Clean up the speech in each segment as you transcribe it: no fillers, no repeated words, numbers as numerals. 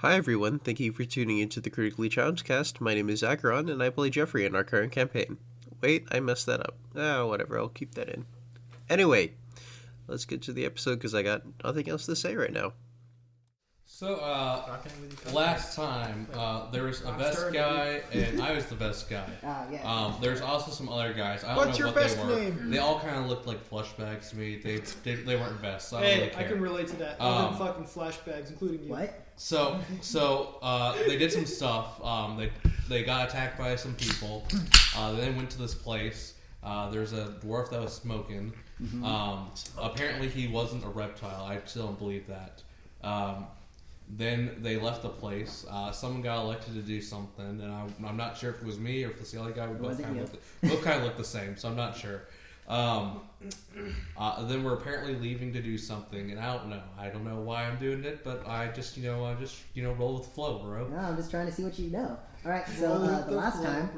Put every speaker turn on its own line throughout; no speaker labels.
Hi everyone, thank you for tuning into the Critically Challenged cast. My name is Acheron, and I play Jeffrey in our current campaign. Wait, I messed that up. Whatever, I'll keep that in. Anyway, let's get to the episode because I got nothing else to say right now.
So, last time, there was a vest guy, and I was the vest guy. There's also some other guys. I don't know what they were. Name? They all kind of looked like flashbags to me. They weren't vests. So I don't really care.
I can relate to that. All them fucking flashbags, including you.
What?
So they did some stuff. They got attacked by some people. They then went to this place. There's a dwarf that was smoking. Mm-hmm. Apparently he wasn't a reptile. I still don't believe that. Then they left the place. Someone got elected to do something, and I'm not sure if it was me or if it's the other guy. We both kind of look the same, so I'm not sure. Then we're apparently leaving to do something, and I don't know why I'm doing it, but I just roll with the flow, bro.
No, I'm just trying to see what you know. All right, so the last time,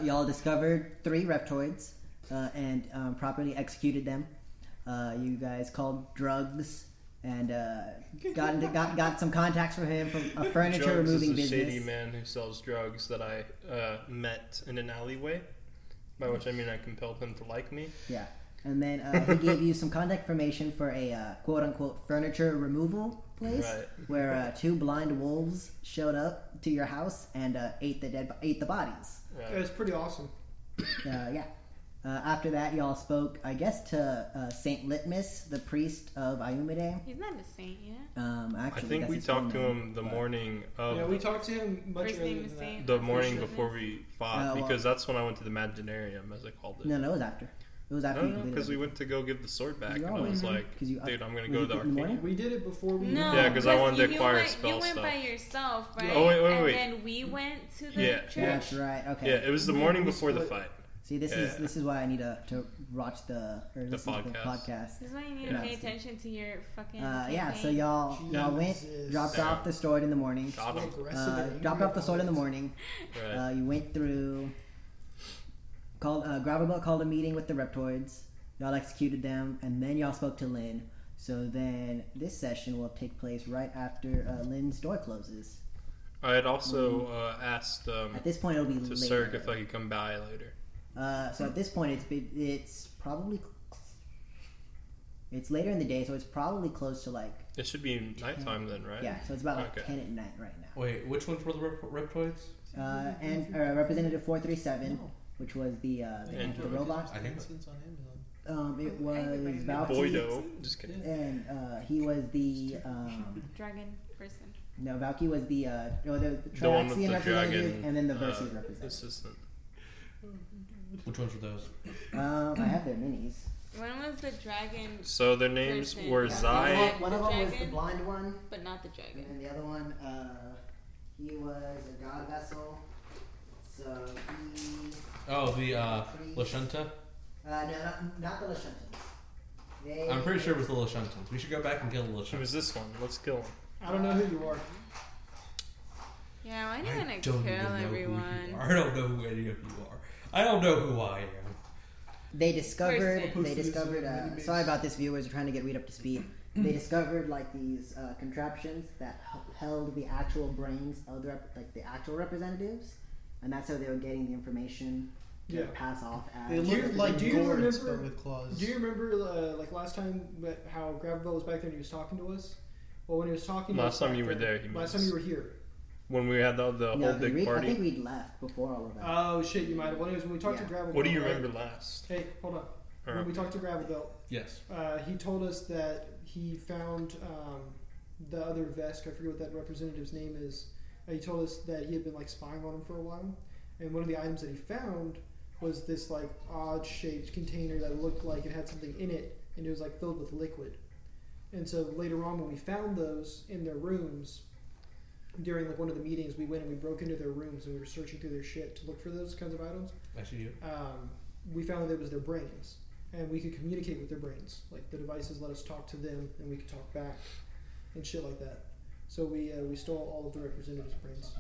y'all discovered 3 reptoids and properly executed them. You guys called drugs. And got some contacts from him from a furniture removing business.
Drugs is a shady man who sells drugs that I met in an alleyway, by which I mean I compelled him to like me.
Yeah, and then he gave you some contact information for a quote-unquote furniture removal place, right, where 2 blind wolves showed up to your house and ate the bodies.
Right. It was pretty awesome.
Yeah. After that, y'all spoke, I guess, to Saint Litmus, the priest of Ayumide.
He's not a saint yet.
Actually,
I think we talked to him the morning of...
Yeah, we talked to him much earlier than that.
The morning before we fought, because that's when I went to the Imaginarium, as I called it.
No, it was after. It was after.
No, because we went to go give the sword back, and I was like, dude, I'm going to go to the arcade.
We did it before we...
No,
yeah, because I wanted to acquire spell stuff.
You went by yourself, right?
Oh, wait.
And then we went to the church.
That's right, okay.
Yeah, it was the morning before the fight.
See, this is why I need to watch the podcast.
This is why you need to pay attention to your fucking
yeah, so y'all went, dropped off the sword in the morning. Dropped off the sword in the morning.
Right.
You went through, Graverbelt called a meeting with the reptoids. Y'all executed them, and then y'all spoke to Lynn. So then this session will take place right after Lynn's door closes.
I had also asked
at this point it'll be
to
later.
Cirque if I could come by later.
So at this point, it's probably later in the day, so it's probably close to like.
It should be nighttime then, right?
Yeah, so it's about like 10 at night right now.
Wait, which ones were the reptoids?
And Representative 437, which was the robot.
I think
it's on Amazon.
It was Valky.
Boydo. Just kidding.
And he was the
dragon person.
No, Valky was the
one with the
representative,
dragon,
and then the Versus representative.
Assistant.
Which ones were those?
I have their minis.
One was the dragon.
So their names were Zai.
One of them was the blind one,
but not the dragon.
And the other one, he was a god vessel. So he.
Oh, the Lashunta?
No, not the Lashuntans.
I'm pretty sure it was the Lashuntans. We should go back and kill the Lashuntans.
Who was this one? Let's kill him.
I don't know who you are.
Yeah, why do you want to kill everyone?
I don't know who any of you are. I don't know who I am.
They discovered. Sorry about this, viewers. We're trying to get Reed up to speed. They discovered like these contraptions that held the actual brains of the actual representatives, and that's how they were getting the information to pass off as.
They looked like gourds, but with claws. Do you remember like last time how Graverbelt was back there and he was talking to us? Well, when he was talking to us
last time you were there,
last time you were here.
When we had the whole big party.
I think we'd left before all of that.
Oh shit, you might have. When we talked to Graverbelt.
What do you remember last?
Hey, hold on. When we talked to Graverbelt,
yes,
he told us that he found the other Vesk. I forget what that representative's name is. He told us that he had been like spying on him for a while, and one of the items that he found was this like odd shaped container that looked like it had something in it, and it was like filled with liquid. And so later on, when we found those in their rooms. During like one of the meetings, we went and we broke into their rooms and we were searching through their shit to look for those kinds of items.
Actually, you.
We found that it was their brains, and we could communicate with their brains. Like the devices let us talk to them, and we could talk back, and shit like that. So we stole all of the representatives' brains.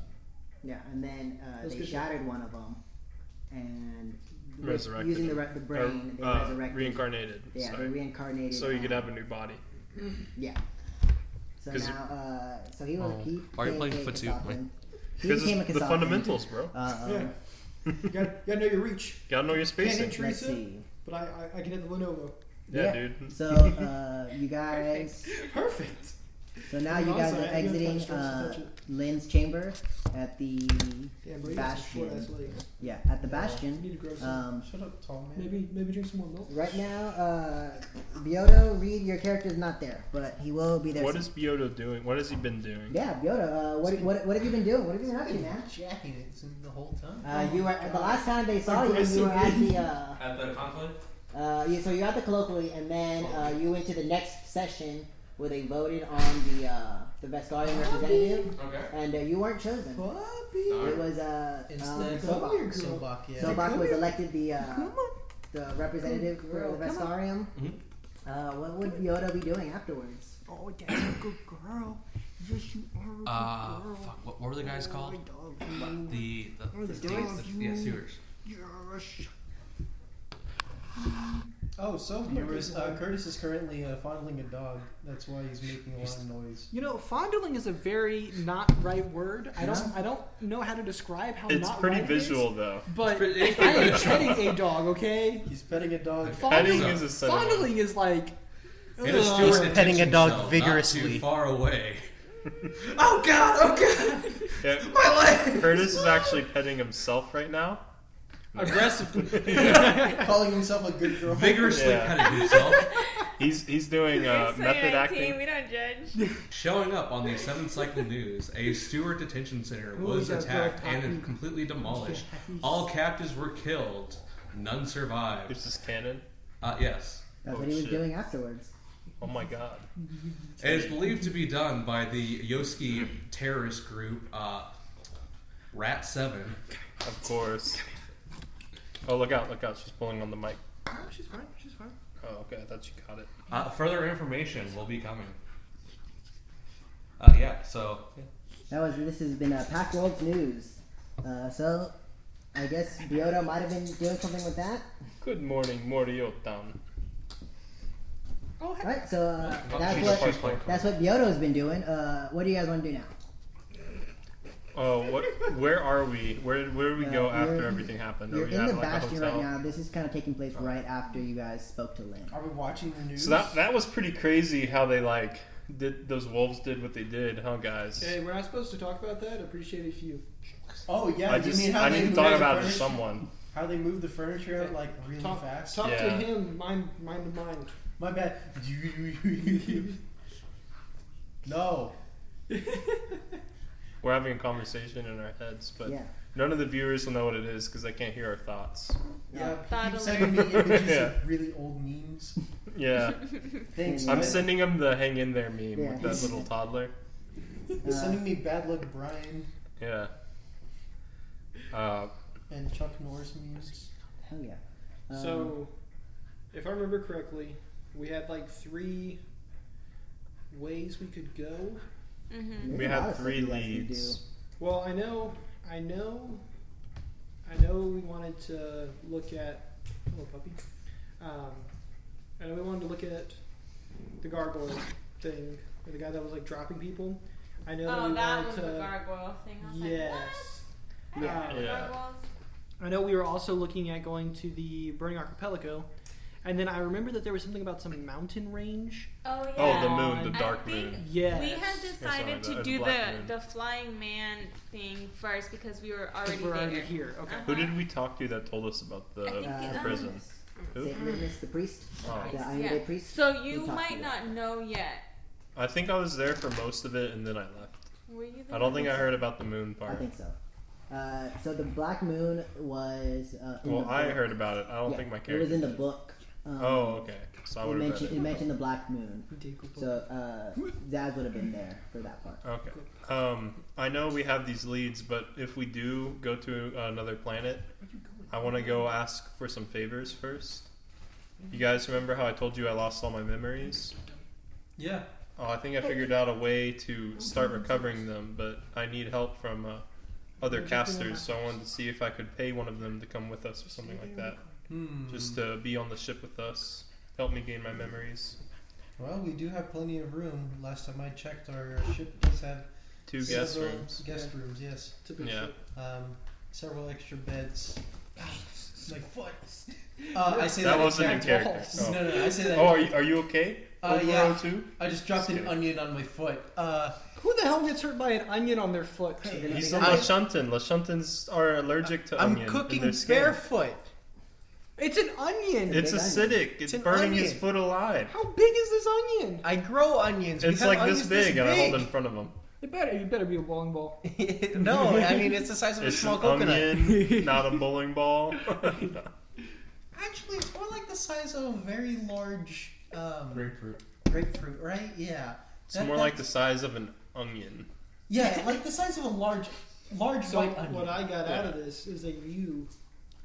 Yeah, and then they shattered one of them, and
resurrected
using the brain, they resurrected.
Reincarnated.
Yeah, they reincarnated.
So you could have a new body.
Yeah. So
'Cause-
now, so he was he
Why are you
became
playing
a
footsie with me?
Kasathan. He
Because
became a
it's the
Kasathan.
fundamentals, bro.
Yeah. You gotta know your reach.
Gotta know your
Can't hit
spacing.
Let's
Teresa,
see.
but I can hit the Lenovo.
Yeah, dude.
So you guys.
Perfect.
So now you guys are
Honestly, I do have
exiting
touch it.
Lynn's chamber at the
Damn, bro, you got some short ass
Bastion.
legs.
Yeah, at the
You
Bastion.
need to grow some.
Shut up, tall man.
Maybe drink some more milk.
Right now, Biodo, Reed, your character's not there, but he will be there.
What
soon.
is Biodo doing? What has he been doing?
Yeah, Biodo. What have you been doing? What have you been up to, man?
Jacking it the whole time.
You were the last time they saw you. You were at the.
At the conclave?
So you're at the colloquially, and then you went to the next session where they voted on the Veskarian representative,
Okay.
and you weren't chosen.
Puppy.
It was
Instead,
Sobak.
Sobak, yeah.
Sobak
Come
was
here.
elected the representative for the Veskarium. What would Yoda be doing afterwards?
Oh, that's a good girl. Yes, you are a good girl.
Fuck, what were the guys called? The
the
stewards?
dogs,
Yeah, stewards.
Yes.
Oh, so viewers, Curtis is currently fondling a dog. That's why he's making a lot of noise.
You know, fondling is a very not right word. I don't know how to describe how
It's
not
pretty
right it is,
visual, though.
but
It's
I am
pretty
petting a dog. Okay.
He's petting a dog.
Petting
so.
is a set of
Fondling is like.
In a
ugh.
steward
petting a
detention
dog
cell, not
vigorously.
too far away. Oh god! Oh god!
Yeah.
My leg!
Curtis is actually petting himself right now.
Aggressively.
Calling himself a good girl.
Vigorously
Yeah.
petting himself.
He's doing
We're so
method
19,
acting.
we don't judge.
Showing up on the 7th Cycle News, a Stewart detention center was
that's
attacked
very
and
happy.
completely demolished. All captives were killed. None survived.
This is canon.
Yes.
That's
Oh,
what he was
shit.
doing afterwards.
Oh my god.
It is believed to be done by the Yoski terrorist group, Rat 7.
Of course. Oh, look out, look out. She's pulling on the mic.
Oh, she's fine. She's fine.
Oh, okay. I thought you got it.
Further information will be coming. Yeah, so.
This has been Pack World's News. So I guess Biodo might have been doing something with that.
Good morning, Moriotan.
Oh, heck.
Right, so
She's a first
that's what Biodo's been doing. What do you guys want to do now?
Oh, where are we? Where did we go
You're-
after everything happened? Are
You're
we
in
at
the
like a
Bastion
hotel?
right now. This is kind of taking place right after you guys spoke to Lynn.
Are we watching the news?
So that was pretty crazy how they those wolves did what they did, huh, guys?
Hey, we're not supposed to talk about that. Appreciate it if you.
Oh yeah,
I
you
just
mean how
I
they
need to
moved
talk
the
about it to
furniture-
someone.
How they moved the furniture out like really
Talk
fast.
to
Yeah.
him, mind to mind.
My bad. No.
We're having a conversation in our heads, but
Yeah.
none of the viewers will know what it is because they can't hear our thoughts.
Yeah,
Thought
keep
a
sending me
little.
images
Yeah.
of really old memes.
Yeah,
Thanks.
I'm
man.
sending them the hang in there meme
Yeah.
with that little toddler.
He's sending me bad luck Brian
Yeah.
and Chuck Norris memes.
Hell yeah.
So, if I remember correctly, we had like 3 ways we could go.
Mm-hmm.
there's
We
a lot
had
of stuff
3
you guys can
leads.
Well, I know. We wanted to look at. Hello, puppy. I know we wanted to look at the gargoyle thing, or the guy that was like dropping people. I know that
Oh,
we
that
wanted
was
to.
the gargoyle thing. I was
Yes.
like, what?
Yeah.
I don't know
Yeah.
gargoyles.
I know we were also looking at going to the Burning Archipelago, and then I remember that there was something about some mountain range.
Oh yeah.
Oh, the moon, the
I
dark
think
moon.
Yes.
We had decided
something
to
like that,
do
the black moon.
the flying man thing first because we were already
We're
there.
already here. Okay.
Who did we talk to that told us about
I think
the
it-
prison? Who?
Saint Witness, the priest,
Oh.
the Iron
Yeah.
Day priest.
So you
We talked
might
to
not know yet.
I think I was there for most of it and then I left.
Were you there?
I don't think I heard about the moon
I
part.
think so. So the Black Moon was. In
Well,
the
I
book.
heard about it. I don't
Yeah,
think my
It
character
was in the
did.
book.
Oh, okay. So I
It
would have read
mentioned,
it.
it mentioned the Black Moon.
Decoupage.
So Zaz would have been there for that part.
Okay. I know we have these leads, but if we do go to another planet, I want to go ask for some favors first. You guys remember how I told you I lost all my memories?
Yeah.
Oh, I think I figured out a way to start recovering them, but I need help from other casters, so I wanted to see if I could pay one of them to come with us or something like that. Just to be on the ship with us, help me gain my memories.
Well, we do have plenty of room. Last time I checked, our ship does have
2 guest
several
rooms.
Guest rooms, yes.
It's a big
Yeah.
ship.
Several extra beds. My foot. I say that.
That wasn't in
exact
character.
balls.
Oh,
No, I say that.
oh are you okay?
Yeah.
Overall too?
I just dropped an
Just
onion on my foot.
Who the hell gets hurt by an onion on their foot?
He's from Lashunton. Lashuntons are allergic to
I'm
onion. in
cooking
their skin.
barefoot.
It's an onion.
It's
Big
acidic. It's
an
burning his
onion.
foot alive.
How big is this onion?
I grow onions. We
It's
have
like this
onions
big, and I hold it in
big.
front of him.
You better be a bowling ball.
No, I mean it's the size of a
It's
small
an
coconut.
onion, not a bowling ball.
Actually, it's more like the size of a very large
Grapefruit.
grapefruit, right? Yeah.
It's more like the size of an onion.
Yeah, like the size of a large
So
white onion.
what I got out of this is that you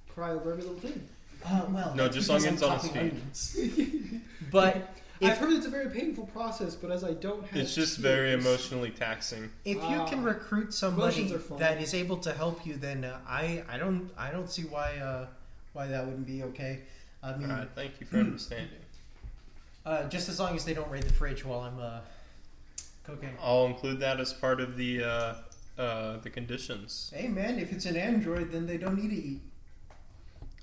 cry over every little thing.
Well,
No,
that's
just
because
onions
I'm
on his
chopping
feet.
onions. But
I've
if
heard it's a very painful process, but as I don't have
It's just very
kids-
emotionally taxing.
if you can recruit somebody
Emotions are fun.
that is able to help you, then I don't see why that wouldn't be okay. I mean,
Alright, thank you for understanding.
just as long as they don't raid the fridge while I'm cooking.
I'll include that as part of the conditions.
Hey man, if it's an android, then they don't need to eat.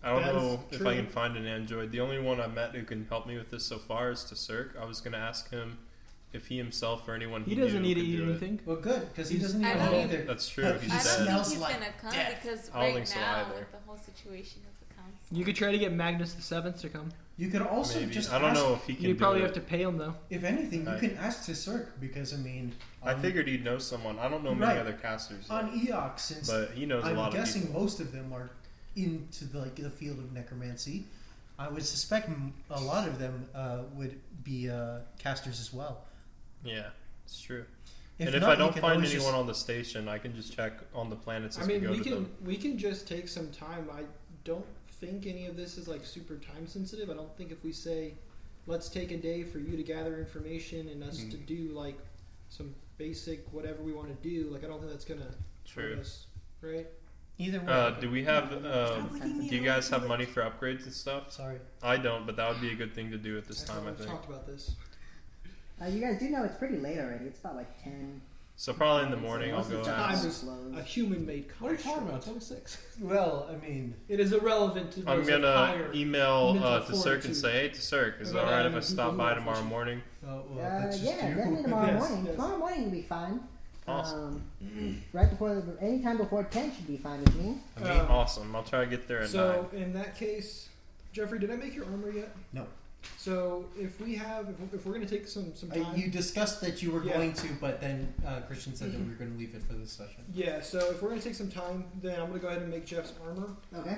I don't
That
know
is
if I
true.
can find an android. The only one I've met who can help me with this so far is Tsurk. I was going to ask him if he himself or anyone
He
knew
doesn't need to
could
eat
do it.
anything.
Well, good, because he doesn't
I
need to
don't
eat
even-
either.
That's true.
He
I
He's
don't
dead.
smells
think he's
like
gonna come
death.
because
I don't
right
think so
now
either.
with the whole situation of the council.
You could try to get Magnus the Seventh to come.
You could also
Maybe.
just
I don't
ask,
know if he can
You
do
probably
it.
have to pay him though.
if anything, you
Right.
can ask Tsurk, because I mean,
I figured he'd know someone. I don't know many
Right.
other casters, yet,
on Eox, since
but he knows a
I'm
lot of
guessing
people.
most of them are into the field of necromancy. I would suspect a lot of them would be casters as well.
Yeah, it's true.
If
And if
not,
I
you
don't
can
find
always
anyone
just-
on the station, I can just check on the planets as
I mean,
we go
we
to
can
them.
we can just take some time. I don't think any of this is like super time sensitive. I don't think if we say, let's take a day for you to gather information and us to do like some basic whatever we want to do. Like I don't think that's gonna
True.
hurt us, right?
Either way.
Do we have? Do you guys have money for upgrades and stuff?
Sorry.
I don't, but that would be a good thing to do at this time. I
We've
think.
talked about this.
You guys do know it's pretty late already. It's about like 10.
So probably in the morning I'll
Most of
go
the
Time
ask.
is
closed.
a human-made
What are you
construct.
talking about? It's only 6.
Well, I mean,
It is irrelevant to
I'm
those
gonna
higher.
email
mental
to Cirque and
fortitude.
say, hey, to Cirque, is it
About
alright if I
having
stop
people
by
who are
tomorrow
efficient.
morning?
that's just
Yeah,
you.
definitely tomorrow
Yes,
morning.
yes.
Tomorrow morning will be fine.
Awesome.
Right before, anytime before 10 should be fine with me.
I mean, awesome. I'll try to get there at 9.
So in that case, Jeffrey, did I make your armor yet?
No.
So if we're gonna take some time,
You discussed that you were
Yeah.
going to, but then Christian said that we were going to leave it for this session.
yeah. So if we're gonna take some time, then I'm gonna go ahead and make Jeff's armor.
Okay.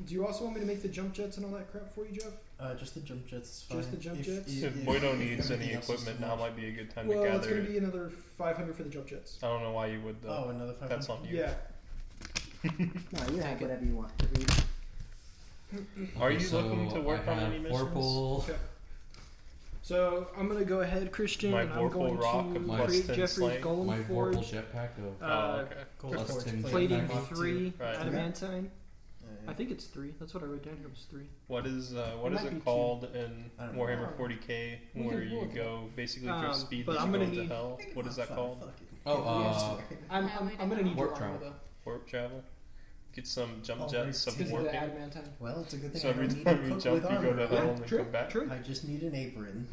Do you also want me to make the jump jets and all that crap for you, Jeff?
Just the jump jets is fine.
Just the jump jets?
If Boydo needs any equipment, now might be a good time
Well,
to
it's
gather
gonna
it.
be another 500 for the jump jets.
I don't know why you would, though.
Oh, another 500.
That's on you.
Yeah.
No, you have whatever you want.
Are you
So
looking to work
I
on
have
any missions?
Vorpal,
Okay. So I'm gonna go ahead, Christian,
My
and I'm
Vorpal
going
rock
to
of
plus
create
10
Jeffrey's
slang.
golem
my
forge,
Vorpal jetpack of
Oh, okay.
Gold
Plus
forge
10
plating
Jetpack.
3
Right.
adamantine. I think it's 3. That's what I wrote down here was 3.
What is
might be
it called in
I don't know.
Warhammer 40k
We
where
can
you
look.
go basically for speed
but
that
I'm
you go
gonna
into
need-
hell? What is that called?
I'm gonna need your
Warp
armor
travel.
though.
Warp travel. Get some jump
Oh,
jets
right.
of
Because of the
warping.
adamantine.
Well, it's a good thing
So
I
every
don't need
time
to
you
cook
jump,
with
you go to
armor.
hell and then
true,
come back.
true.
I just need an apron.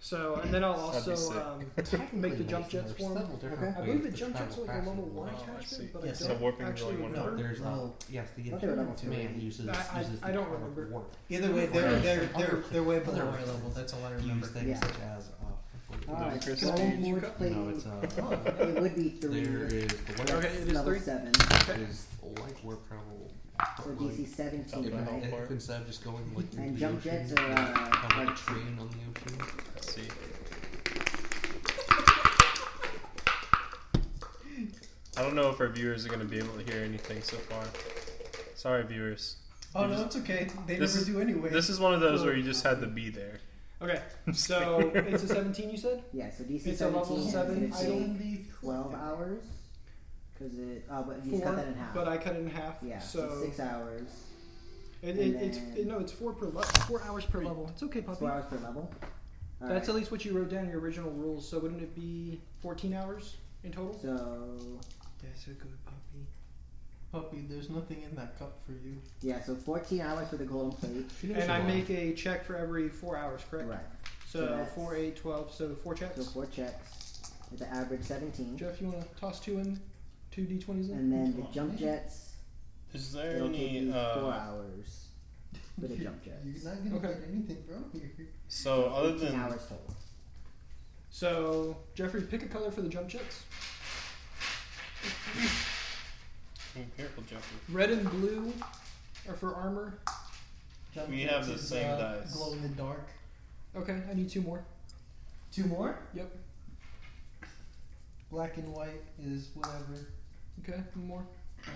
So, and then I'll
That'd be
also make the jump jets for him.
Okay.
I believe the jump jets are like a level 1
Oh, I
attachment,
see.
but
Yes,
I
so
don't
warping is
actually
only one
remember.
There's
Well,
yes, the
I thought they were level
infernal
2.
man uses.
I
uses
don't
the power of
remember.
warp.
Either way, they're way below
Other
my level. That's all I remember.
Use things
Yeah.
such as
Alright,
Chris
golem
Steve.
forge
no,
plating.
it's
It would be 3.
there is the
Okay,
white
it is
level
3.
7.
is light warp travel.
So DC 17,
Something
right?
else.
If instead of just going like through
And
the
jump
ocean,
jets are
have like
like
a train on the ocean.
Let's see. I don't know if our viewers are going to be able to hear anything so far. Sorry, viewers.
Oh no, it's okay. They
This
never
is-
do anyway.
This is one of those where you just had to be there.
Okay, so it's a 17 you said?
yeah. So DC
It's a level
17
7
and
item.
12 hours. Because it but you
4,
cut that in half.
but I cut it in half.
yeah,
So
6 hours.
it's
and then-
no, it's 4 hours per level. It's okay,
4
puppy.
hours per level. All
That's
right.
at least what you wrote down in your original rules. So wouldn't it be 14 hours in total?
So
That's a good puppy. Puppy, there's nothing in that cup for you.
yeah, so 14 hours for the golden plate.
And I make a check for every 4 hours, correct?
Right.
So
that's-
4, 8, 12. So 4 checks.
So 4 checks with the average 17.
Jeff, you want to toss 2 d20s in?
And then the jump jets,
Is there
it'll take
any?
you 4 hours for the jump jets.
You're not gonna
Okay.
get anything from here.
So other
18
than
hours total.
So Jeffrey, pick a color for the jump jets.
careful, Jeffrey.
Red and blue are for armor.
Jump
We
jets
have the
is,
same dice.
Glow in the dark.
Okay, I need 2 more.
2 more.
Yep.
Black and white is whatever.
Okay, 1 more.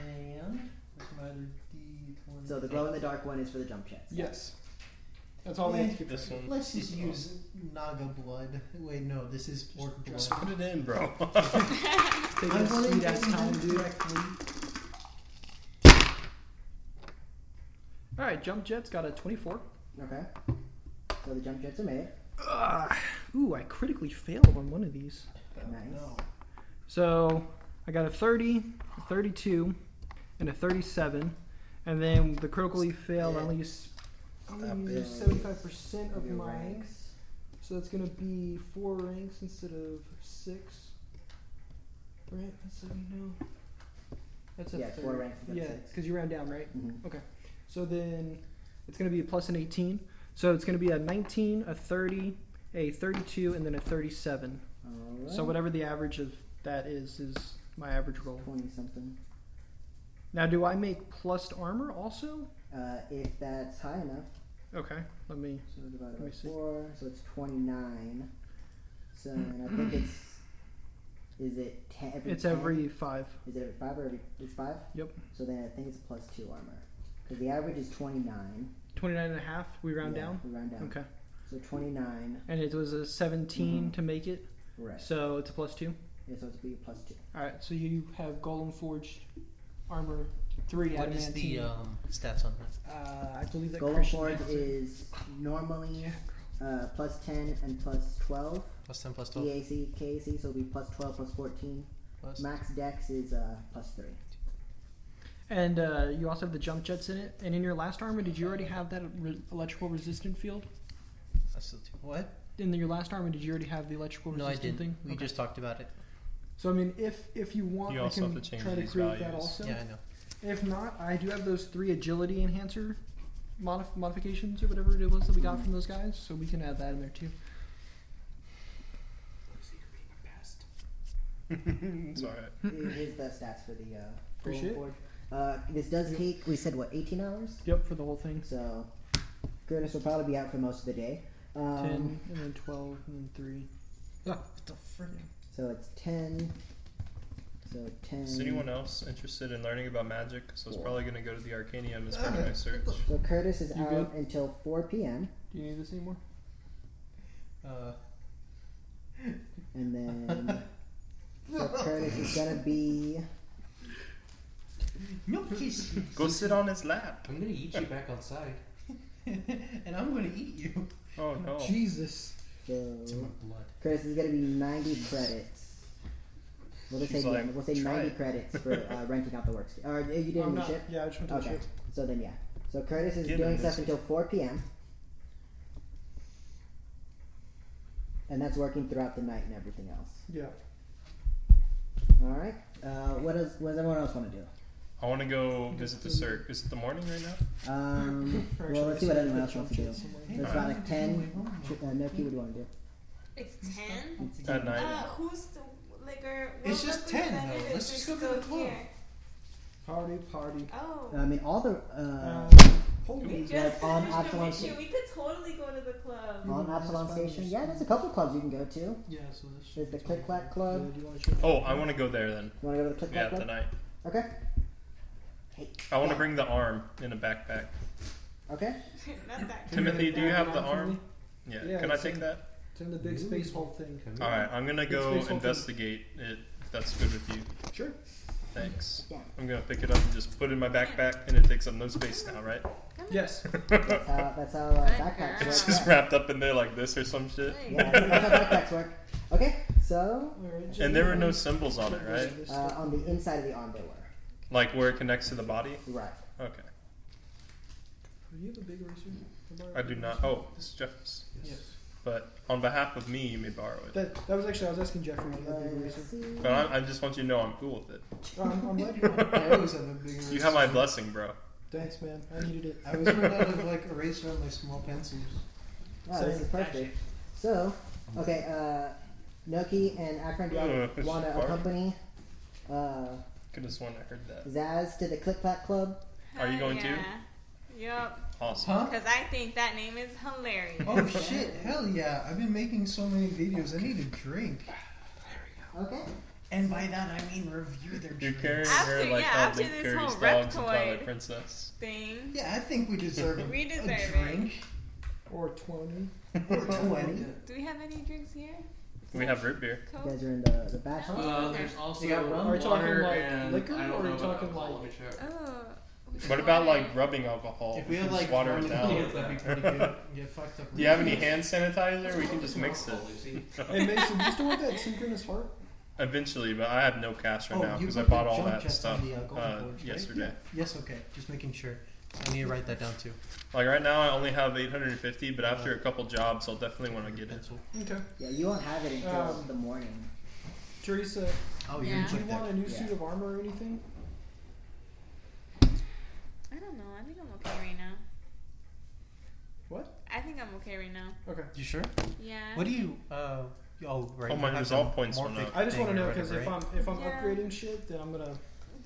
And where's my other D20?
So the glow in the dark one is for the jump jets.
Yes. That's all we have to keep
This
track of.
one.
Let's just use Naga blood. Wait, no, this is orc blood.
Just put it in, bro.
Take a sweet ass time, dude.
correctly.
Alright, jump jets got a 24.
Okay. So the jump jets are made.
Ooh, I critically failed on one of these.
Nice.
No.
So I got a 30, a 32, and a 37. And then the critically failed, I only used 75% of
Your
mine.
ranks.
So that's going to be 4 ranks instead of 6. Right? That's That's a
Yeah, it's 4 ranks instead
Yeah,
of 6.
because you round down, right?
Mhm.
Okay. So then it's going to be a plus an 18. So it's going to be a 19, a 30, a 32, and then a 37.
Alright.
So whatever the average of that is my average roll.
20 something.
Now, do I make plus armor also?
If that's high enough.
Okay, let me.
So divided
Let
by
me see.
4, so it's 29. So and I think is it 10 every
It's
10?
every 5.
Is it every 5 or every, it's 5?
Yep.
So then I think it's plus 2 armor. Because the average is 29.
29 and a half, we round
Yeah,
down?
We round down.
Okay.
So 29.
And it was a 17 to make it,
Right.
so it's a plus 2.
Yeah, so it's be plus 2.
Alright, so you have Golem Forged armor 3
What is the
adamantine.
stats on that?
I believe that
Golem
Christian
Forge
has it.
is normally plus 10 and plus 12.
Plus 10, plus 12,
EAC, KAC, so it'll be plus 12 plus 14.
plus.
Max Dex is plus 3.
And you also have the jump jets in it. And in your last armor, did you already have that electrical resistant field?
That's still 2. What?
In your last armor, did you already have the electrical
No, I
resistant
didn't.
thing?
We
Okay.
just talked about it.
So I mean, if you want,
You
I
also
can
have to change
try to
these
create that
values.
also.
Yeah, I know.
If not, I do have those 3 agility enhancer modifications or whatever it was that we got from those guys, so we can add that in there too.
It's alright.
Here's the stats for the
Appreciate it.
Golem Forge. This does take, we said, what, 18 hours?
Yep, for the whole thing.
So Curtis will probably be out for most of the day.
10, and then 12, and then 3.
Oh, what the frick?
So it's 10. So 10.
Is anyone else interested in learning about magic? So I was
Four.
probably going to go to the Arcanium as part of my search.
So Curtis is
You
out until 4 p.m.
Do you need this anymore?
And then so Curtis is gonna be
Go sit on his lap.
I'm gonna eat you back outside.
And I'm gonna eat you.
Oh no.
Jesus.
It's in
so
my blood.
Curtis is gonna be 90 credits. We'll just say
She's like,
we'll say
"Try
90
it."
credits for renting out the works. Or you did
I'm
in the
not.
ship?
Yeah, I just went to the
Okay.
ship.
So then yeah. So Curtis is
Get
doing
him,
stuff
Missy.
until 4 p.m. And that's working throughout the night and everything else.
Yeah.
All right. What does everyone else want to do?
I want to go visit the Cirque. Is it the morning right now?
Well, let's see what everyone else wants to do. So it's about like 10. Milky, what do you want to do?
It's 10?
At night.
Who's the, like, our,
It's
what
just 10 though.
representatives
Let's just
are
go to the
still
club.
here?
Party.
Oh.
I mean, all the
Holy.
We
like
just
on
finished a
Absolom
mission.
Station.
We could totally go to the club.
On Absolom Station. Yeah, there's a couple clubs you can go to.
Yeah, so this
There's the Click Clack
Yeah,
Club.
do you want to show
Oh, I want to go there then.
You want to go to the Click
Yeah,
Clack Club?
tonight.
Okay. Hey.
I want to bring the arm in a backpack.
Okay.
Not that.
Timothy, do you have the
for
arm?
me?
Yeah.
Yeah,
Can I
it's
take
in-
that?
It's in the big space hole thing.
All right. I'm gonna
It's
go
based on-
investigate it. If that's good with you.
Sure.
Thanks.
Yeah.
I'm gonna pick it up and just put it in my backpack, and it takes up no space now, right?
Yes.
That's how backpacks
It's
work.
just wrapped up in there like this or some shit.
Yeah, that's how backpacks work. Okay, so
And there were no symbols on it, right?
on the inside of the arm they were.
Like where it connects to the body?
Right.
Okay.
Do you have a big eraser?
I do not. Oh, this is Jeff's.
Yes.
But on behalf of me, you may borrow it.
That was actually, I was asking Jeffrey if you had a big
Let's
eraser.
see.
But I just want you to know I'm cool with it.
I'm glad you
I always have a big eraser.
You have my blessing, bro.
Thanks, man. I needed it.
I was running out of like eraser on my small pencils.
Wow, this is perfect. So, okay, Noki and Akron, do you
Ugh,
want to
fart.
accompany
Could have sworn I heard that.
Zaz to the Click Clack Club?
Are you going to?
Yep.
Awesome.
Huh?
Because I think that name is hilarious.
Oh shit! Hell yeah! I've been making so many videos. I need a drink.
Okay.
And by that I mean review their
You're
drinks.
carrying
After-
her like
yeah,
how
after
Luke
this
carries
whole
dogs in
reptoid-
Twilight Princess.
Thing.
Yeah, I think we deserve
We
a
deserve it.
drink.
Or 20.
Or 20.
Do we have any drinks here?
We have root beer.
You
Coke?
guys are in the bash.
There's also
You got rum?
Are you talking
water
like
and
liquor,
I
or
don't
are
know
you
about
talking
alcohol.
like-
Let me check.
Oh.
What about like rubbing alcohol?
If we
can
had
just
like
water
rum
it
and
down.
coke, that'd be pretty good. Get fucked up.
Do you have any hand sanitizer? We can just mix it.
Hey, Mason, do you still want that synchronous heart?
Eventually, but I have no cash right now
you
because I
put the
bought all
jump
that
chest
stuff
on the, golden forge, right?
yesterday.
Yes, okay. Just making sure. I need to write that down too.
Like right now, I only have 850, but after a couple jobs, I'll definitely want to get it.
Pencil.
Okay.
Yeah, you won't have it until the morning.
Teresa,
Oh,
Yeah.
do you want a new
Yeah.
suit of armor or anything?
I don't know. I think I'm okay right now.
What?
I think I'm okay right now.
Okay.
You sure?
Yeah.
What do you? Oh, right.
Oh, my
you have
resolve
the
points went
morphic
up.
I just want to
thing or
know because
whatever,
if I'm
Yeah.
upgrading shit, then I'm gonna.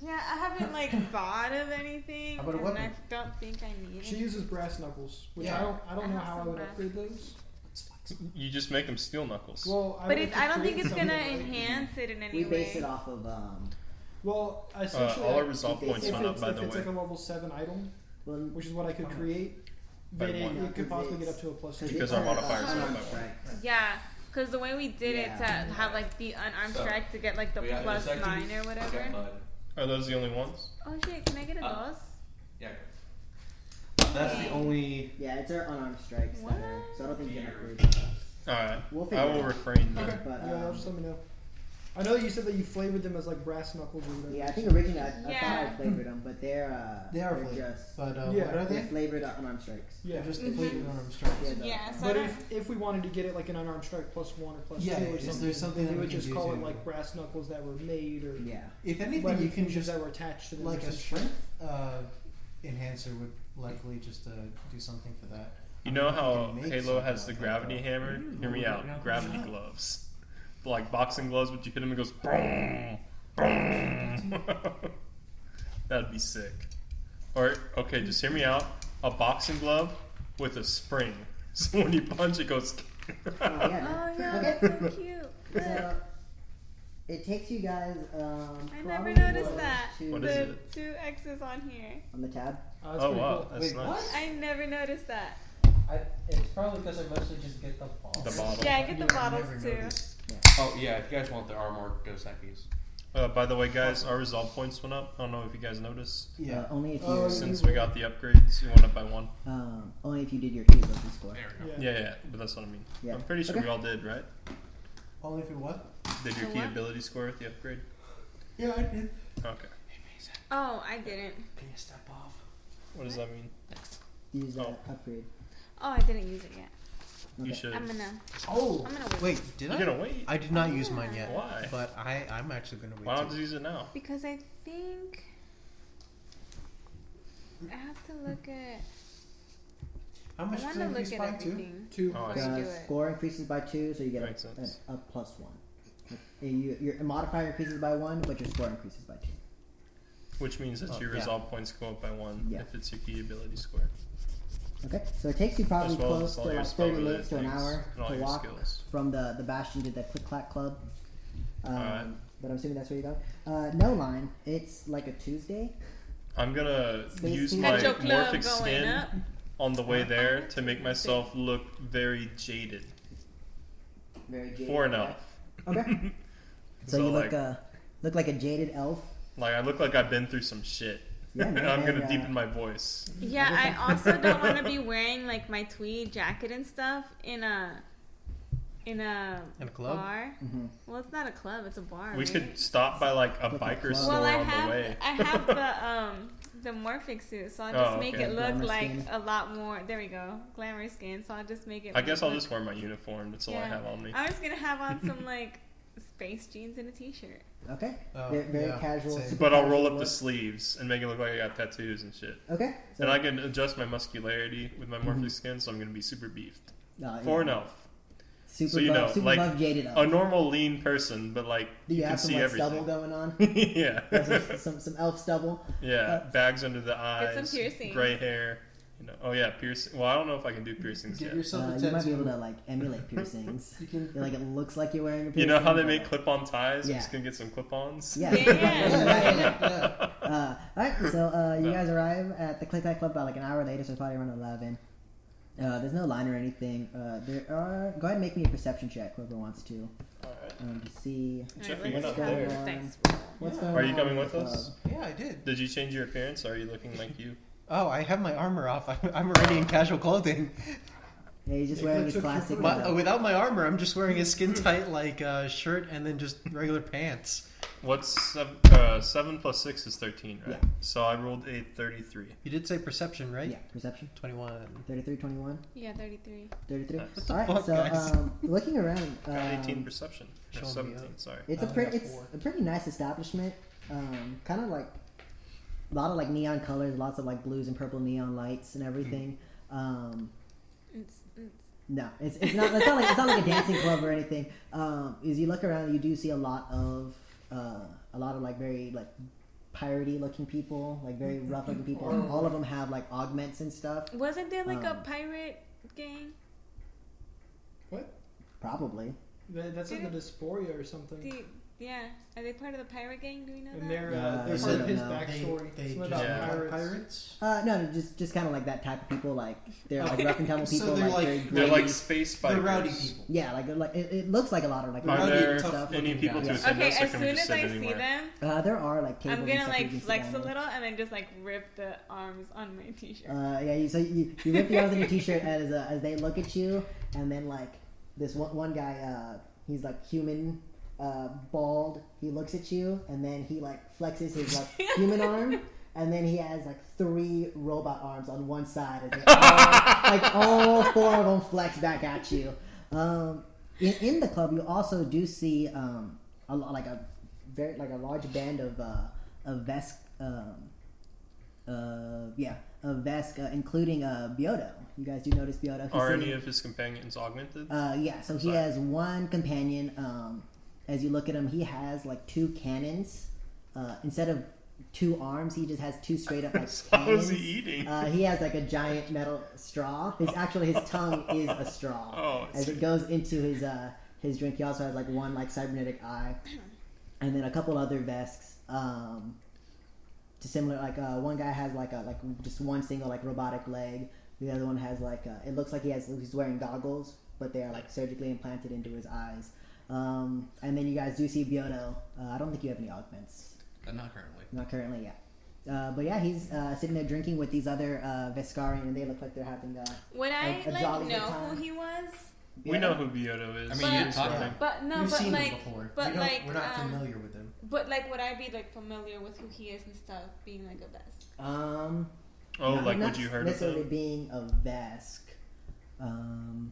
Yeah, I haven't like thought of anything,
How about a
and I
weapon?
don't think I need
She
it.
uses brass knuckles, which
Yeah.
I don't know
I have
how I
some
would
brass.
upgrade those.
You just make them steel knuckles.
Well,
But
would have
I
to
don't think
create
it's gonna
something like-
enhance it in any
We
way.
base it off of
Well, essentially,
all our resolve
if
points
if
went up,
it's,
by
if
the
it's
way.
like a level 7 item,
well,
which is what I could
How much?
create,
By
then
one.
it could possibly get up to a plus 2.
Because our modifiers
are
are by one.
Yeah, because the way we did it to
Yeah.
have like the unarmed
So,
strike to get like the
We got
plus
vasectomies,
9 or whatever.
okay, bud.
Are those the only ones?
Oh shit! Can I get a dose?
Yeah. That's the only.
Yeah, it's our unarmed strikes. That are, so I don't think you can upgrade.
Alright.
We'll figure
I
it
will
out.
refrain then.
Okay.
But,
Yeah, just let me know. I know that you said that you flavored them as like brass knuckles or whatever.
Yeah, I think originally I thought
Yeah.
I flavored them, but they're
They are flavored.
just
But
Yeah.
what are
they're
they?
flavored unarmed strikes.
Yeah.
They're just
Mhm.
flavored on strikes.
Yeah, the-
Yeah, so
But
I
if we wanted to get it like an unarmed strike plus 1 or plus
Yeah,
2 or
if
something,
there's something
then
that
they
we
would
can
just
do
call it
to-
like brass knuckles that were made or
Yeah.
If anything,
weapon
you can
features
just
that were attached to them.
like
or
a
some
strength enhancer would likely just do something for that.
You
I
know
don't know if
how
you can make
Halo has the
something like
gravity
that,
hammer? Hear me out.
Yeah.
Gravity gloves. Like boxing gloves, but you hit him and it goes boom, boom. That'd be sick. Or, okay, just hear me out. A boxing glove with a spring. So when you punch, it goes.
Oh yeah.
Oh yeah,
Okay.
that's so cute.
So it takes you guys.
I never
probably
noticed
what,
that.
to-
What is
The
it?
2 X's on here.
on the tab.
That's
Oh
pretty
wow,
cool.
that's
Wait,
nice.
what?
I never noticed that.
It's probably because I mostly just get the ball.
The bottle.
Yeah, I get the
Yeah, I
bottles
never
too.
noticed.
Oh yeah, if you guys want the armor, go Seckies.
By the way, guys, our resolve points went up. I don't know if you guys noticed.
Yeah.
Only if you
Oh,
Since we got the upgrades, it went up by 1.
only if you did your key ability score.
There we go.
Yeah.
Yeah, but that's what I mean.
Yeah.
I'm pretty sure
Okay.
we all did, right?
Only if you what?
Did your
The
key
what?
ability score with the upgrade?
Yeah, I did.
Okay.
Oh, I didn't.
Can you step off?
What does that mean?
Use that
Oh.
upgrade.
Oh, I didn't use it yet.
You
Okay.
should.
I'm gonna
Oh,
I'm gonna
wait, did
You're
I?
gonna wait.
I did not use mine yet.
Why?
But I'm actually gonna wait.
Why not
too.
just use it now?
because I think I have to look at.
How
I
much
want
did
to
I
look
increase
at
by two?
Two.
everything.
Oh, I
before I
see.
do
The
it.
score increases by 2, so you get
Makes sense.
a plus 1. Your modifier increases by 1, but your score increases by 2.
Which means that
Oh,
your
yeah.
resolve points go up by 1
Yeah.
if it's your key ability score.
Okay, so it takes you probably
As well
close
as
to
all your
like
spell
30 minutes to an
related
hour
things and all
to
your
walk
skills.
from the bastion to the Click Clack Club.
Alright.
But I'm assuming that's where you're going. No line. It's like a Tuesday.
I'm gonna
Space
use
Team.
my
Got your club
morphic
going
skin
up.
on the way there to make myself look very jaded.
Very jaded.
For enough.
Okay. So
So,
you
like-
look like a jaded elf
Like I look like I've been through some shit.
Yeah,
And I'm gonna deepen my voice.
Yeah, I also don't want to be wearing like my tweed jacket and stuff in a
club?
bar.
Mm-hmm.
Well, it's not a club; it's a bar.
We
right?
could stop by like a
Like a
biker
club.
store
Well,
on the way.
I have the morphic suit, so I'll just make
okay.
it look
Glamour
like
skin.
a lot more. There we go, glamour skin. So I'll just make it.
I guess I'll
look-
just wear my uniform. That's all I have on me.
I was gonna have on some like space jeans and a t-shirt.
Okay.
Oh,
Very
yeah,
casual.
same.
super
But I'll roll
casual
up the
look.
sleeves and make it look like I got tattoos and shit.
Okay. So,
And I can adjust my muscularity with my morphic skin, so I'm gonna be super beefed. For an elf.
Super
So you
buff,
know,
super
like,
buff jaded elf.
A normal lean person, but like
Do you
can
have some
see
like
everything.
stubble going on?
Yeah.
Yeah, some elf stubble.
Yeah. Bags under the eyes.
some piercings.
Gray hair. You know. Oh yeah, piercing. Well, I don't know if I can do piercings
Get
yet.
yourself a
You
tattoo.
might be able to like emulate piercings.
You can.
Like it looks like you're wearing a piercing.
You know how they
but,
make clip-on ties?
Yeah.
I'm just gonna get some clip-ons.
Yeah.
Yeah.
Yeah.
Alright, so you
No.
guys arrive at the Click Clack Club about like an hour later, so it's probably around 11. There's no line or anything. Go ahead and make me a perception check, whoever wants to.
Alright.
To see
Jeffrey,
Alright,
you're
let's
not
have
there.
this dice roll.
what's
Yeah.
going
Are
on.
you coming
in the
with us?
club.
Yeah, I did.
Did you change your appearance? Or are you looking like you?
Oh, I have my armor off. I'm already in casual clothing.
Yeah, he's just
They
wearing his
took your
classic.
Without my armor, I'm just wearing a skin tight like shirt and then just regular pants.
What's 7 plus 6 is 13, right?
Yeah.
So I rolled a 33.
You did say perception, right?
Yeah, perception.
21.
33, 21,
Yeah, 33.
33.
What
the
Alright,
fuck,
so
guys?
Looking around,
Got 18 perception. Or
showing me
17,
up.
sorry.
it's
I got
it's
4.
a pretty nice establishment. Kind of like a lot of like neon colors, lots of like blues and purple neon lights and everything.
It's
No, it's not like a dancing club or anything. As you look around, you do see a lot of like very like piratey looking people, like very rough looking people. All of them have like augments and stuff.
wasn't there like a
Um,
pirate gang?
Probably.
That's in the Dysphoria or something.
Yeah, are they part of the pirate gang? Do we know
And
that?
they're
They
part of
don't
his
know.
backstory.
They
Something
just
about
Yeah.
pirates.
pirates.
No, just kind of like that type of people. Like they're like rough and tumble
So
people.
they're
like,
like-
very
They're
gritty.
like space bikers.
The rowdy people.
Yeah, like it looks like a lot of like
Are
Rowdy,
there
tough
any
looking
people to
guys.
attend
Okay,
us, or
as
can we
soon
just
as
sit
I see
anywhere?
them,
there are like tables
I'm
and
gonna
stuff you
like
can sit
flex
down
a
at.
little and then just like rip the arms on my t-shirt.
So you rip the arms on your t-shirt as they look at you, and then like this one guy, he's like human, bald. He looks at you, and then he like flexes his like human arm, and then he has like 3 robot arms on one side, and all 4 of them flex back at you. In the club, you also do see a large band of Vesk. Of Vesk, including Biodo. You guys do notice Biodo. He's
Are
sitting-
any of his companions augmented?
yeah, so he
Sorry.
has one companion. As you look at him, he has like 2 cannons. Instead of 2 arms, he just has 2 straight up like
How
cannons.
is he eating?
He has like a giant metal straw. His tongue is a straw.
Oh, I
As
see.
it goes into his drink, he also has like one like cybernetic eye, and then a couple other Vesks. Similar, like one guy has like just one single like robotic leg. The other one has like it looks like he's wearing goggles, but they are like surgically implanted into his eyes. And then you guys do see Biodo. I don't think you have any augments.
Not currently.
Not currently, yeah. But yeah, he's sitting there drinking with these other Veskarian, and they look like they're having
Would I
a
like
jolly
know
good time.
who he was?
We know who Biodo is.
I mean, you
But-
talked
yeah.
to
But no,
We've
but
seen
like,
them before.
but
we
like,
we're not familiar with them.
But like, would I be like familiar with who he is and stuff, being like a best?
Oh,
not-
like
not
would you heard of
necessarily
him?
being a Vesk.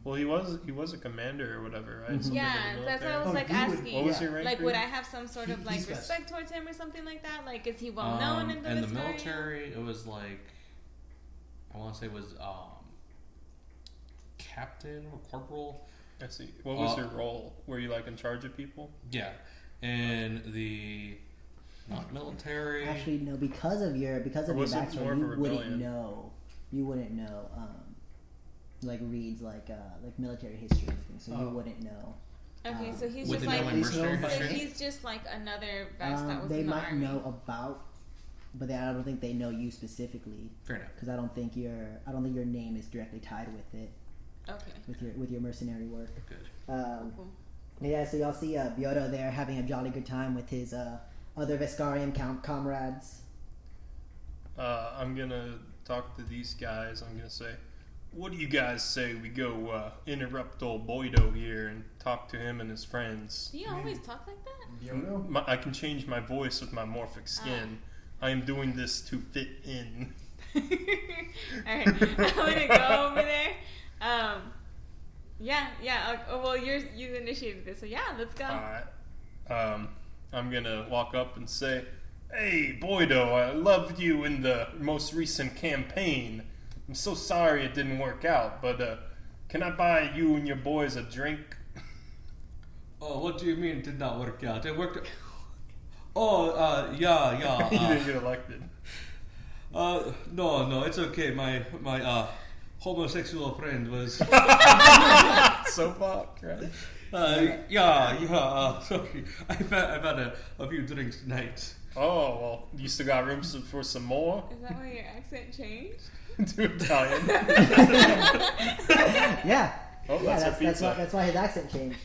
Well, he was a commander or whatever, right?
Mhm.
Something
Yeah,
in the
that's what I
military.
was like
he would-
asking.
What was your rank?
Like,
for
would
you?
I have some sort of
He's
like
best.
respect towards him or something like that? Like, is he well known in the
In the
Veskarian?
military, it was like I want to say it was captain or corporal.
I see. What was
Uh,
your role? Were you like in charge of people?
Yeah, in the not military.
Actually, no, because of your
Or
backstory,
was it more
you
of a
wouldn't
rebellion?
know. You wouldn't know. Like reads like military history and things, so you
Oh.
wouldn't know.
Okay, so he's
Would
just
they know
like,
in mercenary
so
history?
he's just like another vest that was
They
in the
might
army.
know about, but I don't think they know you specifically
Fair enough.
because I don't think your name is directly tied with it
Okay,
with your mercenary work.
Good.
cool.
Yeah, so y'all see Biodo there having a jolly good time with his other Veskarian comrades.
I'm gonna talk to these guys. I'm gonna say, what do you guys say we go interrupt old Boydo here and talk to him and his friends?
Do you always talk like that?
Yodo?
I can change my voice with my morphic skin. I am doing this to fit in.
Alright, I'm gonna go over there. Well, you initiated this, so yeah, let's go.
Alright. I'm gonna walk up and say, hey, Boydo, I loved you in the most recent campaign. I'm so sorry it didn't work out, but can I buy you and your boys a drink?
Oh, what do you mean it did not work out? It worked. Oh, yeah.
You didn't get elected.
No, it's okay. My homosexual friend was.
Soapbox, right?
Sorry. I've had a few drinks tonight.
Oh, well, you still got room for some more?
Is that why your accent changed?
To Italian.
Yeah.
Oh,
Yeah,
that's a pizza.
that's why his accent changed.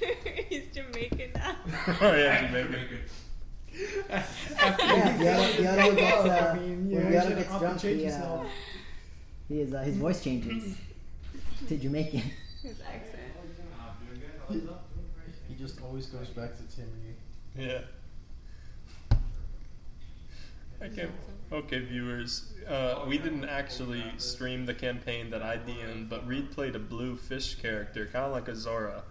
He's Jamaican now.
Oh, yeah, Jamaican.
Yodo gets,
when
Yodo gets drunk,
change himself.
his voice changes to Jamaican.
His accent.
He just always goes back to Timmy.
Yeah. Okay, viewers. We didn't actually stream the campaign that I DM'd, but Reed played a blue fish character, kind of like a Zora.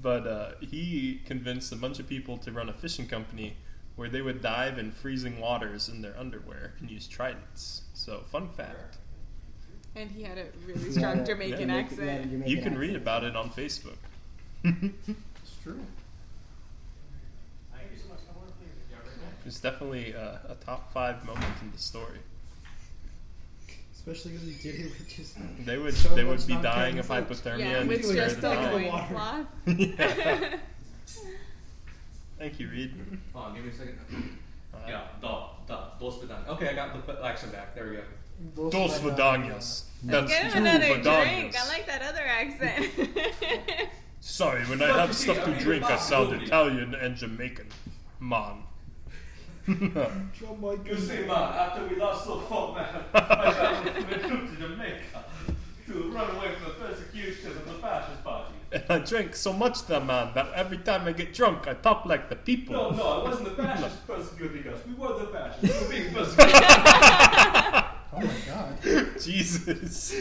But he convinced a bunch of people to run a fishing company where they would dive in freezing waters in their underwear and use tridents. So, fun fact.
And he had a really strong Jamaican accent.
You can read about it on Facebook.
It's true.
It's definitely a top 5 moment in the story.
Especially because he did it with just.
They would
So
they
much
would be
not
dying of
counting
hypothermia
Yeah,
and
with
they'd
just
just
scare
a
them
like
out.
the water.
loincloth.
Yeah. Thank you, Reed.
Hold on, give me a second. Yeah, dos vidanias. Okay, I got the accent back. There we go.
Dos Vidanias. That's
Get him
two
another
Vidanias.
drink. I like that other accent.
Sorry, when I have stuff to drink, I sound Italian and Jamaican. Man.
You see, man, after we lost the whole man, I traveled to Jamaica to run away from the persecution of the fascist party.
And I drank so much there, man, that every time I get drunk, I talk like the people.
No, it wasn't the fascists persecuting us. We were the fascists. We were being persecuted.
Oh my god.
Jesus.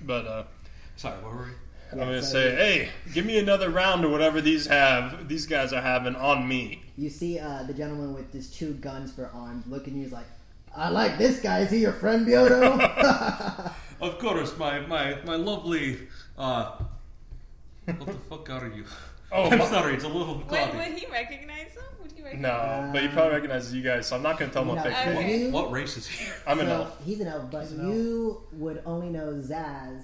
But,
Sorry, what were we?
I'm gonna say, hey, give me another round or whatever these guys are having on me.
You see the gentleman with his 2 guns for arms looking at you, he's like, I like this guy. Is he your friend, Biodo?
Of course, my lovely. What the fuck are you?
Oh,
I'm sorry, it's a little
Wait,
cloudy.
would he recognize him? Would he recognize
No, but he probably recognizes you guys, so I'm not gonna tell him what
No,
fake
Okay.
name.
What race is he?
I'm an
So,
elf.
he's an elf, but
He's an elf.
you would only know Zaz,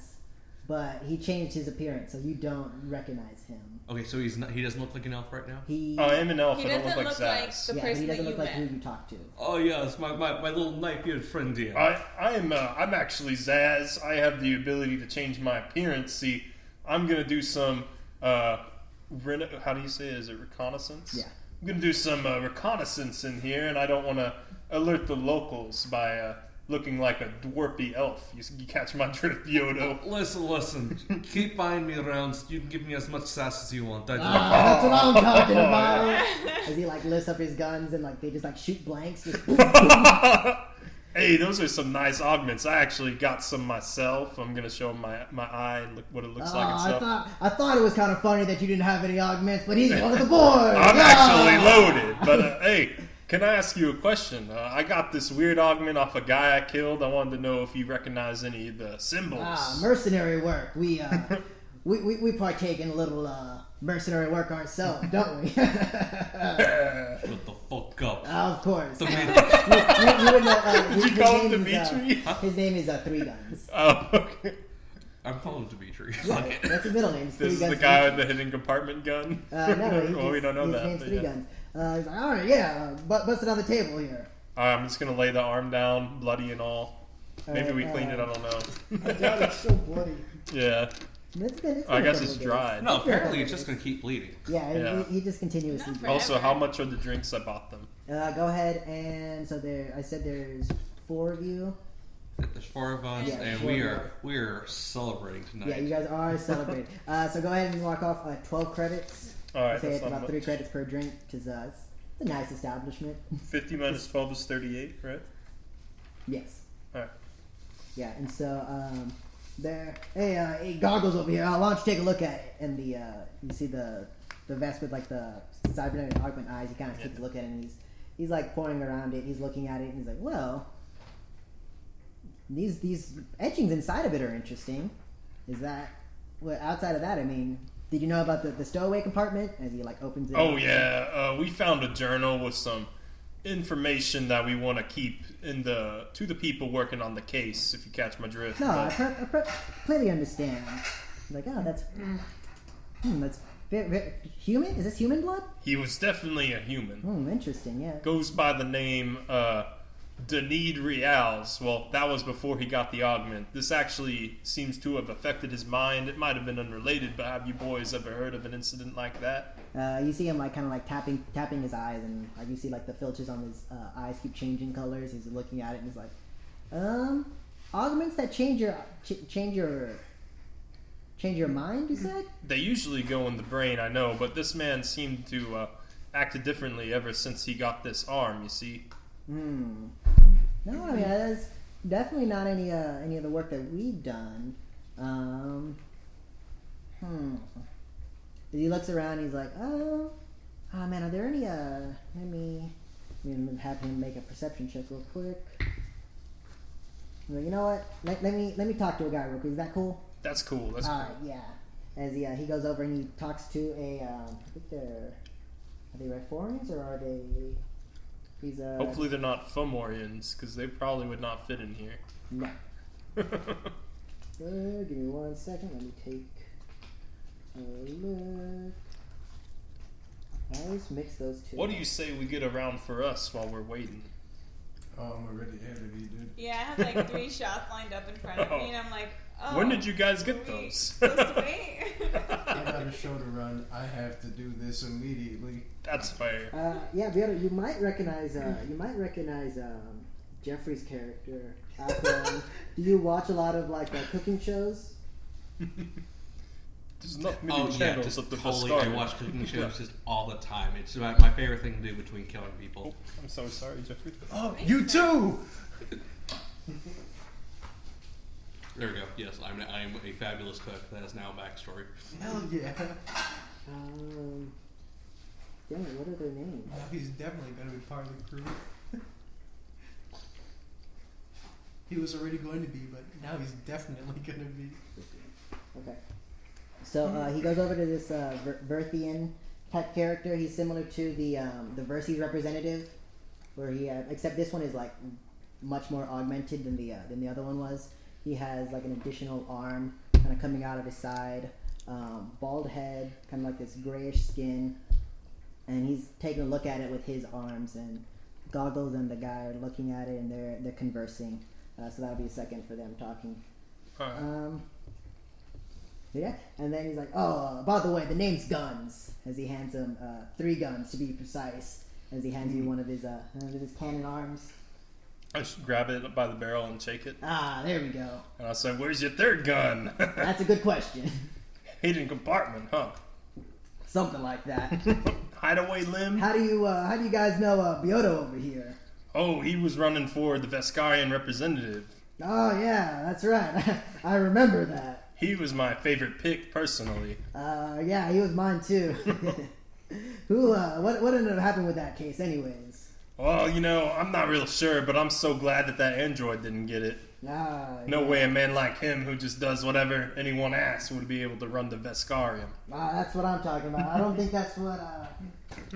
but he changed his appearance, so you don't recognize him.
Okay, so he doesn't look like an elf right now?
He,
I am an elf.
He
I don't
doesn't
look
look
like
like
Zaz.
the
yeah, but
person
he doesn't
that
look
you
like
met.
who you talk to.
Oh yes, my little knife-eared friend here.
I'm actually Zaz. I have the ability to change my appearance. See, I'm gonna do some how do you say it? Is it reconnaissance?
Yeah.
I'm gonna do some reconnaissance in here, and I don't want to alert the locals by looking like a dwarfy elf. You catch my drift, Yodo.
Listen. Keep buying me around. You can give me as much sass as you want.
That's what I'm talking about. As he like lifts up his guns and like they just like shoot blanks. Just
Hey, those are some nice augments. I actually got some myself. I'm gonna show my eye and look what it looks like and stuff.
I thought it was kind of funny that you didn't have any augments, but he's one of the boys.
I'm
Yeah.
actually loaded. But hey, can I ask you a question? I got this weird augment off a guy I killed. I wanted to know if you recognize any of the symbols.
Mercenary work. We partake in a little mercenary work ourselves, don't we?
Shut the fuck up.
Of course.
Dimitri.
You would know,
Did you call him Dimitri?
His name is 3 Guns.
Oh, okay.
I'm calling Dimitri.
Yeah, that's his middle name.
This is the guy with the hidden compartment gun?
No,
We don't know
his
that.
name's
but
3
yeah.
Guns. He's like, all right, yeah, bust it on the table here.
I'm just going to lay the arm down, bloody and all. Maybe we
Alright,
cleaned it, I don't know.
I doubt it's so bloody.
Yeah. I guess it's dried.
No, apparently it's just gonna keep bleeding.
Yeah. He just continuously.
No,
Also, how much are the drinks I bought them?
Go ahead and so I said there's 4 of you.
There's 4 of us,
Yeah,
and
4 of
we are celebrating tonight.
Yeah, you guys are celebrating. So go ahead and walk off 12 credits.
Alright,
Say
that's
it's
not
about 3
much.
credits per drink because it's a nice establishment.
50 minus 12 is 38, right?
Yes.
Alright.
Yeah, and so hey, Goggles over here. Why don't you take a look at it? And you see the vest with like the cybernetic augment eyes. He kind of takes a look at it, and he's like poring around it. He's looking at it, and he's like, well, these etchings inside of it are interesting. Is that outside of that? I mean, did you know about the stowaway compartment as he like opens it?
Oh yeah, we found a journal with some information that we want to keep to the people working on the case. If you catch my drift.
No, I completely understand. Like, oh, that's very human. Is this human blood?
He was definitely a human.
Interesting. Yeah.
Goes by the name Denid Reals. Well, that was before he got the augment. This actually seems to have affected his mind. It might have been unrelated, but have you boys ever heard of an incident like that?
You see him like kind of like tapping his eyes, and like you see like the filters on his eyes keep changing colors. He's looking at it, and he's like, augments that change your mind. You said
They usually go in the brain, I know, but this man seemed to acted differently ever since he got this arm. You see.
No, I mean that's definitely not any of the work that we've done. He looks around. He's like, oh man, are there any? Let me have him make a perception check real quick. Well, you know what? Let me talk to a guy real quick. Is that cool?
That's cool. That's cool.
Yeah. As he goes over and he talks to a. I think are they Reformers or are they? He's
Hopefully they're not Fomorians, because they probably would not fit in here.
No. Give me 1 second. Let me take a look. I always mix those two.
What do you say we get around for us while we're waiting?
Oh, I'm already ahead of you, dude.
Yeah, I have like 3 shots lined up in front of me, and I'm like, oh.
When did you guys get
are we
those?
supposed to wait?
I got a show to run. I have to do this immediately.
That's fair.
Yeah, Beata, you might recognize Jeffrey's character. Do you watch a lot of like cooking shows?
There's not many channels
just
at the
totally.
Viscarian.
I watch cooking shows just all the time. It's my favorite thing to do between killing people.
Oh, I'm so sorry, Jeffrey.
Oh, you too!
There we go. Yes, I'm a fabulous cook. That is now a backstory.
Hell yeah.
Damn it, what are their names?
Now he's definitely going to be part of the crew. He was already going to be, but now he's definitely going to be.
Okay. So he goes over to this Verthian type character. He's similar to the Verses representative, where he except this one is like much more augmented than the other one was. He has like an additional arm kind of coming out of his side, bald head, kind of like this grayish skin, and he's taking a look at it with his arms. And Goggles and the guy are looking at it, and they're conversing. So that'll be a second for them talking. Yeah, and then he's like, "Oh, by the way, the name's Guns." As he hands him 3 guns to be precise. As he hands you one of his cannon arms.
I should grab it by the barrel and shake it.
Ah, there we go.
And I said, "Where's your 3rd gun?"
That's a good question.
Hidden compartment, huh?
Something like that.
Hideaway limb.
How do you guys know Bioto over here?
Oh, he was running for the Vescarian representative.
Oh yeah, that's right. I remember that.
He was my favorite pick, personally.
Yeah, he was mine too. What ended up happening with that case, anyways?
Well, I'm not real sure, but I'm so glad that android didn't get it. No way a man like him who just does whatever anyone asks would be able to run the Vescarium.
That's what I'm talking about. I don't think that's what,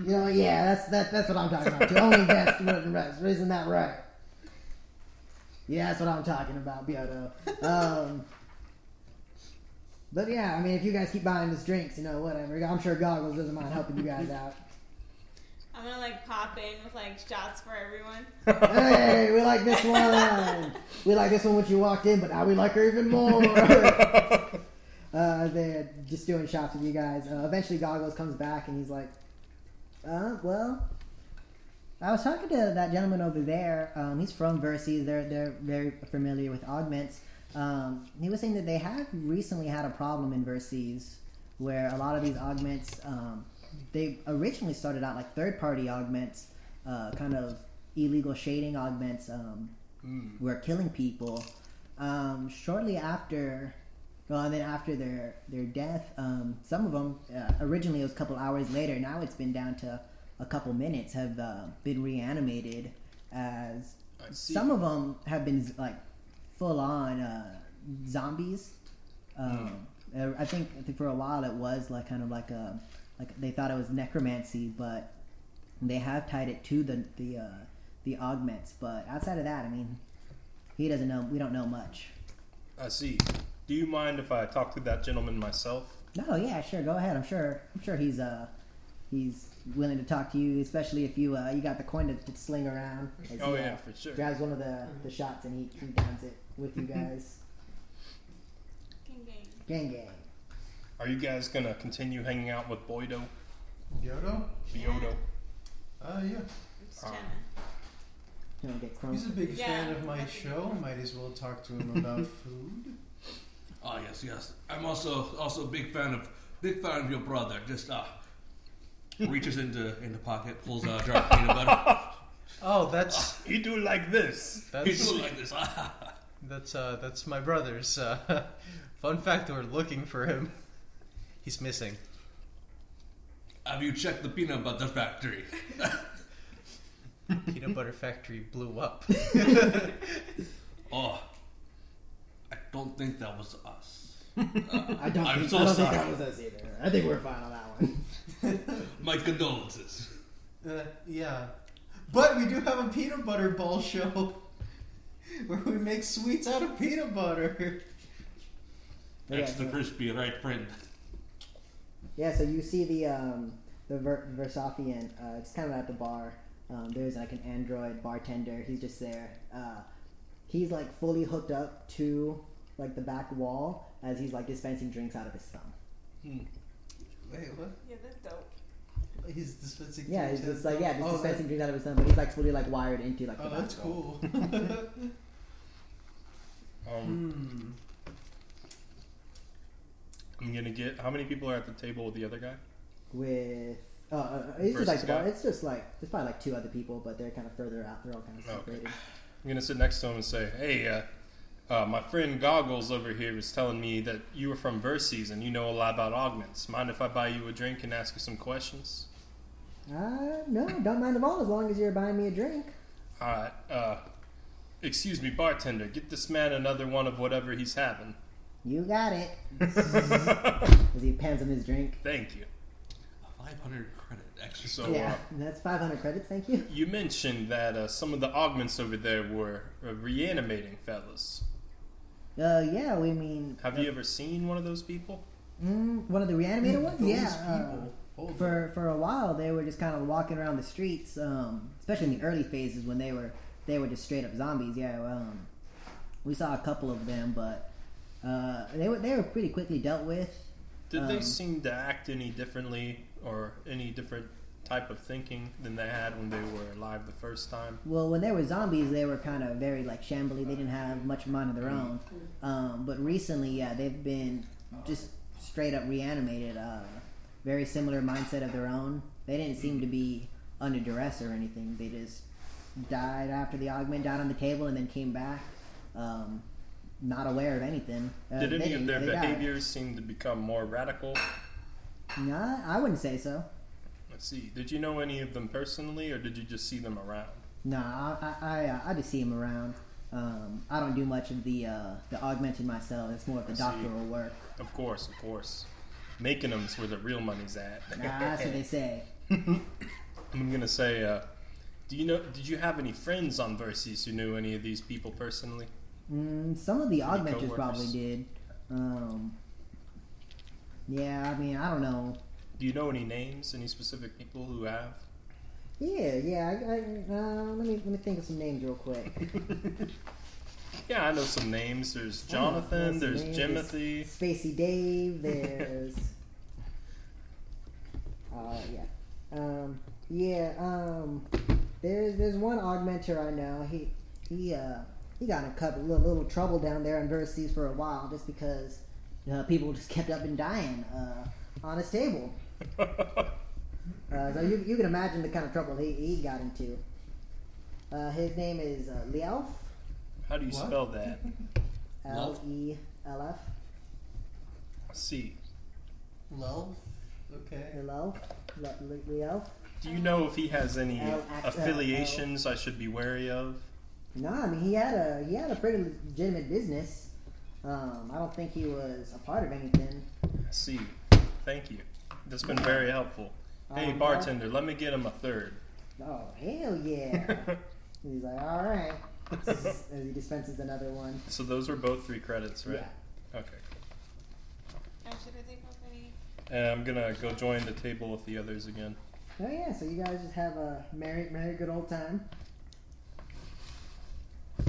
yeah, that's what I'm talking about. To only Vest wouldn't rest. Isn't that right? Yeah, that's what I'm talking about, Bioto. But yeah, I mean, if you guys keep buying us drinks, whatever. I'm sure Goggles doesn't mind helping you guys out.
I'm gonna like pop in with like shots for everyone.
Hey, we like this one. We like this one when she walked in, but now we like her even more. They're just doing shots with you guys. Eventually, Goggles comes back and he's like, well, I was talking to that gentleman over there. He's from Verces. They're very familiar with augments. He was saying that they have recently had a problem in Verces where a lot of these augments, they originally started out like third-party augments, kind of illegal shading augments, were killing people. Shortly after, and then after their death, some of them, originally it was a couple hours later, now it's been down to a couple minutes, have been reanimated, as some of them have been like full-on zombies. I think for a while it was like kind of like they thought it was necromancy, but they have tied it to the augments. But outside of that, I mean, he doesn't know. We don't know much.
I see. Do you mind if I talk to that gentleman myself?
No, yeah, sure. Go ahead. I'm sure he's willing to talk to you, especially if you got the coin to sling around.
Oh yeah, for sure.
Grabs one of the shots and he downs it with you guys. Gang.
Are you guys gonna continue hanging out with Boydo?
Yodo?
Biodo?
Yeah.
It's Jenna.
You don't get crumbs.
He's a big fan
Yeah.
of my show. Might as well talk to him about food.
Oh yes. I'm also a big fan of your brother. Just reaches into the pocket, pulls out a jar of peanut butter.
Oh, that's
You do like this.
He do it like this.
that's my brother's. Fun fact: we're looking for him. He's missing.
Have you checked the peanut butter factory?
Peanut butter factory blew up.
Oh, I don't think that was us.
I don't
I'm
think
so
that
sorry.
was us either. I think we're fine on that one.
My condolences.
Yeah. But we do have a peanut butter ball show where we make sweets out of peanut butter.
Extra crispy, right, friend?
Yeah, so you see the Versafian. It's kind of at the bar. There's like an android bartender. He's just there. He's like fully hooked up to like the back wall as he's like dispensing drinks out of his thumb.
Wait, what?
Yeah, that's dope.
He's dispensing.
Yeah, he's
drinks
just
out
like
of-
just
Oh,
dispensing drinks out of his thumb, but he's like fully like wired into like the
Oh,
back
that's
wall.
cool.
I'm gonna get. How many people are at the table with the other guy?
With it's just
Versus
like the bar.
guy.
It's just like there's probably like two other people, but they're kind of further out. They're all kind of
Okay.
separated.
I'm gonna sit next to him and say, "Hey, my friend Goggles over here was telling me that you were from Verces and you know a lot about augments. Mind if I buy you a drink and ask you some questions?"
No, don't mind them all as long as you're buying me a drink.
All right. Excuse me, bartender. Get this man another one of whatever he's having.
You got it. As he pans him his drink.
Thank you.
500 credit extra.
So,
Yeah, that's 500 credits. Thank you.
you mentioned that some of the augments over there were reanimating fellas.
Yeah, we mean.
Have you ever seen one of those people?
One of the reanimated ones?
Those
Yeah.
people. Hold
For a while, they were just kind of walking around the streets, especially in the early phases when they were just straight up zombies. Yeah, we saw a couple of them, but they were pretty quickly dealt with.
Did they seem to act any differently or any different type of thinking than they had when they were alive the first time?
Well, when they were zombies, they were kind of very like shambly. They didn't have much mind of their own. But recently, yeah, they've been just straight up reanimated. Very similar mindset of their own. They didn't seem to be under duress or anything. They just died after the augment, died on the table, and then came back, not aware of anything.
Did any of their
they died.
behaviors seem to become more radical?
Nah, I wouldn't say so.
Let's see. Did you know any of them personally, or did you just see them around?
Nah, I just see him around. I don't do much of the augmenting myself. It's more of the
I see.
doctoral work.
Of course. Making them's where the real money's at.
Nah, that's what they say.
I'm gonna say, did you have any friends on Verces who knew any of these people personally?
Some of the
Any
augmenters
coworkers?
probably did. Yeah, I mean, I don't know.
Do you know any names? Any specific people who have?
Yeah. Let me think of some names real quick.
Yeah, I know some names. There's
I know
Jonathan,
some
there's
names.
Jimothy.
Spacey Dave, there's... There's one augmenter I know. He got in a couple little trouble down there in Verses for a while just because people just kept up and dying on his table. So you can imagine the kind of trouble he got into. His name is Leelf.
How do you spell that?
Lelf.
C.
Love? Okay.
Leelf.
Do you know if he has any
L-
affiliations I should be wary of?
No, I mean he had a pretty legitimate business. I don't think he was a part of anything.
C. Thank you. That's been very helpful. Hey, bartender, let me get him a third.
Oh, hell yeah. He's like, all right. As he dispenses another one.
So those were both 3 credits, right?
Yeah.
Okay.
Should I take off any?
And I'm gonna go join the table with the others again.
Oh yeah, so you guys just have a merry good old time.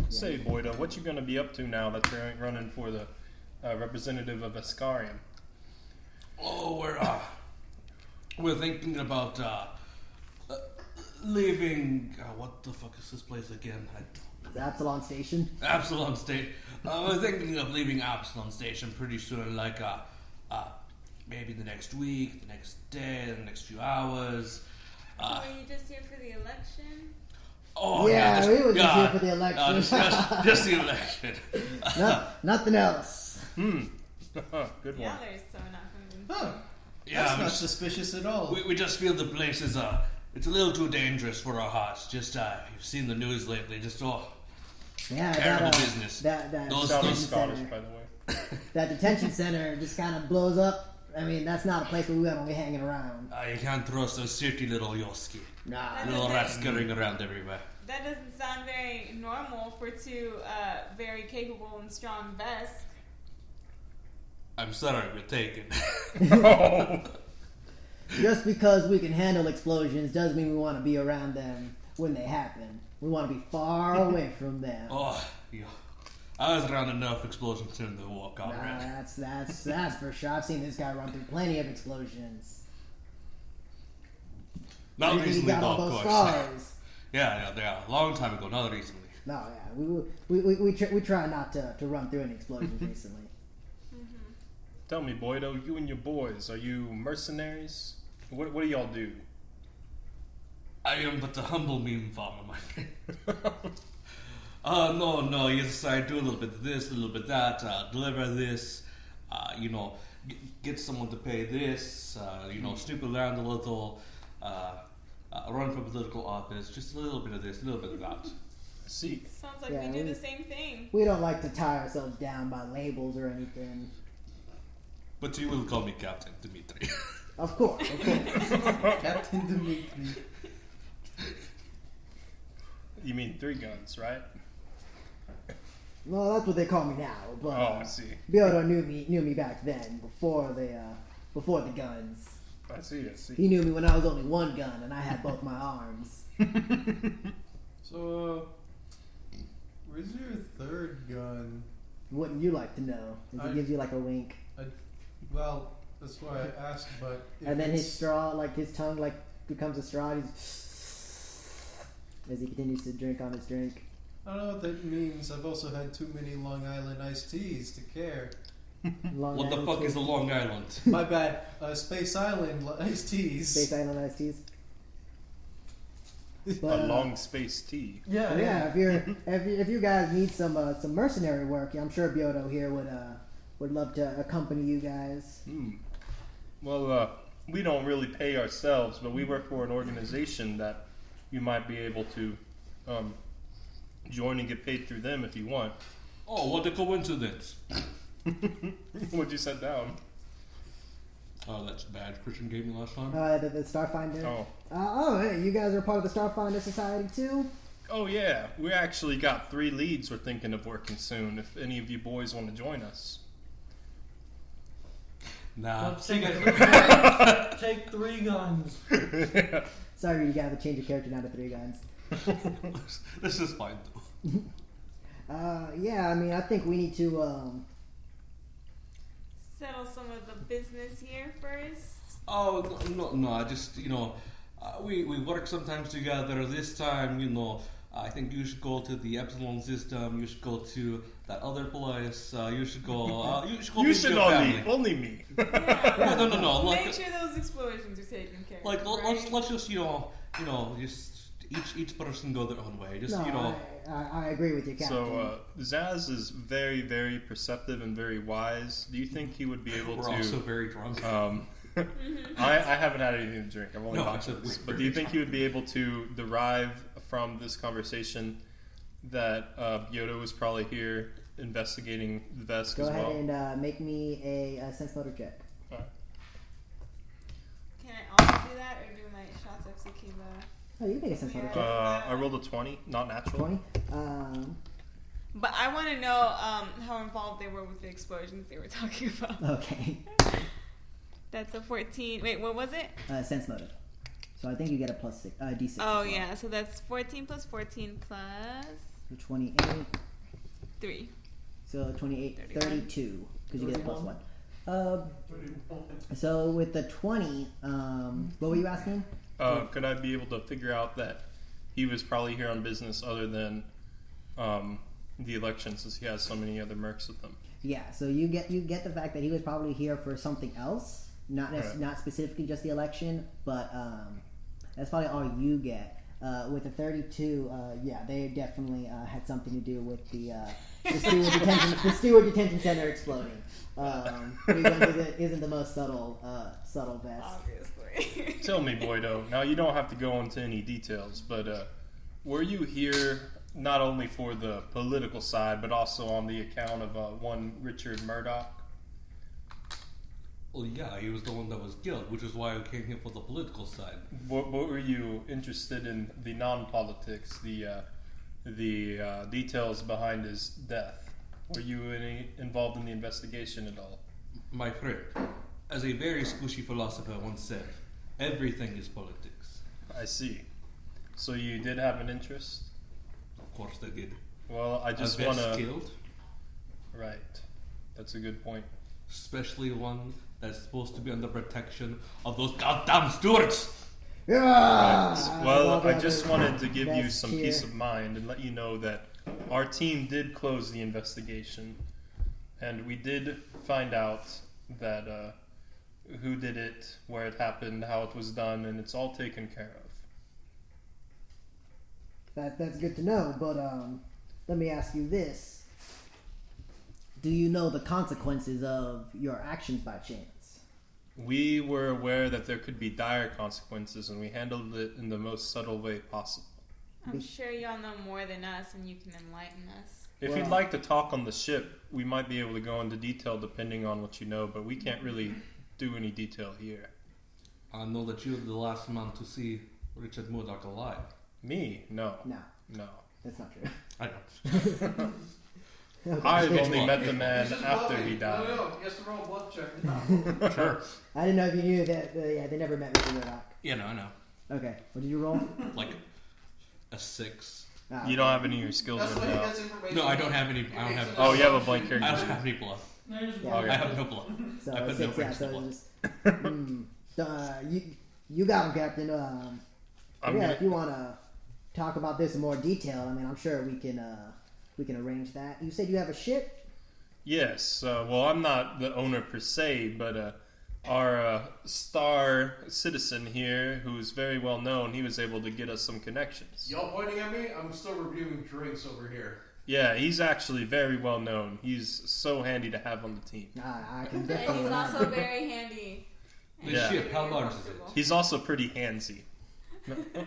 Say, Boyda, what you gonna be up to now that you're running for the representative of Ascarium?
Oh, we're thinking about leaving. What the fuck is this place again?
The Absolom Station.
Absolom Station. We're thinking of leaving Absolom Station pretty soon, like maybe the next week, the next day, the next few hours.
Were you just here for the election?
Oh
yeah, we were just here for the election.
Just the election.
Nothing else.
Good
Yeah,
one.
there's so not convinced.
Huh.
Yeah,
That's not suspicious at all.
we just feel the place is it's a little too dangerous for our hearts. Just you've seen the news lately. Just
Yeah,
terrible business.
That
Those
Sounded
detention
Scottish,
center,
by the way.
that detention center just kind of blows up. I mean, that's not a place where we want to be hanging around.
You can't trust those silky little Yoski.
Nah.
Little rats scurrying around everywhere.
That doesn't sound very normal for two very capable and strong vests.
I'm sorry, we're taken.
Oh.
Just because we can handle explosions doesn't mean we want to be around them when they happen. We want to be far away from them.
Oh, yeah. I was around enough explosions in the war,
Nah,
comrade.
that's for sure. I've seen this guy run through plenty of explosions.
Not
Maybe he
recently,
got
though,
all
of
those
course.
scars.
Yeah, a long time ago, not recently.
No, yeah, we try not to run through any explosions recently.
Tell me, Boydo, you and your boys, are you mercenaries? What do y'all do?
I am but a humble meme farmer, my friend. No, yes, I do a little bit of this, a little bit of that, deliver this, get someone to pay this, snoop around a little, run for political office, just a little bit of this, a little bit of that.
See.
Sounds like
Yeah,
we do
we-
the same thing.
We don't like to tie ourselves down by labels or anything.
But you will call me Captain Dimitri.
Of course.
Captain Dimitri.
You mean 3 guns, right?
Well, that's what they call me now. But
Oh, I see.
Biodo knew me back then, before the guns.
I see.
He knew me when I was only one gun and I had both my arms.
So, where's your 3rd gun?
Wouldn't you like to know? As he gives you like a wink.
Well, that's why I asked, but...
And then his straw, like his tongue, like becomes a straw. As he continues to drink on his drink.
I don't know what that means. I've also had too many Long Island iced teas to care.
Long
What the
Island
fuck is
Space-
a Long Island?
My bad. Space Island iced teas.
Space Island iced teas?
A
But,
long space tea.
Yeah,
yeah, if you guys need some mercenary work, I'm sure Biodo here would love to accompany you guys.
Well, we don't really pay ourselves, but we work for an organization that you might be able to join and get paid through them if you want.
Oh, what a coincidence.
What'd you set down?
Oh, that's bad. Christian gave me last time.
The Starfinder.
Oh.
Hey, you guys are part of the Starfinder Society too?
Oh, yeah. We actually got 3 leads we're thinking of working soon, if any of you boys want to join us.
Nah.
Take 3 guns.
Sorry, you gotta change your character now to 3 guns.
This is fine, though.
Yeah, I mean, I think we need to,
Settle some of the business here first.
Oh no! I just we work sometimes together. This time, I think you should go to the Absolom System. You should go to that other place. You should go. You should go.
You should only me.
Yeah.
No.
Make sure those explosions are taken care of.
Like
right?
let's just just each person go their own way. Just
I agree with you, Captain.
So Zaz is very, very perceptive and very wise. Do you think he would be able
we're
to?
also very drunk.
I haven't had anything to drink. I've only
No,
watched this. But do you think he would be able to derive from this conversation that Yoda was probably here investigating the Vesk
Go
as
ahead
well?
and make me a sense motor check.
Alright.
Can I also do that, or do my shots of Sakiba?
Oh, you can make a sense motor check.
I rolled a 20, not natural.
20.
But I want to know how involved they were with the explosions they were talking about.
Okay.
That's a 14. Wait, what was it?
Sense motive. So I think you get a plus six, d6.
Oh,
as well.
yeah. So that's 14 plus 14 plus
So 28.
3.
So 28,
31.
32. Because you get a plus 1. So with the 20, what were you asking?
Could I be able to figure out that he was probably here on business other than the election, since he has so many other mercs with him?
Yeah, so you get the fact that he was probably here for something else, not specifically just the election, but that's probably all you get. With the 32, yeah, they definitely had something to do with the Steward Detention Center exploding. Isn't the most subtle best.
Obviously.
Tell me, Boydo. Now, you don't have to go into any details, but were you here not only for the political side, but also on the account of one Richard Murdoch?
Well, yeah, he was the one that was killed, which is why I came here for the political side.
What were you interested in the non-politics, the details behind his death? Were you involved in the investigation at all?
My friend, as a very squishy philosopher once said, everything is politics.
I see. So you did have an interest?
Of course they did.
Well, I just
a
want
Vesk
to...
killed,
Right. That's a good point.
especially one that's supposed to be under protection of those goddamn stewards.
Yeah.
Right. Well, I just
Another
wanted to give you
best
some
cheer.
peace of mind and let you know that our team did close the investigation, and we did find out that who did it, where it happened, how it was done, and it's all taken care of.
That's good to know, but let me ask you this. Do you know the consequences of your actions by chance?
We were aware that there could be dire consequences, and we handled it in the most subtle way possible.
I'm sure y'all know more than us, and you can enlighten us.
If you'd like to talk on the ship, we might be able to go into detail depending on what you know, but we can't really do any detail here.
I know that you're the last man to see Richard Murdoch alive.
Me? No.
No,
No.
that's not true.
I know.
Okay.
I've only
blood.
met the man after he died.
No, he has to roll a blood check.
Sure.
I didn't know if you knew that. Yeah, they never met Mr. Murdoch.
Yeah, no, I know.
Okay, what did you roll?
Like a 6.
Ah,
You don't have any of your skills
That's why
written
he
out.
gets information.
No, I don't have any. I don't have.
Oh, you have a blank
I
character.
don't have any blood.
Yeah.
Okay.
I have no blood.
So
I put no
6, yeah.
bricks
So
in blood.
just you got him, Captain.
I'm
Yeah,
gonna-
if you want to talk about this in more detail, I mean, I'm sure we can arrange that. You said you have a ship.
Yes. Well, I'm not the owner per se, but our star citizen here, who's very well known, he was able to get us some connections.
Y'all pointing at me? I'm still reviewing drinks over here.
Yeah, he's actually very well known. He's so handy to have on the team.
I can
And
definitely.
he's also very handy.
The
Yeah.
ship, how large is it?
He's also pretty handsy.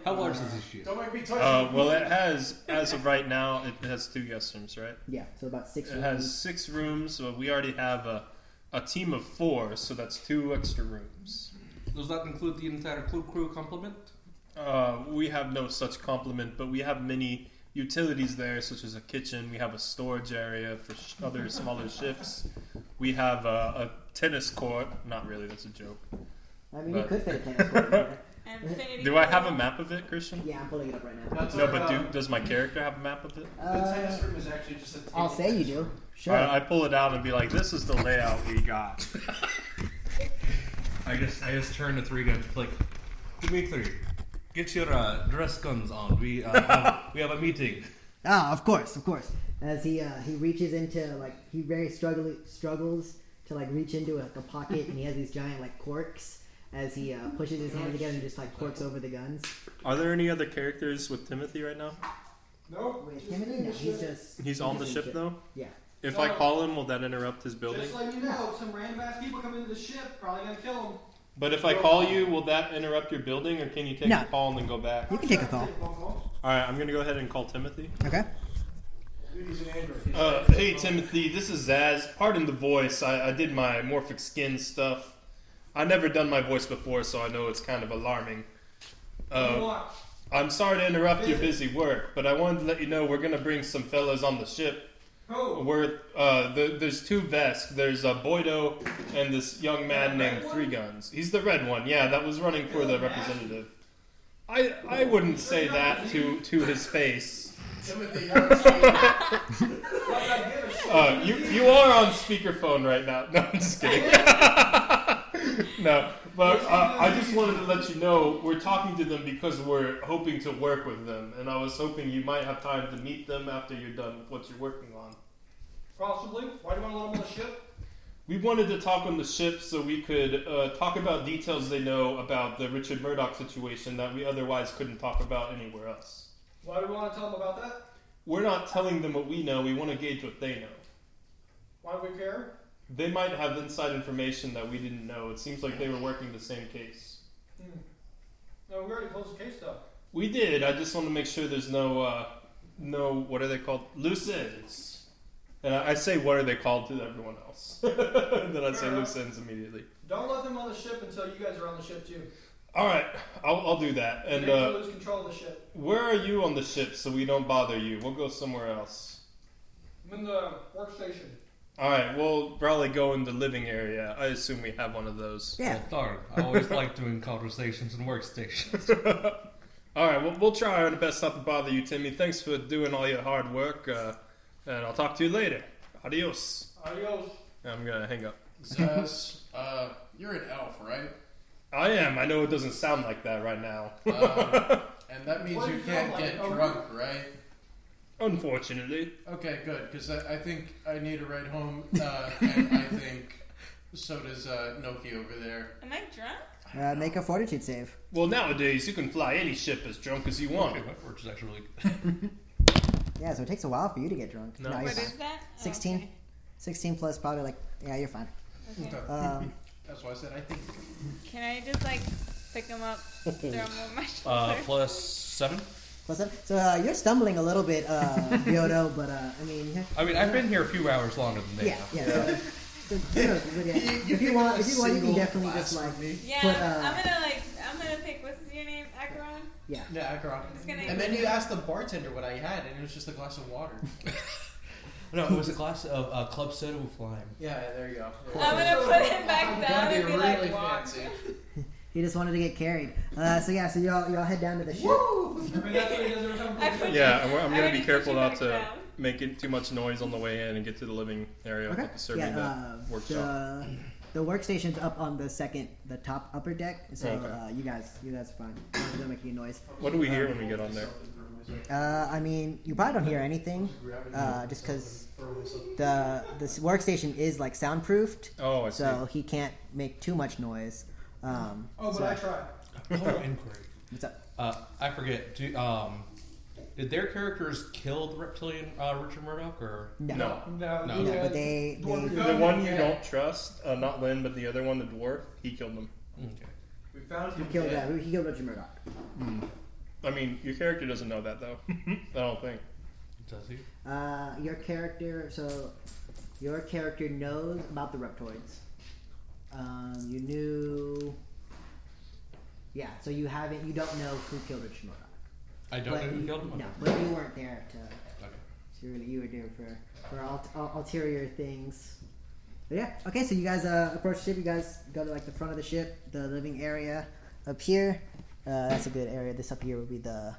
How large is this ship?
Don't make me touch
Well, it has, as of right now, it has 2 guest rooms, right?
Yeah, so about 6
It has 6 rooms, so we already have a team of 4, so that's 2 extra rooms.
Does that include the entire crew complement?
We have no such complement, but we have many utilities there, such as a kitchen. We have a storage area for other smaller ships. We have a tennis court. Not really, that's a joke.
I mean,
But-
you could fit a tennis court in there.
Infinity
Do I have a
Pool.
map of it, Christian?
Yeah, I'm pulling it up right now.
That's
No,
our,
but does my character have a map of it?
the tennis room is actually just a table.
I'll say you do. Sure.
I pull it out and be like, "This is the layout we got."
I just turn the 3 guns like, Dimitri, get your dress guns on. We have a meeting.
Ah, of course. As he reaches into like he very struggles to like reach into a pocket, and he has these giant like corks. As he pushes his hand together and just like corks over the guns.
Are there any other characters with Timothy right now?
Nope.
Wait,
just
Timothy?
in
No,
the
he's
ship.
just
He's on the ship though.
Yeah.
If I call him, will that interrupt his building?
Just like you know, some random ass people come into the ship, probably gonna kill him.
But if I call you, will that interrupt your building, or can you take
No.
a call and then go back?
You can take a call.
All right, I'm gonna go ahead and call Timothy.
Okay.
He's an android.
Hey Timothy, this is Zaz. Pardon the voice. I did my morphic skin stuff. I've never done my voice before, so I know it's kind of alarming. I'm sorry to interrupt your busy work, but I wanted to let you know we're gonna bring some fellas on the ship. There's 2 Vesk. There's Boydo and this young man named 3 Guns. He's the red one, yeah, that was running for the representative. I wouldn't say that to his face.
Timothy,
You are on speakerphone right now. No, I'm just kidding. No, but I just wanted to let you know we're talking to them because we're hoping to work with them, and I was hoping you might have time to meet them after you're done with what you're working on.
Possibly. Why do you want to let them on the ship?
We wanted to talk on the ship so we could talk about details they know about the Richard Murdoch situation that we otherwise couldn't talk about anywhere else.
Why do we want to tell them about that?
We're not telling them what we know, we want to gauge what they know.
Why do we care?
They might have inside information that we didn't know. It seems like they were working the same case.
No, we already closed the case though.
We did. I just want to make sure there's no what are they called? Loose ends. And I say what are they called to everyone else. Then I'd say loose ends immediately.
Don't let them on the ship until you guys are on the ship too.
All right, I'll do that. And
You have to lose control of the ship.
where are you on the ship so we don't bother you? We'll go somewhere else.
I'm in the workstation.
All right, we'll probably go in the living area. I assume we have one of those.
Yeah.
Well, darn, I always like doing conversations and workstations.
All right, well, we'll try our best not to bother you, Timmy. Thanks for doing all your hard work, and I'll talk to you later. Adios.
Adios.
I'm gonna hang up.
Zaz, you're an elf, right?
I am. I know it doesn't sound like that right now.
And that means
What
you
do you
can't
feel like?
get drunk, right?
Unfortunately.
Okay, good, because I think I need a ride home, and I think so does Noki over there.
Am I drunk?
Make a fortitude save.
Well, nowadays you can fly any ship as drunk as you want.
Okay, that works actually good.
Yeah, so it takes a while for you to get drunk.
No.
you're
What
fine.
is that? Oh,
16.
okay.
16 plus probably like, yeah, you're fine.
Okay.
That's why I said I think.
Can I just like pick them up, throw them over my shoulder?
Plus 7.
Plus that. So you're stumbling a little bit, Byodo, but I mean,
I've been here a few hours longer than they
yeah,
have.
yeah. So, but yeah. If you want, you can definitely just like
Yeah,
put.
I'm gonna pick. What's your name? Acheron.
Yeah.
Yeah, Akron.
I'm just gonna.
And then you asked the bartender what I had, and it was just a glass of water.
No, it was a glass of club soda with lime.
Yeah, there you go.
I'm gonna put it back
I'm
down
gonna be
and be
really
like, walk.
fancy.
He just wanted to get carried. So y'all head down to the ship.
I mean, that's what he does every time.
I put
Yeah, I'm
I
gonna be
already
careful
put you
not
back
to
down.
make it too much noise on the way in and get to the living area
Okay.
with the serving
Yeah.
the workshop.
The workstation's up on the top upper deck. So
Okay.
you guys are fine. Don't make any noise.
What do we hear when we get on there?
I mean, you probably don't hear anything, just because this workstation is like soundproofed,
Oh, I see.
so he can't make too much noise.
Oh, but
so-
I tried.
Whole inquiry.
What's up?
I forget. Did their characters kill the reptilian Richard Murdoch, or
No.
No,
No,
but they
The one you don't trust, not Lynn, but the other one, the dwarf, he killed them.
okay?
We found
he
him
killed
dead.
he killed Richard Murdoch.
I mean, your character doesn't know that though. I don't think.
Does he?
Your character knows about the reptoids. You knew. Yeah, so you don't know who killed Richard Murdoch.
I don't know who killed him.
No, but you weren't there to.
Okay.
So you were there for ulterior things. But yeah, okay. So you guys approach the ship. You guys go to like the front of the ship, the living area up here. That's a good area. This up here would be the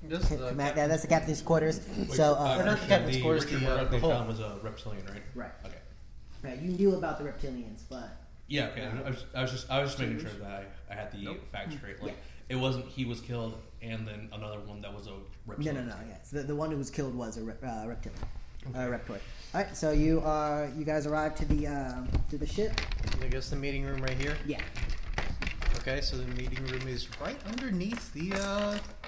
This is
command. Yeah, that's the captain's quarters. So,
not the captain's quarters,
Richard
the
Murdoch they
hole.
found was a reptilian, right?
right,
Okay.
right. You knew about the reptilians, but
Yeah, okay. I was just making sure that I had the facts straight. Like it wasn't he was killed and then another one that was a
no.
reptilian.
Yeah, so the one who was killed was a reptilian, reptoid. All right, so you guys arrived to the ship.
I guess the meeting room right here.
Yeah,
Okay, so the meeting room is right underneath the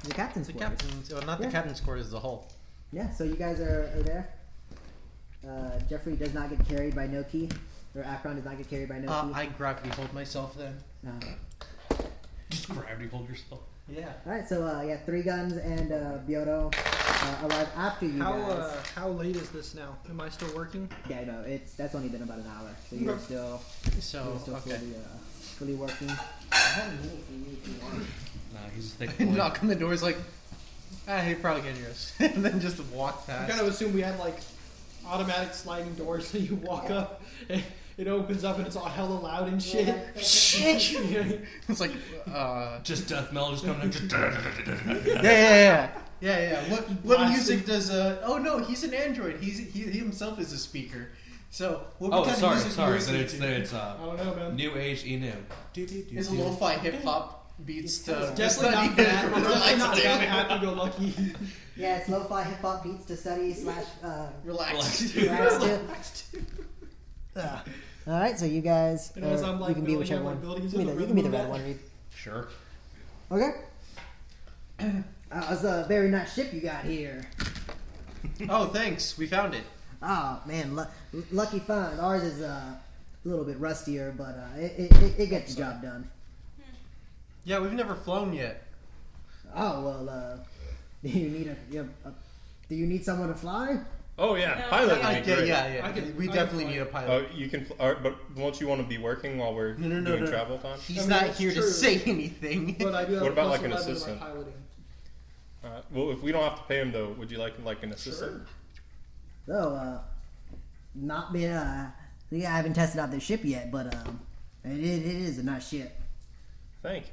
captain's quarters.
captain's. Well, not the
Yeah.
captain's quarters, the hull.
Yeah, so you guys are there. Jeffrey does not get carried by Noki, or Akron does not get carried by Noki.
I gravity hold myself then.
Just gravity hold yourself.
Yeah.
All right, so 3 guns and Byodo arrive after you guys.
How late is this now? Am I still working?
Yeah, no, that's only been about an hour, so you're still
So okay.
fully working.
Nah, he's thick.
Knock on the door is like, he probably can hear us, and then just walk
I
past.
kind of assume we had like automatic sliding doors, so you walk up, and it opens up, and it's all hella loud and shit.
It's like,
just death metal just coming in. Just
yeah. What music does? Oh no, he's an android. He himself is a speaker. So what
oh,
kind of
sorry.
music
Then
do you
it's
listen to?
it's
I don't know, man.
new age enum.
It's lo-fi hip hop beats to
Definitely not that. Definitely not that happy-go-lucky.
Yeah, it's lo-fi hip hop beats to study /
relax.
All right, so you guys,
And as I'm,
you
like,
can be
building
whichever
up,
one.
like, buildings
You
in
can
the
be the
rhythm
red
of
one,
that.
Reed.
Sure.
Okay. It's a very nice ship you got here.
Oh, thanks. We found it.
Oh man, lucky find. Ours is a little bit rustier, but it gets the job done.
Yeah, we've never flown yet.
Oh well, do you need someone to fly?
Oh yeah,
No,
pilot
yeah.
would be great.
Yeah.
I can-
We
I
definitely
can
need a
Oh,
pilot.
you can, but won't you want to be working while we're doing travel time?
He's
I mean,
not
that's
here to
true.
say anything.
But I do have
What about,
a
like, an
+11 in my
assistant?
piloting.
Well, if we don't have to pay him though, would you like an assistant?
So, not been. I haven't tested out this ship yet, but it is a nice ship.
Thank you.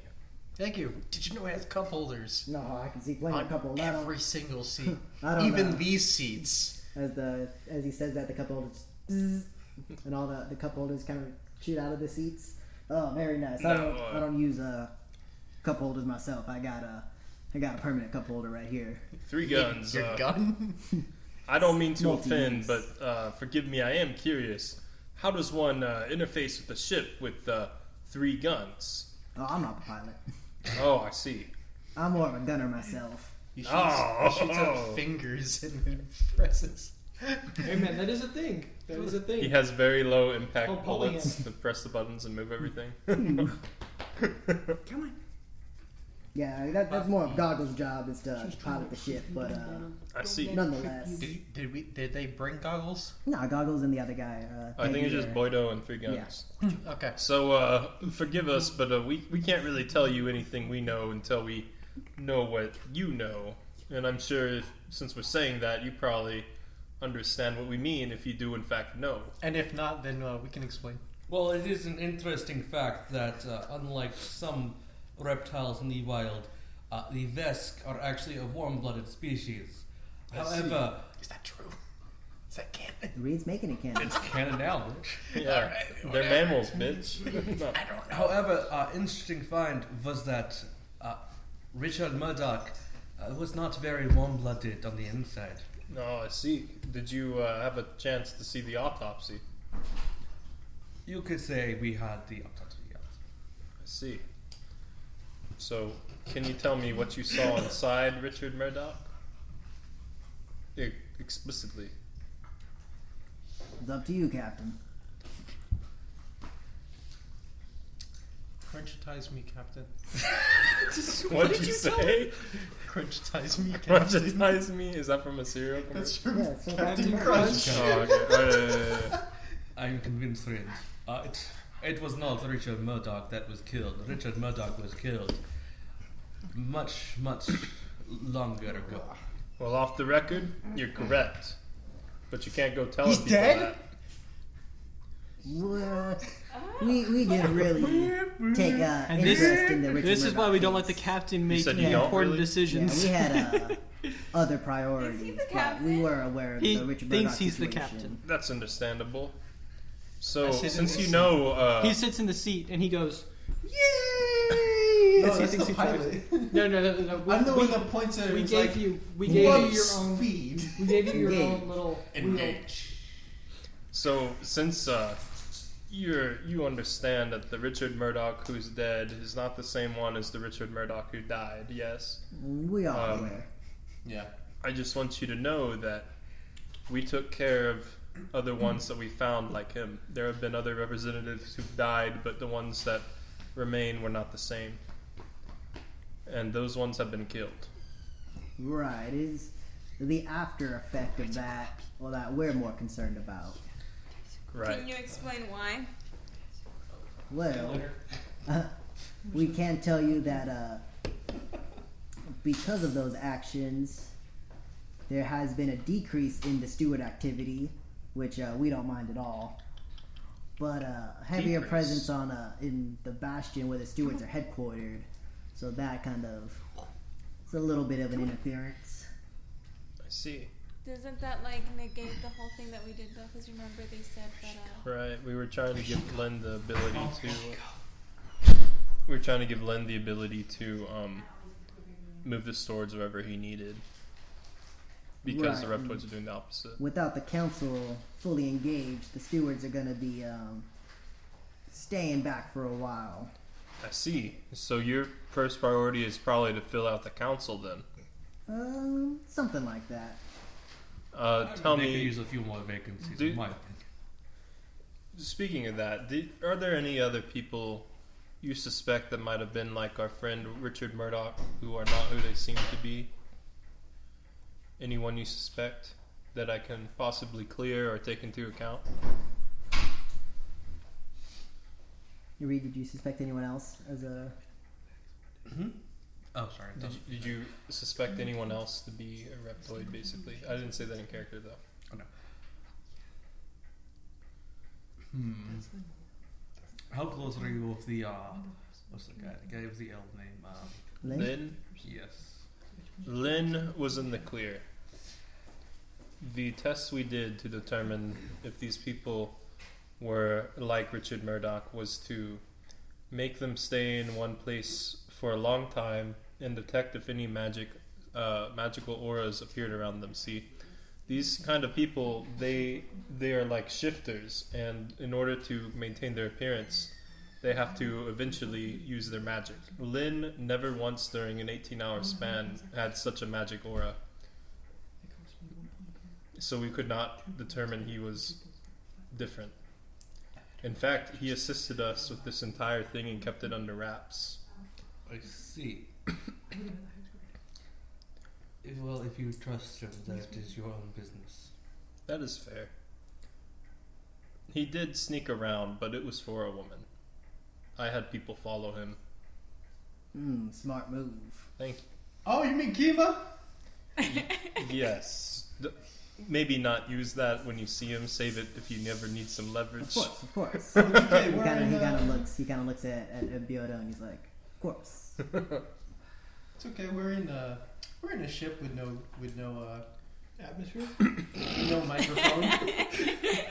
Thank you. Did you know it has cup holders?
No, I can see plenty
On
of couple.
every single seat.
I don't
Even
know.
these seats.
As he says that, the cup holders zzz, and all the cup holders kind of shoot out of the seats. Oh, very nice. I don't use cup holders myself. I got a permanent cup holder right here.
3 guns.
Your gun?
I don't mean to
Multi-use.
offend, but forgive me, I am curious. How does one interface with the ship with 3 guns?
Oh, I'm not the pilot.
Oh, I see.
I'm more of a gunner myself.
He
Oh.
shoots out fingers and then presses.
Hey man, that is a thing. That is a thing.
He has very low impact
Oh,
bullets to press the buttons and move everything.
Come on.
Yeah, that's more of Goggles' job is to pilot the ship, but
I see.
nonetheless,
Did they bring goggles?
no, Goggles and the other guy.
I think it's
Peggy
just
are-
Boido and 3 guns.
Okay.
So, forgive us, but we can't really tell you anything we know until we know what you know. And I'm sure since we're saying that, you probably understand what we mean if you do in fact know.
And if not, then we can explain.
Well, it is an interesting fact that unlike some reptiles in the wild, the Vesk are actually a warm-blooded species. However,
Is that true? Is that canon?
Reed's making it canon.
it's canon now, bitch.
Yeah, they're mammals, bitch. No.
I don't know.
However, interesting find was that Richard Murdoch was not very warm-blooded on the inside.
No, I see. Did you have a chance to see the autopsy?
You could say we had the autopsy. Yes.
I see. So, can you tell me what you saw inside Richard Murdoch? Explicitly.
It's up to you, Captain.
Crunchitize me, Captain.
What did you say?
Crunchitize me, Captain.
Crunchitize me? Is that from a cereal
That's
commercial?
true.
Yeah, so
Captain
Captain
Crunch.
Oh, okay. Yeah.
I'm convinced, friend. It was not Richard Murdoch that was killed. Richard Murdoch was killed much, much longer ago.
Well, off the record, you're correct. But you can't go telling
He's
people
dead?
that.
Well, we get really take
And
interest in the Richard
This is
Murdoch
why we don't let
case.
the captain make
said you
any
don't
important
really?
decisions.
Yeah, we had other priorities,
Is he the
but
captain?
we were aware of
He
the Richard
thinks
Murdoch
he's the
situation.
captain.
That's understandable. So,
I sit in
since
the
you
seat.
know,
He sits in the seat and he goes, "Yay!"
No,
As he
that's
thinks
the
he drives
pilot.
it. No.
I'm the one that points at it.
We
and is
gave
like,
you. We
We
gave
gave
you
you your own
speed.
We gave you your own
Engage.
little wheel.
Engage.
so since you understand that the Richard Murdoch who's dead is not the same one as the Richard Murdoch who died. Yes,
We are
Um,
aware.
Yeah.
I just want you to know that we took care of other ones that we found like him. There have been other representatives who've died, but the ones that remain were not the same. And those ones have been killed.
Right. It is the after effect of that, well, that we're more concerned about.
Right.
Can you explain why?
Well, we can tell you that because of those actions, there has been a decrease in the steward activity, which we don't mind at all. But heavier
Decrease?
presence on in the bastion where the stewards are headquartered, so that kind of it's a little bit of an interference.
I see.
Doesn't that like negate the whole thing that we did though? Because remember they said that.
Right. We were trying to give Len the ability to move the swords wherever he needed. Because the
Right.
reptoids are doing the opposite.
Without the council fully engaged, the stewards are going to be staying back for a while.
I see. So your first priority is probably to fill out the council then.
Something like that.
Tell
they could
me,
use a few more vacancies.
Do-
in my opinion.
speaking of that, are there any other people you suspect that might have been like our friend Richard Murdoch who are not who they seem to be? Anyone you suspect that I can possibly clear or take into account?
Reed, did you suspect anyone else as a...
Oh, sorry.
Did you suspect anyone else to be a reptoid, basically? I didn't say that in character, though.
How close are you with the what's the guy? The guy with the L name.
Lynn?
Lynn?
Yes.
Lynn was in the clear. The tests we did to determine if these people were like Richard Murdoch was to make them stay in one place for a long time and detect if any magical auras appeared around them. See, these kind of people, they are like shifters, and in order to maintain their appearance, they have to eventually use their magic. Lynn never once during an 18-hour span had such a magic aura. So we could not determine he was different. In fact, he assisted us with this entire thing and kept it under wraps.
I see. Well, if you trust him, that is your own business.
That is fair. He did sneak around, but it was for a woman. I had people follow him.
Smart move.
Thank
Oh, you mean Kima?
you. Yes. Maybe not use that when you see him. Save it if you never need some leverage.
Of course.
Okay,
he
we're
kind
in,
of looks at Biodo and he's like, of course.
It's okay. We're in a ship with no
Atmosphere?
no microphone.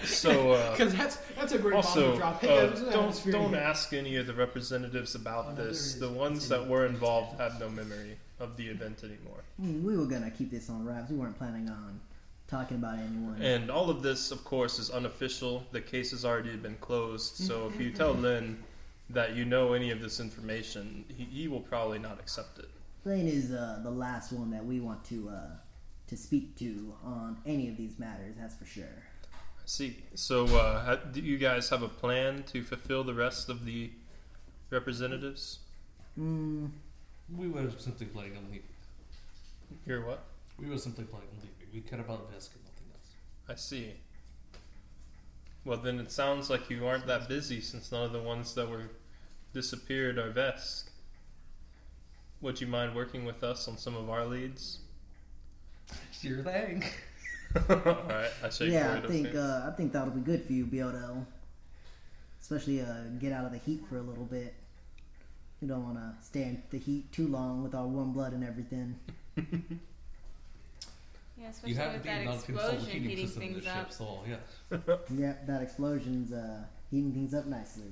So,
Because that's a great bomb
also,
to drop. Hey, there's an
don't
atmosphere
don't
here.
ask any of the representatives about
Oh, no, there
this.
is.
The ones
It's
that
in-
were involved have no memory of the event anymore.
We were gonna keep this on wraps. We weren't planning on talking about anyone.
And all of this, of course, is unofficial. The case has already been closed. So if you tell Lynn that you know any of this information, he will probably not accept it.
Lane is the last one that we want to speak to on any of these matters. That's for sure.
I see. So do you guys have a plan to fulfill the rest of the representatives?
We were simply playing on leaving.
You're what?
We were simply playing on leaving. We cared about Vesk and nothing else.
I see. Well, then it sounds like you aren't that busy since none of the ones that were disappeared are Vesk. Would you mind working with us on some of our leads?
Sure thing.
Alright, I shake
Yeah,
Doritos hands.
I think that'll be good for you, Biodo. Especially get out of the heat for a little bit. We don't want to stay in the heat too long with our warm blood and everything.
Yeah, especially
You have to
with
be
that
an uncontrolled
explosion
heating
heating
system in
things
the
up.
ship, so yeah.
Yeah, that explosion's heating things up nicely.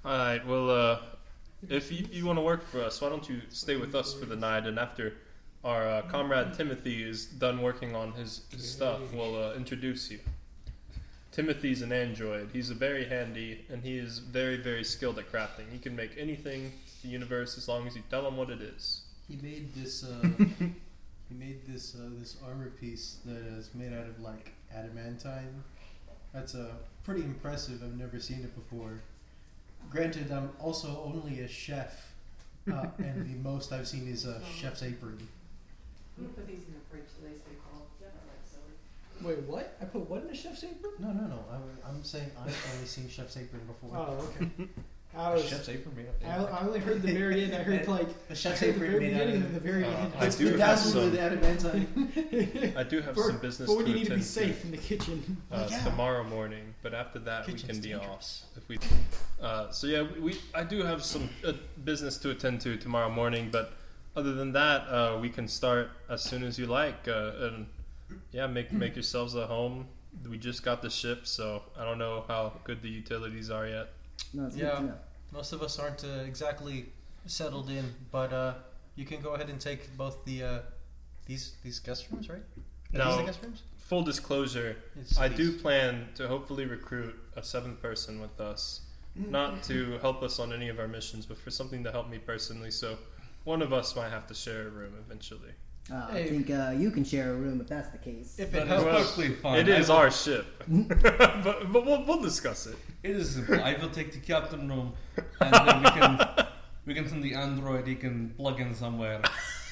All right. Well, if you want to work for us, why don't you stay with us for the night? And after our comrade Timothy is done working on his stuff, we'll introduce you. Timothy's an android. He's very handy, and he is very, very skilled at crafting. He can make anything in the universe as long as you tell him what it is.
He made this. He made this armor piece that is made out of like adamantine. That's pretty impressive. I've never seen it before. Granted, I'm also only a chef, and the most I've seen is a chef's apron.
I'm gonna put these in the fridge so they stay cold. Yeah, I like soda.
Wait, what? I put what in a chef's apron?
No. I'm saying I've only seen chef's apron before.
Oh, okay. I
Chef's apron made up.
I only heard the very end. I heard like
A chef's
I heard the
apron
very
made out
beginning
of
and the very end.
I
It's
do
been
have
dazzled with adamantine.
I do have
For-
some business
for when
to
you need to be
attend
safe in the kitchen.
Yeah.
tomorrow morning, but after that
Kitchen's
we can be
dangerous.
off. If we, so yeah, I do have some business to attend to tomorrow morning, but other than that, we can start as soon as you like, and yeah, make yourselves at home. We just got the ship, so I don't know how good the utilities are yet.
No, it's
Yeah.
good to know.
Most of us aren't exactly settled in, but you can go ahead and take both the these guest rooms, right? Are
No.
these the guest rooms?
Full disclosure,
It's
I do
these.
plan to hopefully recruit a 7th person with us, not to help us on any of our missions, but for something to help me personally. So one of us might have to share a room eventually.
I
Hey.
think you can share a room if that's the case.
If
But
it
it's
helps.
perfectly fine.
It is
I will-
our ship, but we'll discuss it.
It is simple. I will take the captain room, and then we can send the android. He can plug in somewhere.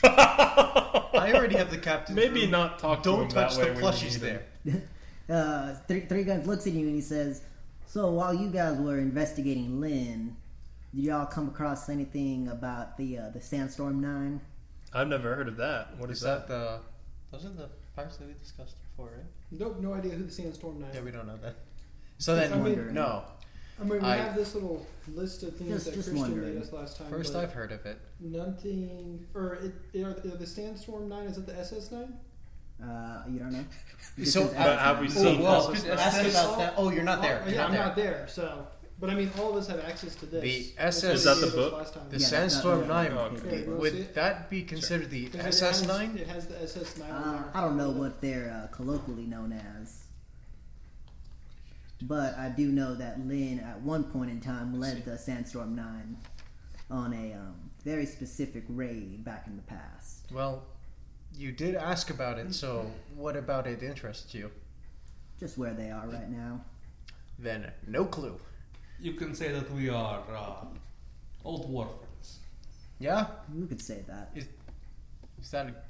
I already have the captain's
Maybe
room.
not talk to
Don't
him
touch
that
the
way when you
plushies
need
there.
him.
Three Guns looks at you and he says, "So while you guys were investigating Lynn, did y'all come across anything about the Sandstorm 9?
I've never heard of that. What is that?
Those are the pirates that we discussed before, right?
Nope, no idea who the Sandstorm Knight.
Yeah, we don't know that. So
Yes,
then,
I mean-
no.
I mean, we
I-
have this little list of things
Just-
that
just
Christian
wondering.
made us last time.
First,
but
I've heard of it.
nothing. Or are the Sandstorm 9? Is it the SS9?
You don't know? It
So,
says
but have we
SS9.
seen
well,
this?
ask about that. Oh, you're not there.
Oh,
You're
yeah,
not
I'm
there.
not there. So, but I mean, all of us have access to this.
The
That's
SS
what
Is that
they
the
gave us
book?
last time.
The
Yeah,
Sandstorm
that-
9.
Oh, okay.
Yeah, you wanna see
Would
it?
that be considered the
'Cause
SS9?
It has the SS9. on there.
I don't know what they're colloquially known as. But I do know that Lynn, at one point in time, led the Sandstorm 9 on a very specific raid back in the past.
Well, you did ask about it, so what about it interests you?
Just where they are right now.
Then, no clue.
You can say that we are old war friends.
Yeah?
You could say that.
Is that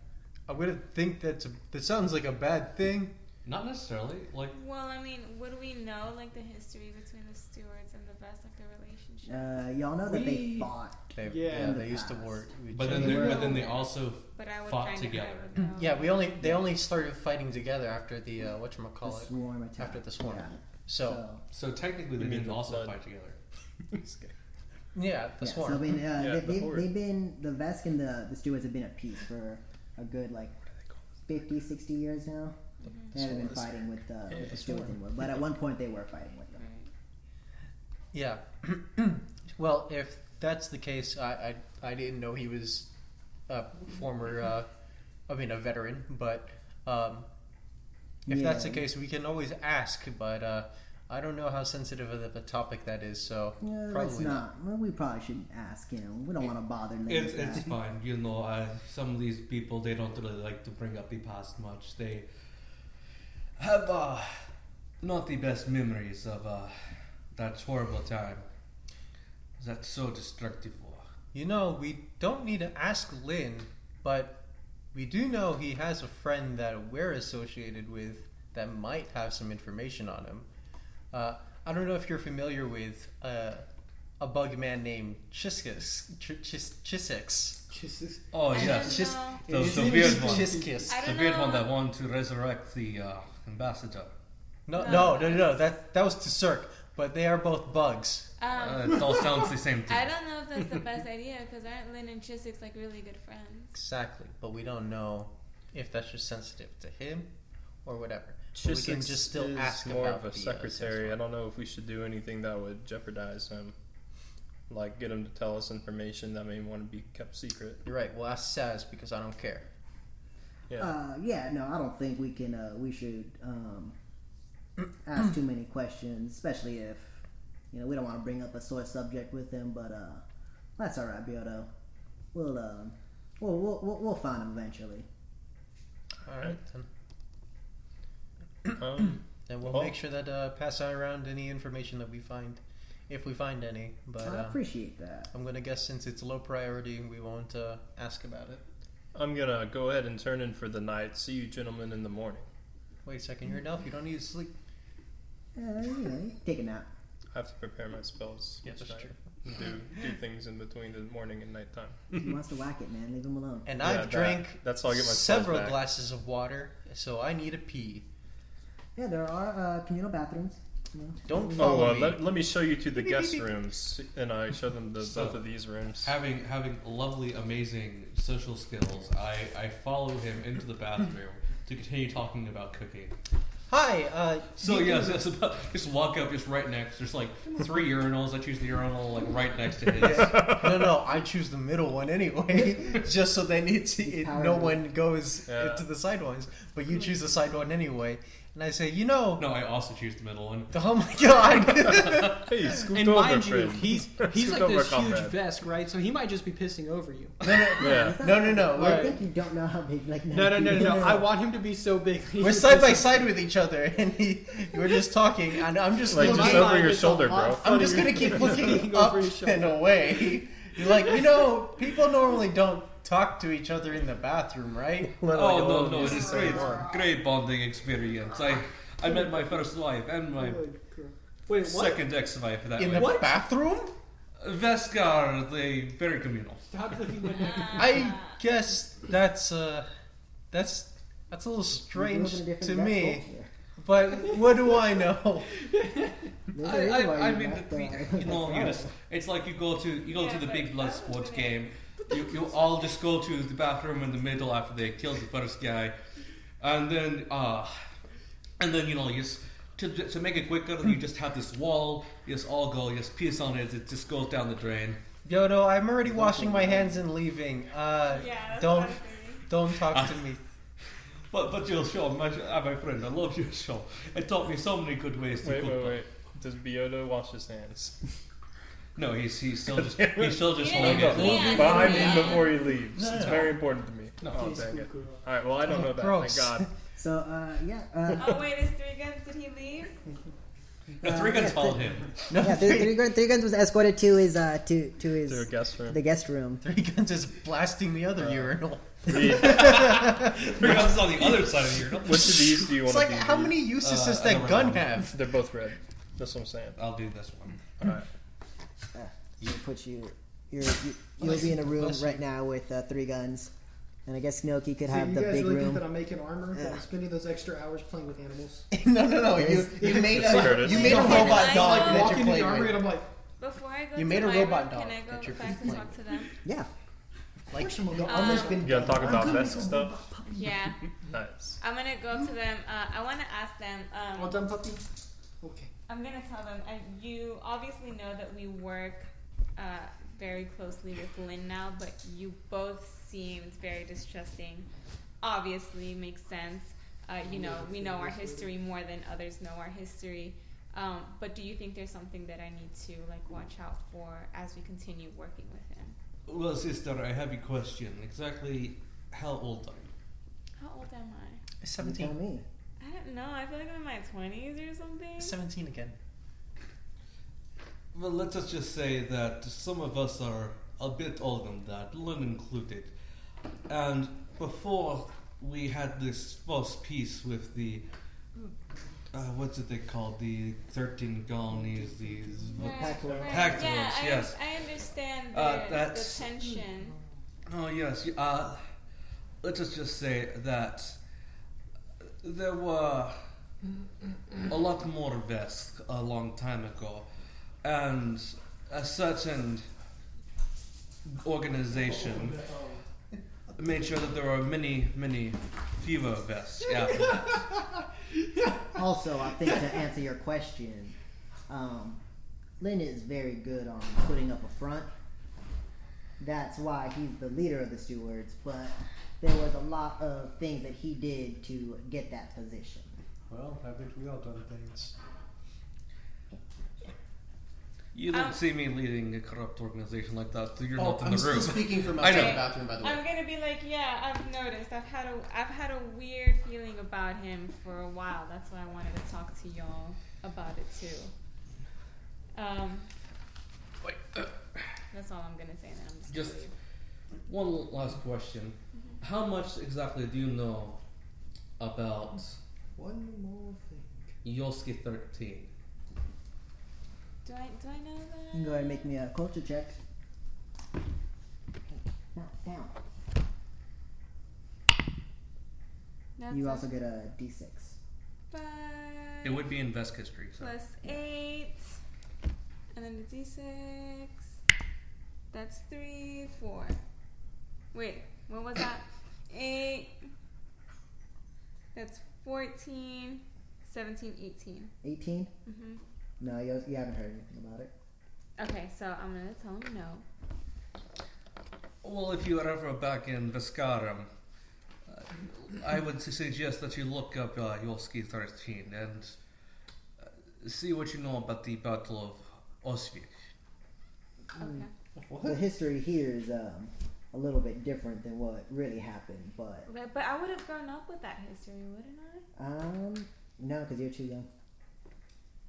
I wouldn't think that sounds like a bad thing.
Not necessarily. Like,
Well, I mean, would we know like the history between the stewards and the Vest, like the relationship?
Y'all know that they
We-
fought.
Yeah.
They used to work. with
but
each
then
other.
but then they also
But I would
fought
kind
together.
of know.
Yeah, they only started fighting together after the
The
whatchamacallit.
swarm attack.
After the swarm.
Yeah.
So,
So technically, they
You mean
didn't
the
also
flood?
fight together.
yeah, the
Yeah,
swarm.
so I mean,
Yeah, the horde.
they've been, the Vesk and the stewards have been at peace for a good, like, 50, 60 years now. They haven't been fighting with the stewards anymore. But at one point, they were fighting with them.
Yeah. Well, if that's the case, I didn't know he was a former, a veteran. But if that's the
Yeah.
case, we can always ask. But I don't know how sensitive of a topic that is. So
Yeah, that's
probably
not. Well, we probably shouldn't ask. You know, we don't want to bother them. with
It's
that.
fine. You know, some of these people, they don't really like to bring up the past much. They have not the best memories of that horrible time. That's so destructive.
You know, we don't need to ask Lynn, but we do know he has a friend that we're associated with that might have some information on him. I don't know if you're familiar with a bug man named Chisix.
Jesus.
Oh,
I
yes.
don't know.
The
His
the
name
weird
is
one.
Chiskis.
I
The
don't
weird one
know.
that wanted to resurrect the ambassador.
No. That was to Cirque, but they are both bugs.
It all sounds the same to
I
me.
don't know if that's the best idea, because aren't Lynn and Chiswick's like really good friends?
Exactly, but we don't know if that's just sensitive to him or whatever. But we can just still ask
more
about
of a
the,
secretary.
sex
I don't know if we should do anything that would jeopardize him. Like get him to tell us information that may want to be kept secret.
You're right. Well, ask Saz because I don't care.
Yeah.
No, I don't think we can. We should ask too many questions, especially if we don't want to bring up a sore subject with him. But that's all right, Biodo. We'll find him eventually.
All right then. And we'll
well,
make sure that pass around any information that we find, if we find any. But
I appreciate that.
I'm gonna guess since it's low priority, we won't ask about it.
I'm gonna go ahead and turn in for the night. See you gentlemen in the morning.
Wait a second, you're an elf. You don't need to sleep.
Take a nap.
I have to prepare my spells.
Yes,
each
that's
night.
true.
Do things in between the morning and nighttime.
He wants to whack it, man. Leave him alone.
And
Yeah,
I've drank
that's how I get my spells
several
back.
glasses of water, so I need a pee.
Yeah, there are communal bathrooms.
Don't follow me.
Let me show you to the guest rooms, and I show them both of these rooms.
Having lovely, amazing social skills, I follow him into the bathroom to continue talking about cooking.
Hi.
So yes, just walk up, just right next. There's like 3 urinals. I choose the urinal like right next to his.
No, I choose the middle one anyway, just so they need to. No one goes into the side ones, but you choose the side one anyway. And I say,
No, I also choose the middle one.
Oh my god!
Hey, scoot
And
over,
mind you,
friend.
he's
Scoot
like
over,
this
comrade.
huge vest, right? So he might just be pissing over you.
Yeah.
No.
I think you don't know how big.
No. I want him to be so big.
We're side by side with each other, and we're just talking, and I'm just
Like,
looking.
just over your shoulder, bro.
I'm just gonna keep looking up and away. You're like, people normally don't talk to each other in the bathroom, right?
Oh no, it's a great bonding experience. I met my first wife and my
Wait, what?
second ex-wife that
In
way.
the bathroom?
Vescar, they very communal.
Stop looking at me.
I guess that's a little strange to me. But what do I know?
I mean, it's like you go to the big blood sports game. You all just go to the bathroom in the middle after they killed the first guy, and then you just to make it quicker, you just have this wall. You just all go, you just piss on it. It just goes down the drain.
Yodo, I'm already washing my hands and leaving. Don't talk to me.
But your show, my friend, I love your show. It taught me so many good ways to cook.
Wait. Does Biodo wash his hands?
No, he's still just holding
Yeah.
it.
But I mean before he leaves.
No.
It's very important to me.
No.
Oh, dang it. Alright, well, I don't know that.
Gross.
Thank God.
So
Oh wait, is Three Guns? Did he leave?
The 3 guns followed him.
Three Guns was escorted to his
To a guest room.
the guest room.
3 Guns is blasting the other urinal.
3 guns is on the other side of the urinal.
Which of these do you
It's
want
like,
to do?
how many uses does that
another
gun
one.
have?
They're both red. That's what I'm saying.
I'll do this one.
Alright.
You'll be in a room right now with 3 guns, and I guess Noki could
So
have
you
the
guys
big
really think
room.
that I'm making armor? That
Yeah.
I'm spending those extra hours playing with animals?
No. You made
Curtis.
a robot
I
dog
go-
that
Walk
you're
into the
playing
armory
with.
and I'm like,
Before I go
You
to
made a
my
robot
room,
dog
can I go
that you're
back and
playing.
talk to them?
Yeah,
Like,
almost been.
You gonna talk about vest stuff?
Yeah.
Nice.
I'm gonna go up to them. I want to ask them.
all done, puppy? Okay.
I'm gonna tell them. You obviously know that we work very closely with Lynn now, but you both seemed very distrusting. Obviously, makes sense. We know our history more than others know our history. But do you think there's something that I need to watch out for as we continue working with him?
Well, sister, I have a question. Exactly how old are you?
How old am I?
Tell
17.
me.
I don't know. I feel like I'm in my 20s or something.
17 again.
Well, let us just say that some of us are a bit older than that, Lynn included. And before we had this false peace with the what's it they called? The 13 colonies, these
Right.
Pact
Yeah,
rules, yes.
I understand the
That's-
tension.
Oh yes. Let us just say that there were a lot more vests a long time ago, and a certain organization made sure that there were many fewer vests after that.
Also, I think to answer your question, Lynn is very good on putting up a front. That's why he's the leader of the stewards, but there was a lot of things that he did to get that position.
Well, haven't we all done things?
You don't see me leading a corrupt organization like that. So you're not in
I'm
the
still
room.
speaking from
I
outside
know.
the bathroom, by the way.
I'm gonna be like, yeah, I've noticed. I've had a weird feeling about him for a while. That's why I wanted to talk to y'all about it too. That's all I'm gonna say. Then I'm just gonna leave.
One last question. How much exactly do you know about
One more thing.
Yoski 13?
Do I know that?
You can go ahead and make me a culture check. No, down.
That's
You
a
also get a D6.
5
It would be in Vesk history. So.
plus 8, and then the D6. That's 3, 4. Wait, what was that? 8. That's 14, 17, 18.
18?
Mhm.
No, you haven't heard anything about it.
Okay, so I'm gonna tell him no.
Well, if you are ever back in Veskarum, I would suggest that you look up Yoski 13 and see what you know about the Battle of Osvik.
Okay.
The history here is a little bit different than what really happened, but
But I would have grown up with that history, wouldn't I?
no, because you're too young.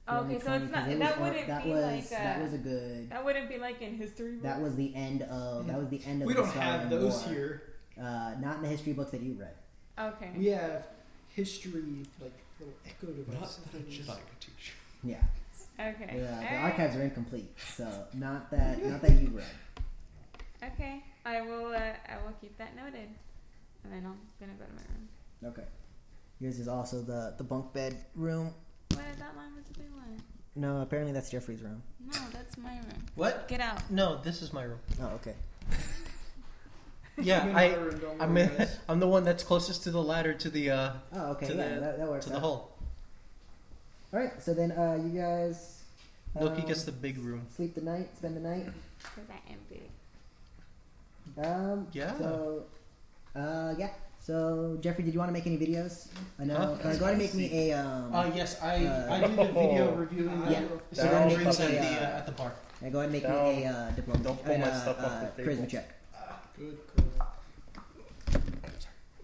Oh, okay, so it's not. That wouldn't
that
be
was
like.
that was a good.
That wouldn't be like in history books.
That was the end of. That was the end of.
We
the
don't have
Skyrim
those
War.
here.
Not in the history books that you read.
Okay.
We have history, like little echo
Not
devices.
that a Jedi could teach.
Yeah.
Okay.
The
Alright.
archives are incomplete, so not that you read.
Okay. I will keep that noted, and then I'm gonna go to my room.
Okay. Yours is also the bunk bed room.
What? That line was the big one.
No, apparently that's Jeffrey's room.
No, that's my room.
What?
Get out.
No, this is my room.
Oh, okay.
Yeah,
I'm in my room, don't
I'm
worry,
in,
guys.
I'm the one that's closest to the ladder to the
Oh, okay.
to
Yeah,
the-
that works.
to the
out.
hole.
All right. So then, you guys.
Loki gets the big room.
Sleep the night. Spend the night.
Because I am big.
Yeah.
So, yeah. So, Jeffrey, did you want to make any videos? I know.
Huh?
Go ahead and make me a.
Yes, I do the video reviewing.
Yeah.
So
So go ahead
that
and make
drinks
me
at the park.
Yeah, go ahead and make
Down.
me a diplomacy.
Don't pull my stuff off the
charisma
table.
check.
Good.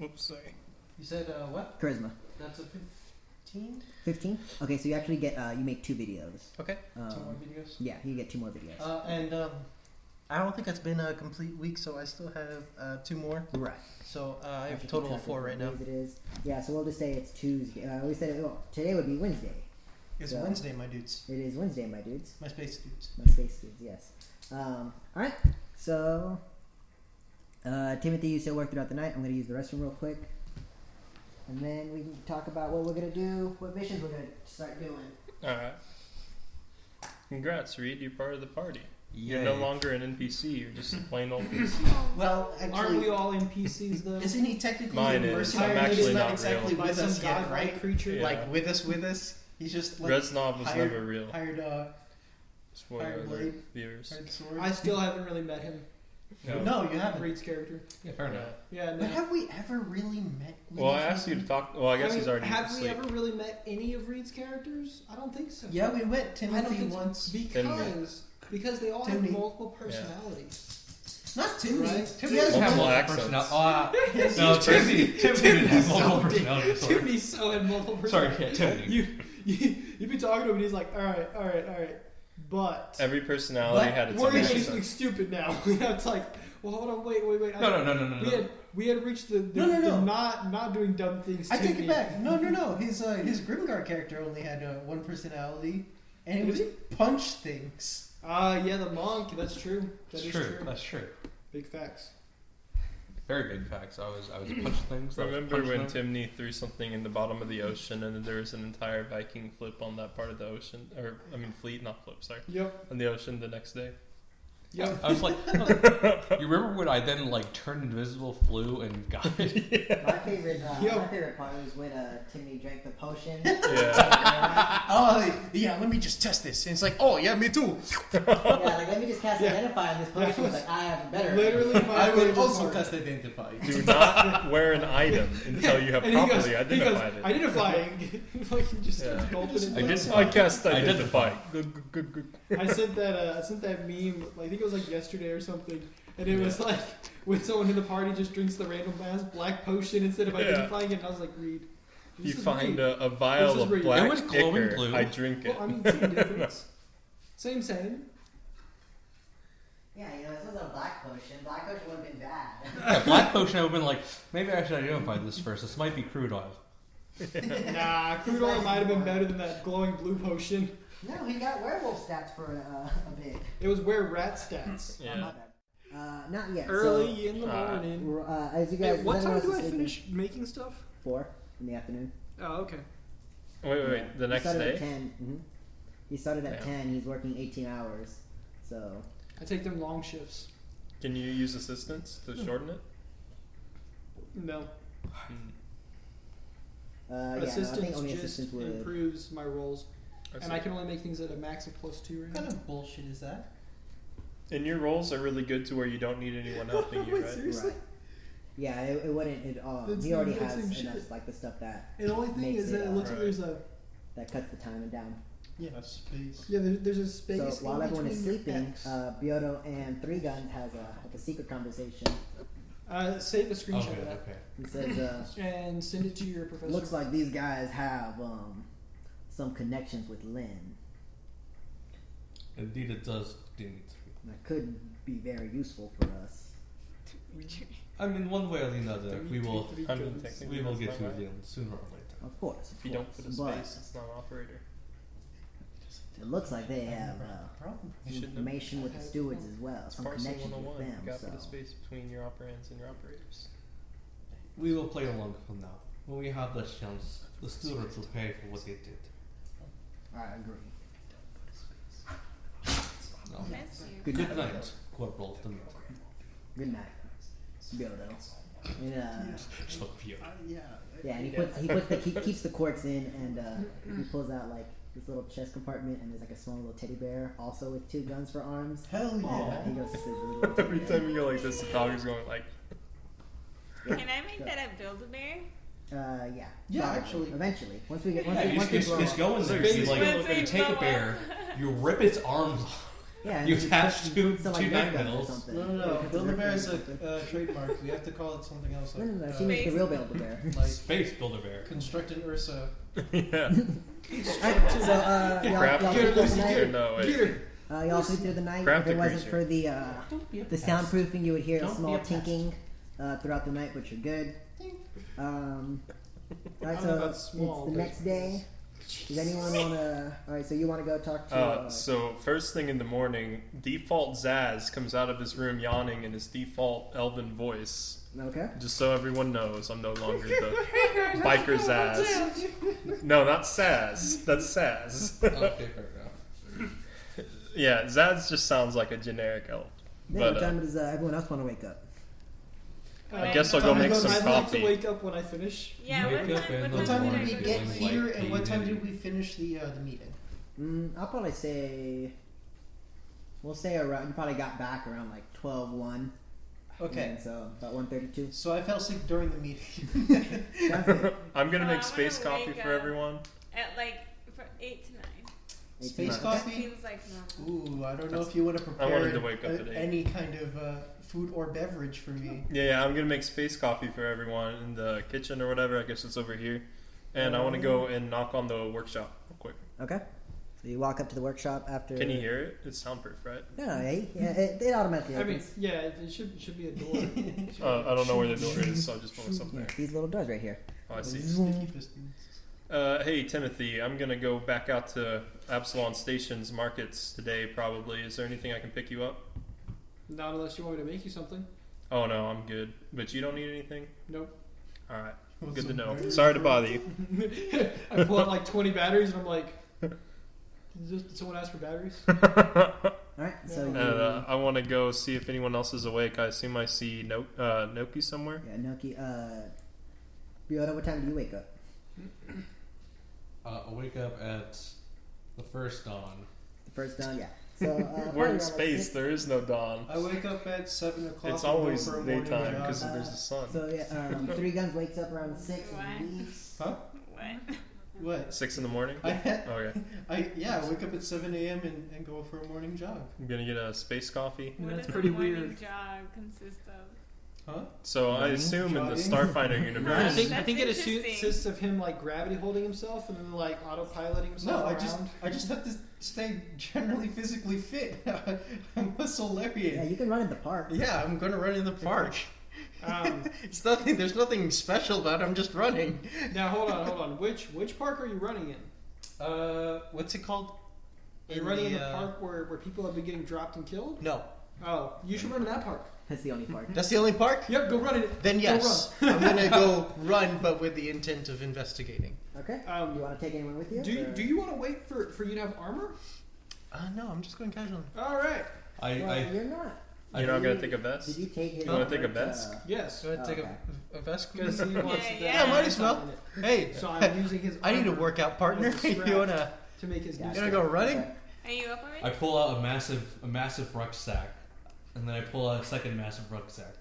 Oops, sorry.
You said what?
Charisma.
That's a 15.
15. Okay, so you actually get you make 2 videos.
Okay.
2 more videos.
Yeah, you get 2 more videos.
And I don't think it's been a complete week, so I still have 2 more.
Right.
So I have
Keep
a total
track
of 4
what
right now.
days It is. Yeah, so we'll just say it's Tuesday. We said today would be Wednesday.
It's
So-
Wednesday, my dudes.
It is Wednesday, my dudes.
My space dudes.
My space dudes, yes. All right. So, Timothy, you still work throughout the night. I'm going to use the restroom real quick. And then we can talk about what we're going to do, what missions we're going to start doing.
Alright. Congrats, Reed. You're part of the party. You're
Yay.
no longer an NPC. You're just a plain old PC.
Well,
Aren't
actually,
we all NPCs though?
isn't he technically
Mine
a
is.
mercenary?
I'm
He's
actually
not
not
exactly
real.
By
with
some
us yet,
godlike
right?
creature?
Yeah.
Like with us. He's just like
Reznov was
hired-
never real.
Hired
Spoiler
Iron
alert,
Blade.
viewers.
hired sword.
I still haven't really met him.
No, you haven't.
Reed's character.
Yeah, fair enough.
Yeah, no.
But have we ever really met?
Well, I asked you to talk. Well, I guess
mean,
he's already
have
asleep.
we ever really met any of Reed's characters? I don't think so.
Yeah, we met
I don't
Timothy
think so.
once.
Because they all
Timmy.
have multiple personalities.
Not Timothy.
Right?
Timothy
He
has
has
multiple
one.
accents.
No, Timothy didn't have multiple
so
personalities. Sorry.
Timmy so had multiple
Sorry,
personalities.
yeah, Timothy.
You've been talking to him and he's like, all right. But
Every personality had its
we're
own
gonna do something
accent.
stupid now. It's like, well, hold on, wait.
No.
We had reached the
No.
not doing dumb things.
I
to
take
me.
it back. No. His Grimgar character only had one personality, and it was punch things.
Yeah, the monk. That's true. That is true.
That's true.
Big facts.
Very big facts. I was punching things. I was
Remember
punching
when
them.
Timney threw something in the bottom of the ocean and then there was an entire Viking flip on that part of the ocean? Fleet, not flip, sorry.
Yep.
On the ocean the next day?
I was like, you remember when I then like turned invisible, flew, and got it?
My favorite part was when Timmy drank the potion.
Yeah.
Oh, yeah, let me just test this. And it's like, oh, yeah, me too.
Yeah, like, let me just cast Identify on this potion. It's like, I have a better.
Literally, my
I would
favorite
also
part.
test Identify.
Do not wear an item until you have
And he goes-
properly
he
identified
goes,
it.
Identifying. Like, just
Yeah.
gulping it
I
down.
just-
I cast
Identify.
identify. Good.
I sent that meme. I think it was like yesterday or something, and it was like when someone in the party just drinks the random ass black potion instead of
Yeah.
identifying it. And I was like, Reed,
You
this is
find
Reed.
a vial
This is
of
Reed.
black
It was glowing
ichor.
blue.
I drink it.
Well, I mean, same difference. Same.
Yeah, you know, this was a black potion. Black potion would have been bad.
Yeah, black potion, I would have been like, maybe I should identify this first. This might be crude oil.
Nah, crude oil might have been better than that glowing blue potion.
No, he got werewolf stats for a bit.
It was where rat stats.
Yeah.
My bad. Not yet.
Early in the
uh,
morning.
So, as you
Hey,
guys,
what
as
time
everyone
do
else
I
is sleeping,
finish making stuff?
4 in the afternoon.
Oh, okay.
Wait. The
He
next
started
day?
At 10. He started at
Damn.
10. He's working 18 hours. So
I take them long shifts.
Can you use assistance to shorten it?
No.
yeah, no, I
Assistance
think only
just
assistance would.
improves my rolls. And
see.
I can only make things at a max of +2 right
What
now.
kind of bullshit is that?
And your rolls are really good to where you don't need anyone helping you,
Wait,
right?
seriously?
Right. Yeah, it wouldn't.
That's
He already
the exact
has
same
enough,
shit.
like the stuff that
And the only thing
Makes
is that
it,
it looks like
right.
there's a
cuts the timing down.
yeah,
That's space.
there's a space.
So while
in
everyone is
between
sleeping,
X.
Biodo and Three Guns has a secret conversation.
Save a screenshot
Okay,
of that
okay.
He says,
and send it to your professor.
"Looks like these guys have some connections with Lynn.
Indeed, it does. Indeed.
That could be very useful for us."
I mean, one way or the other, we will
I mean, technically
we will
that's
get
not
to
right.
the end sooner or later.
Of course.
If you don't put a
but
space, it's not an operator.
it looks like they have
You should know.
information with the stewards as well,
It's
some
parsing
connections with
101.
them.
You gotta
So
put a space between your operands and your operators.
We will play along from now. When we have the chance, the stewards will pay for what they did.
I agree.
No.
Miss you.
Good night, Corporal Demeter.
Good night, Biodo. And,
Fuck you.
yeah, and he keeps the corks in, and he pulls out like this little chest compartment, and there's like a small little teddy bear, also with 2 guns for arms.
Hell
And,
yeah.
he goes to sleep with the little teddy
Every
bear.
time you go like this, the dog is going like.
Can I make that a Build-A-Bear?
Yeah.
Yeah,
probably.
actually.
Eventually, once we get
Yeah, you
once we
just,
grow
just
up.
go in there,
Space
you like,
Once
you
we
take a
grow
bear, you rip its arms off,
Yeah,
you
and
attach
put
two
some, like,
two
Nerf
9
guns or
mils.
something.
No.
Put some
Build a
Nerf
Bear
guns
is
or something.
a trademark. We have to call it something else.
No,
Like,
she makes the real Build-A-Bear.
like
Space Build-A-Bear.
construct an Ursa.
Yeah.
Alright, so
Craft
y'all
Get her,
sleep through
Lucy,
the
get
Or
night.
no, wait.
Get her.
Y'all sleep through the night.
Craft
If it
a
wasn't
creature.
for the soundproofing, you would hear a
Don't
small
be a pest.
tinking throughout the night, but you're good. Alright,
I don't know
so
about small,
it's the
but-
next day. Does anyone want to? Alright, so you want to go talk to?
So first thing in the morning, default Zaz comes out of his room yawning in his default elven voice.
Okay.
Just so everyone knows, I'm no longer the biker Zaz. No, not Saz. That's Saz.
Okay, fair enough.
Yeah, Zaz just sounds like a generic elf.
Then
But
what time does everyone else want to wake up?
I guess I'll go make some
I'd like
coffee.
to wake up when I finish.
Yeah,
Wake up in
What
the
time
morning
did we
feeling
get
like
here, and what time
baby.
did we finish the meeting?
I'll probably say. We'll say around. You probably got back around like 12:01.
Okay.
And so about 1:32.
So I fell asleep during the meeting.
Sounds good.
I'm gonna
So I
make
wanna
space coffee
wake
for
up.
everyone.
At like for 8 to 9.
Space
Nice.
That
coffee?
seems like normal.
Ooh, I don't know if you want to
I
prepare
wanted to wake up at 8.
any kind of food or beverage for me.
Yeah, I'm gonna make space coffee for everyone in the kitchen or whatever. I guess it's over here. And I want to go and knock on the workshop real quick.
Okay. So you walk up to the workshop after.
Can you hear it? It's soundproof, right?
No, it automatically
I mean,
opens.
yeah, it should be a door.
I don't know where the door is, so I just want something
Yeah,
there.
these little doors right here.
Oh, I see.
Sticky pistons.
Hey, Timothy, I'm gonna go back out to Absolom Station's markets today, probably. Is there anything I can pick you up?
Not unless you want me to make you something.
Oh, no, I'm good. But you don't need anything?
Nope.
Alright,
Want
good to
some
know.
berries?
Sorry to bother you.
I pull out like 20 batteries and I'm like, did someone ask for batteries?
All right. So
Yeah.
you,
And I want to go see if anyone else is awake. I assume I see Noki somewhere.
yeah, Noki. Ryota, what time do you wake up?
I wake up at the first dawn.
The first dawn, yeah. So
We're
probably
in
around, like,
space.
6.
There is no dawn.
I wake up at 7 o'clock.
It's
and go
always
for a morning
daytime
jog.
because there's the sun.
So yeah, Three Guns wakes up around 6
What?
and leaves.
Huh?
What?
What?
6 in the morning.
I had,
Okay.
I wake up at 7 a.m. and go for a morning jog.
I'm gonna get a space coffee.
What
That's
does
pretty
a morning
weird.
jog consist of?
Huh?
So I
Running,
assume in the
jogging.
Starfighter
I
universe.
think
That's
it
interesting.
consists of him like gravity holding himself and then like autopiloting himself
No,
around.
I just have to stay generally physically fit. I'm a
Yeah,
solarian.
you can run in the park.
Yeah, I'm gonna run in the park.
Um,
It's nothing. There's nothing special about it. I'm just running.
now hold on. Which park are you running in?
What's it called?
Are you running in the park where people have been getting dropped and killed?
No,
Oh, you should run in that park.
That's the only park.
that's the only park.
Yep, go run in it.
Then
Go
yes, I'm gonna go run, but with the intent of investigating.
Okay.
Um,
You want to take anyone with you?
Do you want to wait for you to have armor?
No, I'm just going casually.
All right.
Well, you're not.
You're not gonna take a
Did
vest.
you take his?
You wanna take a
armor
vest?
Yes.
Go ahead, take
okay.
a vest.
Because he wants
Yeah,
that
yeah.
Yeah, might as well.
in it.
Hey,
So I'm using his.
I need a
armor
workout partner.
as a strap
You wanna?
to make his new
Yeah,
You wanna
strap.
go running?
Okay.
Are you up already?
I pull out a massive rucksack, and then I pull out a second massive rucksack.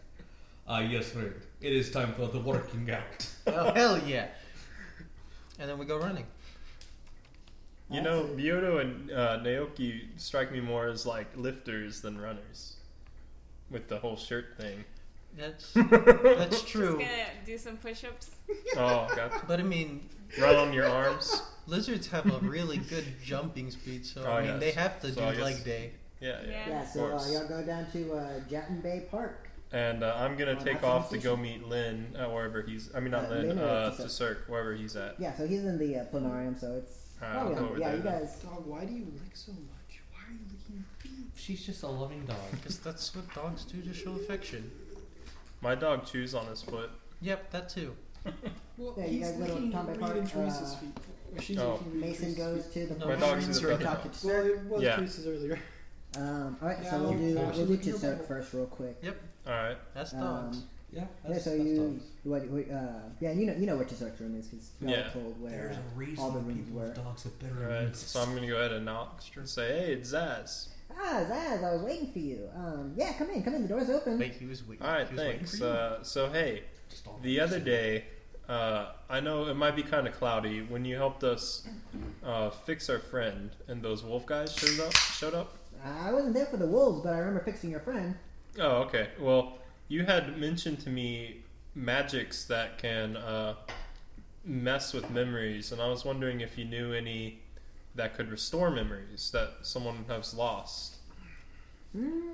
Yes, friend. It is time for the working out.
Oh hell yeah! And then we go running.
You know, Byodo and Naoki strike me more as like lifters than runners, with the whole shirt thing.
That's
Just
true.
gonna do some push-ups.
Oh, God.
But I mean,
Run on your arms.
lizards have a really good jumping speed, so
Oh,
I mean
yes.
they have to
So I
do
guess-
leg day.
Yeah, yeah.
Yeah.
Yeah.
Of
So
course.
y'all go down to Jatton Bay Park.
And I'm gonna
Oh,
take
that's
off to
an
go meet Lynn wherever he's. I mean, not Lynn.
Lynn or
To Cirque, wherever he's at.
Yeah. So he's in the planarium. So it's
Alright,
probably
I'll go
on.
over
Yeah,
there
you
then.
guys.
Dog, why do you lick so much? Why are you licking your feet?
She's just a loving dog.
Because that's what dogs do to show affection.
My dog chews on his foot.
Yep, that too.
Well,
Yeah, you
he's
guys go to
licking
Tom Bay
Reed
Park,
and Teresa's feet. Or she's
Oh.
licking Reed and
Mason
Teresa's
goes to the.
No,
My dog's
Mason
in the
right
front.
now.
feet. Well, it was
Yeah.
Teresa's earlier.
All right.
Yeah,
So we'll
you
do
actually
we'll do
look your
Chisok
Bible.
first, real quick.
All right.
That's dogs.
Yeah,
Yeah. So you yeah you know where Chisok's room is because y'all
Yeah.
told where
There's a reason
all the
why
rooms
people
were.
with dogs have better
All right.
immune
So I'm gonna go ahead and knock and say, "Hey, it's Zaz."
Ah, Zaz, I was waiting for you. Yeah, come in. The door's open.
Wait, he was waiting.
All right,
he was waiting
thanks.
for you.
So hey,
Just all
the other day, I know it might be kind of cloudy when you helped us fix our friend, and those wolf guys showed up.
I wasn't there for the wolves, but I remember fixing your friend.
Oh, okay. Well, you had mentioned to me magics that can mess with memories, and I was wondering if you knew any that could restore memories that someone has lost.
Hmm.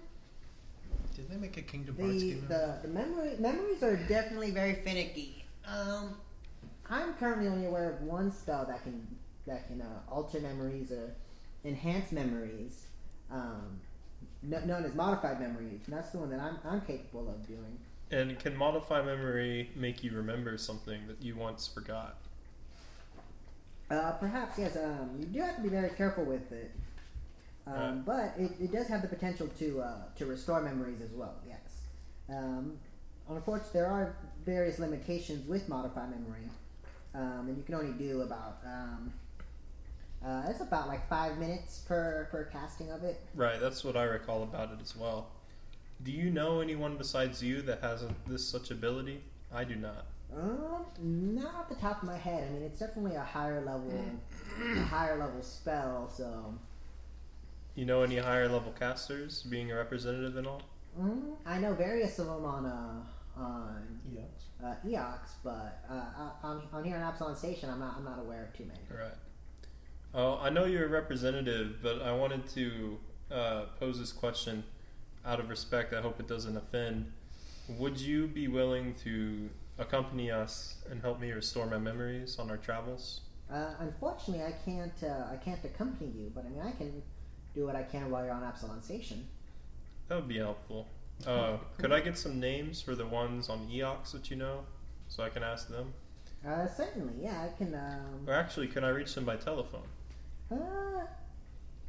Did they make a Kingdom Hearts
The
game?
the memories are definitely very finicky. I'm currently only aware of one spell that can alter memories or enhance memories, known as modified memories. And that's the one that I'm capable of doing.
And can modify memory make you remember something that you once forgot?
Perhaps yes. You do have to be very careful with it. But it does have the potential to restore memories as well. Yes. Unfortunately, there are various limitations with modified memory, and you can only do about it's about like 5 minutes per casting of it.
Right, that's what I recall about it as well. Do you know anyone besides you that has such ability? I do not.
Not off the top of my head. I mean, it's definitely a higher level spell. So,
You know any higher level casters being a representative and all?
I know various of them on
Yes.
Eox, but on here in Absolom Station, I'm not aware of too many.
Right. Oh, I know you're a representative, but I wanted to pose this question out of respect. I hope it doesn't offend. Would you be willing to accompany us and help me restore my memories on our travels?
Unfortunately, I can't accompany you, but I mean, I can do what I can while you're on Absolom Station.
That would be helpful. Could I get some names for the ones on Eox that you know, so I can ask them?
Certainly, yeah, I can.
Or actually, can I reach them by telephone?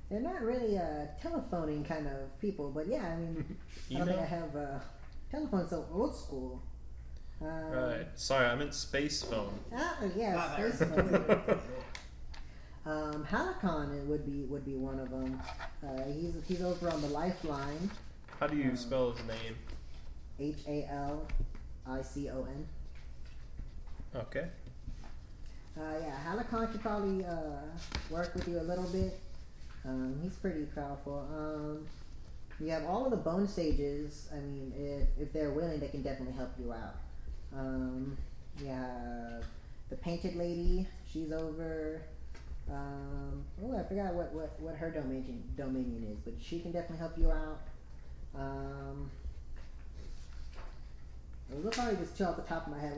They're not really telephoning kind of people, but yeah, I mean, I don't think I have telephone's so old school.
Right. Sorry, I meant space phone.
Yeah, space phone. Halakon would be one of them. He's over on the Lifeline.
How do you spell his name?
Halicon.
Okay.
Yeah, Halakon could probably work with you a little bit. He's pretty powerful. You have all of the bone stages. I mean, if they're willing, they can definitely help you out. You have the Painted Lady. She's over. I forgot what her dominion is, but she can definitely help you out. We'll probably just chill off the top of my head.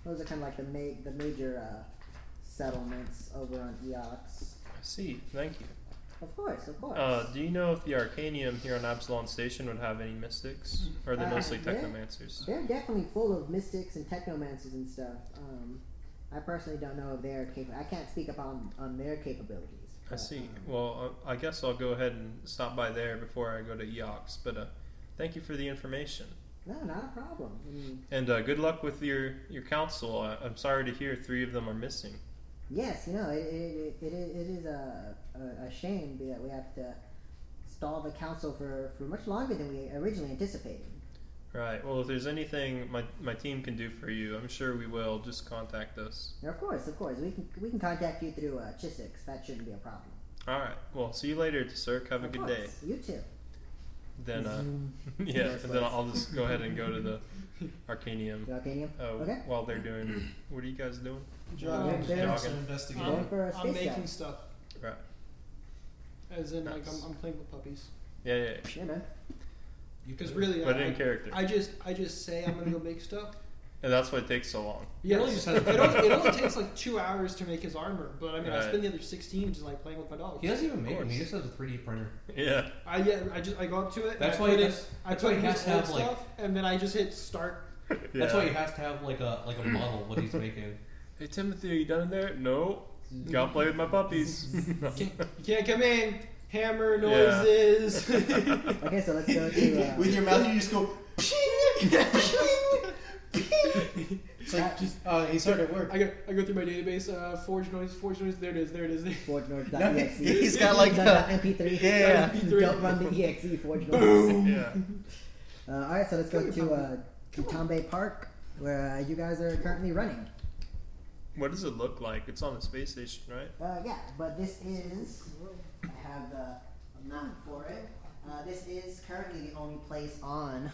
Those are kind of like the major settlements over on Eox.
I see. Thank you.
Of course.
Do you know if the Arcanium here on Absolom Station would have any mystics? Or are they mostly technomancers?
They're definitely full of mystics and technomancers and stuff. I personally don't know if they're capable. I can't speak up on their capabilities.
I see. Well, I guess I'll go ahead and stop by there before I go to Eox. But thank you for the information.
No, not a problem.
And good luck with your council. I'm sorry to hear 3 of them are missing.
Yes, it is a shame that we have to stall the council for much longer than we originally anticipated.
Right. Well, if there's anything my team can do for you, I'm sure we will. Just contact us.
Of course. We can contact you through Chisix. That shouldn't be a problem.
All right. Well, see you later, Sir. Have a good day.
You too.
Then, yeah. And then I'll just go ahead and go to the Arcanium.
The Arcanium.
Okay. While they're doing, what are you guys doing?
Jogging.
Investigating. I'm making stuff.
Right.
As in, like, I'm playing with puppies.
Yeah,
man.
Because really,
but in character.
I just say I'm gonna go make stuff.
And that's why it takes so long.
Yeah, it only takes like 2 hours to make his armor, but I mean, I spend the other 16 just like playing with my dog.
He doesn't even make them. He just has a 3D printer.
Yeah.
I go up to it.
That's why he has to have
stuff, and then I just hit start.
Yeah. That's why he has to have like a model of what he's making.
Hey Timothy, are you done in there? No. Gotta play with my puppies.
You can't come in. Hammer noises.
Okay, so let's go to
with your mouth. You just go. It's like he's hard at work.
I go through my database. Forge noise. There it is.
Forge noise.exe.
He's got like the
MP3.
Yeah.
Don't run the exe forge noise.
Boom.
Yeah.
All right, so let's go to Kitambe Park, where you guys are currently running.
What does it look like? It's on the space station, right?
Yeah, but this is. I have the map for it. This is currently the only place on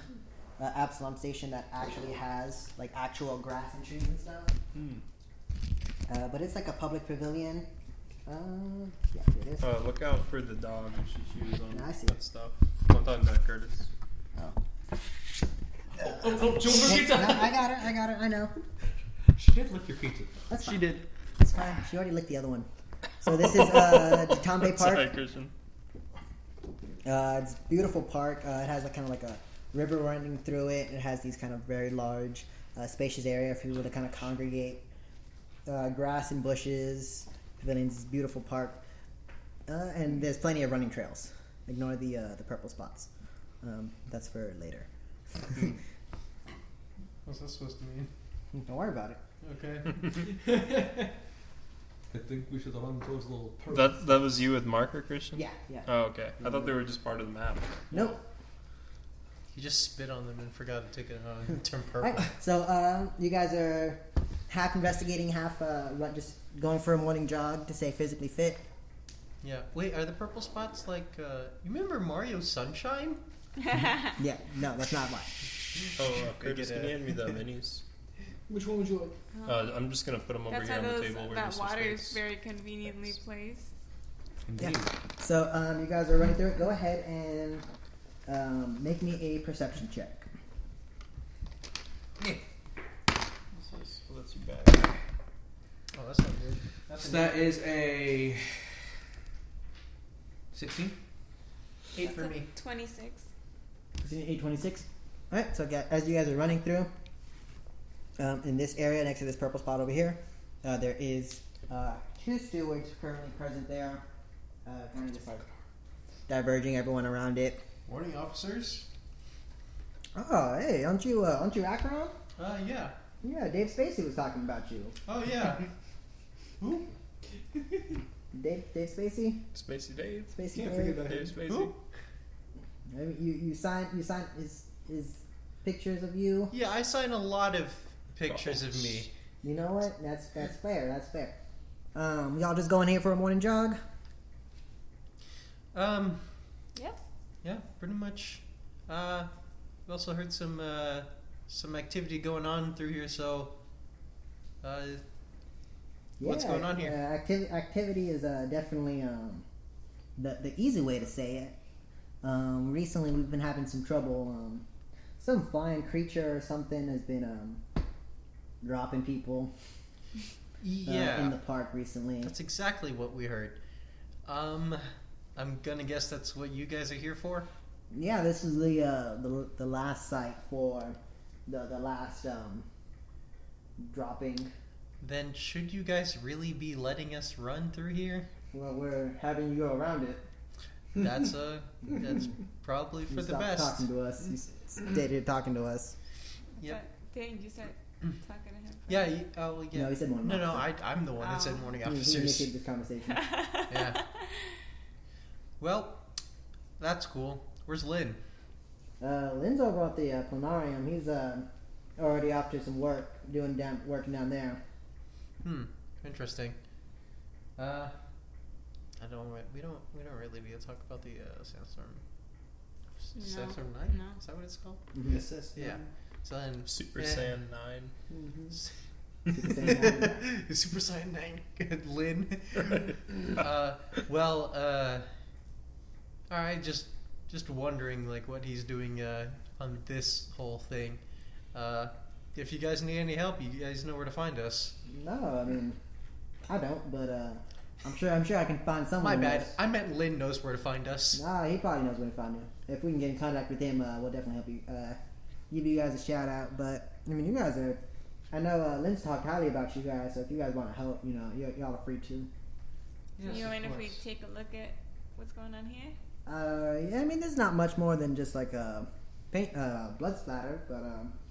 Absolom Station that actually has like actual grass and trees and stuff. But it's like a public pavilion. Yeah, here it is.
Look out for the dog and she chews on that stuff. I'm talking about Curtis.
Pizza. No, I got her. I know.
She did lick your pizza.
That's fine.
She did.
It's fine. She already licked the other one. So this is Kitambe Park.
Sorry, Christian.
It's a beautiful park. It has kind of like a river running through it. It has these kind of very large, spacious area for people to kind of congregate. Grass and bushes, pavilions. It's a beautiful park, and there's plenty of running trails. Ignore the purple spots. That's for later.
What's that supposed to mean?
Don't worry about it.
Okay.
I think we should run towards the little pearl.
That was you with marker, Christian?
Yeah.
Oh, okay. I thought they were just part of the map.
Nope.
You just spit on them and forgot to take it turn purple.
Right. So you guys are half investigating, half just going for a morning jog to stay physically fit.
Yeah. Wait, are the purple spots like? You remember Mario Sunshine?
Yeah. No, that's not mine.
Oh, Curtis, can you hand me the minis?
Which one would you like?
I'm just gonna put them over
That's
here
how
on the table. Where
that water is
space.
very conveniently placed.
Yeah. So you guys are running through it. Go ahead and make me a perception check.
Well, that's your bag.
Oh, that's not good.
So that is a 16.
8 for me.
26.
826. All right. So as you guys are running through, in this area next to this purple spot over here, there is 2 stewards currently present there. kind of just like diverging everyone around it.
Morning, officers.
Oh, hey, aren't you Akron?
Yeah.
Yeah, Dave Spacey was talking about you.
Oh, yeah. Who?
Dave Spacey?
Spacey Dave.
Spacey
Can't
Dave.
forget about
Dave
him.
Spacey.
Who?
I mean, you signed his pictures of you.
Yeah, I sign a lot of pictures of me.
You know what? That's fair. That's fair. Y'all just going here for a morning jog?
Yep.
Yeah, pretty much. We also heard some activity going on through here, so what's going on here?
Activity is definitely the easy way to say it. Recently, we've been having some trouble. Some flying creature or something has been dropping people.
Yeah,
in the park recently.
that's exactly what we heard. I'm gonna guess that's what you guys are here for.
Yeah, this is the last site for the last dropping.
Then should you guys really be letting us run through here?
Well, we're having you go around it.
That's probably for
You
the
stopped
best.
talking to us. You stayed here talking to us.
Yep.
But didn't you start talking to him? first?
Yeah. Yeah.
No, he said morning.
No,
officer.
I'm the one that said
Oh.
morning
He
officers.
initiated this conversation.
Yeah. Well, that's cool. Where's Lynn?
Lynn's over at the planarium. He's already off to some work, working down there.
Interesting. We don't really need to talk about the sandstorm.
No.
Sandstorm 9?
No.
Is that what it's called?
Mhm.
Assist them.
Yeah. So then
Super
eh.
Saiyan 9.
Super Saiyan 9.
Super Saiyan 9. Lynn. Alright, just wondering like what he's doing on this whole thing. If you guys need any help, you guys know where to find us.
No, I mean, I don't, but I'm sure I can find someone.
My
who
bad.
knows.
I meant Lynn knows where to find us.
Nah, he probably knows where to find you. If we can get in contact with him, we'll definitely help you. Give you guys a shout out. But I mean, you guys are. I know Lynn's talked highly about you guys, so if you guys want to help, y'all are free to.
Yes,
You
of
mind if we
course.
take a look at what's going on here?
Yeah, I mean, there's not much more than just like a paint, blood splatter, but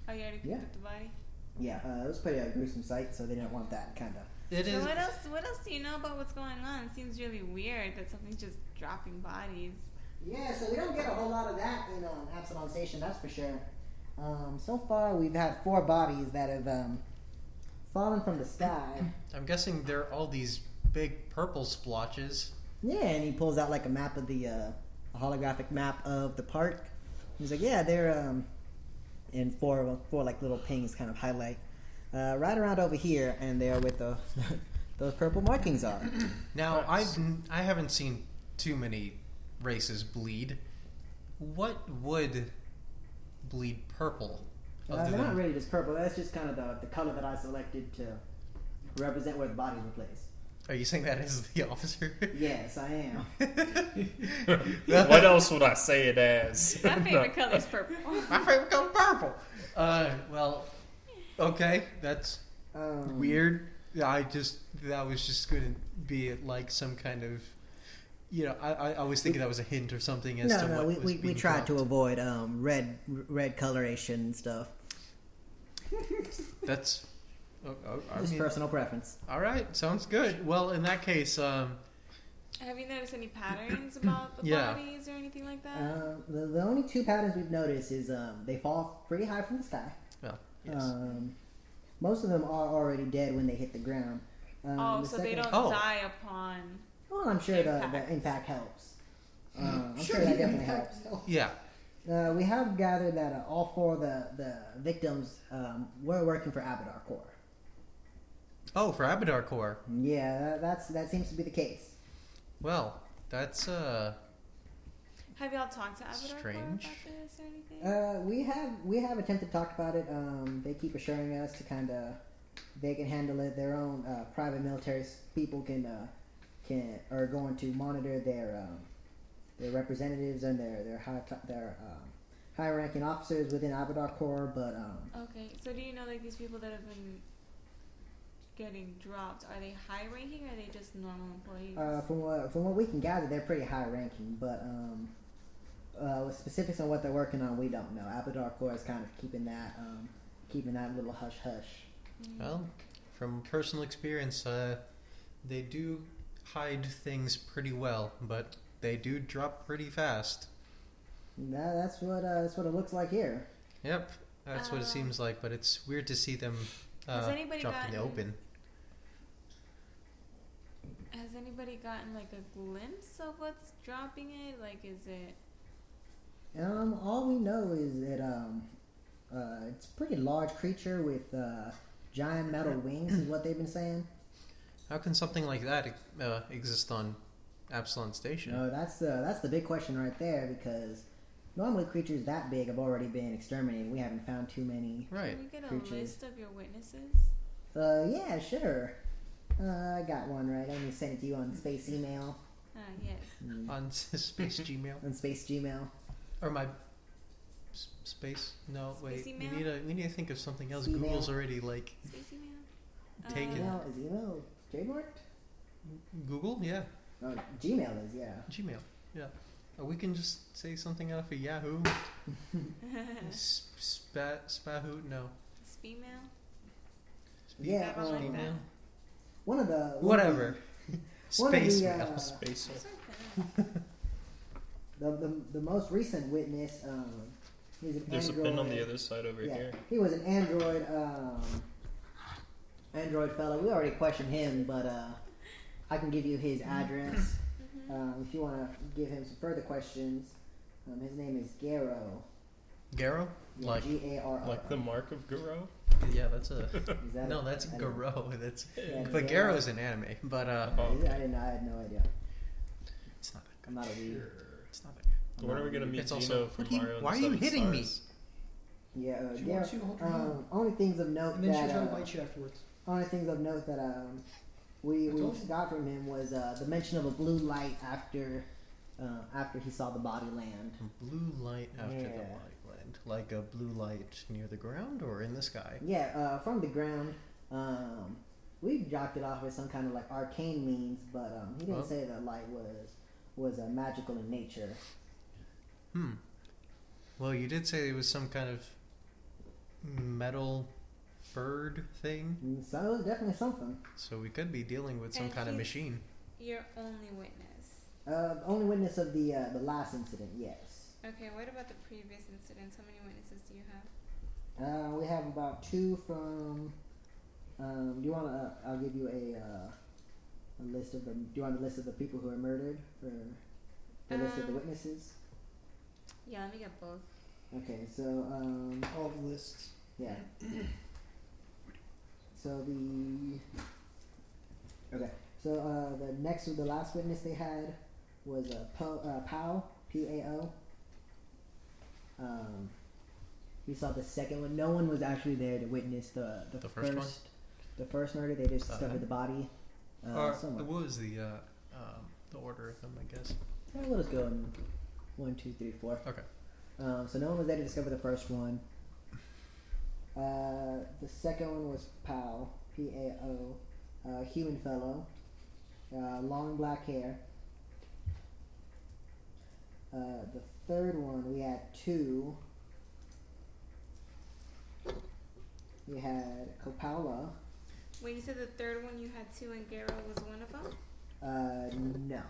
Oh, you already picked
Yeah.
up the body?
yeah, it was pretty gruesome sight, so they didn't want that kind of.
It
So
is.
what else do you know about what's going on? It seems really weird that something's just dropping bodies.
Yeah, so we don't get a whole lot of that in Absolom Station, that's for sure. So far, we've had 4 bodies that have fallen from the sky.
I'm guessing they're all these big purple splotches.
Yeah, and he pulls out like a map of the a holographic map of the park. He's like, yeah, they're in 4 like little pings, kind of highlight right around over here, and they're with the those purple markings are.
Now, I haven't seen too many races bleed. What would bleed purple?
They're not really just purple. That's just kind of the color that I selected to represent where the bodies were placed.
Are you saying that as the officer?
Yes, I am.
What else would I say it as?
My favorite color is purple.
My favorite color, purple. Well, okay, that's weird. That was just going to be like some kind of, I was thinking that was a hint or something as to what was
we
being
tried to
dropped.
avoid red coloration and stuff.
That's I
Just
mean,
personal preference.
all right. Sounds good. Well, in that case,
Have you noticed any patterns about the
Yeah.
bodies or anything like that?
The only 2 patterns we've noticed is they fall pretty high from the sky.
well, yes.
Most of them are already dead when they hit the ground.
oh,
the
so they
second-
don't die upon.
Well, I'm sure the
Impact.
impact helps. I'm sure that definitely helps.
Yeah.
We have gathered that all 4 of the victims were working for Abadar Corps.
Oh, for Abadar Corps.
Yeah, that seems to be the case.
Well, that's
Have y'all talked to Abadar Corps about
Strange.
this or anything?
We have attempted to talk about it. They keep assuring us to kind of they can handle it. Their own private military people are going to monitor their representatives and their high ranking officers within Abadar Corps. But
Okay, so do you know like these people that have been getting dropped, are they high ranking or are they just normal employees?
From what we can gather, they're pretty high ranking, but with specifics on what they're working on, we don't know. Abadar is kind of keeping that little hush hush.
Well, from personal experience, they do hide things pretty well, but they do drop pretty fast.
That's what it looks like here.
Yep, that's what it seems like, but it's weird to see them dropped in the open.
Has anybody gotten like a glimpse of what's dropping it? Like, is it?
All we know is that it's a pretty large creature with giant metal wings, is what they've been saying.
How can something like that exist on Absolom Station?
No, that's the big question right there, because normally creatures that big have already been exterminated. We haven't found too many.
Right.
Can we get
creatures.
A list of your witnesses?
Yeah, sure. I got one right. Let me send it to you on space email.
Yes.
On space Gmail?
On space Gmail.
Or my space? No, wait.
Space
We
email?
need to think of something else.
Email.
Google's already like
Space email?
taken.
Is email trademarked?
Google? Yeah.
Oh, Gmail is, yeah.
Gmail. Yeah. Or we can just say something out of Yahoo. Spahoot? No.
Speemail?
Yeah.
I like that.
One of the
Whatever. Space
the,
mail.
Space.
The most recent witness, he's an
There's
android.
a pin on the other side over here.
He was an android fellow. We already questioned him, but I can give you his address if you want to give him some further questions. His name is Garo.
Garo?
Yeah,
Like
Garro.
Like the mark of Garo?
yeah, that's a no.
It?
That's
I don't know.
Garo. That's
Yeah,
but
Garo.
Garo is an anime. But
I didn't know. I had no idea.
it's not.
I'm not a weeb.
It's not.
When are we gonna meet
It's
Gino
also-
from
what do you-
Mario? and
why
the
are you
Seven
hitting me?
Stars?
Yeah,
She wants you to hold her hand.
only things of note
And then she'll
that
try to bite you afterwards.
only things of note that we
told you.
got from him was the mention of a blue light after he saw the body land.
Blue light after the
Yeah.
light land, like a blue light near the ground or in the sky.
Yeah, from the ground. We dropped it off with some kind of like arcane means, but he didn't
Oh.
say the light was magical in nature.
Well, you did say it was some kind of metal bird thing,
So it was definitely something.
so we could be dealing with some
And
kind of
he's-
machine.
Your only witness.
Only witness of the last incident, yes.
Okay, what about the previous incidents? How many witnesses do you have?
We have about 2 from. Do you want to? I'll give you a list of them. Do you want a list of the people who were murdered, or the list of the witnesses?
Yeah, let me get both.
Okay, so
All the lists.
yeah. So the last witness they had was Pao, P-A-O. We saw the second one. No one was actually there to witness the
first one?
The first murder. They just discovered the body. Somewhere.
What was the order of them? I guess.
Well, let us go in 1, 2, 3, 4.
Okay.
So no one was there to discover the first one. The second one was Pao, P-A-O, human fellow, long black hair. The third one, we had 2. We had Kopala.
When you said the third one, you had 2 and Garo was one of them?
No.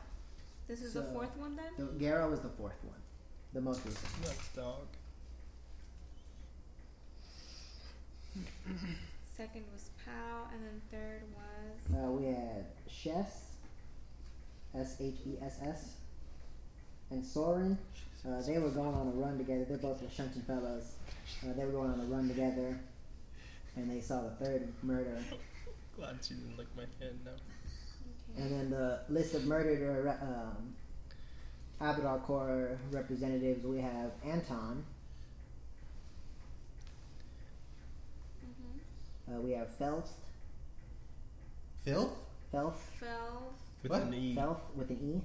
This is
So-
the fourth one then?
Garo was the fourth one. The most recent.
That's dog.
Second was Pao, and then third was.
We had Shess, S-H-E-S-S, and Soren. They were going on a run together. They're both the Shunton fellows. They were going on a run together, and they saw the third murder.
Glad she didn't lick my hand now.
And then the list of murdered Abadar Corps representatives, we have Anton. We have Felth.
Phil?
Felth.
Felth.
With
What?
an E.
Felth with an E.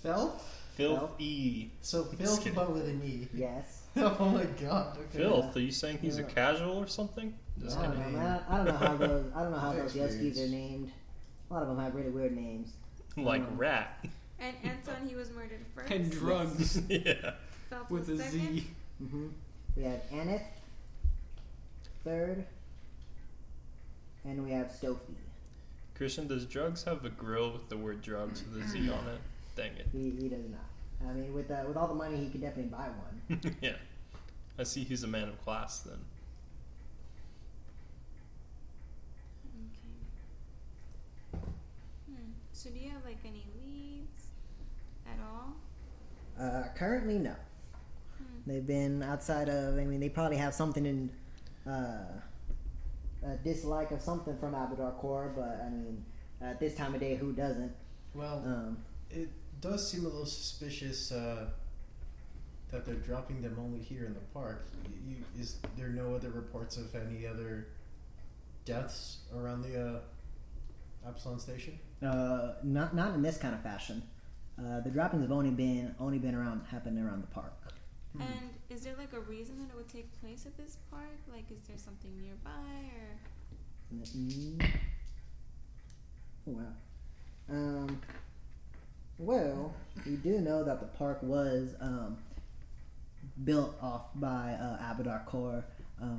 Phil?
Filthy.
So filth, but with an E.
Yes.
Oh my god. Okay.
Filth? Are you saying he's a casual or something? Just
I don't
kidding.
know, man. I don't know how those. I don't know how
I've
those Yoskies
experienced.
are named. A lot of them have really weird names.
Like rat.
And Anton, he was murdered first.
And drugs
Yeah.
Phelps
with a
was second.
Z.
Mm-hmm. We have Aneth, third, and we have Stofy.
Christian, does drugs have a grill with the word drugs with a Z on it? Dang it.
He does not. I mean, with all the money, he could definitely buy one.
Yeah. I see he's a man of class then.
Okay. So do you have like any leads at all?
Currently, no. They've been outside of. I mean, they probably have something in a dislike of something from Abadar Core, but I mean, at this time of day, who doesn't?
Well, it does seem a little suspicious that they're dropping them only here in the park. Is there no other reports of any other deaths around the Absolom Station?
Not in this kind of fashion. The droppings have only been happening around the park.
And is there like a reason that it would take place at this park? Like, is there something nearby or?
Wow. Well, we do know that the park was built off by Abadar Core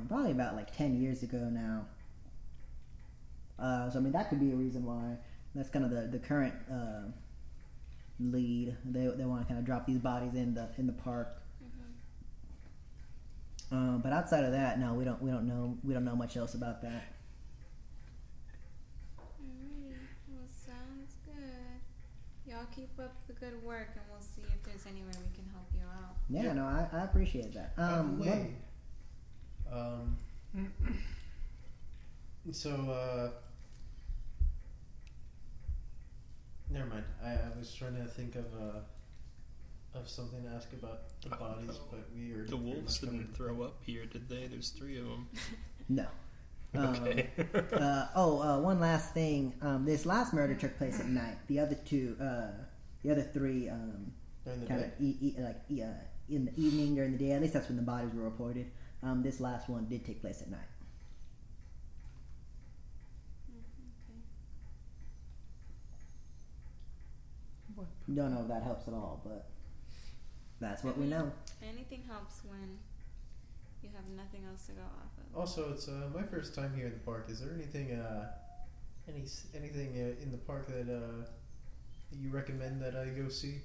probably about like 10 years ago now. So I mean that could be a reason why. That's kind of the current lead. They want to kind of drop these bodies in the park. But outside of that, no, we don't know much else about that.
Alrighty. Well, sounds good. Y'all keep up the good work, and we'll see if there's any way we can help you out.
Yeah, no, I appreciate that.
So, never mind. I was trying to think of something to ask about the bodies, but we already.
The wolves didn't throw up here, did they? There's 3 of them.
No.
Okay.
One last thing. This last murder took place at night. The other 3,
During the
kind
day?
of in the evening, during the day. At least that's when the bodies were reported. This last one did take place at night. Don't know if that helps at all, but that's what we know.
Anything helps when you have nothing else to go off of.
Also, it's my first time here in the park. Is there anything in the park that you recommend that I go see?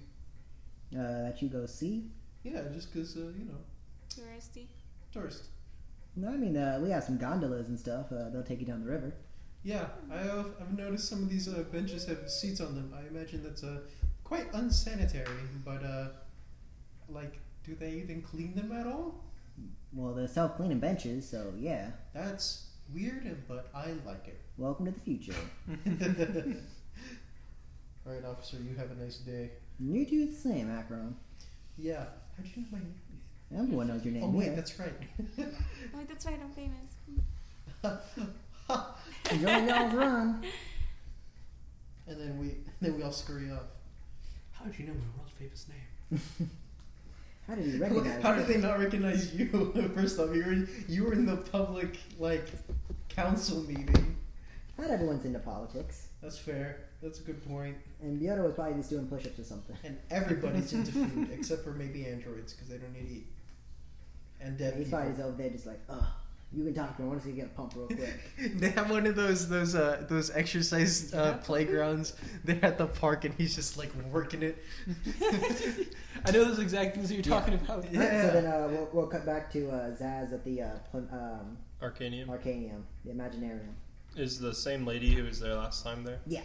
That you go see?
Yeah, just because
Touristy.
tourist.
No, I mean we have some gondolas and stuff. They'll take you down the river.
Yeah, I've noticed some of these benches have seats on them. I imagine that's quite unsanitary, but do they even clean them at all?
Well, they're self-cleaning benches, so yeah.
That's weird, but I like it.
Welcome to the future.
All right, officer, you have a nice day.
You do the same, Akron.
Yeah. How'd you know my name?
Everyone knows your name.
Oh wait,
here.
that's right.
Oh, wait, that's right. I'm famous.
Enjoy y'all's run.
And then we all scurry off.
How did you know my world famous name?
How did he recognize
How
you?
did they not recognize you? First off, you were in the public council meeting.
Not everyone's into politics.
That's fair. That's a good point.
And Bioto was probably just doing push-ups or something.
And everybody's into food except for maybe androids because they don't need to eat. And dead
He's
people.
probably just over there just like, you can talk to me. I want to see you get a pump real quick.
They have one of those exercise playgrounds there at the park, and he's just like working it.
I know those exact things that you're talking about.
Yeah.
So then we'll cut back to Zaz at the
Arcanium
Arcanium, the Imaginarium.
is the same lady who was there last time there.
Yeah,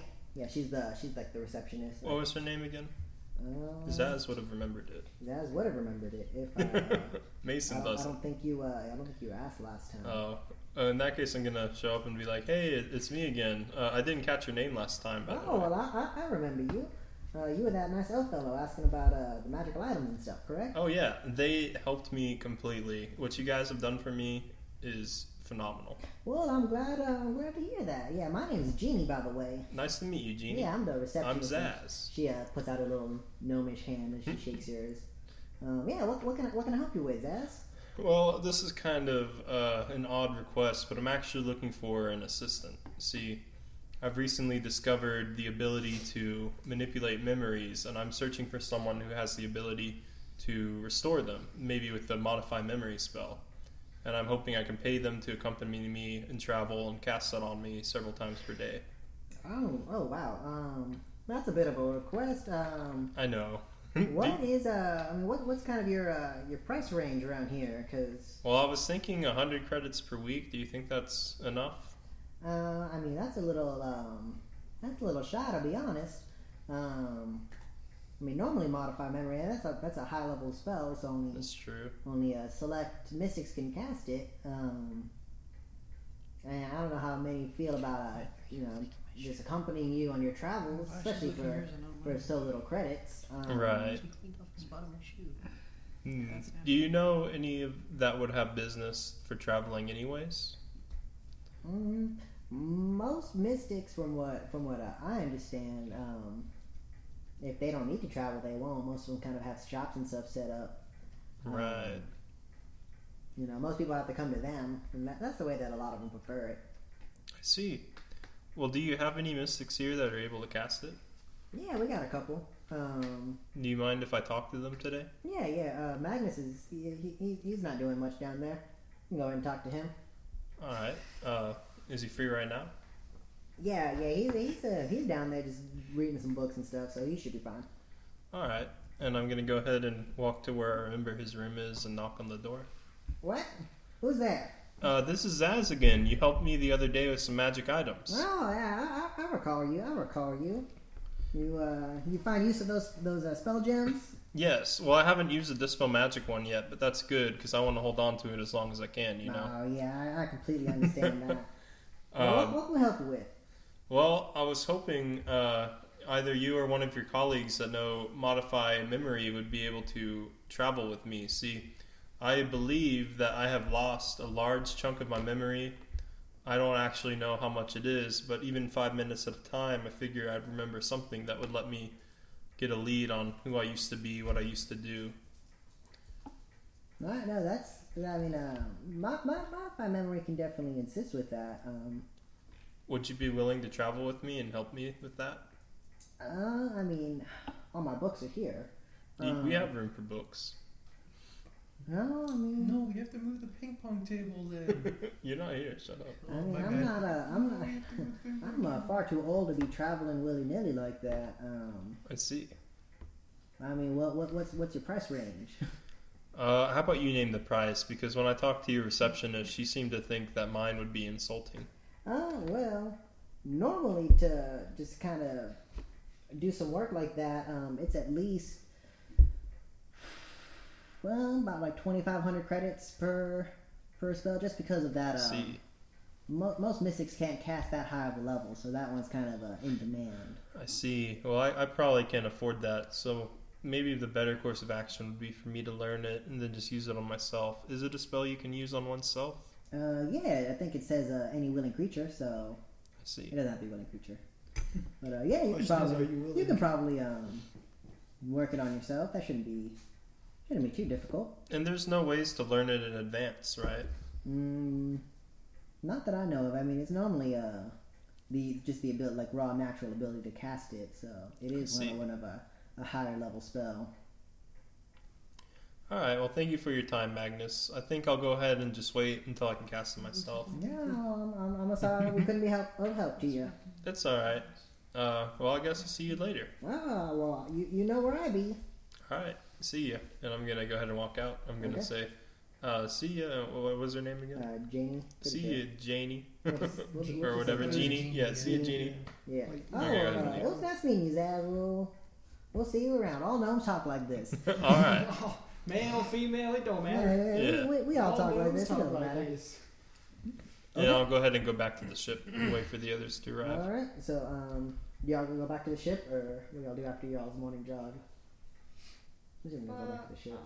she's like the receptionist.
What was her name again? Zaz would have remembered it.
Zaz would have remembered it if
Mason
I
doesn't.
don't think you asked last time.
Oh, in that case, I'm gonna show up and be like, "Hey, it's me again. I didn't catch your name last time." By the way.
Well, I remember you. You were that nice elf fellow asking about the magical items and stuff, correct?
Oh yeah, they helped me completely. What you guys have done for me is phenomenal.
Well, I'm glad to hear that. Yeah. My name is Jeannie, by the way.
Nice to meet you, Jeannie.
Yeah, I'm the receptionist.
I'm Zaz.
She puts out a little gnomish hand and she shakes yours. Yeah, what can I help you with, Zaz?
Well, this is kind of an odd request, but I'm actually looking for an assistant. See, I've recently discovered the ability to manipulate memories, and I'm searching for someone who has the ability to restore them, maybe with the modify memory spell. And I'm hoping I can pay them to accompany me and travel and cast that on me several times per day.
Oh wow. That's a bit of a request.
I know.
What's kind of your price range around here? Cause
well, I was thinking 100 credits per week. Do you think that's enough?
That's a little shy, to be honest. Normally modify memory. That's a high level spell. It's only
that's true.
Only select mystics can cast it. And I don't know how many feel about just accompanying you on your travels, especially for so little credits.
Right. Do you know any of that would have business for traveling anyways?
Most mystics, from what I understand, if they don't need to travel, they won't. Most of them kind of have shops and stuff set up.
Right.
Most people have to come to them, and that's the way that a lot of them prefer it.
I see. Well, do you have any mystics here that are able to cast it?
Yeah, we got a couple.
Do you mind if I talk to them today?
Yeah. Magnus he's not doing much down there. You can go ahead and talk to him.
All right. Is he free right now?
Yeah. He's down there just reading some books and stuff, so he should be fine.
All right. And I'm gonna go ahead and walk to where I remember his room is and knock on the door.
What? Who's there?
This is Zaz again. You helped me the other day with some magic items.
Oh yeah, I recall you. You find use of those spell gems?
Yes. Well, I haven't used the Dispel Magic one yet, but that's good because I want to hold on to it as long as I can.
Oh yeah, I completely understand that. What can we help you with?
Well, I was hoping either you or one of your colleagues that know Modify Memory would be able to travel with me. See, I believe that I have lost a large chunk of my memory. I don't actually know how much it is, but even 5 minutes at a time, I figure I'd remember something that would let me get a lead on who I used to be, what I used to do.
No, my memory can definitely assist with that.
Would you be willing to travel with me and help me with that?
All my books are here.
We have room for books.
No,
No, we have to move the ping pong table then.
You're not here. Shut up.
I'm far too old to be traveling willy nilly like that.
I see.
What's your price range?
How about you name the price? Because when I talked to your receptionist, she seemed to think that mine would be insulting.
Well, normally to just kind of do some work like that, it's at least about like 2,500 credits per spell, just because of that.
See.
Most mystics can't cast that high of a level, so that one's kind of in demand.
I see. Well, I probably can't afford that, so maybe the better course of action would be for me to learn it and then just use it on myself. Is it a spell you can use on oneself?
Yeah, I think it says any willing creature, so
I see.
It doesn't have to be willing creature. But yeah, you can probably work it on yourself. That shouldn't be too difficult.
And there's no ways to learn it in advance, right?
Not that I know of. It's normally the ability, like raw natural ability to cast it. So it is one of a higher level spell.
All right. Well, thank you for your time, Magnus. I think I'll go ahead and just wait until I can cast it myself.
Yeah, I'm sorry we couldn't be of help to you.
That's all right. Well, I guess I'll see you later.
Well, you know where I be.
All right. See ya. And I'm gonna go ahead and walk out. I'm gonna say, see ya. What was her name again?
Janie.
See ya, Janie.
What's
or whatever, Jeannie. Yeah, see ya, Jeannie.
Yeah. It was nice meeting you, Zaz. We'll see you around. All gnomes talk like this.
All right.
Male, female, it don't matter.
Yeah. We all talk like this. It doesn't matter.
And I'll go ahead and go back to the ship and wait for the others to arrive.
All right. So, y'all gonna go back to the ship, or what y'all do after y'all's morning jog? We're just gonna go back to the ship.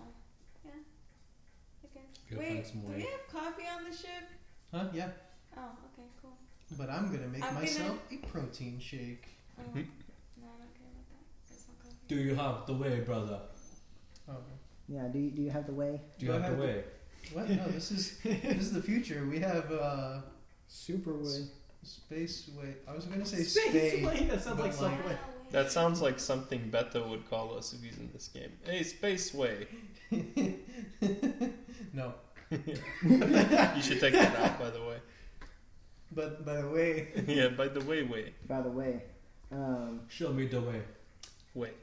Yeah. Okay.
Go
Wait,
find some
do we have coffee on the ship?
Huh? Yeah.
Oh, okay, cool.
But I'm gonna make
I'm
myself a protein shake.
Oh, no, I don't care about that. It's not coffee.
Do you have the way, brother?
Oh.
Yeah. Do you have the way?
Do you have the way?
What? No, this is the future. We have
Super way.
space way. I was gonna say
Space
spade.
way? That sounds
but
like Subway.
That sounds like something Beto would call us if he's in this game. Hey, Spaceway.
No.
You should take that out, by the way.
But by the way,
Yeah, by the way.
By the way,
Show me the way.
Wait.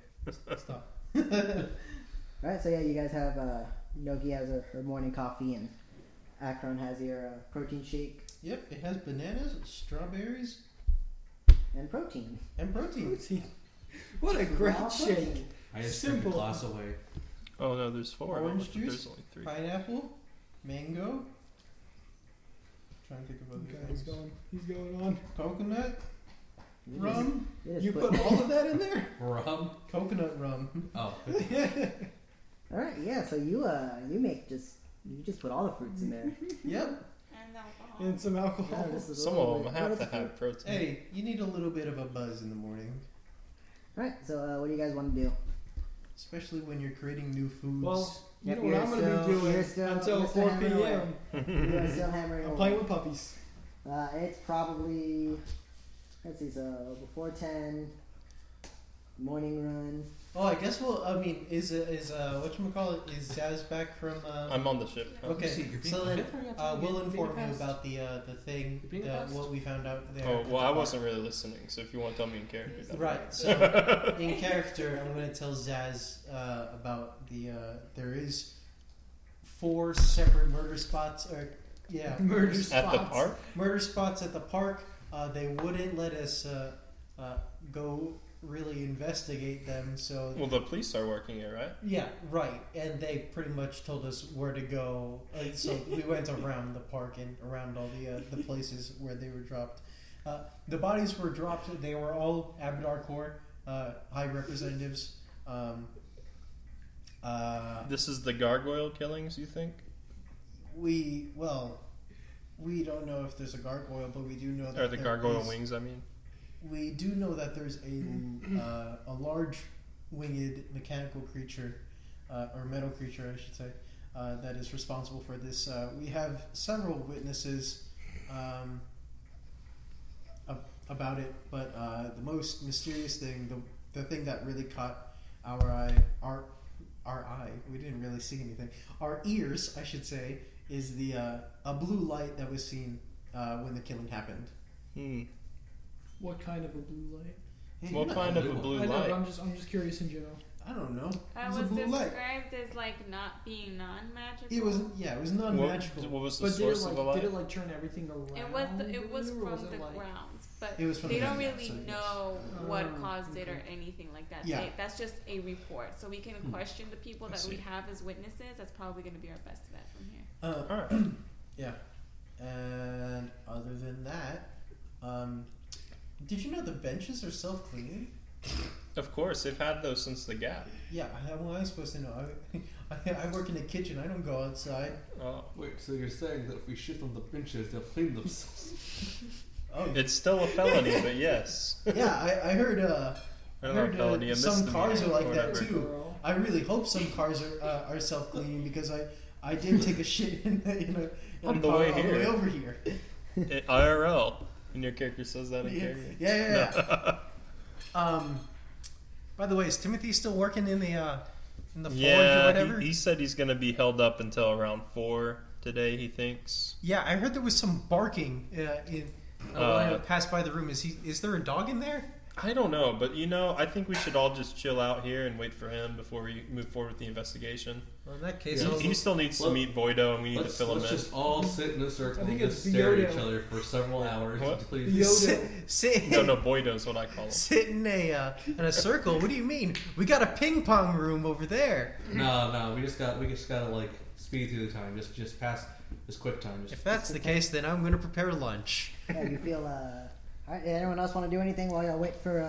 stop.
alright, so yeah, you guys have, Noki has her morning coffee and Akron has your protein shake
Yep, it has bananas, strawberries,
and protein.
and protein.
What a great
Raw
shake.
protein.
I just
Simple.
took a glass away.
Oh no, there's 4.
Orange
There's
juice?
only 3.
Pineapple, mango. Trying to think of other
Okay, he's
things.
going on.
Coconut,
You
rum,
just
You put all of that in there?
Rum?
coconut rum.
Oh.
Alright, yeah, so you just put all the fruits in there.
Yep.
And alcohol.
And some alcohol.
Yeah, just a
Some
little
of them
bit-
have
what
to
is the
have protein.
Hey, you need a little bit of a buzz in the morning,
Alright, so what do you guys want to do?
especially when you're creating new foods.
Well, you
Yep,
know what
you're
I'm going to be
still-
doing
you're still
until 4
hammering away.
p.m.
You are still hammering
I'm
away.
playing with puppies.
It's probably, let's see, so before 10, morning run.
Oh, I guess is whatchamacallit, is Zaz back from
I'm on the ship.
Okay,
See, you're being
so
a
then
bit very upset.
we'll
You're being
inform you
fast.
about the thing,
You're being fast.
what we found out there.
Oh,
at the
well, I
bar.
wasn't really listening, so if you want to tell me in character. that'd be
Right, so in character, I'm going to tell Zaz about there is 4 separate murder spots,
Murder
At the
spots.
park?
murder spots at the park. They wouldn't let us go really investigate them, so
Well, the police are working it, right?
yeah, right. And they pretty much told us where to go. So we went around the park and around all the places where they were dropped. The bodies were dropped. They were all Abdar high representatives.
This is the gargoyle killings, you think?
We don't know if there's a gargoyle, but we do know that
Or the
there
gargoyle
is-
wings, I mean?
We do know that there's a large winged mechanical creature, or metal creature, I should say, that is responsible for this. We have several witnesses about it, but the most mysterious thing, the thing that really caught our eye, we didn't really see anything. Our ears, I should say, is a blue light that was seen when the killing happened.
What kind of a blue light?
Hey,
What
you
kind
know,
of a blue
I know,
light?
but I'm just curious in general.
I don't know.
That
It was
was
a blue light.
described as like not being non-magical.
It was non-magical.
What was the
But
source of the light?
did it like turn everything around?
It was
blue, or
from
it
the
like-
grounds, but
It was from
they
the
don't
grounds,
really
so yes.
know what
Oh,
caused it or
okay.
anything like that.
Yeah.
That's just a report, so we can question the people
I
that we
see.
have as witnesses. That's probably going to be our best bet from here.
Alright.
Yeah. And other than that, did you know the benches are self-cleaning?
Of course, they've had those since the Gap.
Yeah, how am I supposed to know? I work in the kitchen. I don't go outside.
Oh.
Wait, so you're saying that if we shit on the benches, they'll clean themselves?
Oh,
It's still a felony, but yes.
yeah. I heard.
I don't know, felony, a
some cars are
misdemeanor,
like that
whatever.
too. I really hope some cars are self-cleaning because I did take a shit in a
On the
car
way
on the
here.
way over here.
IRL. And your character says that in
Yeah,
character.
yeah. By the way, is Timothy still working in the forge or
Yeah,
whatever?
he said he's going to be held up until around 4 today, he thinks.
Yeah, I heard there was some barking when I passed by the room. Is there a dog in there?
I don't know, but I think we should all just chill out here and wait for him before we move forward with the investigation.
Well, in that case,
Yeah.
I'll-
He still needs to
Let-
meet Boydo, and we need to
Let's
fill him in.
just all sit in a circle
I think
and
it's
just stare at
Yoda.
each other for several hours.
What?
Please.
sit
No, Boydo's what I call him.
sit in a circle. What do you mean? We got a ping pong room over there.
No, we just gotta like speed through the time. Just pass this quick time. Just
If that's the case, then I'm going to prepare lunch.
Yeah, you feel, alright, anyone else want to do anything while y'all wait for,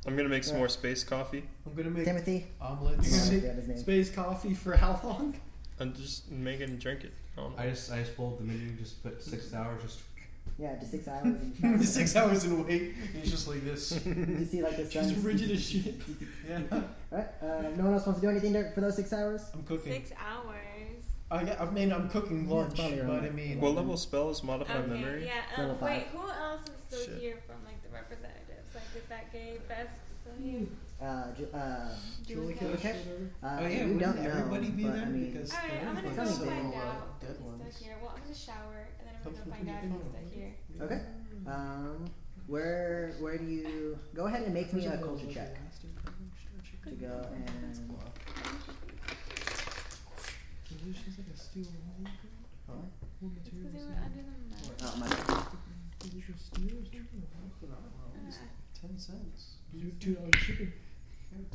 I'm going to make some more space coffee.
I'm going to make
Timothy?
omelets.
You're
I
gonna
forgot his name.
Space coffee for how long?
And just make it and drink it. I don't know.
I just pulled the menu, just put 6 hours, just
Yeah, just 6 hours. And
6 hours and wait. And it's just like this.
you see like the sun.
Just rigid as shit.
Yeah.
Alright, no one else wants to do anything for those 6 hours?
I'm cooking.
6 hours.
I mean, I'm cooking lunch,
probably
but
around
I mean,
What level spell is modify
Okay,
memory?
yeah.
Level
Wait,
5.
who else is still
Shit.
here from like the representatives? Like, is that gay best still here?
Julie
Julie
Cash.
oh yeah,
we
wouldn't
don't know,
everybody be
but,
there?
I mean-
Because
All right, I'm gonna
there's
go
funny
some,
find
dead
out if he's
ones.
still here. Well, I'm gonna shower and then I'm gonna go
Hopefully
find out if he's still here.
Okay. Where do you go ahead and make me a culture check to go and
It's because they were under the mud.
oh my
Ah,
10 cents.
$2 shipping.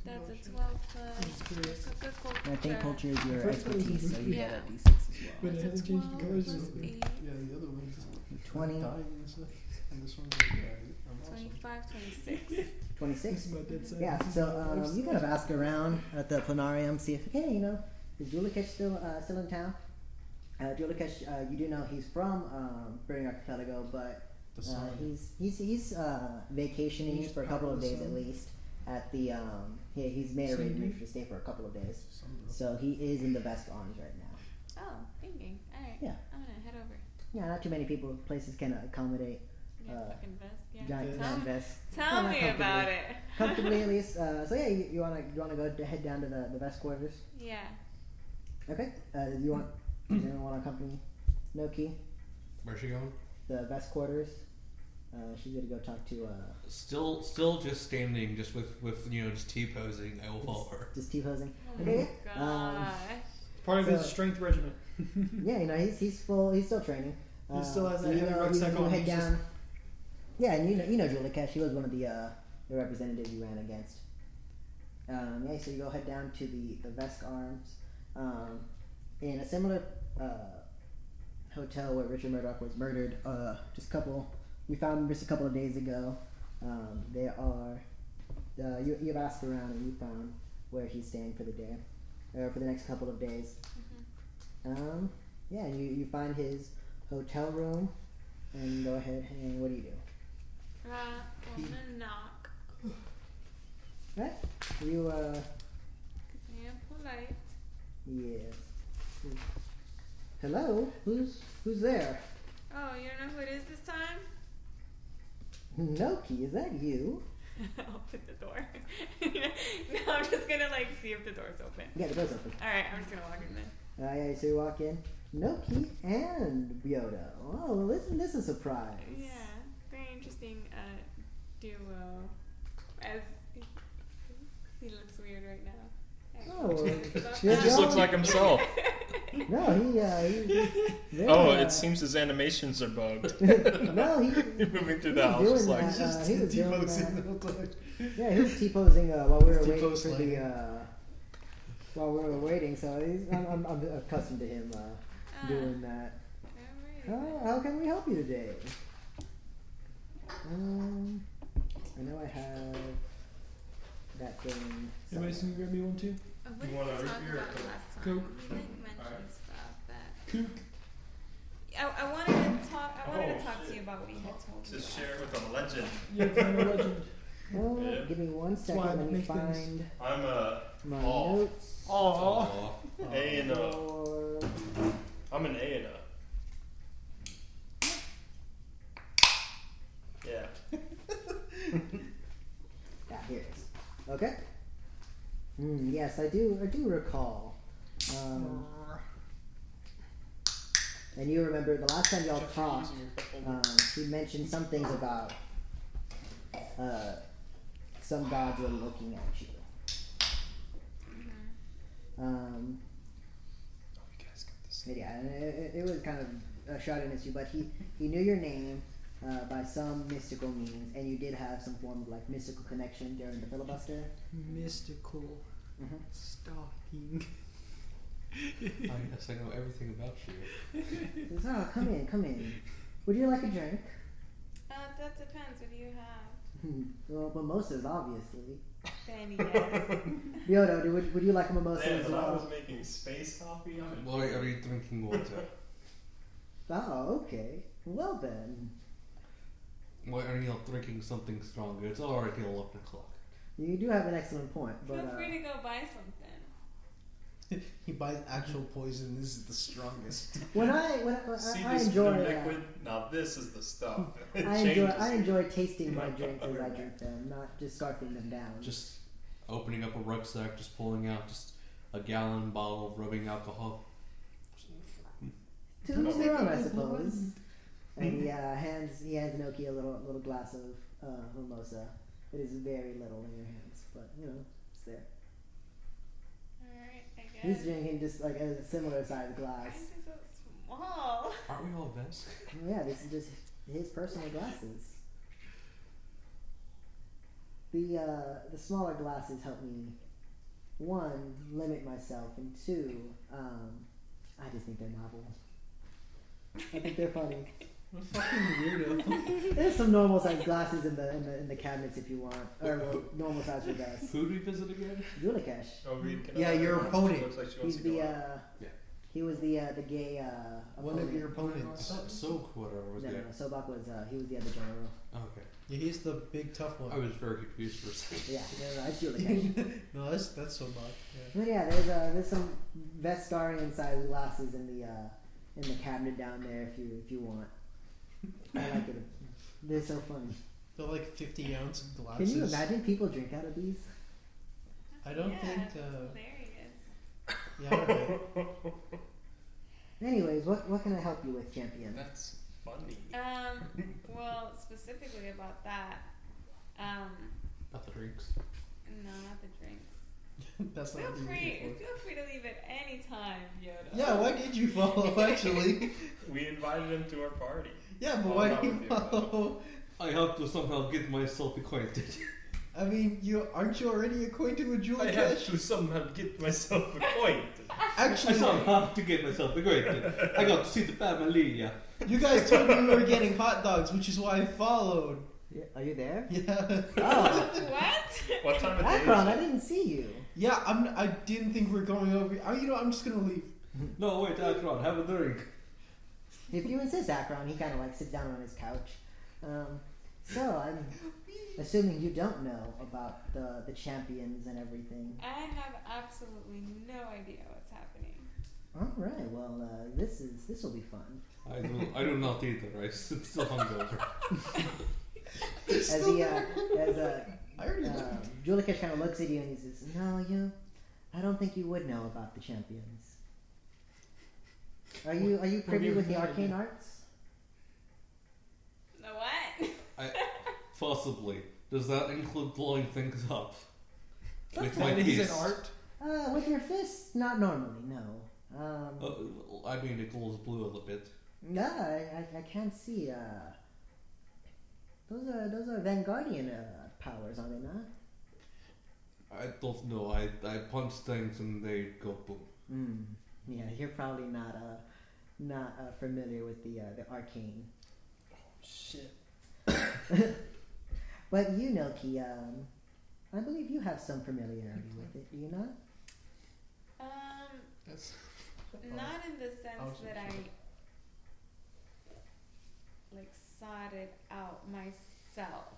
that's a 12 plus. Coca-Cola.
I think culture is your expertise, so you
Yeah.
get a D6 as
But
well.
it
That's a
hasn't changed the
12
colors.
plus 8,
Yeah, the other one's
20,
dying and stuff. And this one's like, yeah, I'm awesome.
25, 26.
26.
This is my dead side.
Yeah, so you kind of ask around at the planarium, see if, hey, is Julikesh still in town? Julikesh, you do know he's from Bering Archipelago, but
The sun.
he's vacationing for a couple of days at least at the he's made arrangements to stay for a couple of days, so he is in the Vest Arms right now.
Oh, thinking. Alright.
Yeah.
I'm gonna head over.
Yeah, not too many places can accommodate
Yeah, fucking vest. Yeah.
giant
Tell,
vests.
tell
Well, not
me
comfortably.
about it.
Comfortably at least. So yeah, you wanna go head down to the Vest quarters.
Yeah.
Okay. Does anyone want to accompany Noki?
Where's she going?
The Vest quarters. She's gonna go talk to
Still just standing, just with just T-posing. I will follow her.
just T-posing.
Oh
Okay.
gosh.
Part of his
So-
strength regiment.
Yeah, he's full. He's still training.
He still has
so
that heavy rucksack
you
on,
head
he's
down. Yeah, and you know Julie Cash. He was one of the representatives you ran against. Yeah, so you go head down to the Vest Arms. In a similar hotel where Richard Murdoch was murdered. We found him just a couple of days ago. You've asked around and you found where he's staying for the day, or for the next couple of days. Yeah, and you find his hotel room, and go ahead and what do you do?
I'm gonna knock.
Right? You
Cause I am polite.
yes. Hello? Who's there?
Oh, you don't know who it is this time?
Noki, is that you?
Open the door. No, I'm just gonna see if the door's open.
Yeah, the door's open.
Alright, I'm just gonna walk in then.
Yeah, so you walk in. Noki and Byodo. Oh, well, isn't this a surprise?
Yeah, very interesting duo. As he looks weird right now.
Oh,
He just looks like himself.
No, he
Oh, it seems his animations are bugged.
No, he
moving through the
was
house
doing
just like
that. He was doing
T-posing
that.
the whole time.
Yeah, he was T-posing while we were waiting
T-pose
for
lighting.
while we were waiting. So I'm accustomed to him doing that. How can we help you today? I know I have that thing.
Anybody can grab me one too?
What did
You
we
want a
talk
root
about
beer or
last time?
Coke?
We mentioned stuff that
Cook.
I wanted to talk to you about what you had told me.
just
last
share
time.
with a legend.
Yeah, I'm a legend.
Oh,
Yeah.
give me one second.
why I
Let me
make things.
find
I'm a
my
Aw.
notes.
Aww.
A and a.
For-
I'm an A and a. Yeah.
Yeah, here it is. Okay. Yes, I do recall. And you remember the last time y'all talked, he mentioned some things about some gods were looking at you. Yeah, and it was kind of a shot in issue, but he knew your name by some mystical means, and you did have some form of mystical connection during the filibuster.
Mystical.
Mhm.
Stalking.
Yes, I know everything about you.
He says, "Oh, come in. Would you like a drink?"
That depends. What do you have?
Well, mimosas, obviously.
Then yes.
Yodo, would you like a mimosa
Man,
as
when I was
well?
making space coffee,
Why are you drinking water?
Oh, okay. Well then,
Why are you not drinking something stronger? It's already 11 o'clock.
you do have an excellent point, but
Feel free to go buy something.
He buys actual poison. This is the strongest.
when I
See
I
this
enjoy
blue liquid? Now this is the stuff. It
I
changes.
enjoy tasting my drinks as I drink them, not just scarfing them down.
Just opening up a rucksack, just pulling out just a gallon bottle of rubbing alcohol.
To each their own, I suppose. And he hands Noki a little glass of mimosa. It is very little in your hands, but it's there.
Alright, I guess.
He's drinking just like a similar sized
Why
glass.
is it so small?
Aren't we all Vesk?
Yeah, this is just his personal glasses. The smaller glasses help me, one, limit myself, and two, I just think they're novel. I think they're funny.
What a fucking weirdo.
There's some normal sized glasses in the cabinets if you want, or normal size with us.
Who do we visit again?
Julikesh.
Oh, Reed, can
Yeah,
I-
your opponent.
Looks like she
He's
wants to
the
go out.
he was the gay
One of
opponent.
your opponents.
So whatever was
No,
there.
Sobak was he was the other general.
Okay.
Yeah, he's the big tough one.
I was very confused for a second.
Yeah, no, it's Julikesh.
No, that's so much. Yeah.
But yeah, there's some Vestarian sized glasses in the cabinet down there if you want. I like it. They're so funny.
They're like 50-ounce glasses.
Can you imagine people drink out of these?
I don't think.
That's hilarious.
Yeah, I don't know.
Anyways, what can I help you with, champion?
That's funny.
Well, specifically about that,
Not the drinks.
no, not the drinks.
That's not
Feel
what you're
free
here
to leave at any time, Yoda.
for. Yeah, why did you follow, actually?
We invited him to our party.
Yeah, but
Oh,
why
not
did you
with you,
follow?
I have to somehow get myself acquainted.
I mean, aren't you already acquainted with
I have
Julikesh?
to somehow get myself acquainted.
I
Actually,
somehow have to get myself acquainted. I got to see the family. Yeah.
you guys told me we were getting hot dogs, which is why I followed.
Yeah, are you there?
Yeah.
Oh,
What?
What time of day
Akron,
is
I
it?
didn't see you.
Yeah, I didn't think we were going over. Oh, I'm just gonna leave.
No, wait, Akron, have a drink.
If you insist, Akron, he kind of like sits down on his couch. So I'm assuming you don't know about the champions and everything.
I have absolutely no idea what's happening.
All right, well, this will be fun.
I do not either. I'm still hungover.
I already
Julikesh kind of looks at you and he says, "No, I don't think you would know about the champions. Are you privy with the arcane arts?"
The what?
Possibly. Does that include blowing things up? With my
That is
piece?
an art.
With your fists, not normally, no.
I mean, it glows blue a little bit.
No, I can't see. Those are Vanguardian powers, are they not?
I don't know. I punch things and they go boom.
Yeah, you're probably not familiar with the arcane.
Shit.
But you know, Ki, I believe you have some familiarity with it, do you not?
That's.
Not in the sense that I like sought it out myself.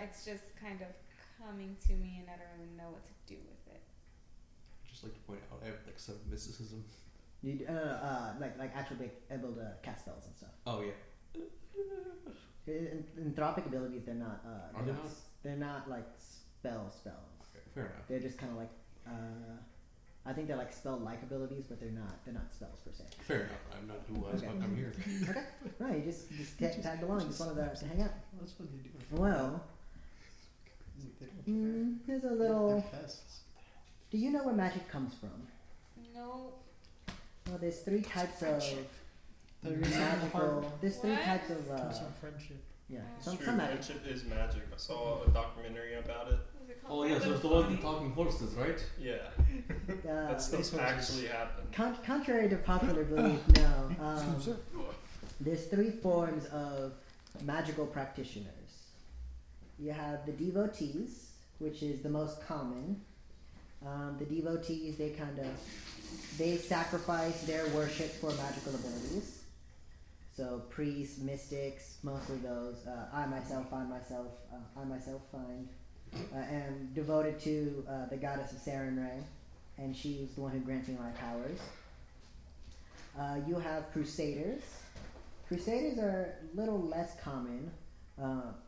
It's just kind of coming to me, and I don't really know what to do with it.
I'd just like to point out I have like some mysticism.
You like actually able to cast spells and stuff.
Oh yeah.
Anthropic abilities, they're not.
Are they not?
They're not like spells.
Okay, fair enough.
They're just kind of like. I think they're like spell-like abilities, but they're not spells per se.
Fair enough. I'm not who
Okay.
I'm here.
Okay. No, you just tagged along. You just wanted to hang out.
That's what they do.
Well, there's a little. Do you know where magic comes from?
No.
Well, there's three types of
The reason
magical. There's three
What?
types of.
comes from friendship.
Yeah,
It's
some
true,
magic.
friendship is magic. I saw a documentary about it.
Is it called
Oh yes, there's the one with the talking horses, right?
Yeah, that
This
stuff
one's
actually happened.
Contrary to popular belief, no. There's three forms of magical practitioners. You have the devotees, which is the most common. The devotees, they sacrifice their worship for magical abilities. So priests, mystics, mostly those. I myself find am devoted to the goddess of Sarenrae, and she's the one who grants me my powers. You have crusaders. Crusaders are a little less common.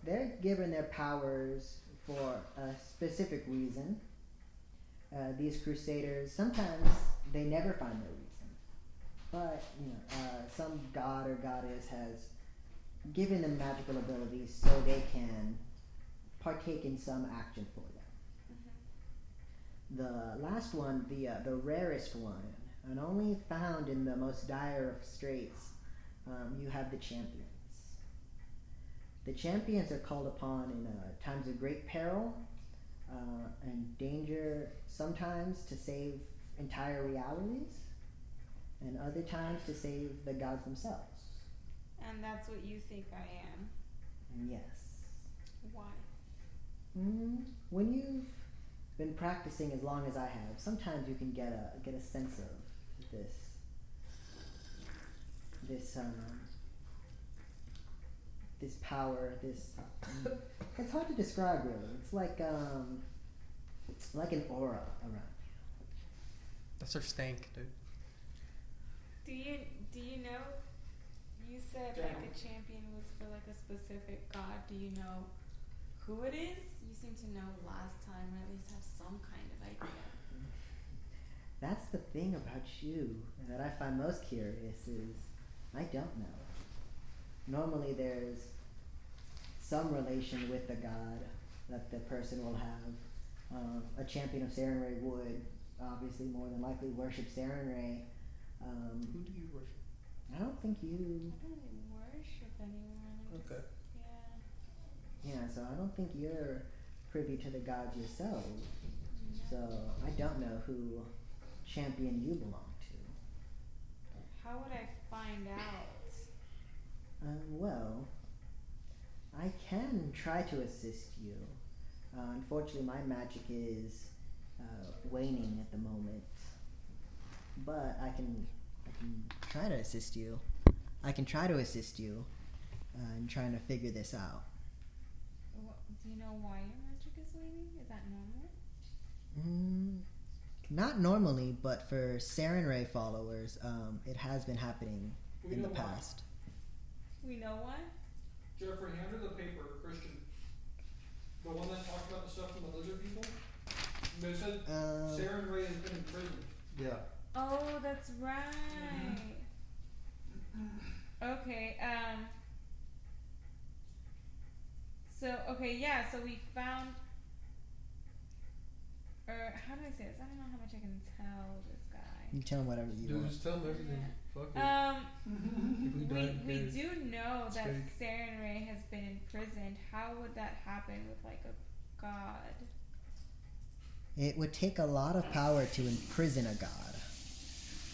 They're given their powers for a specific reason. These crusaders, sometimes they never find their reason, but some god or goddess has given them magical abilities so they can partake in some action for them. The last one, the rarest one, and only found in the most dire of straits, you have the champions. The champions are called upon in times of great peril and danger, sometimes to save entire realities, and other times to save the gods themselves.
And that's what you think I am?
Yes.
Why?
When you've been practicing as long as I have, sometimes you can get a sense of this power. It's hard to describe really. It's like an aura around you.
That's our stank, dude.
Do you know? You said like a champion was for like a specific god. Do you know who it is? You seem to know last time, or at least have some kind of idea.
That's the thing about you that I find most curious is I don't know. Normally there's some relation with the god that the person will have. A champion of Sarenrae would obviously more than likely worship Sarenrae.
Who do you worship?
I don't think you...
I don't really worship anyone.
Okay.
Yeah, so I don't think you're privy to the gods yourself.
No.
So I don't know who champion you belong to.
How would I find out?
Well, I can try to assist you. Unfortunately, my magic is waning at the moment. But I can try to assist you. I can try to assist you in trying to figure this out.
Do you know why your magic is waning? Is that normal?
Not normally, but for Sarenrae followers, it has been happening in the past.
We know why?
Jeffrey, hand her the paper, Christian. The one that talked about the stuff from the lizard people? They said Sarenrae has been in prison.
Yeah.
Oh, that's right. Okay, so we found, or how do I say this? I don't know how much I can tell this guy.
You tell him whatever you want.
Just tell him everything. Fuck it.
We do know that Sarenrae has been imprisoned. How would that happen with like a god?
It would take a lot of power to imprison a god.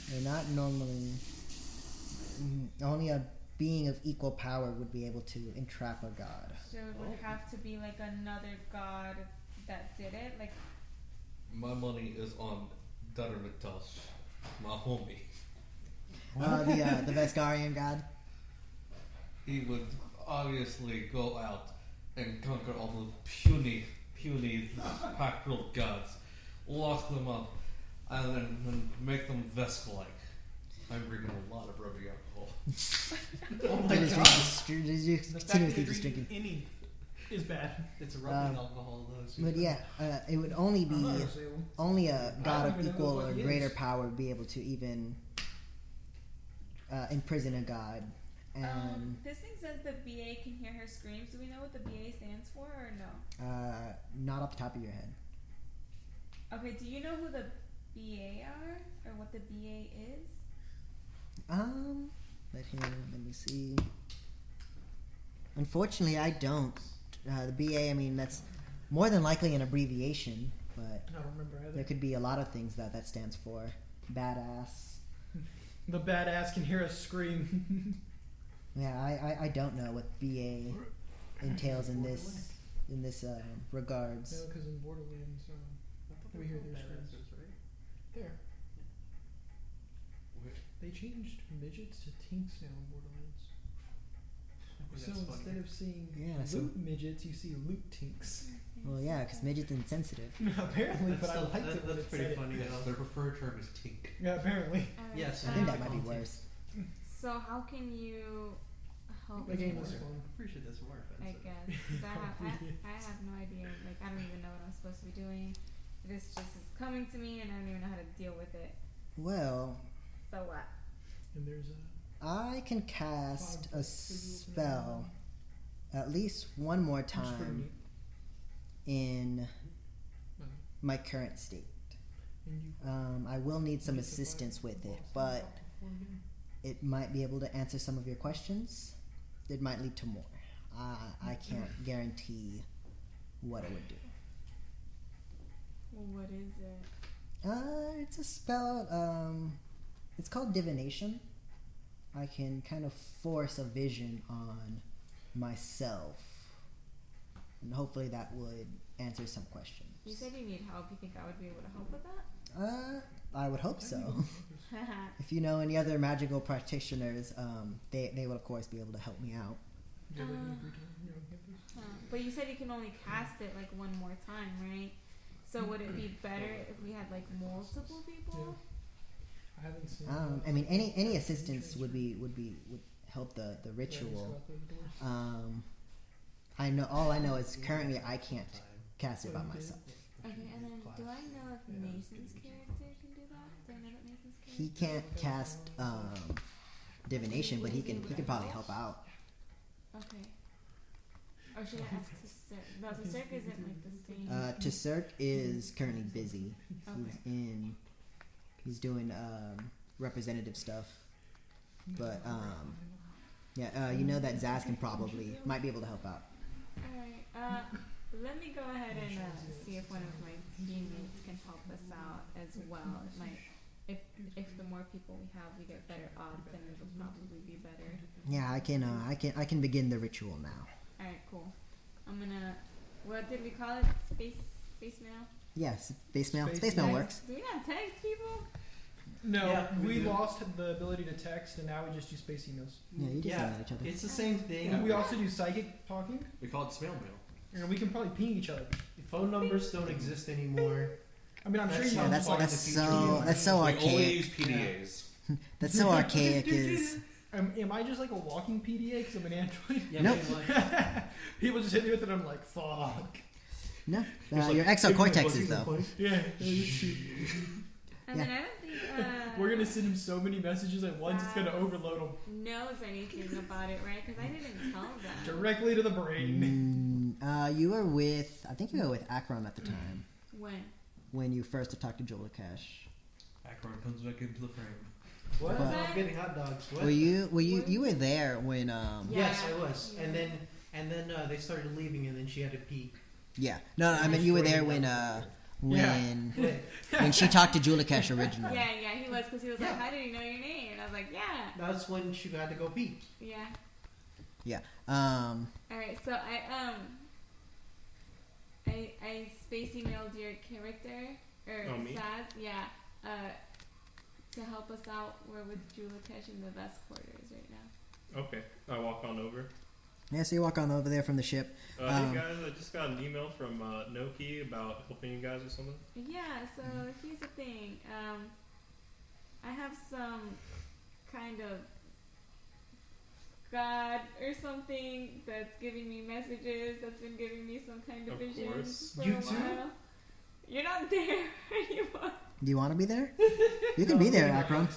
They're not normally... Only a being of equal power would be able to entrap a god.
So it would have to be like another god that did it? Like,
my money is on Duttermictosh, my homie.
The Veskarian god?
He would obviously go out and conquer all the puny pack-ruled gods, lock them up, and then make them Vesk-like. I'm drinking a lot of rubbing alcohol.
Oh my
God.
The fact that drinking any is bad.
It's a rubbing alcohol though.
But yeah, it would only be a god of equal or greater power would be able to even imprison a god. And
this thing says the BA can hear her screams. Do we know what the BA stands for or no?
Not off the top of your head.
Okay, do you know who the BA are or what the BA is?
Let me see. Unfortunately, I don't. The BA, I mean, that's more than likely an abbreviation, but
I don't remember either.
there could be a lot of things that stands for. Badass.
The badass can hear us scream.
Yeah, I don't know what BA entails in this regards.
No, because in Borderlands, we hear their screams.
Right?
There. They changed midgets to tinks now in Borderlands.
So instead of seeing
so-
loot midgets, you see loot tinks.
Well, yeah, because midget's insensitive.
Apparently, but I liked it when
That's
it
pretty
said
funny.
Yes,
though.
their preferred term is tink.
it. Yeah, apparently.
Alright,
Yes,
I think that
um,
might be worse.
So how can you help
The game
me?
was fun.
I'm pretty sure that's more
I
offensive.
guess 'cause I have no idea. Like I don't even know what I'm supposed to be doing. This just is coming to me, and I don't even know how to deal with it.
Well,
So what?
And there's
I can cast a spell at least one more time in my current state. I will need some assistance with it, but it might be able to answer some of your questions. It might lead to more. I can't guarantee what it would do.
Well, what is it?
It's a spell. It's called divination. I can kind of force a vision on myself, and hopefully that would answer some questions.
You said you need help. You think I would be able to help with that?
I would hope so. If you know any other magical practitioners, they would of course be able to help me out.
But you said you can only cast it like one more time, right? So would it be better if we had like multiple people?
I haven't seen.
I mean, any assistance would help the ritual. I know all I know is currently I can't cast it by myself.
Okay, and then do I know if Mason's character can do that? Do I know that Mason's character?
He can't cast divination, but he can probably help out.
Okay. Or should I ask to Cirque? No, so Cirque isn't like the same.
Tessert is currently busy.
Okay.
He's doing representative stuff, but you know that Zaz can might be able to help out.
Alright, let me go ahead and see if one of my teammates can help us out as well. It might, if the more people we have, we get better odds, then it'll probably be better.
Yeah, I can begin the ritual now.
Alright, cool. I'm gonna, what did we call it? Space mail?
Yes, space mail.
Space
Space mail
mail.
works.
Do we not text people?
No,
Yeah,
we
we do.
lost the ability to text, and now we just use space emails.
Yeah, you just
Yeah,
email each other.
it's the same thing.
And we also do psychic talking,
We call it snail mail.
and we can probably ping each other.
Phone numbers don't exist anymore.
I mean, I'm sure
That's
you
how
know.
That's
far in the future.
that's so
We only
archaic.
use PDAs.
That's so archaic. Is
Am I just like a walking PDA because I'm an android?
Yeah,
Nope.
pretty much.
People just hit me with it, and I'm like, fuck.
no. Your exocortex is though.
Yeah.
And then I don't think
We're gonna send him so many messages at once, it's gonna overload him
knows anything about it, right? Because I didn't tell them.
directly to the brain.
You were with, I think you were with Akron at the time
When?
you first talked to Jolakash.
Akron comes back into the frame.
What?
But-
I'm getting hot dogs. What?
Were you were there when
Yes,
Yeah.
I was.
Yeah.
And then they started leaving, and then she had to pee.
yeah. No, I mean you were there when when she talked to Jolakash originally.
Yeah, he was, because he was
Yeah.
like, how did he know your name? And I was like, yeah.
That's when she had to go pee.
Yeah.
Yeah.
Alright, so I space emailed your character, or
Oh, me?
Saz, yeah, to help us out. We're with Julakesh in the vest quarters right now.
Okay, I walk on over.
Yeah, so you walk on over there from the ship.
Hey guys, I just got an email from Noki about helping you guys or something.
Yeah, so here's the thing. I have some kind of god or something that's giving me messages, that's been giving me some kind of
Of
visions
course.
for
You
a
too?
while. You're not there anymore.
Do you want to be there? You can be there, Akron.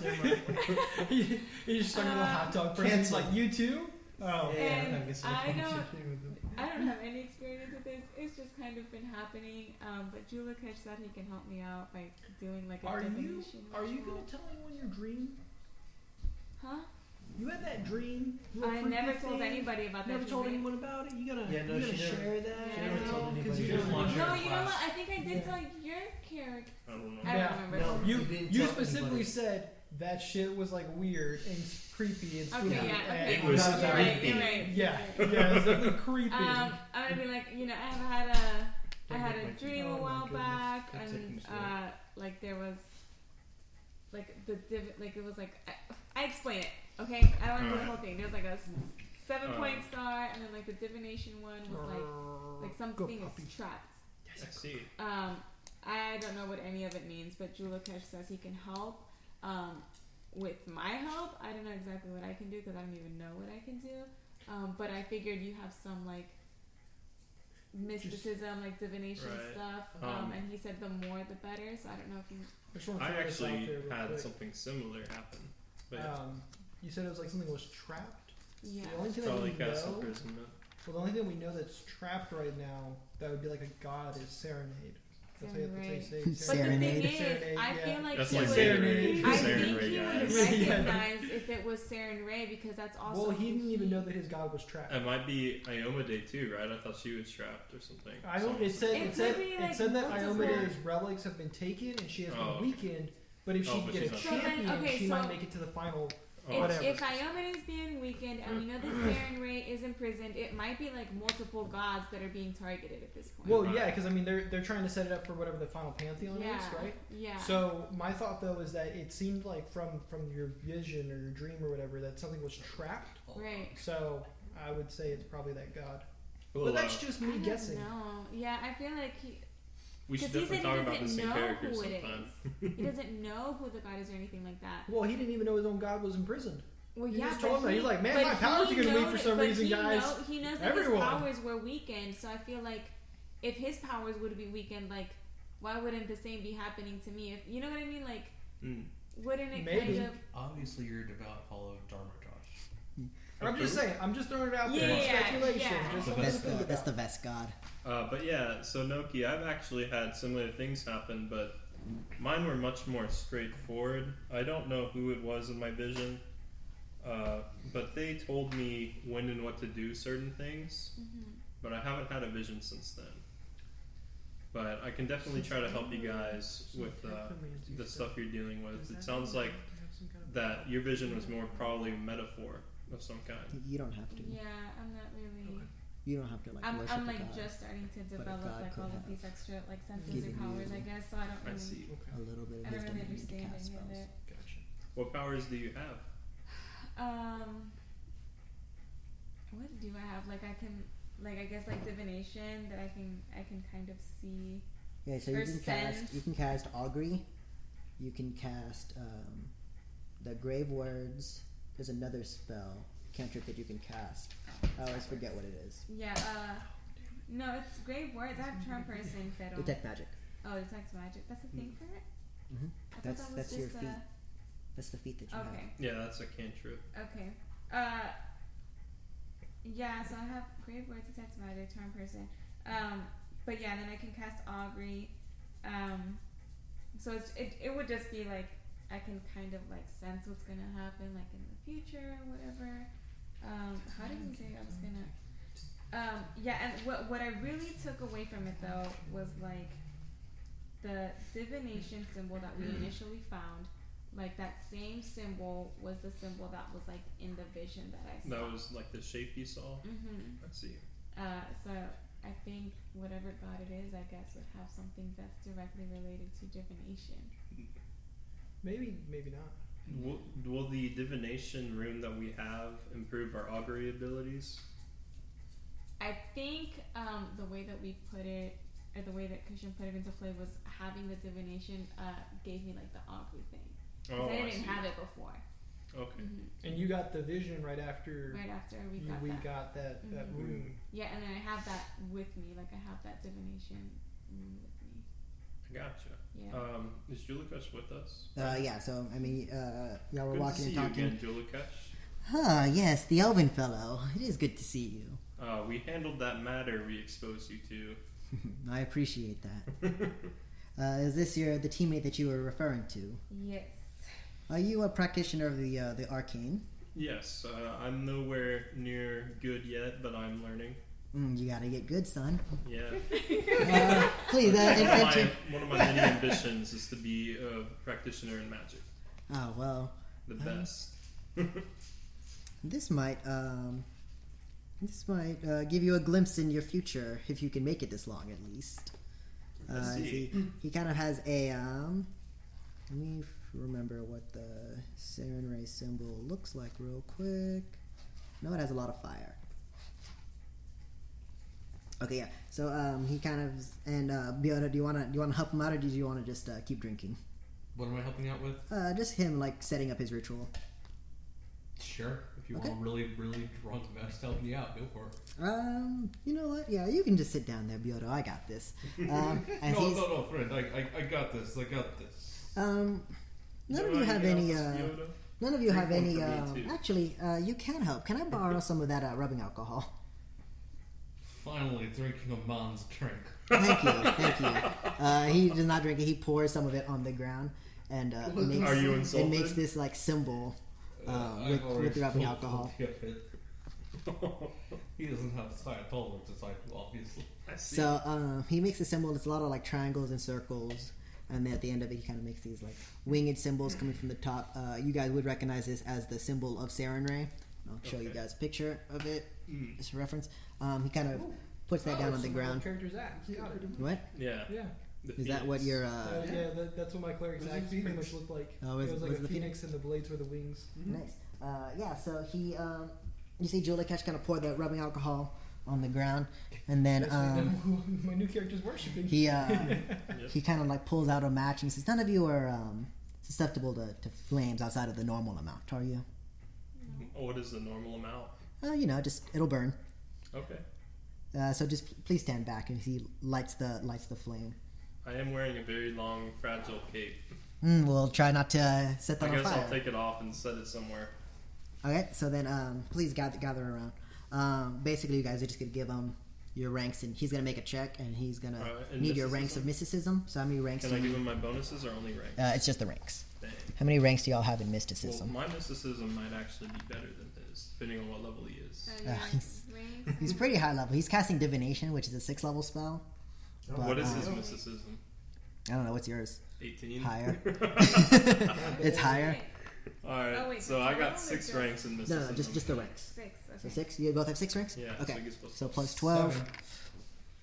He's just talking to the hot dog person. He's
Cancel.
like, you too? Oh.
And
guess
I
I'm
don't-
shitting with them.
I don't have any experience with this. It's just kind of been happening. But Julakesh said he can help me out by doing like a
Are you
divination
gonna
ritual.
tell anyone your dream?
Huh?
You had that dream? Little
I
freaky
never told
thing?
anybody about that.
Never told
dream.
anyone about it? You gotta,
Yeah, no,
you gotta
she never-
share that.
She never told anybody.
Because
She
you
doesn't
don't
want
want
No,
Share
you know
class.
what? I think I did tell your character.
I don't know.
I don't
Yeah,
remember.
No,
You
didn't
you
tell
specifically
anybody.
said that shit was like weird and creepy and spooky.
Okay, yeah, okay.
It was
You're right,
creepy.
you're right.
Yeah, yeah, it's definitely creepy.
I'm gonna be like, you know, I had a dream a while back,
That's
and
taking
like there was like it was like I explain it, okay? I don't want to do the whole thing. There's like a 7-point star, and then like the divination one was like something is trapped.
I see.
I don't know what any of it means, but Julikesh says he can help. With my help, I don't know exactly what I can do because I don't even know what I can do. But I figured you have some like mysticism, like divination stuff. And he said the more the better. So I don't know if you.
I actually had something similar happen. But
you said it was like something was trapped.
Yeah.
The only thing
probably
that we
cast
know.
imprisonment.
Well, the only thing we know that's trapped right now that would be like a god is Serenade. That's how you say
But
Serenade.
the thing is, I feel like
that's
he
like
would.
Serenade.
I
Serenade
think he would
guys.
recognize if it was Serenade because that's also.
Well, he didn't even know that his god was trapped.
It might be Iomade too, right? I thought she was trapped or something.
It said that
multiple-
Iomede's relics have been taken and she has been weakened. But if she can get a
she's
champion, she might make it to the final.
If Iomade is being weakened and we know that Serenade is imprisoned, it might be like multiple gods that are being targeted at this point.
Well, yeah, because I mean they're trying to set it up for whatever the final pantheon is, right?
Yeah.
So my thought though is that it seemed like from your vision or your dream or whatever that something was trapped.
Right.
So I would say it's probably that god.
Well,
but that's just me guessing.
No. Yeah, I feel like
we should definitely talk about this in character sometime.
He doesn't know who the god is or anything like that.
Well, he didn't even know his own god was imprisoned.
Well,
he
yeah,
just told him that. He's like, man, my powers are going to weak for some reason, guys.
He knows that his powers were weakened, so I feel like if his powers would be weakened, like, why wouldn't the same be happening to me? If you know what I mean? Like, wouldn't it kind of...
Obviously, you're a devout follower of Dharma, Josh.
I'm just saying. I'm just throwing it out there. Speculation.
Yeah. That's the best god.
But yeah, so Noki, I've actually had similar things happen, but mine were much more straightforward. I don't know who it was in my vision, but they told me when and what to do certain things, but I haven't had a vision since then. But I can definitely try to help you guys with the stuff you're dealing with. It sounds like that your vision was more probably a metaphor of some kind.
You don't have to.
Yeah, I'm not really...
You don't have to worship
I'm like
a god,
just starting to develop like all of these extra like senses
given
or powers, I guess. So I don't really.
I see.
A little bit of
I don't
wisdom
really
you need to
understand
cast
any of
spells.
it.
Gotcha.
What powers do you have?
What do I have? Like I can, like I guess like divination that I can kind of see.
Yeah, so you can cast augury. You can cast the grave words. There's another spell cantrip that you can cast. I always forget what it is.
Yeah. No, it's grave words. I have charm person.
Detect magic.
Oh, detect magic. That's a thing for it.
Mm-hmm. That's your feat. That's the feat that you have.
Yeah, that's a cantrip.
Okay. Yeah, so I have grave words, detect magic, charm person. But yeah, then I can cast augury. So it would just be like I can kind of like sense what's gonna happen like in the future or whatever. How did he say I was gonna? Yeah, and what I really took away from it though was like the divination symbol that we initially found. Like that same symbol was the symbol that was like in the vision that I saw.
That was like the shape you saw.
Mm-hmm.
I see.
So I think whatever god it is, I guess, would have something that's directly related to divination.
Maybe not.
Will the divination rune that we have improve our augury abilities?
I think the way that we put it, or the way that Christian put it into play, was having the divination gave me like the augury thing. Because I didn't have it before.
Okay.
Mm-hmm.
And you got the vision right after.
Right after we
got that rune.
Yeah, and then I have that with me. Like I have that divination rune with me.
I gotcha.
Yeah.
Is Julikesh with us?
Yeah. So I mean, y'all were
good
walking
to see
and talking.
You again, Julikesh.
Ah, yes, the elven fellow. It is good to see you.
We handled that matter we exposed you to.
I appreciate that. Is this the teammate that you were referring to?
Yes.
Are you a practitioner of the arcane?
Yes, I'm nowhere near good yet, but I'm learning.
You gotta get good, son.
Yeah.
Please,
one of my many ambitions is to be a practitioner in magic.
Oh well.
The best.
This might give you a glimpse in your future if you can make it this long, at least. He kind of has a let me remember what the Sarenrae symbol looks like real quick. No, it has a lot of fire. Okay, yeah. So he kind of Biota, do you wanna help him out, or do you wanna just keep drinking?
What am I helping out with?
Just him like setting up his ritual.
Sure. If you
Okay.
want a really, really drunk vest helping you out, go for it.
You know what? Yeah, you can just sit down there, Biota. I got this.
No, friend. I got this. I got this.
None of you have any. None of you have any. Actually, you can help. Can I borrow some of that rubbing alcohol?
Finally, drinking a man's drink.
Thank you. He does not drink it. He pours some of it on the ground, and
Are you
it
insulted?
makes this like symbol with the rubbing alcohol.
He doesn't have high tolerance as I do, obviously.
So he makes a symbol. It's a lot of like triangles and circles, and then at the end of it, he kind of makes these like winged symbols coming from the top. You guys would recognize this as the symbol of Saren Ray. I'll show you guys a picture of it. Just a reference. He kind of puts that down on the ground.
Character's act. Got it.
What?
Yeah.
Yeah.
Is that what your?
That's what my cleric's act pretty much looked like.
Oh,
it was like
was
a
the
phoenix and the blades were the wings.
Nice. Yeah. So he, you see Julia Catch kind of pour the rubbing alcohol on the ground, and then
my new character's worshiping.
he he kind of like pulls out a match and says, "None of you are susceptible to flames outside of the normal amount, are you?"
What is the normal amount?
You know, just it'll burn.
Okay.
So just please stand back, and he lights the flame.
I am wearing a very long, fragile cape.
We'll try not to set that
I
on
guess
fire.
I'll take it off and set it somewhere.
Okay, so then please gather around. Basically, you guys are just gonna give him your ranks, and he's gonna make a check, and he's gonna need your ranks of mysticism. So how many ranks?
Can I give him my bonuses or only ranks?
It's just the ranks.
Dang.
How many ranks do y'all have in mysticism?
Well, my mysticism might actually be better than his, depending on what level he is.
He's pretty high level. He's casting divination, which is a 6th level spell.
What is his mysticism?
I don't know. What's yours?
18.
Higher. It's higher.
Alright,
Oh, wait,
so I got 6 ranks in mysticism.
No, just the ranks.
6.
So 6. You both have 6 ranks.
Yeah.
Okay.
So, I guess
So plus 12.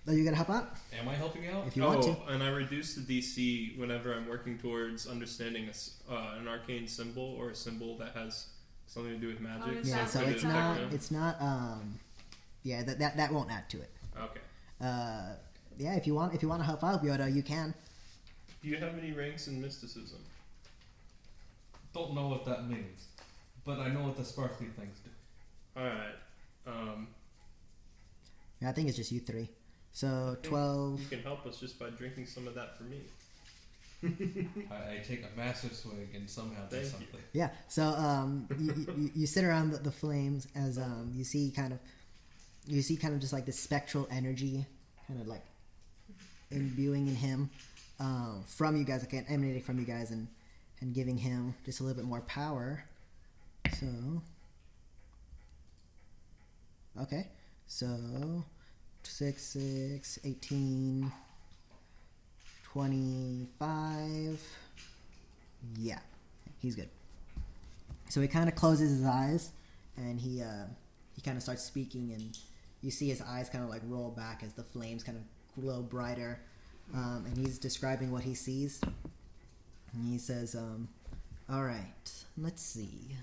Are you gonna help out?
Am I helping out?
If you want to.
And I reduce the DC whenever I'm working towards understanding an arcane symbol or a symbol that has something to do with magic.
Yeah. So
I
it's
did it
not.
back then.
It's not. Yeah. That won't add to it.
Okay.
Yeah. If you want to help out, Yoda, you can.
Do you have any ranks in mysticism?
Don't know what that means, but I know what the sparkly things do.
Alright.
Yeah, I think it's just you 3. So 12.
You can help us just by drinking some of that for me.
I take a massive swig and somehow do
Thank
something.
you.
Yeah. So you sit around the flames as you see kind of just like this spectral energy kind of like imbuing in him from you guys, like emanating from you guys, and giving him just a little bit more power. So okay, so 6, 18, 25. Yeah, he's good. So he kind of closes his eyes, and he kind of starts speaking, and you see his eyes kind of like roll back as the flames kind of glow brighter, and he's describing what he sees. And he says, "All right, let's see.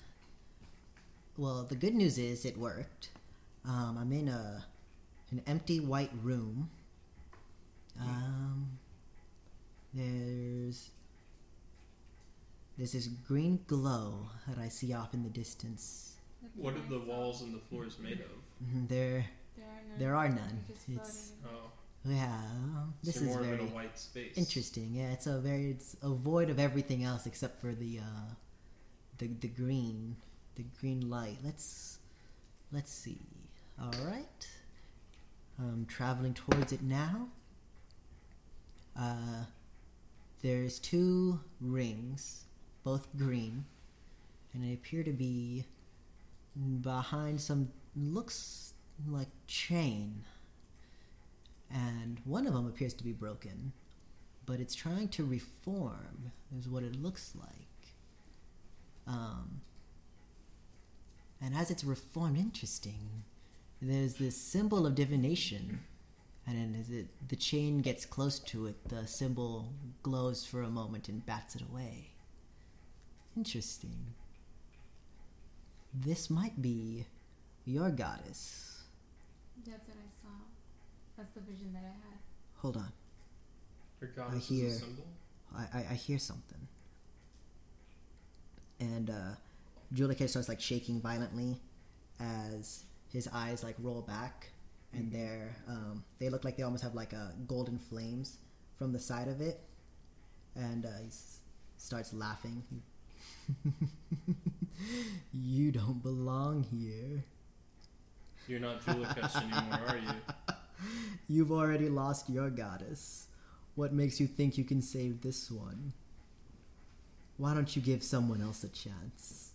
Well, the good news is it worked. I'm in an empty white room. There's this green glow that I see off in the distance.
What are the walls and the floors made of?
There are none. It's yeah. This
so
is
more
very
of in a white space.
interesting. Yeah, it's a void of everything else except for the green light. Let's see. All right. I'm traveling towards it now. There's 2 rings, both green, and they appear to be behind some looks like chain. And one of them appears to be broken, but it's trying to reform, is what it looks like. And as it's reformed, interesting, there's this symbol of divination, and as the chain gets close to it, the symbol glows for a moment and bats it away. Interesting. This might be your goddess.
That's what I saw. That's the vision that I had.
Hold on.
Your goddess
hear-
is a symbol?
I hear something. And Julike starts like shaking violently as his eyes like roll back, and they look like they almost have like golden flames from the side of it. And he starts laughing. You don't belong here.
You're not Julikesh anymore, are you?
You've already lost your goddess. What makes you think you can save this one? Why don't you give someone else a chance?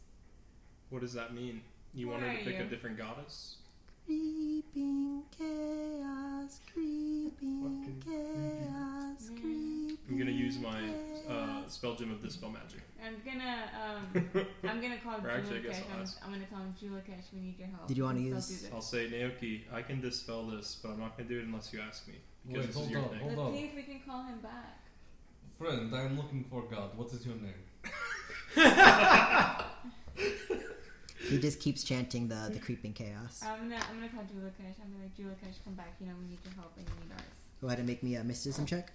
What does that mean? You
Where
want her
are
to pick
you?
a different goddess?
Creeping chaos, creeping chaos, creeping.
I'm gonna use my spell gem of Dispel Magic.
I'm gonna call
Or actually, I guess I'll
Julikesh.
ask.
I'm gonna tell him, Julikesh, we need your help.
Did you wanna
We can
use-
still do this.
I'll say, Naoki, I can dispel this, but I'm not gonna do it unless you ask me. Because
Wait,
this
hold
is your
on,
thing.
hold
Let's
on.
see if we can call him back.
Friend, I'm looking for God. What is your name?
He just keeps chanting the creeping chaos.
I'm gonna call Julikesh. I'm gonna like, Julikesh, come back. You know we need your help and you need ours.
Go ahead and make me a mysticism check.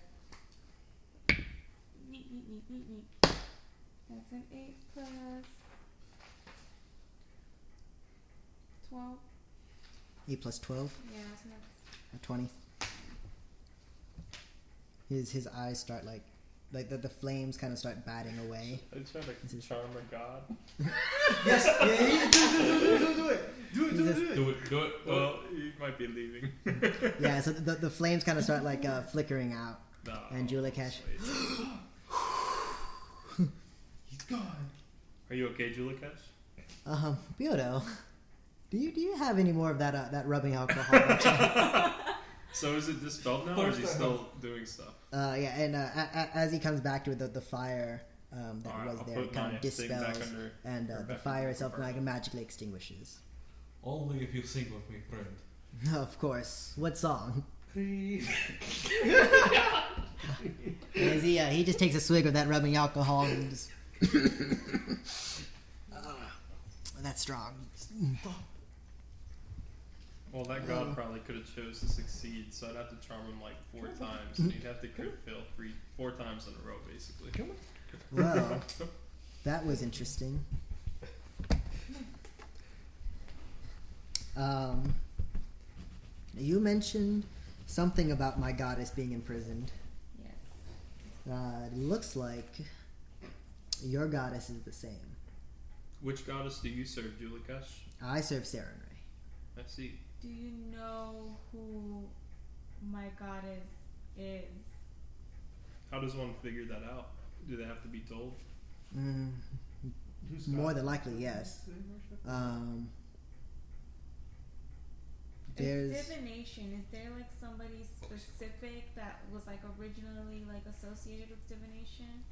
Neat. That's an 8 plus 12.
8 plus 12,
Yeah, so that's
20. His eyes start like the flames kind of start batting away.
I try to charm a god.
Yes, yeah, do it.
Do it. Well, he might be leaving.
Yeah, so the flames kind of start like flickering out.
No,
And Julikesh.
He's gone.
Are you okay, Julikesh?
Biodo, do you have any more of that rubbing alcohol?
So is it dispelled now, or is he still doing stuff?
Yeah, and as he comes back to it, the fire that
Alright,
was
I'll
there
put
kind
my
of
thing back
dispels,
under
and
her
the
back
fire
under
itself
her
like magically extinguishes.
Only if you sing with me, friend.
Of course. What song?
Please.
As he just takes a swig of that rubbing alcohol and just. That's strong.
Well, that god probably could have chose to succeed, so I'd have to charm him like 4 times, and he'd have to crit fail 4 times in a row, basically.
Well, that was interesting. You mentioned something about my goddess being imprisoned.
yes.
It looks like your goddess is the same.
Which goddess do you serve, Julikesh?
I serve Sarenrae.
I see.
Do you know who my goddess is?
How does one figure that out? Do they have to be told?
More than likely, yes. There's
It's divination. Is there like somebody specific that was like originally like associated with divination?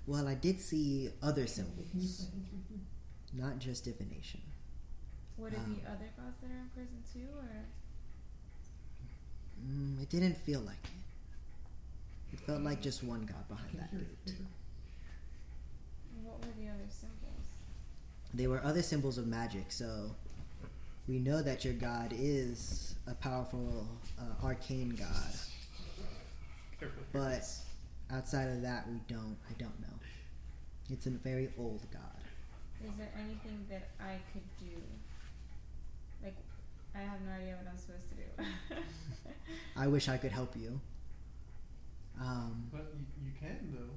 well, I did see other symbols, not just divination.
Would it be other gods that are in prison too, or?
It didn't feel like it. It felt like just one god behind that gate.
What were the other symbols?
They were other symbols of magic, so we know that your god is a powerful arcane god.
Careful.
But outside of that, I don't know. It's a very old god.
Is there anything that I could do? Like, I have no idea what I'm supposed to do.
I wish I could help you.
But you can though.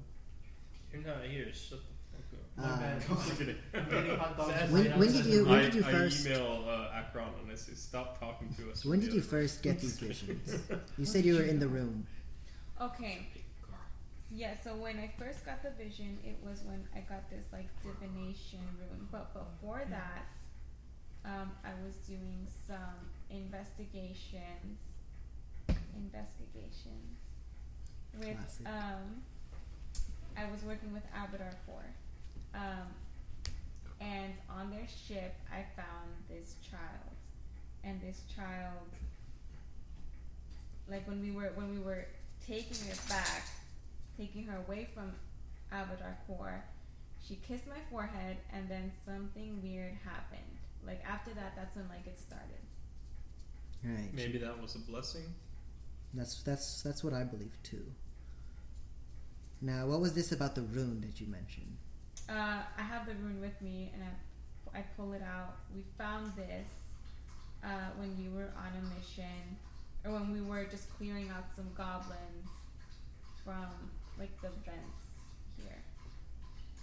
You're not here, shut the fuck up.
My bad.
I'm kidding.
Getting hot dogs
Sad.
right
When did you
I
first?
email Akron and I say, stop talking to us.
When
for
did
the
you
other
first get these
persons."
visions? You said you were in the room.
Okay. Yeah, so when I first got the vision, it was when I got this like divination rune. But before that, I was doing some investigations with
Classic.
I was working with Abadar 4. And on their ship I found this child. And this child, like when we were taking her away from Abadar 4, she kissed my forehead and then something weird happened. like after that, that's when like it started.
Right.
Maybe that was a blessing.
That's what I believe too. Now, what was this about the rune that you mentioned?
I have the rune with me, and I pull it out. We found this when we were on a mission, or when we were just clearing out some goblins from like the vents here.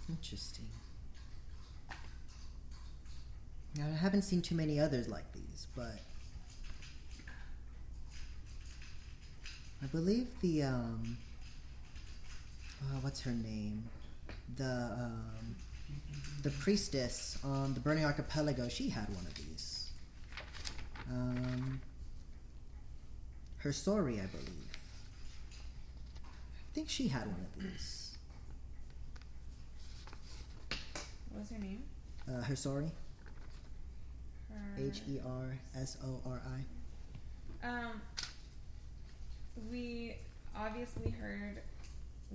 Interesting. Now, I haven't seen too many others like these, but I believe the what's her name? The priestess on the Burning Archipelago, she had one of these. Her story, I believe. I think she had one of these.
What was her name?
Her story.
Her...
Hersori.
We obviously heard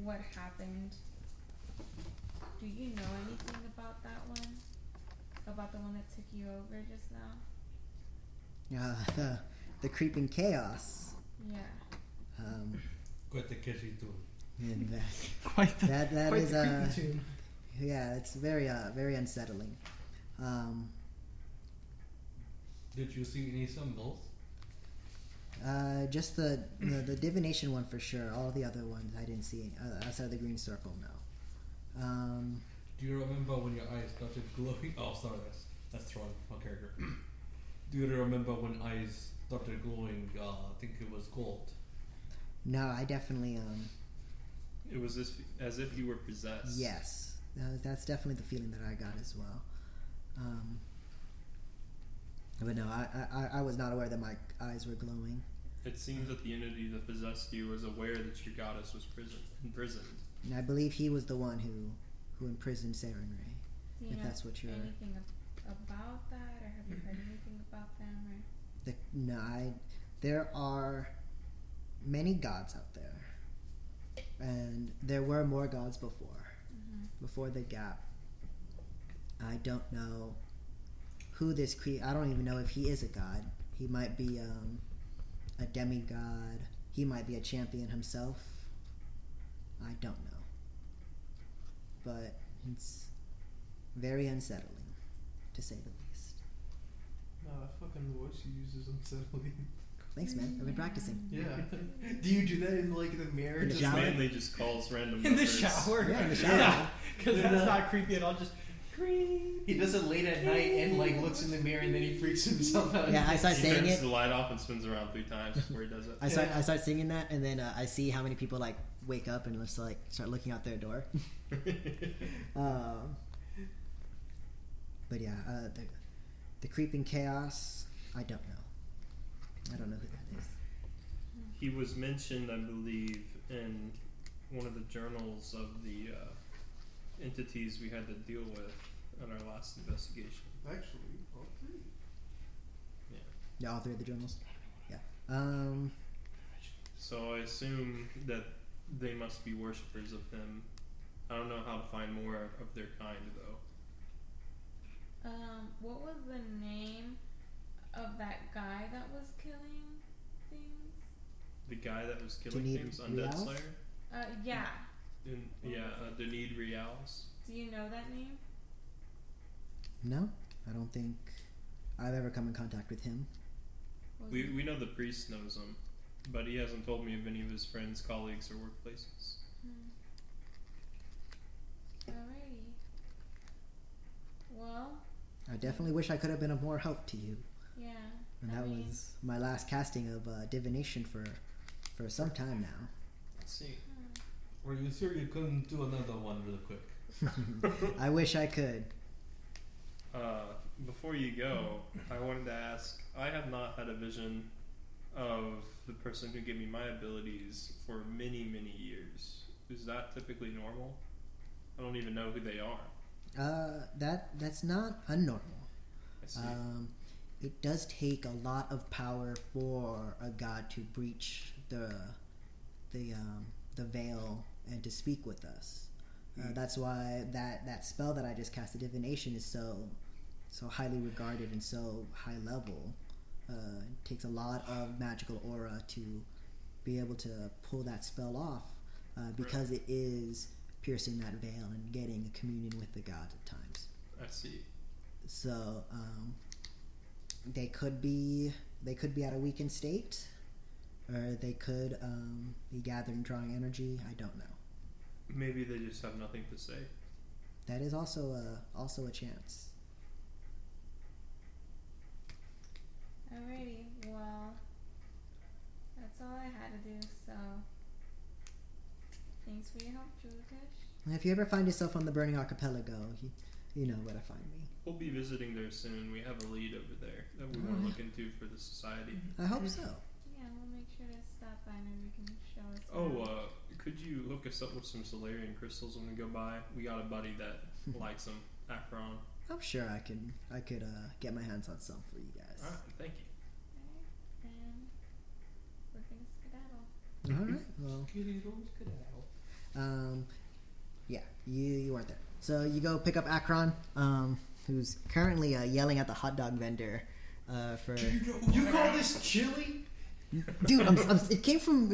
what happened. Do you know anything about that one? About the one that took you over just now?
The creeping chaos.
Yeah.
Quite the catchy tune.
And
Quite the,
that
quite
is
the creepy tune.
yeah, it's very unsettling.
Did you see any symbols?
Just the divination one for sure. All the other ones I didn't see outside of the green circle. No.
Do you remember when your eyes started glowing? Oh, sorry, that's wrong. My character. Do you remember when eyes started glowing? I think it was gold.
No, I definitely
It was as if you were possessed.
yes, that's definitely the feeling that I got as well. But no, I was not aware that my eyes were glowing.
It seems that the entity that possessed you was aware that your goddess was imprisoned.
And I believe he was the one who imprisoned Saren Ray.
Do you
If
know
that's what you're.
anything about that, or have you heard anything about them? Or?
There are many gods out there, and there were more gods before the gap. I don't know who this I don't even know if he is a god. He might be a demigod. He might be a champion himself. I don't know, but it's very unsettling, to say the least.
No, that fucking voice you use is unsettling.
Thanks, man. I've been practicing.
Yeah. Do you do that in like the mirror?
In the
Just
shower?
mainly just calls random
In the
numbers.
shower.
Yeah, in the shower.
Yeah, because that's not creepy at all. Just
He does it late at night and like looks in the mirror and then he freaks himself out.
Yeah, I start
He
saying
turns
it.
the light off and spins around 3 times before he does it.
I start singing that, and then I see how many people like wake up and just like start looking out their door. But yeah, the creeping chaos. I don't know. I don't know who that is.
He was mentioned, I believe, in one of the journals of the entities we had to deal with in our last investigation.
Actually, all 3.
Yeah, all 3 of the journals. Yeah.
So I assume that they must be worshippers of him. I don't know how to find more of their kind, though.
What was the name of that guy that was killing things?
The guy that was killing
Denid
things, Undead
Rials?
Slayer?
Yeah.
Denid Rials.
Do you know that name?
No, I don't think I've ever come in contact with him.
What was
We
it?
know the priest knows him, but he hasn't told me of any of his friends, colleagues, or workplaces.
Alrighty. Well,
I definitely wish I could have been of more help to you.
yeah.
And
I
that
mean,
was my last casting of divination for some time now.
Let's see.
Were you sure you couldn't do another one really quick?
I wish I could.
Before you go, I wanted to ask, I have not had a vision of the person who gave me my abilities for many, many years. Is that typically normal? I don't even know who they are.
That's not unnormal.
I see.
It does take a lot of power for a god to breach the veil and to speak with us. That's why that spell that I just cast, the divination, is so so highly regarded and so high level. It takes a lot of magical aura to be able to pull that spell off, because it is piercing that veil and getting a communion with the gods at times.
I see.
So they could be at a weakened state, or they could be gathering, drawing energy. I don't know.
Maybe they just have nothing to say.
That is also a chance.
Alrighty, well, that's all I had to do, so thanks for your help, Julikash.
If you ever find yourself on the Burning Archipelago, you know where to find me.
We'll be visiting there soon. We have a lead over there that we want to look into for the society.
I hope so.
Yeah, we'll make sure to stop by and you can show us.
Oh, could you hook us up with some Solarian crystals when we go by? We got a buddy that likes them. Akron.
I'm sure I could get my hands on some for you guys.
All right, thank you.
Alright, and we're gonna skedaddle.
All right. Well, yeah, you weren't there. So you go pick up Akron, who's currently yelling at the hot dog vendor for.
You call this chili?
Dude, it came from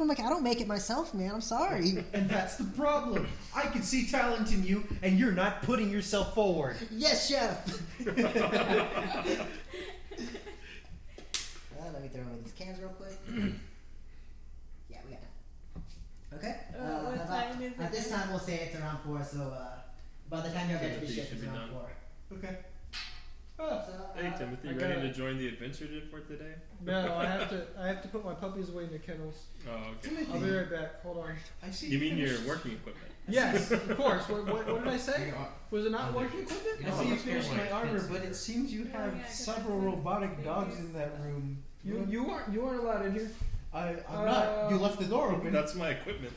like, I don't make it myself, man. I'm sorry.
And that's the problem. I can see talent in you, and you're not putting yourself forward.
Yes, chef. Let me throw away these cans real quick. Yeah, we got it. Okay.
What time is it?
At this time, we'll say it's around 4. So by the time y'all get to the ship,
should
it's
be
around
done.
4.
Okay.
Hey Timothy,
I
ready
got
to
it.
join the adventure for today?
No, I have to put my puppies away in the kennels.
Oh, okay.
I'll be right back. Hold on.
I see.
You mean your working equipment?
Yes, of course. What did I say? Was it not working equipment?
I see you finished my armor, but it seems you have
yeah, 'cause
several
that's
robotic dogs in that room.
You weren't allowed in here.
I'm not. You left the door open.
That's my equipment.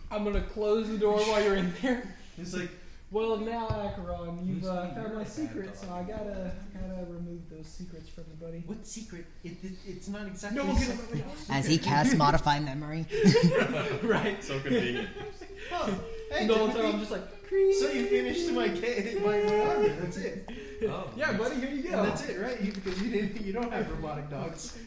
I'm gonna close the door while you're in there.
It's like,
Well, now, Acheron, you've found my secret, so I gotta remove those secrets from you, buddy.
what secret? It's not exactly.
No, we'll get it.
As he casts modify memory.
Right.
So convenient.
Oh, hey,
The whole time
Timothy.
I'm just like,
So you finished my armor. That's it.
yeah, buddy, here you
And
go.
that's it, right? Because you don't have robotic dogs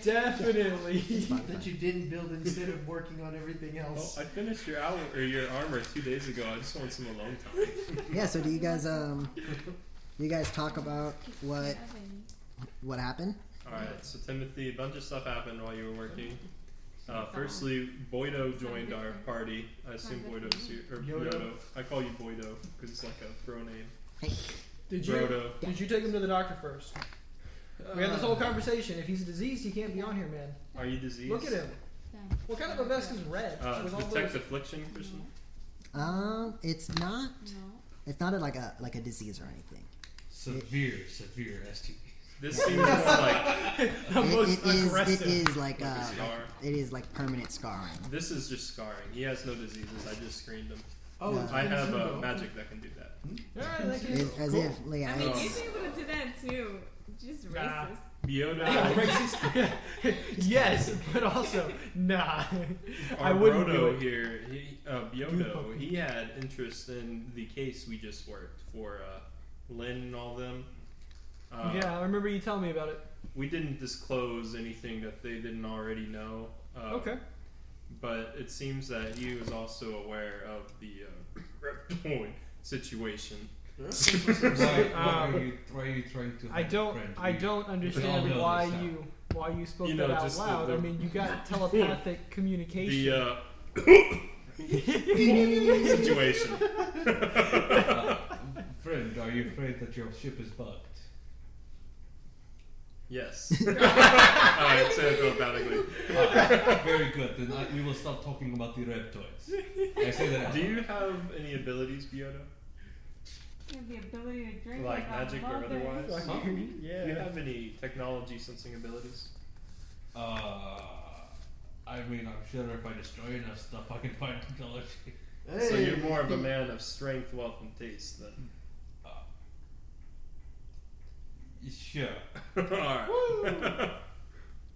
Definitely.
that you didn't build instead of working on everything
Oh,
else.
I finished your armor 2 days ago. I just want some alone time.
Yeah. So do you guys talk about what happened?
All right. So Timothy, a bunch of stuff happened while you were working. Firstly, Boydo joined our party. I assume Boydo's here. Or Yodo. I call you Boydo because it's like a pro name.
Did
Brodo.
you take him to the doctor first? We had this whole conversation. If he's diseased, he can't be on here, man.
Are you diseased?
Look at him. What kind of a vest is red? with all
Detect
those...
affliction, Christian.
It's not.
No.
It's not like a disease or anything.
Severe STD.
This seems more like
It is like
a scar.
it is like permanent scarring.
This is just scarring. He has no diseases. I just screened him.
Oh,
Yeah.
I have magic that can do that.
Alright, that
It's as if, yeah,
I mean,
it's,
you'd be able to do that too. Just
Nah.
racist.
Biodo.
yes, but also nah. I
Our
wouldn't do
Brodo
it.
here, Biodo, he had interest in the case we just worked for Lynn and all them.
Yeah, I remember you telling me about it.
We didn't disclose anything that they didn't already know.
Okay.
But it seems that he was also aware of the reptoid situation.
Why are you trying to?
I don't understand
We all know
why
this now.
you spoke
You know,
that out
just
loud.
the-
I mean, you got telepathic communication.
The situation.
Friend, are you afraid that your ship is bugged?
Yes. Alright, say it telepathically.
Very good. Then we will stop talking about the reptoids. I say that. out
Do
loud.
you have any abilities, Biodo?
You have the ability to drink
Like
our
magic or
mother.
otherwise?
Huh?
Do you
Yeah.
have any technology sensing abilities?
I mean, I'm sure if I destroy enough stuff, I can find technology.
So you're more of a man of strength, wealth, and taste then.
Sure.
Alright.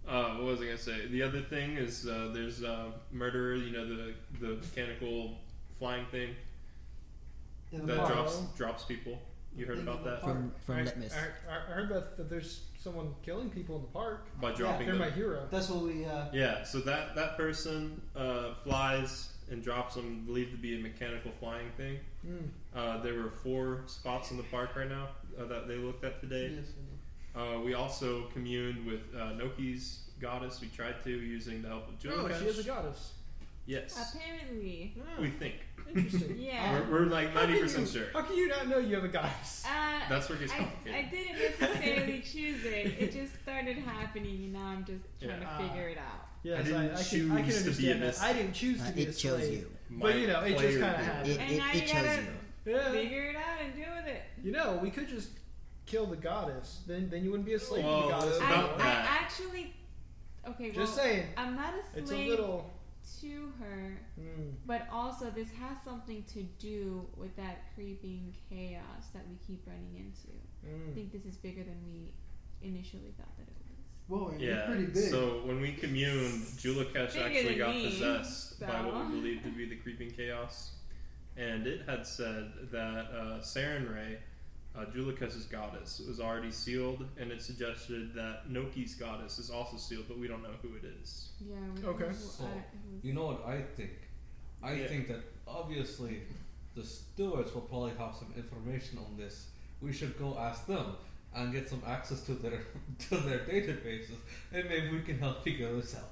What was I gonna say? The other thing is there's Murderer, you know, the mechanical flying thing
In the
that
bottle.
drops people. You heard about that?
From
I
Litmus.
heard about that. There's someone killing people in the park.
By dropping
They're
them.
my hero.
That's what we.
Yeah, so that person flies and drops them, believed to be a mechanical flying thing. There were 4 spots in the park right now that they looked at today.
Yes,
We also communed with Noki's goddess. We tried to using the help of Julia.
Oh, she is a goddess.
Yes,
Apparently.
we think.
Interesting.
Yeah.
We're like 90% sure.
How can you not know you have a goddess?
That's where it gets
I
complicated.
didn't necessarily choose it. It just started happening, and now I'm just trying to figure it out.
Yes,
I didn't
I can
choose
understand
to be a
that.
mystic.
I didn't choose to be a
It chose
slave.
you.
But you know, it just kind of happened.
And now
It
you
chose
gotta
you.
Yeah.
figure it out and deal with it.
You know, we could just kill the goddess. Then you wouldn't be a slave
Well,
to the goddess
about
anymore.
I
that.
actually. Okay,
Just
well,
saying.
I'm not a
It's
slave
a little.
to her, but also this has something to do with that creeping chaos that we keep running into. I think this is bigger than we initially thought that it was.
Whoa, you're
Yeah,
pretty big.
so when we communed, Julikesh
Bigger
actually
than
got
me,
possessed by what
so.
we believed to be the creeping chaos. And it had said that Sarenrae, Julekesh's goddess, was already sealed, and it suggested that Noki's goddess is also sealed, but we don't know who it is.
Yeah.
Okay.
So, you know what I think? I think that obviously the stewards will probably have some information on this. We should go ask them and get some access to their databases, and maybe we can help figure this out.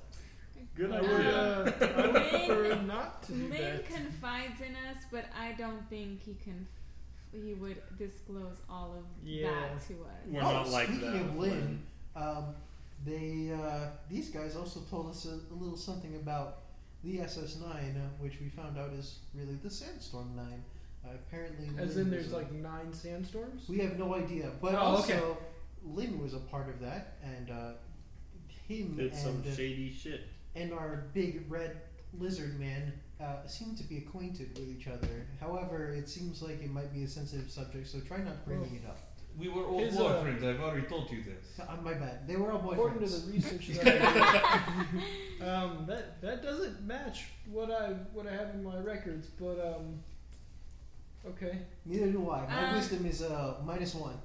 Good
I would prefer not to do
Lynn
that.
confides in us, but I don't think he would disclose all of
Yeah.
that to us.
We're not like
speaking
that.
of Lynn, these guys also told us a little something about the SS9, which we found out is really the Sandstorm 9. Apparently,
As
Lynn
in,
was
there's like 9 sandstorms.
we have no idea, but
Oh,
also
okay.
Lynn was a part of that, and him
Did some
and
shady shit.
and our big red lizard man seem to be acquainted with each other. However, it seems like it might be a sensitive subject, so try not bringing it up.
We were all
His,
boyfriends. I've already told you this.
My bad. They were all
According to
boyfriends.
the research that I did, that doesn't match what I have in my records, but okay.
Neither do I. My wisdom is -1.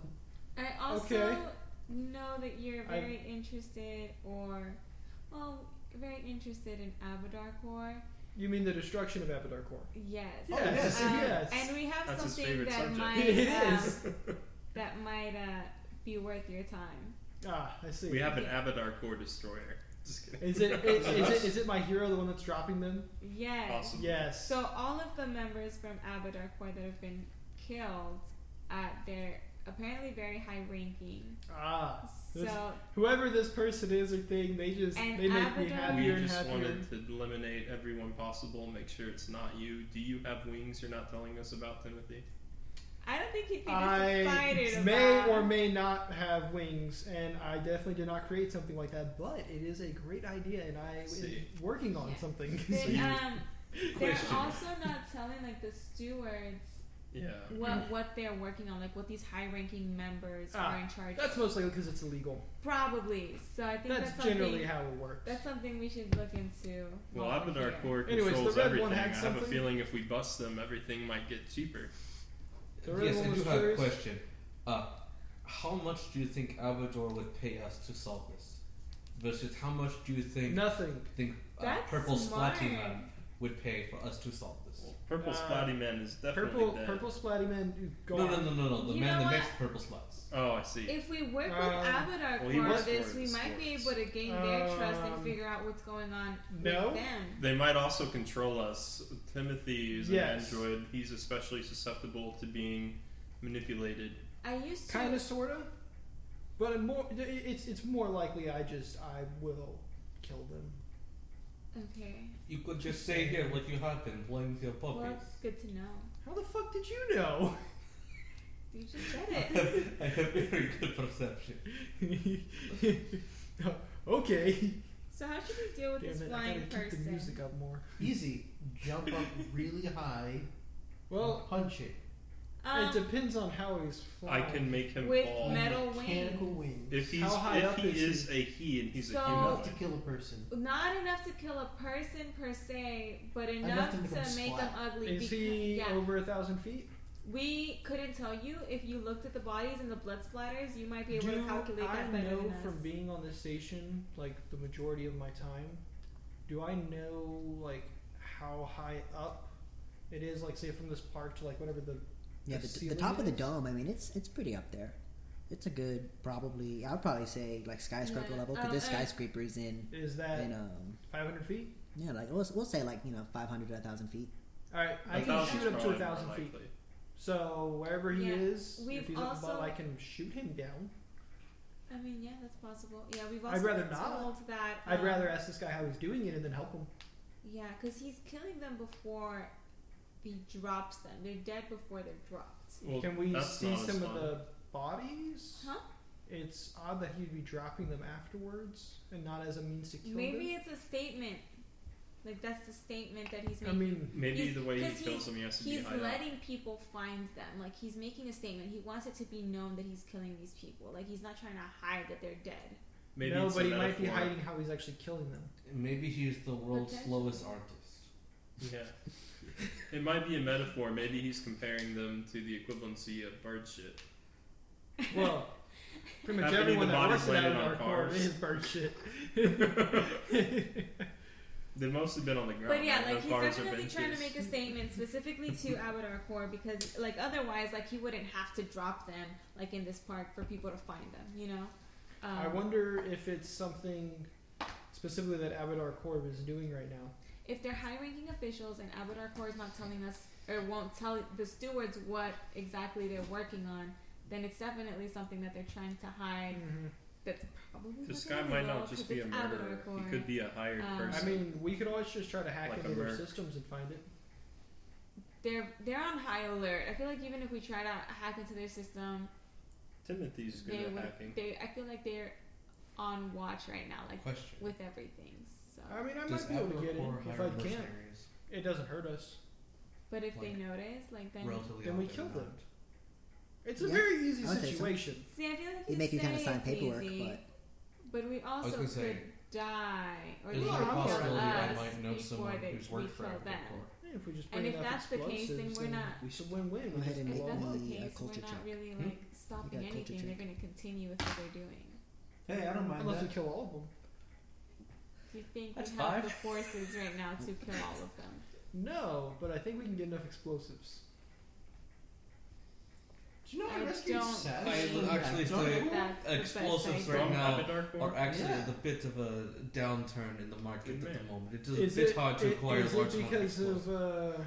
I also
Okay.
know that you're very interested, very interested in Abadar Core.
You mean the destruction of Abadar Core?
Yes.
Oh, yes, yes.
And we have
That's his
something
favorite
that
subject.
might
It is.
that might be worth your time.
Ah, I see.
We have an Abadar core destroyer. Just kidding.
Is it my hero, the one that's dropping them?
Yes.
Awesome.
Yes.
So all of the members from Abadar Core that have been killed, they're apparently very high ranking.
Ah. This-
So
whoever this person is or thing, they
And
make me
Abadar-
happier
We
and
just
happier.
wanted to eliminate everyone possible, make sure it's not you. Do you have wings you're not telling us about, Timothy?
I don't think he'd be this
I
excited
may
about.
or may not have wings, and I definitely did not create something like that. But it is a great idea, and I am working on something.
They're also not telling like the stewards
Yeah.
what they're working on, like what these high-ranking members are in charge.
That's mostly because it's illegal.
Probably. So I think
That's
something,
generally how it works.
That's something we should look into.
Well,
while we're
Abadar
here.
Core
Anyways,
controls
the red
everything.
one
I
had
have a
something?
feeling if we bust them, everything might get cheaper.
The red
Yes,
one
I
was
do have a
curious.
question. How much do you think Abador would pay us to solve this? Versus how much do you think
Nothing.
That's
Purple
smart.
Splatty Man would pay for us to solve this?
Purple Splatty Man is definitely dead.
Purple Splatty Man. Go
No,
on.
the
You
man
know
that
what?
makes purple spots.
Oh, I see.
If we work with Abadar
well, he
Core
works
on this,
for
we
the
might be
stewards.
able to gain their trust and figure out what's going on
No.
with them.
They might also control us. Timothy is
Yes.
an android. He's especially susceptible to being manipulated.
I used to
Kind of, sorta. But it's more likely I will kill them.
Okay.
You could just stay here like you have been, playing with your puppies.
Well, it's good to know.
How the fuck did you know?
You just said it.
I have very good perception.
Okay.
So how should we deal with
Damn
this
it, I
flying
gotta keep the
person?
music up more.
Easy. Jump up really high.
Well,
and punch it.
it depends on how he's flying.
I can make him
With
fall.
metal
Mechanical
wings.
wings.
If he's
How high
if
up
he
is
is a he and he's
So-
a
Enough to
humanoid.
kill a person.
Not enough to kill a person per se, but
Enough
enough
to make
to
them
make
splat.
them ugly.
Is he
yeah.
over 1,000 feet?
We couldn't tell you. If you looked at the bodies and the blood splatters, you might be able to
Do
calculate
I
that better
know
than
from
us.
being on this station, like the majority of my time, do I know like how high up it is? Like say from this park to like whatever the
The
ceiling
top of the
is?
dome. I mean, it's pretty up there. It's a good probably. I would probably say like skyscraper level because this skyscraper is in.
Is that
in
500 feet?
yeah, like we'll say like 500 to 1,000 feet.
All right, I can
1,000
shoot him to
probably
1,000
more
feet.
likely.
So wherever he
Yeah,
is,
we've
if he's
also-
above, I can shoot him down.
I mean, yeah, that's possible. Yeah, we've
I'd
also
rather
been
not.
told that.
I'd rather ask this guy how he's doing it and then help him.
Yeah, because he's killing them before he drops them. They're dead before they're dropped.
Well,
Can we
that's
see
not as
some of
fun.
the bodies?
Huh?
It's odd that he'd be dropping them afterwards and not as a means to kill
Maybe
them.
it's a statement. Like that's the statement that he's
I
making.
mean,
Maybe
He's-
the way he
'cause
kills them, he has to be
He's
high up.
letting people find them. Like he's making a statement. He wants it to be known that he's killing these people. Like he's not trying to hide that they're dead.
Maybe
no,
it's
but
a
he might be
metaphor.
hiding how he's actually killing them.
Maybe he's the world's
Potentially.
slowest artist.
Yeah. It might be a metaphor. Maybe he's comparing them to the equivalency of bird shit.
Well, pretty much
Happening
everyone
the
that
bodies
works at
landed on
An-R-K3
cars.
is bird shit.
They've mostly been on the ground.
But yeah,
right?
like
No
he's
cars or
definitely trying to
benches.
make a statement specifically to An-R-K3 because like otherwise like he wouldn't have to drop them like in this park for people to find them. You know.
I wonder if it's something specifically that An-R-K3 is doing right now.
If they're high-ranking officials and An-R-K3 is not telling us or won't tell the stewards what exactly they're working on, then it's definitely something that they're trying to hide. That's probably
This
within
guy might
legal,
not just
'cause
be a
it's
murderer. He
An-R-K3.
could be a hired
I
I
person.
mean, we could always just try to hack
Like
into
a
their
merc.
systems and find it.
They're on high alert. I feel like even if we try to hack into their system,
Timothy's good
they
at
would.
hacking.
I feel like they're on watch right now, like
Question.
with everything. So,
I mean, I
Does
might be able to get in
An-R-K3
if
hire
I can't.
mercenaries
It doesn't hurt us.
but if they
like,
notice, like then.
relatively
Then we
often
kill
or
them.
not?
It's a
Yeah,
very easy
I would say so.
situation.
See, I feel like
They
you
make you kind of
say
sign
it's
paperwork,
easy, but we also
gonna
could
say,
die or
Is
they
there
could
a
kill
possibility I
us
might know
before
someone
they,
who's
we
worked for
kill them.
An-R-K3?
Yeah, if we just
And
bring
if
enough
that's the case, then
explosives,
we're not-
It's a win-win.
Go
We
ahead
just
and
If
blow
that's
them up.
the
the,
case, we're
culture
not
check.
really
Hmm?
like stopping
You got culture
anything. They're
check.
going to continue with what they're doing.
Hey, I don't mind
Unless we
that.
kill all of them.
Do you think
That's
we have
five.
the forces right now to kill all of them?
No, but I think we can get enough explosives.
Do you know I
I
rescued
don't
Saz?
I would
from
actually
that
say
jungle?
That's the
explosives
best
right
idea.
now
Abadar
are actually
Yeah.
a bit of a downturn in the market
Good
at the
man.
moment. It is
Is
a bit
it,
hard to acquire
is
large
it
amounts
because
of
of
explosives.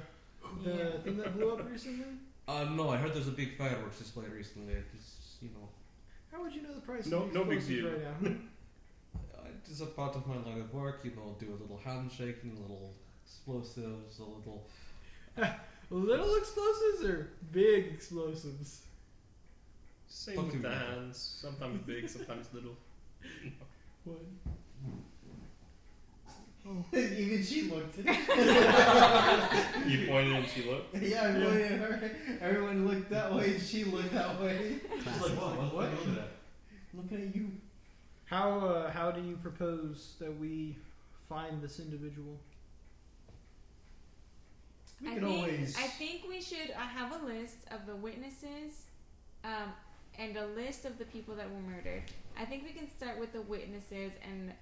the
Yeah.
thing that blew up recently?
No, I heard there's a big fireworks display recently. It's,
How would you know the price
No-
of
no big
explosives
deal.
right now?
it's a part of my line of work. Do a little handshaking, a little explosives, a little.
Little explosives or big explosives?
Same
Don't
with
do
the
that.
hands. Sometimes big, sometimes little.
What?
Even she looked at
You pointed and she looked.
Yeah, I pointed at her. Everyone looked that way and she looked that way.
Classic.
What? Looking at you.
How do you propose that we find this individual?
We
I
could always.
think we should have a list of the witnesses, and a list of the people that were murdered. I think we can start with the witnesses and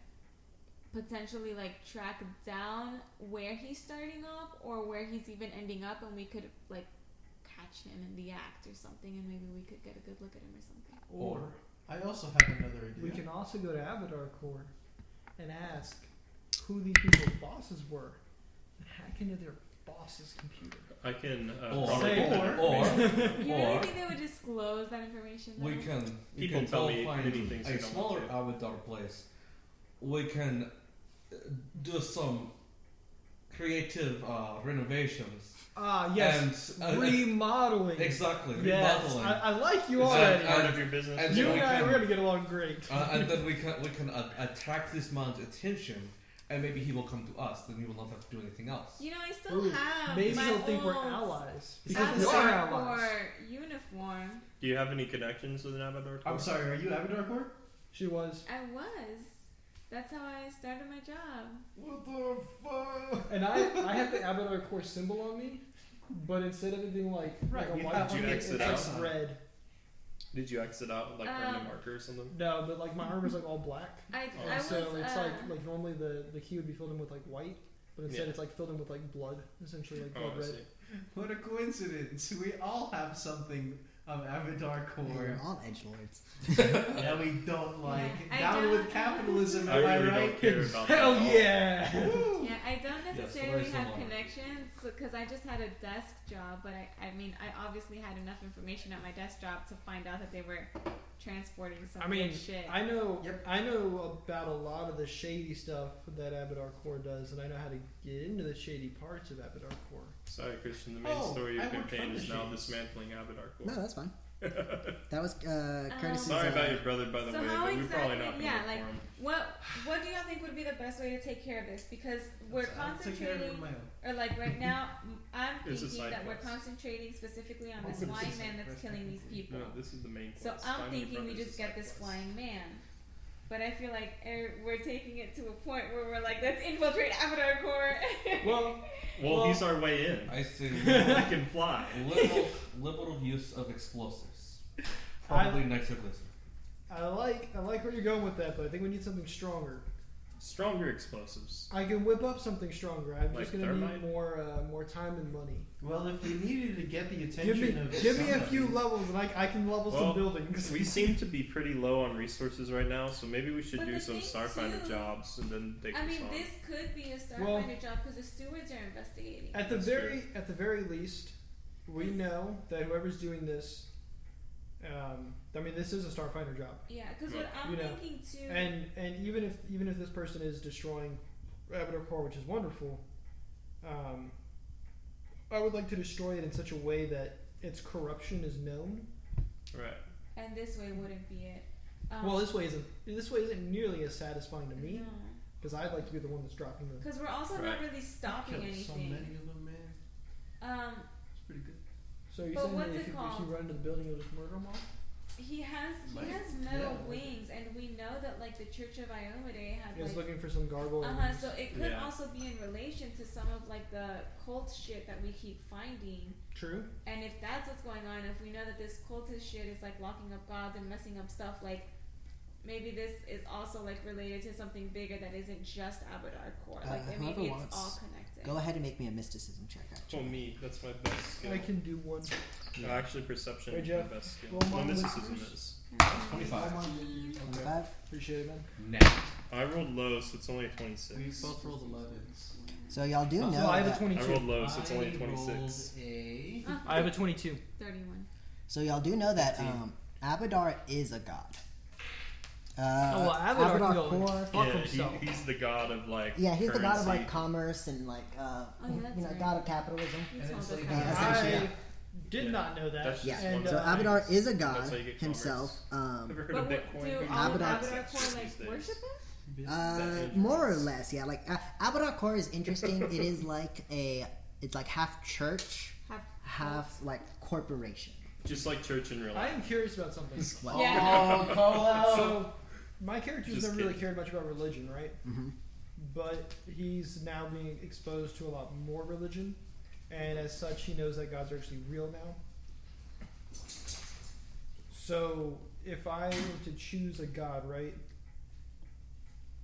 potentially like track down where he's starting off or where he's even ending up, and we could like catch him in the act or something, and maybe we could get a good look at him or something.
Or
I also have another idea.
we can also go to An-R-K3 and ask who these people's bosses were and hack into their boss's computer.
I can
Or,
propagate that
or,
information.
You really
or
think they would disclose that information? Though?
we can
People tell
all
me
find
many things they
a
don't
smaller
want to.
avatar place. We can do some creative renovations.
Ah, yes.
And,
remodeling.
Exactly,
Yes,
remodeling.
I like you
Is
already.
that
Part of your business.
and
You
then
and
we
I,
can-
we're gonna get along great.
And then we can attract this man's attention, and maybe he will come to us. Then we will not have to do anything else.
You know, I still
Ooh,
have
maybe
my
he'll think we're
old
allies because we
Avatar
are allies.
Corps uniform.
Do you have any connections with an Abadar?
I'm sorry, are you An-R-K3?
She was,
I was. That's how I started my job.
What the fuck?
and I have the An-R-K symbol on me, but instead of it being like a
you
white
have- did you
blanket,
exit
it's
out?
like red.
Did you exit out with like random marker or something?
No, but like my armor's like all black.
I
So
was,
it's like normally the key would be filled in with like white, but instead it's like filled in with like blood, essentially like blood
I
red.
see.
What a coincidence! We all have something of Avatar
We're
core
all edgelords.
that we don't like.
I
Down
don't-
with capitalism,
I
am I
really
right?
don't care about
Hell
that.
yeah!
Yeah, I don't
Yes,
necessarily
very
have
similar.
connections because I just had a desk job, but I mean, I obviously had enough information at my desk job to find out that they were transporting some
I mean,
good shit.
I know
Yep.
I know about a lot of the shady stuff that Abadar Core does, and I know how to get into the shady parts of Abadar Core.
Sorry, Christian. The main
Oh,
story of
I
your
worked
campaign
for the
is now
Shades.
dismantling Avatar Core.
No, that's fine. That was Curtis's.
Sorry about your brother, by the
So
way,
how
but we're probably
exactly-
not going to
yeah,
look
like,
for him.
What do y'all think would be the best way to take care of this? Because we're
I'll take care of it
concentrating,
on my own.
or like right now, I'm
Here's a
thinking
side
that we're
quest.
concentrating specifically on
Oh,
this
this is
flying
a
man
side
that's
quest,
killing these
technically.
people.
No, this is the main
So
quest.
I'm
Finding your
thinking we
brother's
just
a
get
side
this
quest.
flying man. But I feel like we're taking it to a point where we're like, let's infiltrate Avatar Core.
Well, he's our way in.
I say
He can fly.
liberal use of explosives. Probably nitroglycerin.
I like where you're going with that, but I think we need something stronger.
Stronger explosives.
I can whip up something stronger. I'm
Like
just gonna
thermite?
need more time and money.
Well, if we needed to get the
Give
attention of
me a
somebody-
few levels, and I can level some
Well,
buildings.
We seem to be pretty low on resources right now, so maybe we should
But
do
the
some
thing
Starfinder
too-
jobs and then take
I
this
mean,
on.
this could be a
Well-
Starfinder job because the stewards are investigating.
At the
That's
at the very least, we know that whoever's doing this, I mean, this is a Starfinder job,
Yeah, because what I'm
You know,
thinking too.
and even if this person is destroying Avatar Core, which is wonderful, I would like to destroy it in such a way that its corruption is known.
Right.
And this way wouldn't be it.
Well, this way isn't nearly as satisfying to me because I'd like to be the one that's dropping them.
Because we're also not really stopping
Killed
anything.
so many of them, man. It's pretty good.
So you're
But
saying
what's
that
it
if you
called?
run into the building, you'll just murder them all?
He has metal wings, and we know that like the Church of Iomade had
He was
like.
looking for some gargoyle.
So it could
Yeah.
also be in relation to some of like the cult shit that we keep finding.
True.
And if that's what's going on, if we know that this cultist shit is like locking up gods and messing up stuff, like maybe this is also like related to something bigger that isn't just Abadar Core. Like
Whoever
maybe it's
wants,
all connected.
Go ahead and make me a mysticism check.
Oh,
Actually.
me. That's my best skill.
I can do one.
Actually, perception
Hey,
is
Jeff,
my best skill.
roll my
No, mysticism
listeners.
is.
25.
25.
Appreciate it, man.
Nah.
I rolled low, so it's only a 26.
We both rolled 11s.
So y'all do know
So I have a
that.
22.
I rolled low, so it's only a
I
26.
rolled a...
I have a 22.
31.
So y'all do know that Abadar is a god.
Well, Abadar can go
Core.
fuck
Yeah,
himself.
he's the god of like.
Yeah, he's the god of like
currency.
commerce and like
that's
you know,
right.
god of capitalism.
You
And
told
it's
us
like-
that.
essentially,
I did not know that.
That's
Yeah.
just
And,
one
So
of the
Abadar
things.
is a god
That's how you get
himself.
commerce. Ever heard
But
of
what,
Bitcoin?
do
People
all
use
Abadar-
Abadar Core
these
like
days.
worship him?
More or less, yeah. Like Abadar Core is interesting. It is like it's like half church, half like corporation.
Just like church in real
I
life.
am curious about something.
What?
Yeah.
Oh, call out!
So, my character's
Just
never really
kidding.
cared much about religion, right?
Mm-hmm.
But he's now being exposed to a lot more religion, and as such, he knows that gods are actually real now. So, if I were to choose a god, right?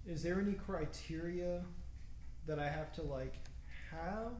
Is there any criteria that I have to like have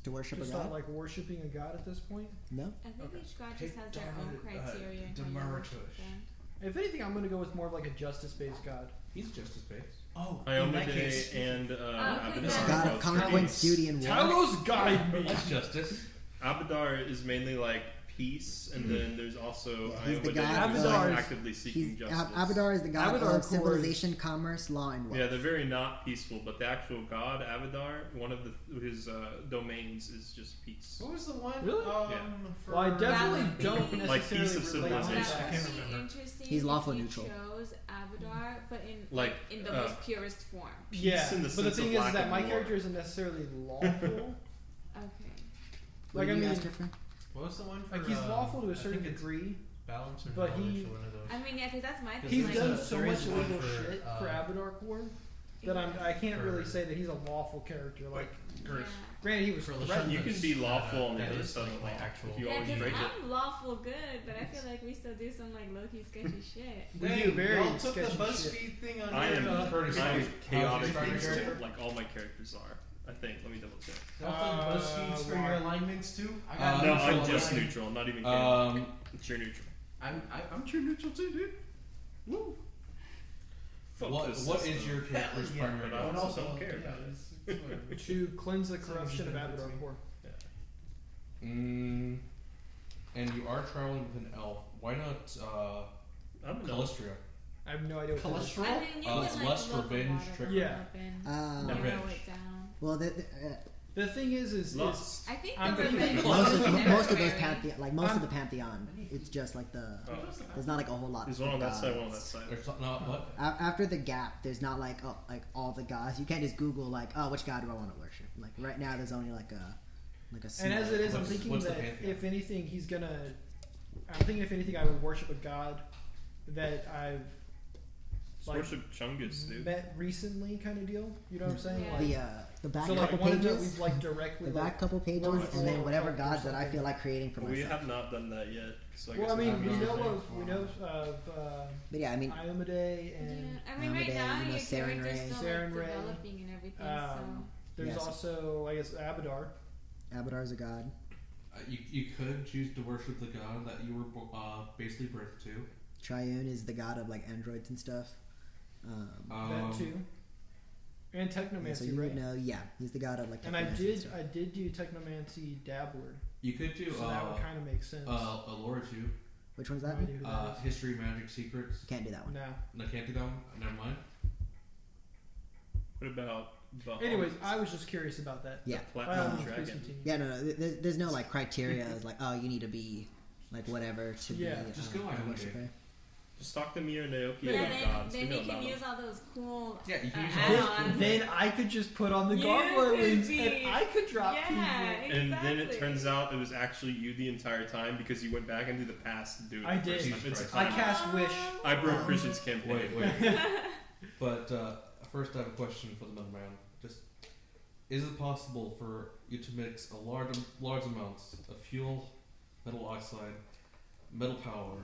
To worship
to
a
start
god?
like worshiping a god at this point?
No.
I think
Okay.
each god just has their own criteria. in how you
Demeritush.
worship them.
If anything, I'm gonna go with more of like a justice-based god.
He's just as base.
Oh, in that
Iomade
case,
and
okay,
Abadar.
yeah.
God
are
of
both
conquest,
pretty-
duty, and war.
Talos guide me.
That's justice.
Abadar is mainly like peace, and then there's also
Yeah, he's the
Iomade
god
who's
of-
like
Abadar
actively seeking
He's
justice.
Abadar is the god
Abadar Core
of civilization, commerce, law, and wealth.
Yeah, they're very not peaceful, but the actual god Abadar, one of his domains is just peace.
what was the one?
Really?
Yeah.
For
Well, I definitely
would be-
don't
Like
necessarily
piece of
relate to
civilization.
that.
I can't
That would be
remember.
interesting
He's
if
lawful
you
neutral.
chose Abadar, but in
Like,
in the
uh,
most purest form.
Peace
Yeah,
in the
but the
sense
thing
of
is
lack
that
of
my
war.
character isn't necessarily lawful.
Okay.
What
Like,
do
I
you
mean,
ask her for?
What was the one for?
like he's lawful to a
I
certain
think it's
degree.
balance or
but
knowledge
he-
or one of those.
I mean, yeah, because that's my thing.
He's
like,
done
a-
so
there
much
is one
illegal
for,
shit for Abadar Core. that I can't really
For-
say that he's a lawful character. Like,
Yeah.
granted, he was
For
threatened.
You can be lawful on the
That
other
is,
side of
like,
the
my
law
actual-
if you
Yeah,
always
because
break it.
I'm lawful good, but I feel like we still do some like low-key sketchy shit.
We
Dang,
do very
y'all took the
sketchy
BuzzFeed thing on
I
your,
am
uh,
Curtis,
I am
how'd you
chaotic
start your
too,
character?
like all my characters are. I think. Let me double check.
y'all took BuzzFeeds for
why?
your alignments too? I
Uh,
got
No,
neutral
I'm just
alignment.
neutral. I'm not even chaotic.
Um,
It's your neutral.
I'm true neutral too, dude. Woo.
Fuck
what
this
is
system.
your character's
Yeah,
primary
but I
goal?
also don't care
yeah,
about it.
it's whatever.
to cleanse the
As long as
corruption
you
of
don't
Abadar
betray.
4.
Mm, and you are traveling with an elf. Why not
I'm an elf.
Calistria?
I have no idea what that is.
Cholesterol?
I mean, you can like
less
look
revenge
water
trigger.
Yeah.
up and
Um,
narrow
Revenge.
it down.
well,
The thing is
Lust.
I think
I'm
the
thinking
revenge
most
is
of those
temporary.
pantheon, like most
I'm-
of the pantheon, it's just like the.
Oh.
There's not like a whole lot.
There's
of
one on that
gods.
side, one on that side.
There's not what?
After the gap, there's not like all the gods. You can't just Google like, oh, which god do I want to worship? Like right now, there's only like a
And
small-
as it is, I'm
What's-
thinking
what's the
that
pantheon?
if anything, he's gonna. I'm thinking if anything, I would worship a god that I've
Just
like
worship Chungus, dude.
met recently, kind of deal. You know what I'm saying?
Yeah.
the back
so like
couple
one that
pages,
we've like directly.
the back
Like,
couple pages,
or
and then whatever
or
gods that I
something.
feel like creating for
We
myself.
have not done that yet. So I
well,
guess
I mean,
it's
we
not
know
really-
of
But yeah, I mean,
Iomade and
Yeah, I mean, right
Amadei,
now
you know,
your
Saren
character's
Ray.
still
Saren
like
Ray.
developing and everything.
there's
Yes.
also, I guess, Abadar.
Abadar's a god.
You could choose to worship the god that you were basically birthed to.
Triune is the god of like androids and stuff.
That too. And
Yeah,
Technomancy,
so you
right?
would know, yeah, he's the god of like.
And I
technomancy
did,
stuff.
I did do Technomancy Dabbler,
You could do
so that would kind of make sense.
Allure 2,
Which one's
No
that?
idea who that is.
History, Magic, Secrets.
Can't do that one.
Nah.
No, can't do that one. Never mind.
What about the
Anyways, I was just curious about that.
Yeah.
By all
Platinum
means, please
Dragon?
continue.
Yeah, no, there's no like criteria as like, oh, you need to be like whatever to
Yeah,
be.
just go
a
Iomade.
worshiper.
Just talk to me or Naoki
Yeah,
about gods.
then
We
you
know
can
about
use
them.
all those cool
Yeah, you can use
add-ons.
Then I could just put on the
You
gargoyle
could
wings
be-
and I could drop
yeah,
people.
And then it
exactly.
turns out it was actually you the entire time because you went back into the past to do it.
I
the first
did.
time. It's a
Jesus
I
time.
cast Wish.
I broke Christian's campaign.
Wait. But first, I have a question for the middleman. Just, is it possible for you to mix a large amounts of fuel, metal oxide, metal powder,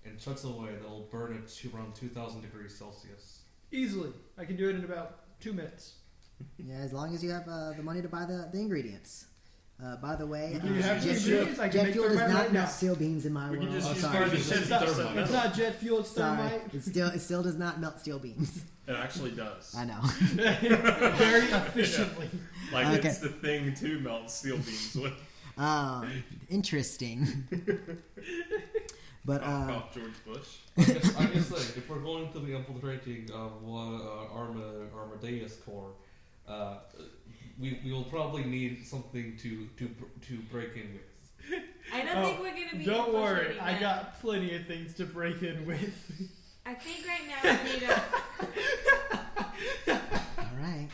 in such a way that will burn it to around 2,000 degrees Celsius?
Easily. I can do it in about 2 minutes.
Yeah, as long as you have the money to buy the ingredients. By the way,
You have
jet,
ingredients? I can
jet
make
fuel does
thermite
not
right now.
melt steel beams in my
We
world.
can just
Oh,
use
sorry.
Christian's
It's not,
thermite.
it's not jet fuel, it's
Sorry,
thermite.
it still does not melt steel beams.
It actually does.
I know.
Very efficiently.
Like
Okay.
it's the thing to melt steel beams with.
Interesting. But
Off George Bush.
I guess like, if we're going to be infiltrating Armadeus Corps, we will probably need something to break in with.
I don't think we're gonna be.
Don't worry,
infiltrating
I
them.
got plenty of things to break in with.
I think right now we need a.
all right.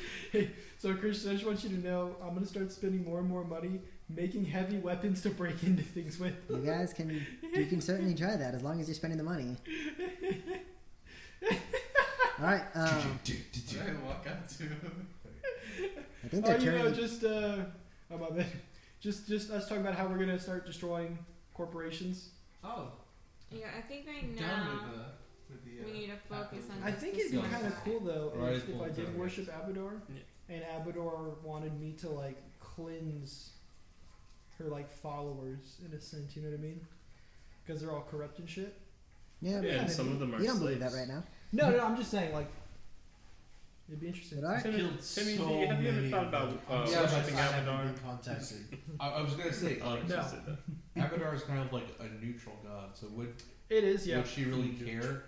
So, Christian, I just want you to know I'm going to start spending more and more money making heavy weapons to break into things with.
You guys you can certainly try that as long as you're spending the money. All right.
What did I walk up to?
I think
Oh,
they're
you
turning.
know, just oh my bad. Just us talking about how we're gonna start destroying corporations.
Oh,
Yeah, I think right
I'm done
now
with the
we need to focus on.
I
just
think
this
it'd be
one
kind of
guy.
cool though
Right,
if I
well
did
done.
worship Abadar,
Yeah.
and Abadar wanted me to like cleanse her like followers in a sense. You know what I mean? Because they're all corrupt and shit.
Yeah,
Yeah, and some of them are
you don't believe that
slaves.
right now.
No, I'm just saying like it'd be interesting.
But all right.
Timmy,
Killed
Timmy,
so
have you ever
many
thought
of
about
them.
Yeah,
worshipping
I haven't
Abadar?
been contacted.
I was gonna say, like,
No.
Abadar is kind of like a neutral god, so would
It is, yeah.
would she really care?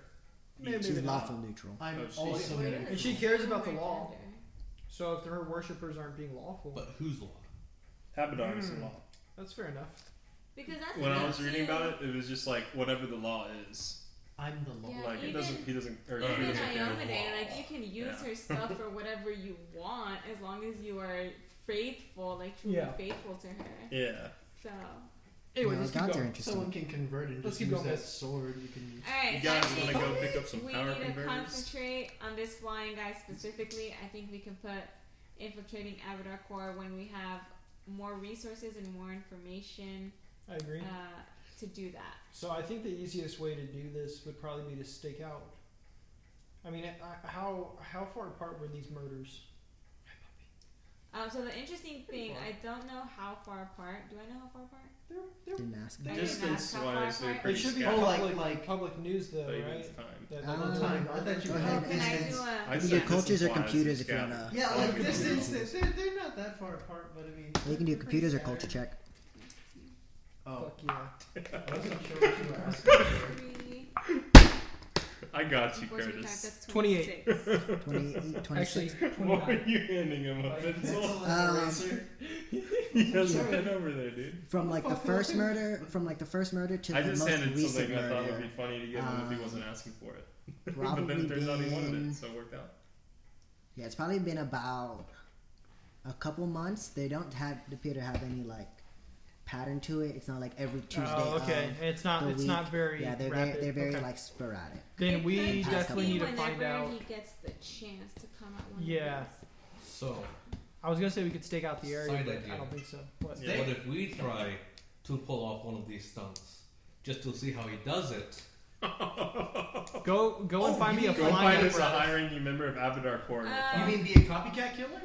Maybe
She's
not.
lawful neutral.
I'm
Oh, she-
also
Wait,
gonna.
And she
it's
cares about the
right
law.
there.
So if her worshippers aren't being lawful,
But whose law?
Abadar is the law.
that's fair enough.
Because that's
When I
up
was
to-
reading about it, it was just like whatever the law is.
I'm the law.
Yeah,
Like it
even-
doesn't. He doesn't. Or she
Even
doesn't care.
Iomade, like you can use
Yeah.
her stuff for whatever you want as long as you are faithful, like truly
Yeah.
faithful to her.
Yeah.
So
Anyway,
Yeah,
let's keep
gods are
going.
interesting.
Someone can convert and
Let's
just
keep
use
going.
that sword. You can.
Alright,
You
so I
guys want to
think
go pick up some
we
power
need to
converters?
concentrate on this flying guy specifically. I think we can put infiltrating Avatar Core when we have more resources and more information
I agree.
to do that.
So I think the easiest way to do this would probably be to stake out. I mean, how far apart were these murders?
So the interesting thing, I don't know how far apart. Do I know how far apart?
Didn't ask.
I didn't ask
Distance
how far
wise, they're
apart.
pretty
It should be
scattered.
like
public news, though,
But even
right?
time.
That-
Time. I thought you
Go
were
ahead.
Can I
distance.
do a?
I
You can
said
do cultures or
distance-wise,
computers
it's
if you want
scattered.
to.
Yeah,
Oh,
like
you can do
distance. They're not that far apart, but I mean.
You can do computers or culture check.
Oh,
Fuck yeah.
I wasn't sure what you were asking.
3,
I got you,
4, 25,
Curtis.
that's
28.
26.
28, 26.
Actually,
What were
29.
you handing him? A pencil? He has a pen over there, dude.
From like the first murder to
I
the
just
most
handed
recent
something I thought would
murder,
be funny to give him if he wasn't asking for it. But
probably
then it turns out he wanted
been-
it, so it worked out.
yeah, it's probably been about a couple months. They don't appear to have any like pattern to it. It's not like every Tuesday.
Oh, okay.
of
It's not.
the
It's
week.
not very.
Yeah, they're
rapid.
they're very
Okay.
like sporadic.
Then
It
we
could
definitely
be
need to find
whenever
out.
he gets the chance to come at one
Yeah.
of these.
So,
I was gonna say we could stake out the area,
Side
but
idea.
I don't think so. What?
Yeah.
what if we try to pull off one of these stunts just to see how he does it?
Go and find me a
Go
flying
find us a
apparatus.
high-ranking member of Avatar Core.
You mean be a copycat killer?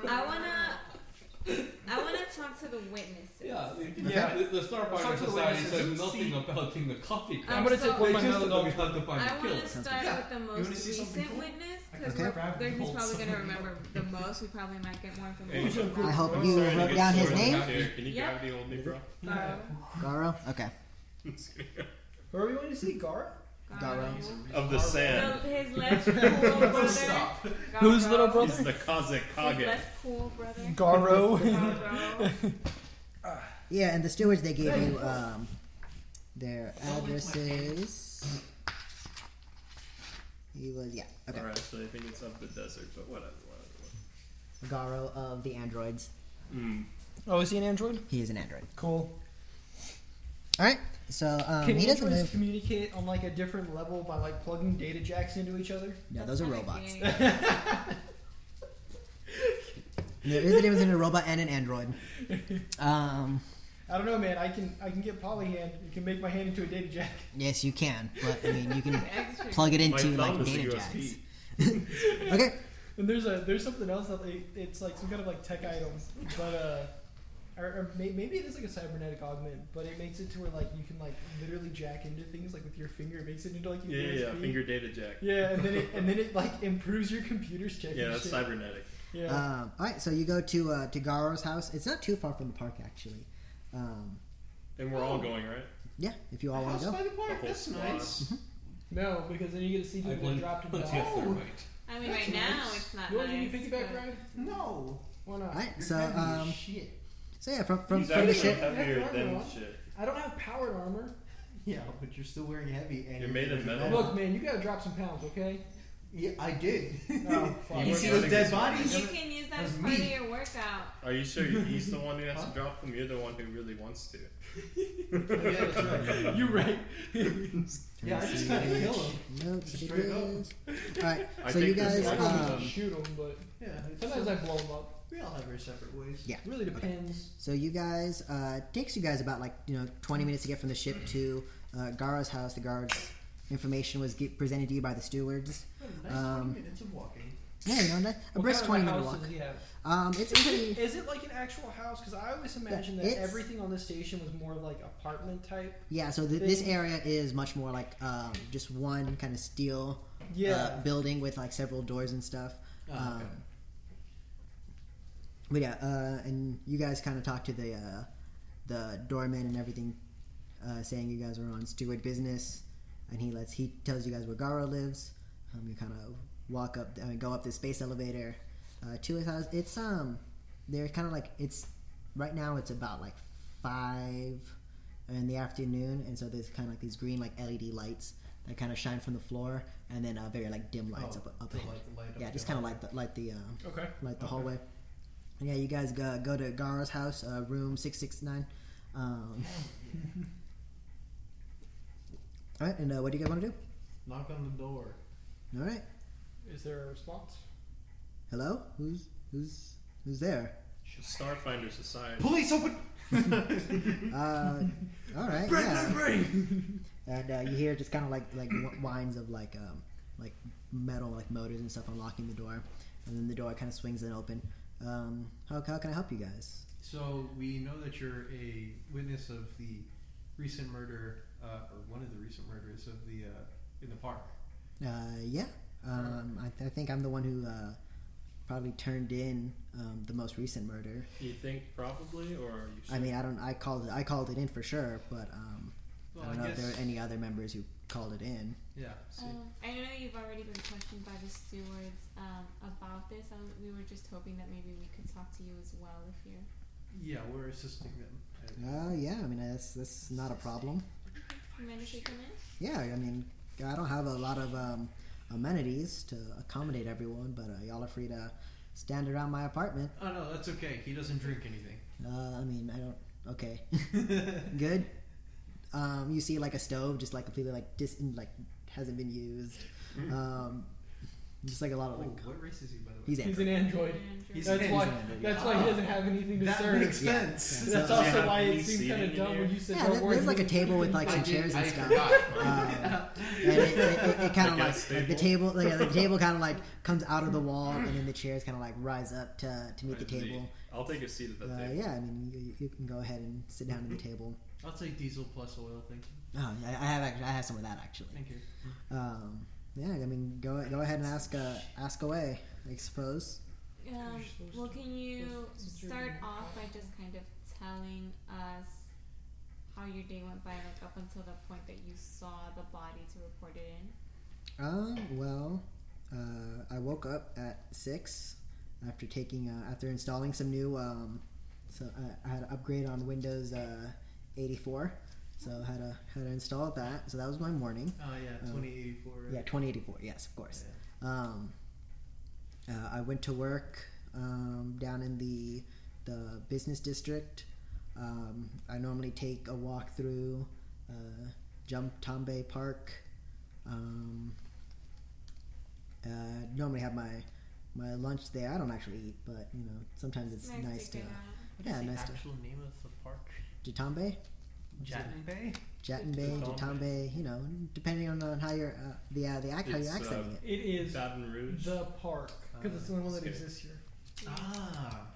I wanna talk to the witnesses.
Yeah.
The Starfighter Society says nothing about being a copycat.
I'm gonna take one
They
of my
just
melon.
we had to find
I
the
want
kill.
to start with the most
wanna see something
recent
cool?
witness because
Okay.
he's probably going to remember the most. We probably might get more
Hey,
information.
I hope
I'm
you
sorry to
wrote
get
down his
sword
name.
here. Can you
Yep.
grab the old me, bro?
Garo. Okay.
Where are we going to see Gara?
Garo.
Of the sand.
His less cool brother.
Stop.
Whose little
Garo.
brother?
He's the Kazakh
His
Kage.
less cool brother.
Garo.
Garo.
Yeah, and the stewards they gave you their addresses. He was okay.
Or actually, I think it's up the desert, but whatever.
Garo of the androids.
Oh, is he an android?
He is an android.
Cool.
All right. So
Can
he doesn't
androids
live.
communicate on like a different level by like plugging data jacks into each other?
No, those are
Kinda
robots.
gay.
There is a difference between a robot and an android.
I don't know, man. I can get polyhand. You can make my hand into a data jack.
Yes, you can, but I mean, you can
Extra.
plug it
My
into
thumb
like
is a
data
USB.
jacks. Okay.
And there's something else that it's like some kind of like tech item, but or maybe it is like a cybernetic augment, but it makes it to where like you can like literally jack into things like with your finger. It makes it into like your
Yeah,
USB.
finger data jack.
Yeah, and then it like improves your computer's checking.
Yeah, that's
shit.
cybernetic.
Yeah.
All right. So you go to Garo's house. It's not too far from the park, actually.
And we're all going, right?
Yeah, if you all want
House
to go.
by the park.
The whole
That's
squad.
nice.
No, because then you get to see
I
people that
blame
dropped in
plenty
the
of thermite.
I mean,
That's
right now
nice.
it's not
You want to
nice.
give me a piggyback
but-
ride?
No.
Why not?
All right.
You're
So
heavy as shit.
so yeah, from
He's
the
actually
ship.
heavier
Yeah,
than
armor on.
shit.
I don't have powered armor.
Yeah, but you're still wearing heavy. And
You're made of metal.
Look, man, you gotta drop some pounds, okay?
Yeah, I did.
Oh, fuck.
You see those dead bodies?
You can use that
That's
as part
me.
of your workout.
Are you sure he's the one who has to drop them? You're the one who really wants to.
Yeah, that's right.
You're right.
Yeah, I just kind of kill him.
Nope,
Straight up.
All right.
I
So
think
you
this
guys.
is
I
actually
don't shoot them, but
Yeah, it's
sometimes I blow them up.
we all have our separate ways.
Yeah.
It really depends.
So you guys. Takes you guys about 20 minutes to get from the ship to Garo's house. The guards' information was presented to you by the stewards.
Nice 20 minutes of walking.
Yeah, a
What
brisk
kind
20-minute
of
walk.
house does he have?
It's pretty.
Is it like an actual house? Because I always imagined that
It's-
everything on this station was more like apartment type.
Yeah, so this area is much more like just one kind of steel building with like several doors and stuff.
Oh, okay.
But yeah, and you guys kind of talk to the doorman and everything, saying you guys are on steward business, and he tells you guys where Garo lives. You kind of go up the space elevator to his house. It's they're kind of like right now it's about like 5 in the afternoon, and so there's kind of like these green like LED lights that kind of shine from the floor, and then very like dim lights up ahead. Yeah, just kind of light the hallway. And yeah, you guys go to Garo's house, room 669. All right, and what do you guys want to do?
Knock on the door.
All right.
Is there a response?
Hello? Who's there?
Starfinder Society.
Police, open!
All right.
Break
yeah.
my brain!
And you hear just kind of like whines of like metal like motors and stuff unlocking the door, and then the door kind of swings and open. How can I help you guys?
So we know that you're a witness of the recent murder, or one of the recent murders of the in the park.
Yeah. I think I'm the one who probably turned in the most recent murder.
You think probably, or are you sure?
I mean, I called it in for sure, but
Well,
I don't know if there are any other members who called it in.
Yeah. See.
I know you've already been questioned by the stewards about this. We were just hoping that maybe we could talk to you as well if you're.
Yeah, we're assisting them.
Yeah. I mean, that's not a problem.
You mind if we come in?
Yeah. I mean, I don't have a lot of amenities to accommodate everyone, but y'all are free to stand around my apartment.
Oh no, that's okay. He doesn't drink anything.
I mean, I don't. Okay. Good. You see like a stove, just like completely like hasn't been used. Just like a lot of like.
What race is he, by the way?
He's
He's an android.
He's
That's
an
why.
android.
That's why he doesn't have anything to
That
serve.
makes sense.
Yeah.
That's
So-
also
Does he have
why it
any
seemed kind
seating
of
in
dumb
here?
when you said.
Yeah,
don't worry,
there's like a
he
table with like
I
some
did-
chairs and
I
stuff.
forgot.
And it kind of
Like
like
a
the table, the table kind of like comes out of the wall, and then the chairs kind of like rise up to meet the
I see.
table.
I'll take a seat at that table.
Yeah, I mean, you can go ahead and sit down at the table.
I'll take diesel plus oil, thank you.
Oh, I have some of that actually.
Thank you.
Yeah, I mean, go ahead and ask away, I suppose.
Well, can you start off by just kind of telling us how your day went by, like up until the point that you saw the body to report it in?
Well, I woke up at 6 after after installing some new. So I had an upgrade on Windows 84, so I had to install that. So that was my morning.
Oh yeah, 2084. Right?
Yeah, 2084. Yes, of course.
Yeah.
I went to work down in the business district. I normally take a walk through Jumptombe Park. Normally have my lunch there. I don't actually eat, but sometimes it's nice to.
What is the
nice to.
actual name of the park?
Jatambe?
Jatanbe?
Jatanbe, Jatambe, depending on how you're how you're accenting it.
It is
Baton Rouge.
the park because it's the only one that
Okay.
exists here.
Ah.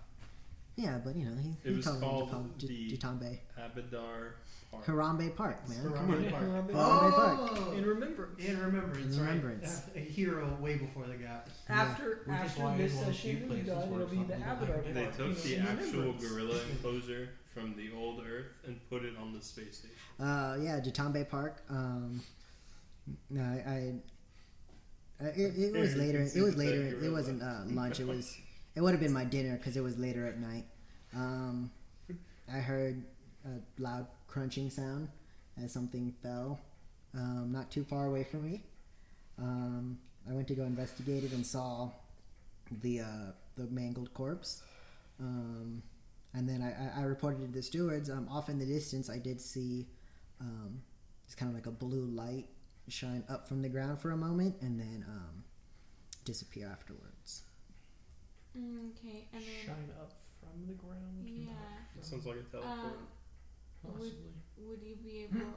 Yeah, but he
It was
called
called the
Jatambe.
Abadar Park.
Harambe Park, man. Come
Harambe
on.
Park.
Harambe
Oh!
Park.
In remembrance.
In remembrance,
In
right.
remembrance.
A hero way before the gap.
After
Which is
after
why
this
in one of the few
session, when
places
done,
where
it'll be
some
the
people
Avatar
have-
They
Park.
took the
in
actual
remembrance.
gorilla enclosure from the old Earth and put it on the space station.
Yeah, Jatambe Park. No, it was
You
later.
can see
It was
the
later.
big
It
gorilla.
wasn't lunch. It would have been my dinner because it was later at night. I heard a loud crunching sound as something fell not too far away from me. I went to go investigate it and saw the mangled corpse. And then I reported it to the stewards. Off in the distance, I did see it's kind of like a blue light shine up from the ground for a moment and then disappear afterwards.
Okay, and then
Shine up from the ground.
yeah,
That sounds like a teleport.
Possibly.
would you be able?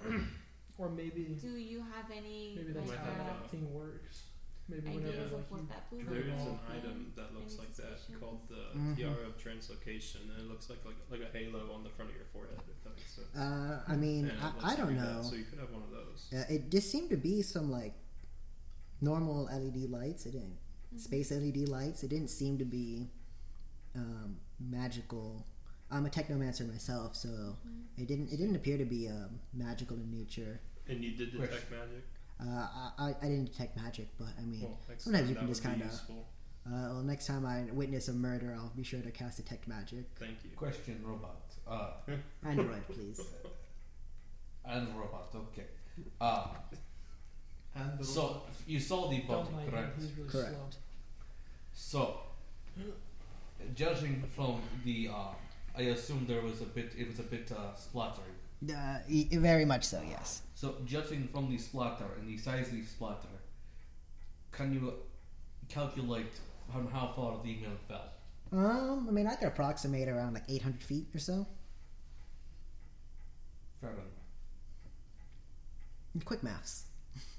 Or maybe
Do you have any
maybe that's
like
might have
how
a-
that thing works. Maybe whenever
ideas
like
of what
you
that blue
There
light
is
might
an
be?
item that looks
Any
like that
suspicions?
called the
Mhm.
Tiara of Translocation, and it looks like a halo on the front of your forehead, if that makes sense.
I mean,
And it looks
I don't
like that,
know.
So you could have one of those.
It just seemed to be some like normal LED lights. It didn't space LED lights. It didn't seem to be magical. I'm a technomancer myself, so it didn't appear to be magical in nature.
And you did detect magic?
I didn't detect magic, but I mean,
Well, next
sometimes
time
you can
that
just
would be
kind of.
useful.
Well, next time I witness a murder, I'll be sure to cast detect magic.
Thank you.
Question, robot.
Android, please.
And robot. Okay.
And the
So you saw the body,
don't mind him,
correct?
he's really
Correct.
slow.
So, judging from the I assume there was a bit. It was a bit splattery.
Very much so, yes.
So, judging from the splatter and the size of the splatter, can you calculate from how far the email fell?
I mean, I could approximate around like 800 feet or so.
Fair enough.
Quick maths.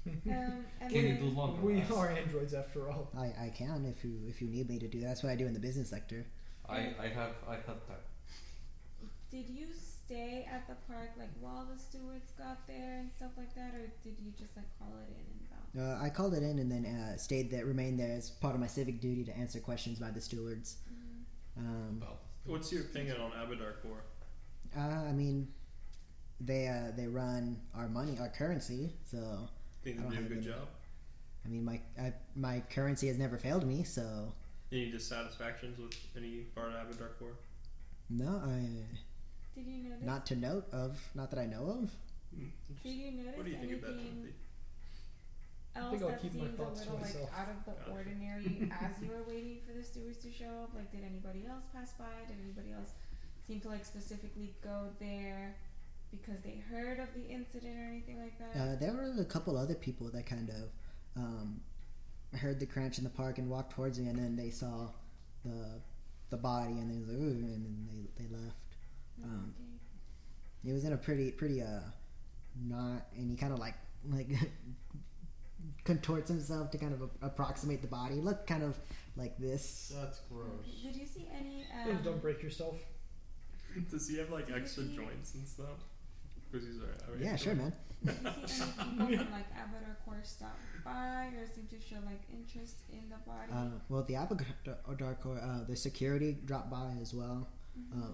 And
Can you
then-
do longer?
We
maths?
are androids after all.
I can if you need me to do that. That's what I do in the business sector.
I have that.
Did you stay at the park like while the stewards got there and stuff like that, or did you just like call it in and bounce?
I called it in and then remained there as part of my civic duty to answer questions by the stewards.
What's your opinion on Abadar Corps?
I mean, they run our money, our currency. So
Think
I
they
don't
do a
have
good
any-
job?
I mean, my currency has never failed me. So
Any dissatisfactions with any part of Abadar Corps?
no,
Did you notice?
not that I know of.
Did you notice
What do you think of that,
anything
Timothy?
else
think I'll
that
keep my
seemed a
thoughts to
little like
myself.
out of the
Gotcha.
ordinary as you were waiting for the stewards to show up? Like, did anybody else pass by? Did anybody else seem to like specifically go there because they heard of the incident or anything like that?
There were a couple other people that kind of heard the crunch in the park and walked towards me, and then they saw the body, and they was like, ooh, and then they left.
Okay.
It was in a pretty not, and he kind of like contorts himself to kind of approximate the body. He looked kind of like this.
That's gross.
Did you see any?
Please don't break yourself.
Does he have like
Did you
extra
see-
joints and stuff? Because he's alright.
Yeah, sure, man.
Did you see any people from like Abadar Corps stop by or seem to show like interest in the body?
Well, the Abadar Corps, the security dropped by as well,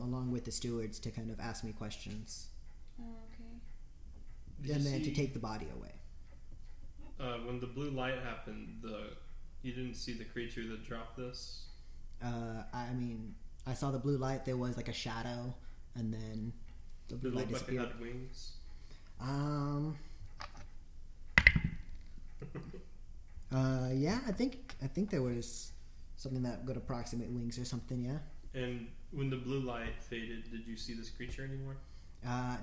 along with the stewards to kind of ask me questions,
Oh, okay.
Did
and
you
then to
see,
take the body away.
when the blue light happened, you didn't see the creature that dropped this?
I mean, I saw the blue light. There was like a shadow, and then the blue
Did it
light
look like it
disappeared.
had wings?
Yeah, I think there was something that would approximate wings or something. Yeah.
And when the blue light faded, did you see this creature anymore?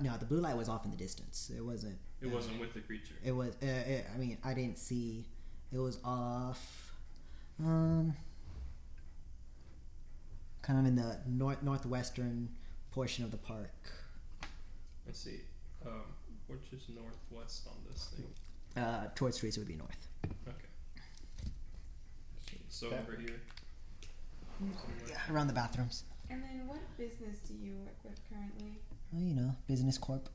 No, the blue light was off in the distance. It wasn't.
It wasn't with the creature.
It was. I mean, I didn't see. It was off. Kind of in the northwestern portion of the park.
Let's see. Which is northwest on this thing?
Towards trees would be north.
Okay. So
Okay.
over here.
Yeah, around the bathrooms.
And then, what business do you work with currently?
Well, you know, business corp.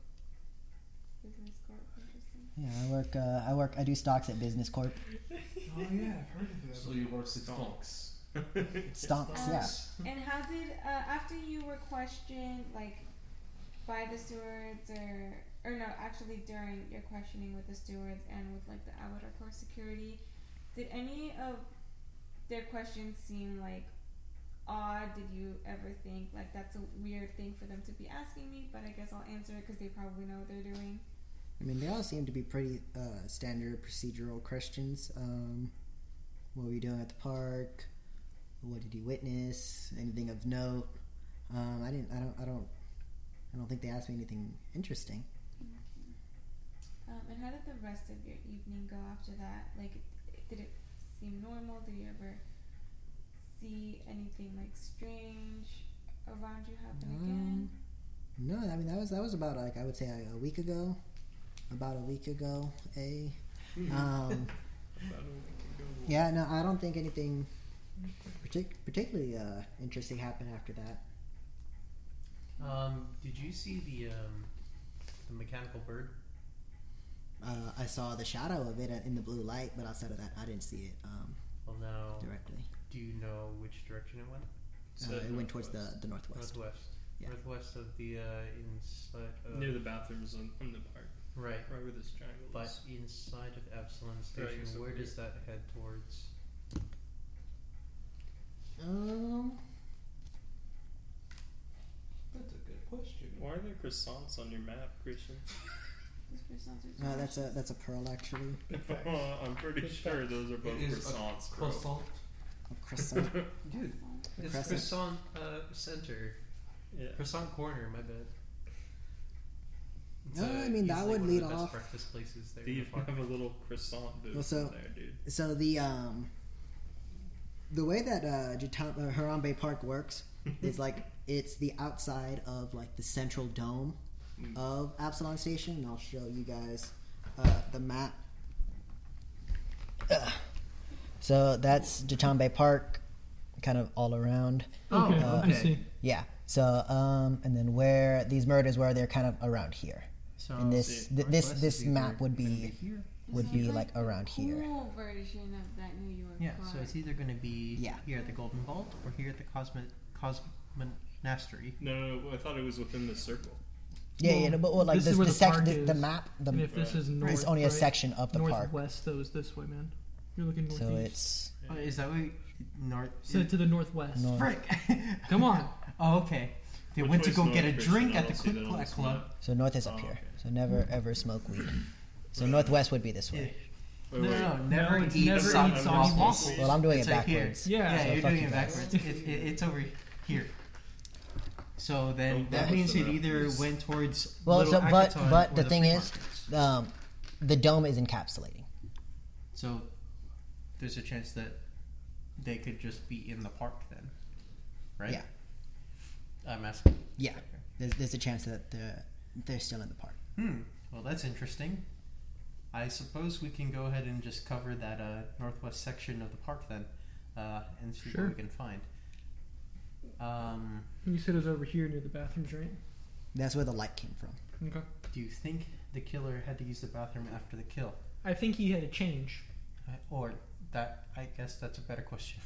Business corp, interesting.
Yeah, I do stocks at Business Corp.
Oh yeah, I've heard of it.
So you work with stocks.
Stocks, yeah.
And how did after you were questioned, like by the stewards, or no, actually during your questioning with the stewards and with like the Abadar Corps security, did any of their questions seem like odd? Did you ever think like that's a weird thing for them to be asking me? But I guess I'll answer it because they probably know what they're doing.
I mean, they all seem to be pretty standard procedural questions. What were you doing at the park? What did you witness? Anything of note? I don't think they asked me anything interesting.
And how did the rest of your evening go after that? Like, did it seem normal? Did you ever see anything like strange around you happen again?
No, I mean that was about like I would say a week ago. About a week ago, yeah, no, I don't think anything particularly interesting happened after that.
Did you see the mechanical bird?
I saw the shadow of it in the blue light, but outside of that, I didn't see it
Well, now,
directly.
do you know which direction it went?
It went towards the northwest.
Northwest.
Yeah.
Northwest of the inside of
Near the bathrooms in the park.
right.
Right where this triangle
But
is.
inside of Absolom Station,
so
where
weird.
does that head towards?
That's a good question.
Why are there croissants on your map, Christian?
That's a pearl actually.
I'm pretty sure those are both
It is
croissants.
a
bro.
croissant.
A croissant.
Dude, it's
Crescent.
Croissant Center.
Yeah.
Croissant Corner, my bad. It's,
No, I mean, that
easily
would
one of
lead
the best
off.
breakfast places there.
They
in the
even
park.
have a little croissant booth
Well, so-
in there, dude.
So the way that Harambe Park works is like it's the outside of like the central dome of Absolom Station, and I'll show you guys the map. So that's Jatambe Park, kind of all around.
Oh, I see.
Yeah. So and then where these murders were, they're kind of around here.
So
And this this map would be
here.
be like around here.
Cool version of that New York
Yeah,
bar.
so it's either going to be
Yeah.
here at the Golden Vault or here at the Cosmonastery.
No, I thought it was within the circle.
Yeah,
Well,
but like
this
this,
is where
the
the
section,
park
the
is.
map,
And if this is north,
is only a
right?
section of the park.
Northwest, though, is this way, man. You're looking northeast.
So it's
Oh, is that way north?
So to the northwest.
North.
Frick!
Come on.
Oh, okay. They
Which
went to
way's
go
north,
get a
Christian?
drink
I
at the
don't see
Quick
that on
Clack
this
Club.
map.
so north is up
Oh,
here.
okay.
So never ever smoke weed. So northwest would be this way.
Wait,
No,
wait.
no, never
it's
eat
never
soggy
eat soggy
waffles.
waffles.
Well, I'm doing
It's
it
like here.
backwards.
Yeah.
Yeah,
So
you're
fuck
doing
you
it
guys.
backwards. It's over here. So then
Don't
that
mess
means
it
it
up,
either
please.
went towards
Well,
Little
so
Akaton
but
or
the thing
flea
is,
markets.
the dome is encapsulating.
So there's a chance that they could just be in the park then, right?
Yeah.
I'm asking.
Yeah, there's a chance that they're still in the park.
Well, that's interesting. I suppose we can go ahead and just cover that northwest section of the park then, and see
Sure.
what we can find.
You said it was over here near the bathrooms, right?
That's where the light came from.
Okay.
Do you think the killer had to use the bathroom after the kill,
I think he had a change.
or that? I guess that's a better question.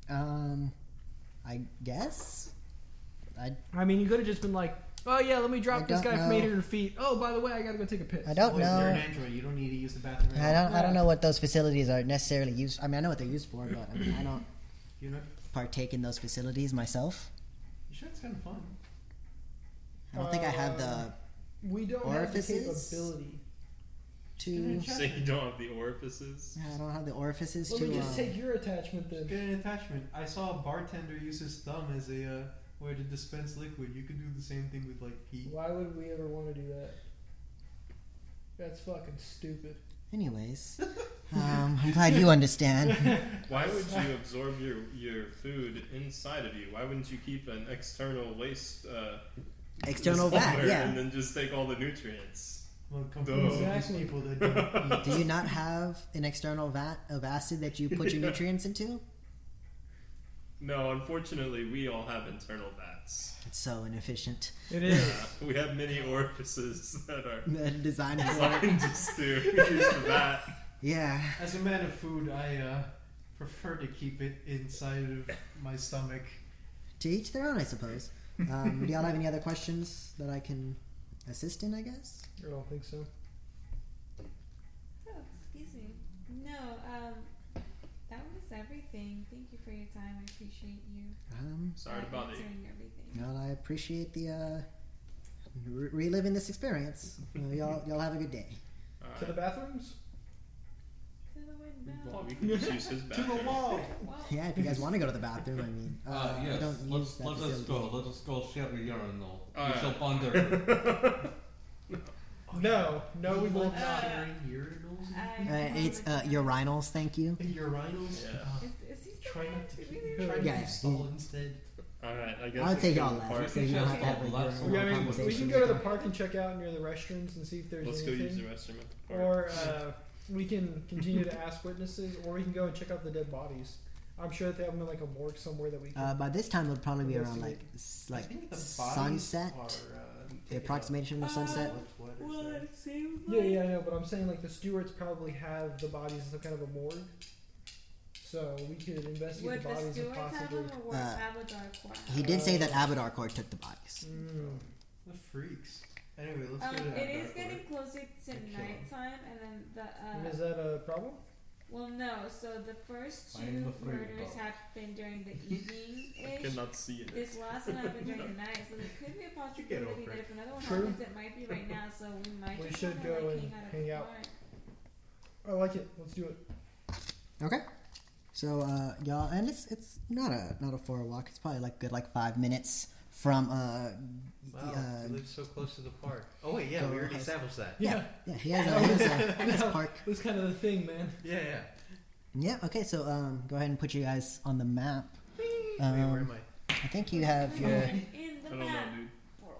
I guess.
I mean, you could have just been like, oh yeah, let me
I
drop this
don't
guy from
know.
800 feet. Oh, by the way, I gotta go take a piss.
I don't
You're an
know.
android. You don't need to use the bathroom.
I don't know what those facilities are necessarily used. I mean, I know what they're used for, but I mean, I don't
You know?
partake in those facilities myself.
You sure it's kind of fun?
I don't think I have the
We don't
Orifices?
have the capability.
to.
Say you don't have the orifices.
I don't have the orifices
Let
to.
me just take your attachment then.
Get an attachment. I saw a bartender use his thumb as a way to dispense liquid. You could do the same thing with like pee.
Why would we ever want to do that? That's fucking stupid.
Anyways, I'm glad you understand.
Why would you absorb your food inside of you? Why wouldn't you keep an external waste
External vat,
somewhere
yeah.
and then just take all the nutrients?
Well,
Duh.
companies
Exactly.
these people that don't eat.
Do you not have an external vat of acid that you put your nutrients into?
No, unfortunately, we all have internal vats.
It's so inefficient.
It is.
We have many orifices that are
Designed
designed just to use the vat.
Yeah.
As a man of food, I prefer to keep it inside of my stomach.
To each their own, I suppose. Do y'all have any other questions that I can assist in, I guess?
I don't think so.
Oh, excuse me. No, that was everything. Thank you for your time. I appreciate you
Sorry to bother you.
answering everything.
Well, I appreciate the reliving this experience. Y'all have a good day.
To the bathrooms?
To the window.
Well, we can just use his
To
bathroom.
the wall.
Well,
Yeah, if you guys want to go to the bathroom, I mean, I
Yes,
don't use that
let us
facility.
go. Let us go share a urinal. We
Alright.
shall ponder.
No, we will not.
Sharing urinals?
It's urinals, thank you.
Urinals?
Yeah.
is he still
Try
there?
not to
Did
keep.
we
Try
leave?
to
Yeah.
stall instead.
Alright, I guess
I would
let's
take
go
y'all
to the
last,
park.
so you don't have to have a
Let's
urinal
go.
I mean, we
conversation.
can go to the park and check out near the restrooms and see if there's
Let's go
anything.
use the restroom at the park.
Or we can continue to ask witnesses, or we can go and check out the dead bodies. I'm sure that they have them in like a morgue somewhere that we can.
By this time, it would probably be around like
I think the bodies
sunset.
are,
The approximation of sunset.
Yeah, I know, but I'm saying like the stewards probably have the bodies in some kind of a morgue. So we could investigate
Would
the
the
bodies and
stewards have
possibly.
them or would Abadar Corp?
He did say that Abadar Corps took the bodies.
The freaks. Anyway, let's go to
It is
Avatar.
getting closer to
kill 'em.
nighttime, and then
And is
the
that a problem?
well, no. So the first
I am
two
afraid
murders
of.
happened during the evening
I
ish.
cannot see it.
This last one happened during the night, so there could be a possibility
over
that
it.
if another one
True.
happens, it might be right now. So we might
We
just
should
wanna,
go
like,
and
of
hang
the
out.
park.
I like it. Let's do it.
Okay. So y'all, and it's not a 4 walk. It's probably like good 5 minutes from
Wow, he lives so close to the park. Oh wait, yeah, we already established that.
yeah, he has a park.
It was kind of the thing, man.
Yeah.
Yeah. Okay, so go ahead and put you guys on the map.
Wait, where am I?
I think you have your.
In the
I don't know,
map.
dude.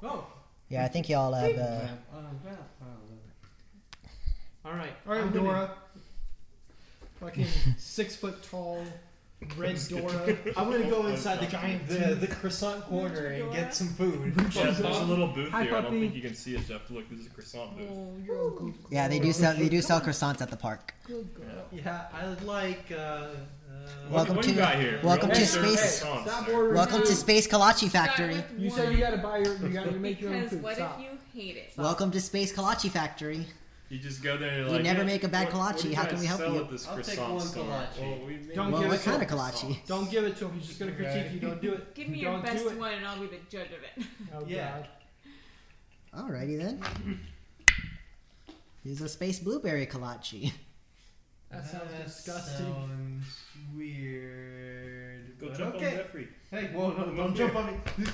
Oh.
Yeah, I think y'all have.
All right.
All right, Dora. Fucking 6 foot tall, red Dora.
I'm gonna go inside the
Giant
the croissant corner and get some food.
Jeff, there's a little booth
Hi,
here. I don't
puppy.
think you can see it, Jeff. Look, this is a croissant booth.
Oh, you're a good
Yeah, they do sell croissants at the park.
good girl.
Yeah, I would like.
Welcome
what
to
you got here?
welcome
We
to
only serve
space.
croissants,
Stop
sir.
ordering.
Welcome to
food.
Space Kolache
Start
Factory.
with
You said
one.
you gotta buy your. You gotta make your own
Because
food.
what
Stop.
if you hate it?
Welcome to Space Kolache Factory.
You just go there and you're
You
like,
never
"Hey,
make a bad
what do
kolache.
you
How
guys
can we help
sell
you?"
at this
I'll take
croissant
one
store?"
kolache.
Well, we make
Don't
Well,
give
what
it
kind
to
of
him.
kolache?
Don't give it to him. He's just gonna
Okay.
critique you. Don't do it.
Give me your
Don't
best
do it.
one and I'll be the judge of it.
Oh
Yeah.
God.
Alrighty then. Here's a space blueberry kolache.
That sounds disgusting.
Sounds weird.
Go
but
jump
okay.
on Jeffrey.
Hey, whoa, no,
Come
don't
on
jump
here.
on me.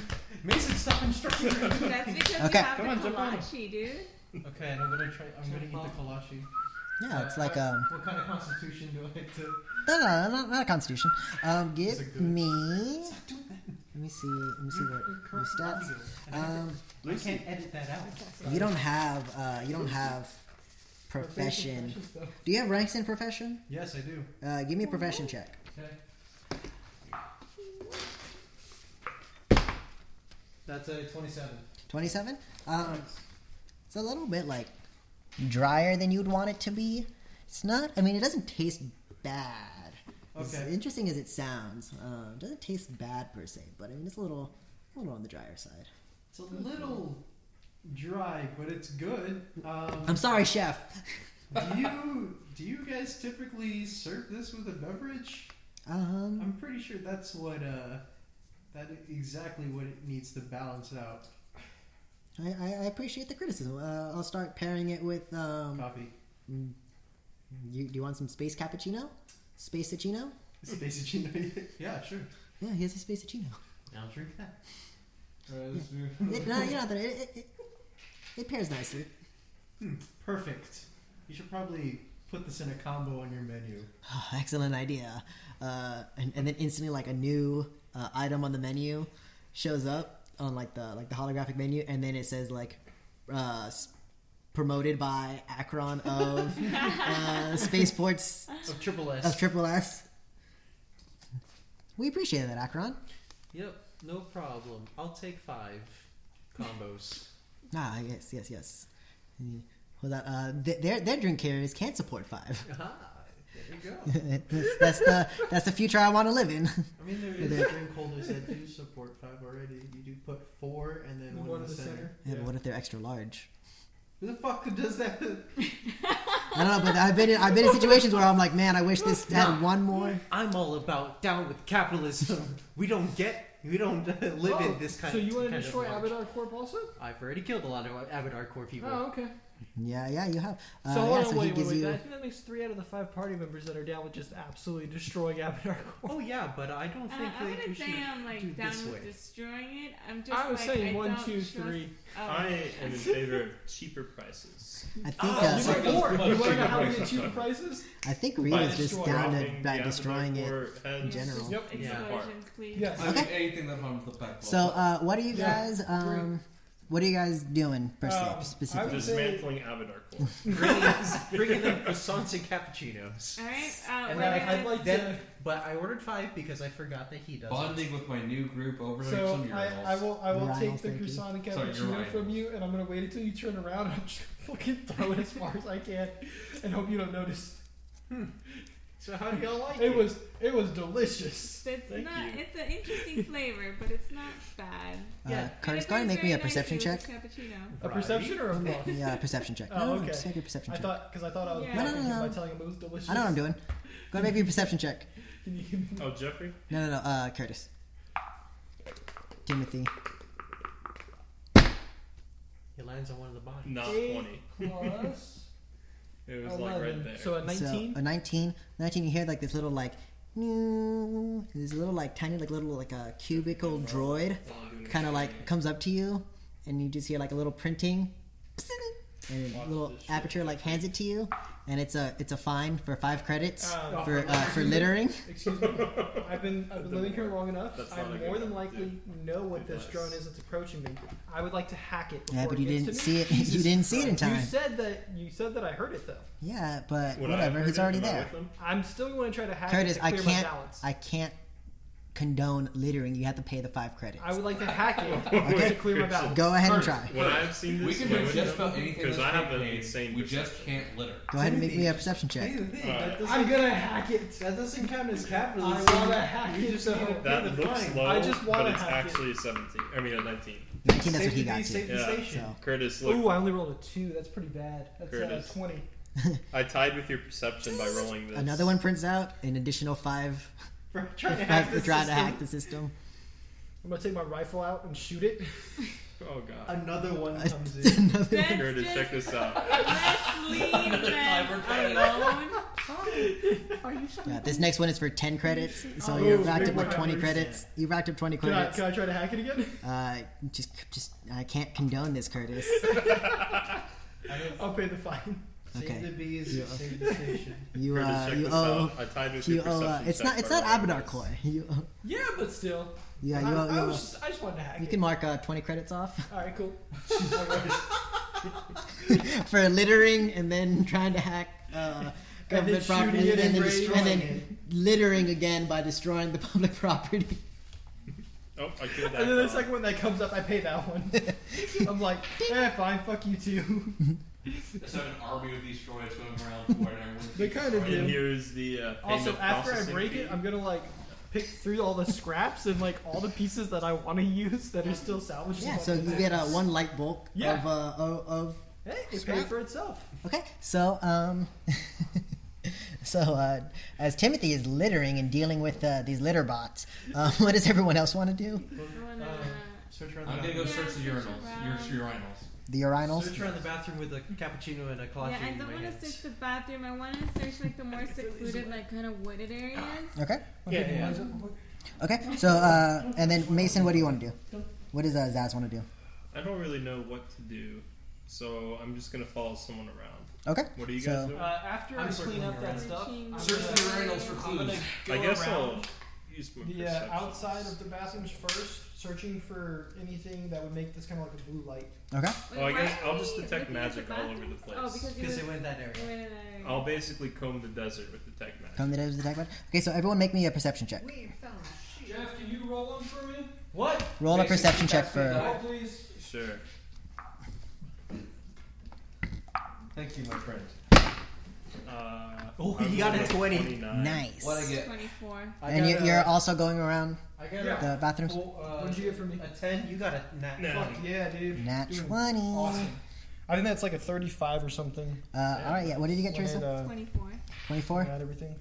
Mason, stop instructing me.
That's because
Okay.
you have
Come
the
on, jump on.
kolache, dude.
Okay, and I'm gonna eat the kolache.
Yeah, it's like
What kind of constitution do I have to?
no, not a constitution.
Is
Give
it good?
me. Let me see what your stats.
I can't edit that out.
You don't have profession.
Stuff.
Do you have ranks in profession?
Yes, I do.
Give me a profession check.
Okay. That's a 27.
27. It's a little bit like drier than you'd want it to be. It's not. I mean, it doesn't taste bad. As
Okay.
interesting as it sounds, it doesn't taste bad per se. But I mean, it's a little on the drier side.
It's a little dry, but it's good.
I'm sorry, chef.
Do you guys typically serve this with a beverage? I'm pretty sure that's what that is exactly what it needs to balance out.
I appreciate the criticism. I'll start pairing it with.
Coffee.
Do you want some space cappuccino? Space-accino?
Spacicino. Yeah, sure.
Yeah, here's a space-accino.
I'll drink that.
It pairs nicely.
Perfect. You should probably put this in a combo on your menu.
Excellent idea. And then instantly, like a new item on the menu shows up on like the holographic menu, and then it says like promoted by Akron of Spaceports
Of Triple S.
of Triple S. We appreciate that, Akron.
Yep, no problem. I'll take 5 combos.
Ah, yes. Hold on. Their drink carriers can't support 5.
Aha, there you go.
that's the future I want to live in.
I mean, there is drink holders that do support 5 already. You do put 4 and then one in the center.
Yeah, but what if they're extra large?
Who the fuck does that?
I don't know, but I've been in situations where I'm like, man, I wish this had one more.
I'm all about down with capitalism. We don't live in this kind
So
of.
you want to
kind
destroy
of
Abadar Corp also?
I've already killed a lot of Abadar Core people.
Oh, okay.
Yeah, you have.
So hold on,
so he
wait.
gives you.
I think that makes 3 out of the 5 party members that are down with just absolutely destroying Abadar Corp.
Oh yeah, but I don't think
I
that you
wouldn't
should
say I'm
do
like down
this
with
way.
destroying it. I'm just
I was
like,
saying
I
1,
don't
2,
trust-
3.
Oh.
I am in favor of cheaper prices.
I think.
You want to know how to get
prices.
cheaper prices?
I think
By
Rita's just down
dropping
by
the
destroying it.
Avatar heads
in general.
Yep.
Explosions, please.
Yes.
I mean, anything that harms the backbone.
So, what are you
Yeah,
guys?
great.
What are you guys doing per se,
I
specifically?
would say-
Dismantling Avatar Corp.
bringing them croissants and cappuccinos.
All right.
And
we're
then
gonna-
I'd like to.
But I ordered 5 because I forgot that he does.
Bonding with my new group over
So
some urinals.
I will
Urinals,
take the
thank you.
croissant and
Sorry,
cappuccino
urinals.
from you, and I'm gonna wait until you turn around. And I'm just gonna fucking throw it as far as I can, and hope you don't notice.
So how do y'all like
It was delicious.
It's
Thank
not.
you.
It's an interesting flavor, but it's not bad.
Yeah.
Curtis,
And it
go ahead and
goes
make me a
very
perception
nicely
check.
with this cappuccino.
A perception or a bluff?
Yeah, perception check.
Oh,
No,
okay.
just make a perception
I
check.
thought I was
Yeah.
bluffing
No.
him by telling him it was delicious.
I know what I'm doing. Go ahead and make me a perception check.
Can you-
Oh, Jeffrey?
No, Curtis. Timothy.
He lands on one of the bodies.
Not
8
20.
plus
It was
11.
like right there.
So a 19.
So a 19. You hear like this little like This little like tiny like little like a cubicle droid kind of like comes up to you, and you just hear like a little printing, and a little aperture like hands it to you, and it's a fine for 5 credits for littering.
Excuse me. I've been living here long enough. I more than likely know what this drone is that's approaching me. I would like to hack it.
Yeah, but you
it gets
didn't
to
see
me.
it. You didn't see it in time.
You said that I heard it though.
Yeah, but whatever. He's already there.
I'm still going to try to hack
Curtis,
it to clear my balance.
I can't condone littering. You have to pay the 5 credits.
I would like to hack it
Okay.
to clear my balance.
Go ahead and try.
When I've seen this,
We can do just about anything
because I have an
campaign.
insane.
We just can't litter.
Go ahead and make me a perception check.
I'm gonna hack it.
That doesn't count as capitalism.
I want to hack
You
it.
just need to pay
That
the
looks
fine.
low,
I just wanna
but it's
hack it.
actually a 17. I mean a 19.
19, that's what he got
Save
to.
the
Yeah.
station.
So.
Curtis, look,
Ooh, I only rolled a 2. That's pretty bad. That's
Curtis.
20.
I tied with your perception by rolling this.
Another one prints out, an additional 5
For trying to
for
hack the
trying to
system.
hack the system.
I'm gonna take my rifle out and shoot it.
Oh god.
Another one comes in.
Another
That's
one.
Curtis,
just-
check this out.
Let's leave them alone.
Yeah, this next one is for 10 credits, so
Oh,
you racked up
big
like 20
one.
credits. You racked up 20
Can I
credits.
try to hack it again?
Just I can't condone this, Curtis.
I'll pay the fine.
Okay.
Save the bees, save the station.
You
Curtis, check
you
this
owe
out. I tied with
you
your
owe.
perception.
It's
check
not
by rolling
Abadar
this.
Koi. You
Yeah, but still.
yeah you
I
owe.
just wanted to hack
You
it.
can mark 20 credits off
All right, cool.
for littering and then trying to hack government
shooting
property
it and
and
destroying
then littering again by destroying the public property.
Oh, I killed that.
And then the
dog.
second one that comes up, I pay that one. I'm like, fine, fuck you too.
Just have an army of these droids going around for it. Everyone
They kind of
And
do.
here's the
Also,
payment
after I
processing
break
fee.
it, I'm gonna like pick through all the scraps and like all the pieces that I want to use that are still salvageable.
Yeah, so you get one light bulk
Yeah.
of
Hey, it
scrap.
paid for itself.
Okay, so as Timothy is littering and dealing with these litter bots, what does everyone else want to do?
Search around
I'm
the
gonna go
bathroom.
search the urinals. Your urinals.
The urinals?
Search around the bathroom with a cappuccino and a coffee
Yeah, I
in
don't
my
want to
hands.
search the bathroom. I want to search like the more secluded, like kind of wooded areas.
Okay.
Yeah.
Okay, so and then Mason, what do you want to do? What does Zaz want to do?
I don't really know what to do, so I'm just gonna follow someone around.
Okay.
What are you
so,
guys doing?
After I clean up that stuff, I'm
Search the
gonna-
urinals for
I'm gonna
clues.
go
I guess I'll
around
use my
the
perception.
outside of the bathrooms first, searching for anything that would make this kind of like a blue light.
okay.
Oh, I
Wait,
guess
why
I'll
are
just
we
detect
looking at the
magic all over the
bathrooms?
place.
Oh, because
Because they went that area.
you went in that area.
I'll basically comb the desert with detect magic.
Come to the attack button. Okay, so everyone make me a perception check.
Jeff, can you roll one for me?
What?
Roll a
Mason,
perception check
pass me the
for.
Oh, please.
Sure.
Thank you, my friend.
Oh,
he got a 20.
29.
Nice.
What I get?
24.
And you're also going around
I got
Yeah.
the bathrooms?
What'd you get from me?
a 10. You got a nat
No.
20.
Fuck yeah, dude.
Nat
Doing
20.
Awesome. I think that's like a 35 or something.
All right, yeah. What did you get,
When it,
Teresa?
24.
24?
got everything.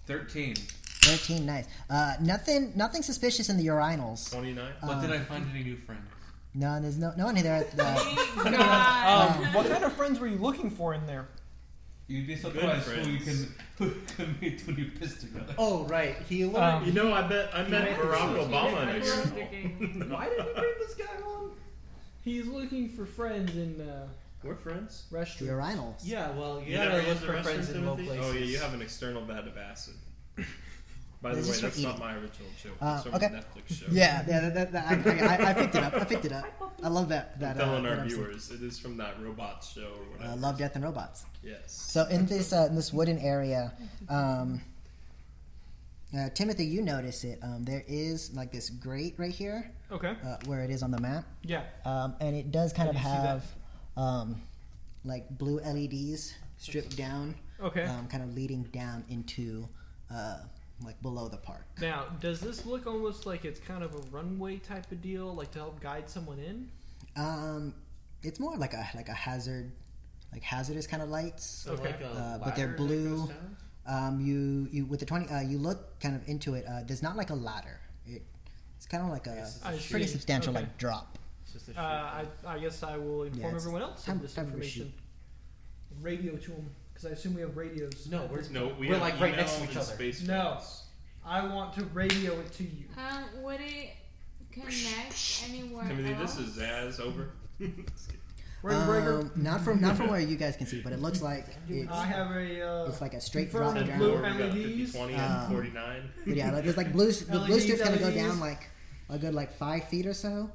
13.
13, nice. Nothing suspicious in the urinals.
29.
But did I find any new friends?
No, there's no one there.
Thank God.
What kind of friends were you looking for in there?
You'd be
Good
surprised
friends.
who can meet when you piss together.
Oh, right. He
Um,
learned.
You know, I met Barack Obama in a
I'm
urinal.
sticking.
Why did you bring this guy on? He's looking for friends in
We're friends.
the
restaurants.
urinals.
Yeah, well, you
You
gotta
never
look
used the
for friends
restroom,
in low
Timothy?
places.
Oh yeah, you have an external vat of acid. By the
Is
way,
this for
that's not
eating?
my original joke. It's from
okay.
a Netflix show.
Yeah, I picked it up. I picked it up. I love that.
I'm telling
that
our
episode.
viewers, it is from that robot show or whatever.
Love, Death, and Robots.
Yes.
So in this wooden area, Timothy, you notice it. There is like this grate right here,
Okay.
where it is on the map,
Yeah.
and it does kind of
you see that?
have like blue LEDs stripped down,
Okay.
kind of leading down into like below the park.
Now, does this look almost like it's kind of a runway type of deal, like to help guide someone in?
It's more like a hazardous kind of lights.
So
Okay.
like a
But they're
ladder that
blue.
goes down?
You with the 20, you look kind of into it. There's not like a ladder. It's kind of like a
I
pretty
see.
substantial
Okay.
like drop.
It's just a
I guess I will inform
it's
everyone else
time-
of this
time for a
information. Radio to them, because I assume we have radios.
No, we're
No,
we're
have
like right next to
email
each
and
other.
space
No.
phones.
I want to radio it to you.
Would it connect anywhere
Timothy,
else?
this is Zaz over.
Not from where you guys can see, but it looks like
I have a.
it's like a straight
confirmed
drop
blue
down.
We got 50,
LEDs.
20, and 49.
But yeah, like, there's like the blue strip's gonna go
LEDs.
down like a good like 5 feet or so,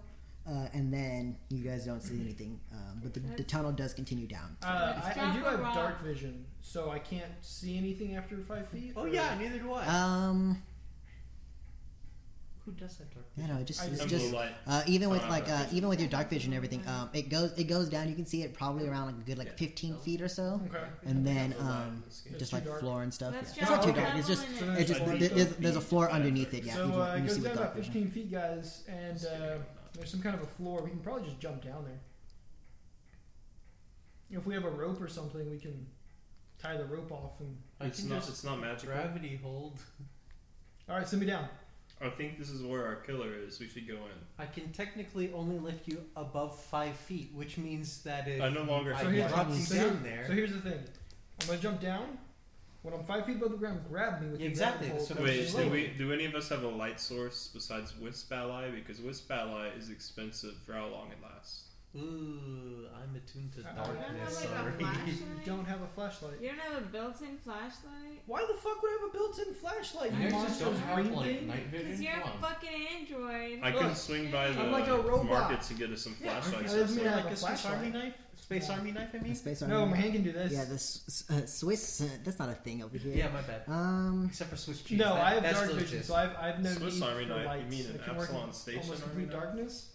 and then you guys don't see anything. But the tunnel does continue down.
I
drop
do
a
have
rock.
dark vision, so I can't see anything after 5 feet.
Oh
or-
yeah, neither do I.
Who does that dark?
I don't know. It's
I
just
blue light.
even with even with your dark vision and everything, it goes down. You can see it probably around like a good 15 feet or so,
Okay.
and then
It's
just
too
like
dark.
floor and stuff.
Let's
Yeah. It's
drop
not too
a
dark. It's just
level and
then-
it's just
It's
there's a floor underneath it. Yeah,
So
you
it
can
goes
see with
down
dark
about
vision.
15 feet, guys, and there's some kind of a floor. We can probably just jump down there. If we have a rope or something, we can tie the rope off and.
It's not magical.
Gravity hold.
All right, send me down.
I think this is where our killer is. We should go in.
I can technically only lift you above 5 feet, which means that if
I no longer
I
So
have
here-
drop you
so
down there.
So here's the thing. I'm gonna jump down. When I'm 5 feet above the ground, grab me with the
Exactly,
gravity
that's
pole.
what
Wait,
That's lower.
do any of us have a light source besides Wisp Ally? Because Wisp Ally is expensive for how long it lasts.
Ooh, I'm attuned to
I
don't
darkness.
have, like, a
Sorry.
flashlight.
You don't have a flashlight.
You don't have a built-in flashlight?
Why the fuck would I have a built-in flashlight?
You
You
guys just
monster
don't have
green
like
thing?
night
Because
vision.
you're a
Come on.
fucking android.
I
Look,
can swing by the
I'm like a robot.
market to get us some
Yeah,
flashlights.
that doesn't mean I have
Like
a
a Swiss
flashlight.
Army knife? Space Army knife, I mean?
Space
No,
Army.
my hand can do this.
Yeah, the Swiss. That's not a thing over here.
Yeah, my bad.
Except for Swiss cheese.
No, I have
that's
dark
still
vision,
exists.
so I've no
Swiss
need
Army
for
knife?
lights.
You mean an
It can work in
Absolom Station
almost
Army
complete
knife?
darkness.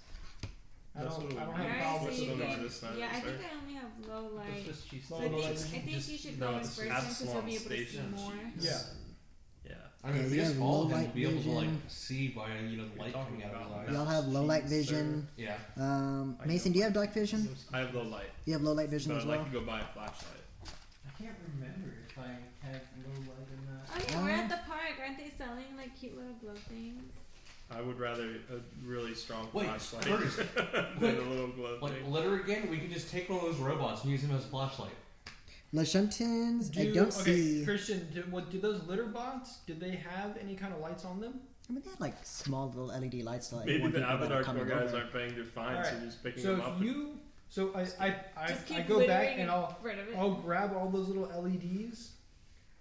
I
That's
don't
what
have a
Alright,
problem
so
with
What's
you
the name
dark.
of this knife,
yeah, I
sir?
think I only have low
The
light.
Swiss cheese.
Low
So I think,
light
I
vision.
think you should
No,
go in
it's
first because you'll be able to see
Absolom
more.
Yeah.
Yeah.
I mean,
Yeah,
if
you
you just
have
follow
low
him,
light
you'll be able to like
vision.
see by the light
talking
coming out of
about
his eyes.
Y'all have low light vision.
Yeah.
Mason, do you have dark vision?
I have low light,
You have low light vision
but
as
I'd
well.
like to go buy a flashlight.
I can't remember if I have low light or not.
Oh yeah, we're at the park. Aren't they selling like cute little glow things?
I would rather a really strong
Wait,
flashlight
first,
than a little glow
like
thing.
litter again, we can just take one of those robots and use him as a flashlight.
Lashuntins, I don't see.
Christian, do those litter bots? Did they have any kind of lights on them?
I mean, they had like small little LED lights. To, like,
Maybe
warn
the
people that are
Avatar
coming
guys
over.
aren't paying their fines
Alright,
and just picking
So
them up.
if you, so I
Just keep
go back
littering
and I'll
rid of it.
grab all those little LEDs,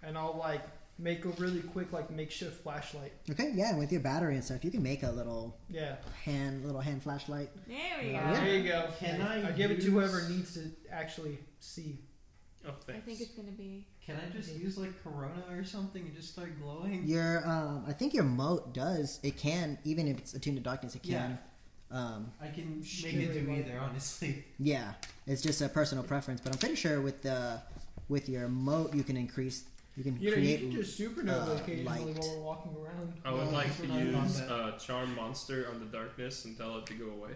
and I'll like make a really quick like makeshift flashlight.
Okay, yeah, and with your battery and stuff, you can make a little
Yeah.
hand flashlight.
There we go.
Yeah.
There you go.
Can I
give it to
use-
whoever needs to actually see.
Oh,
I
thanks.
think it's gonna be.
Can I just use like Corona or something and just start glowing?
Your I think your moat does. It can, even if it's attuned to darkness, it can.
I can make it do either, honestly.
Yeah, it's just a personal preference, but I'm pretty sure with your moat you can increase. You can
You know,
create
you can just supernova occasionally
light.
while we're walking around.
I would like to
That's what I
use
thought
Charm Monster on the darkness and tell it to go away.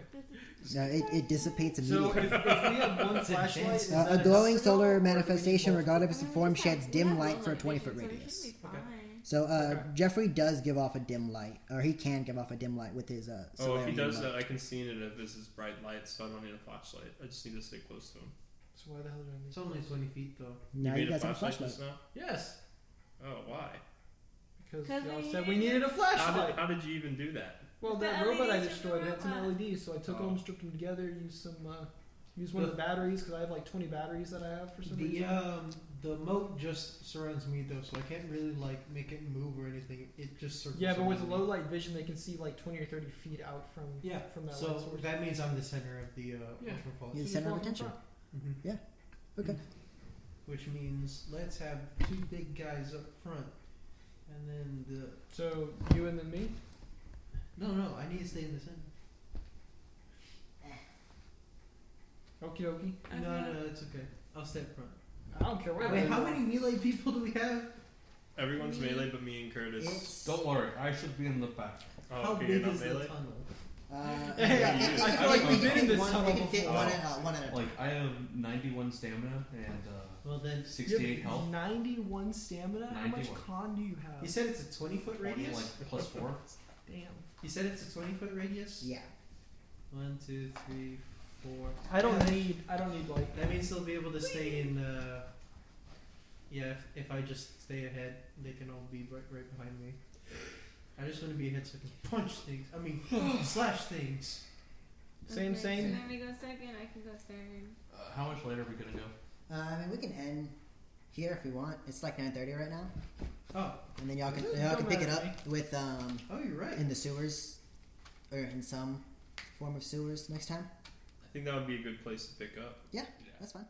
No, it dissipates
So
immediately.
if we have one flashlight, is that
A glowing
enough, or
solar
do we need
manifestation,
multiple?
regardless of form, sheds dim light for a
Yeah,
20-foot
so it should
radius.
be fine.
So
Okay.
Jeffrey does give off a dim light, or he can give off a dim light with his
Oh, if he
solarium
does
moat.
that, I can see in it if this is bright light, so I don't need a flashlight. I just need to stay close to him.
So why the hell do I need?
It's only 20 feet though.
Now
you
you
need a
guys have a
flashlight
flashlight.
just now?
Yes,
Oh, why?
because
'Cause
y'all
we
said we
needed-
needed a flashlight.
How did you even do that?
Well,
The
that robot I
LEDs
destroyed
from the
had some
robot.
LEDs, so I took
Oh.
them, stripped them together, used some, used one of the batteries because I have like 20 batteries that I have for some reason.
The moat just surrounds me though, so I can't really like make it move or anything. It just circles.
Yeah, but with
around
low
me.
light vision, they can see like 20 or 30 feet out from
Yeah,
from that light
so
source.
that means I'm the center of the
Yeah.
waterfall.
You're the
So
center of
walk in
attention.
front.
Mm-hmm.
Okay.
Which means let's have two big guys up front, and then the
So you and then me.
no, I need to stay in the center.
Okie dokie.
No, it's okay. I'll stay up front.
I don't care where.
Wait,
they
how
are.
many melee people do we have?
Everyone's melee but me and Curtis.
It's,
Don't worry, I should be in the back.
Oh,
How
okay,
big
you're not
is the
melee?
tunnel?
Hey, I feel like we've been in this
one,
tunnel
they can fit
before.
one at a time.
Like I have 91 stamina and
Well then,
You
68
have
health.
91 stamina. How much
91.
con do you have?
you said it's a 20-foot
20,
radius.
like plus 4.
Damn.
You said it's a 20-foot radius.
Yeah.
1, 2, 3, 4.
I don't
Yeah,
need like.
That means they'll be able to stay in. Yeah, if I just stay ahead, they can all be right behind me.
I just want to be ahead so I can punch things. I mean, slash things.
Same.
So let me go second. I can go third.
How much later are we gonna go?
I mean, we can end here if we want. It's like 9:30 right now,
Oh,
and then y'all can
Don't
pick it
matter
up
to
with
oh, you're right.
in the sewers or in some form of sewers next time.
I think that would be a good place to pick up.
Yeah, that's fine.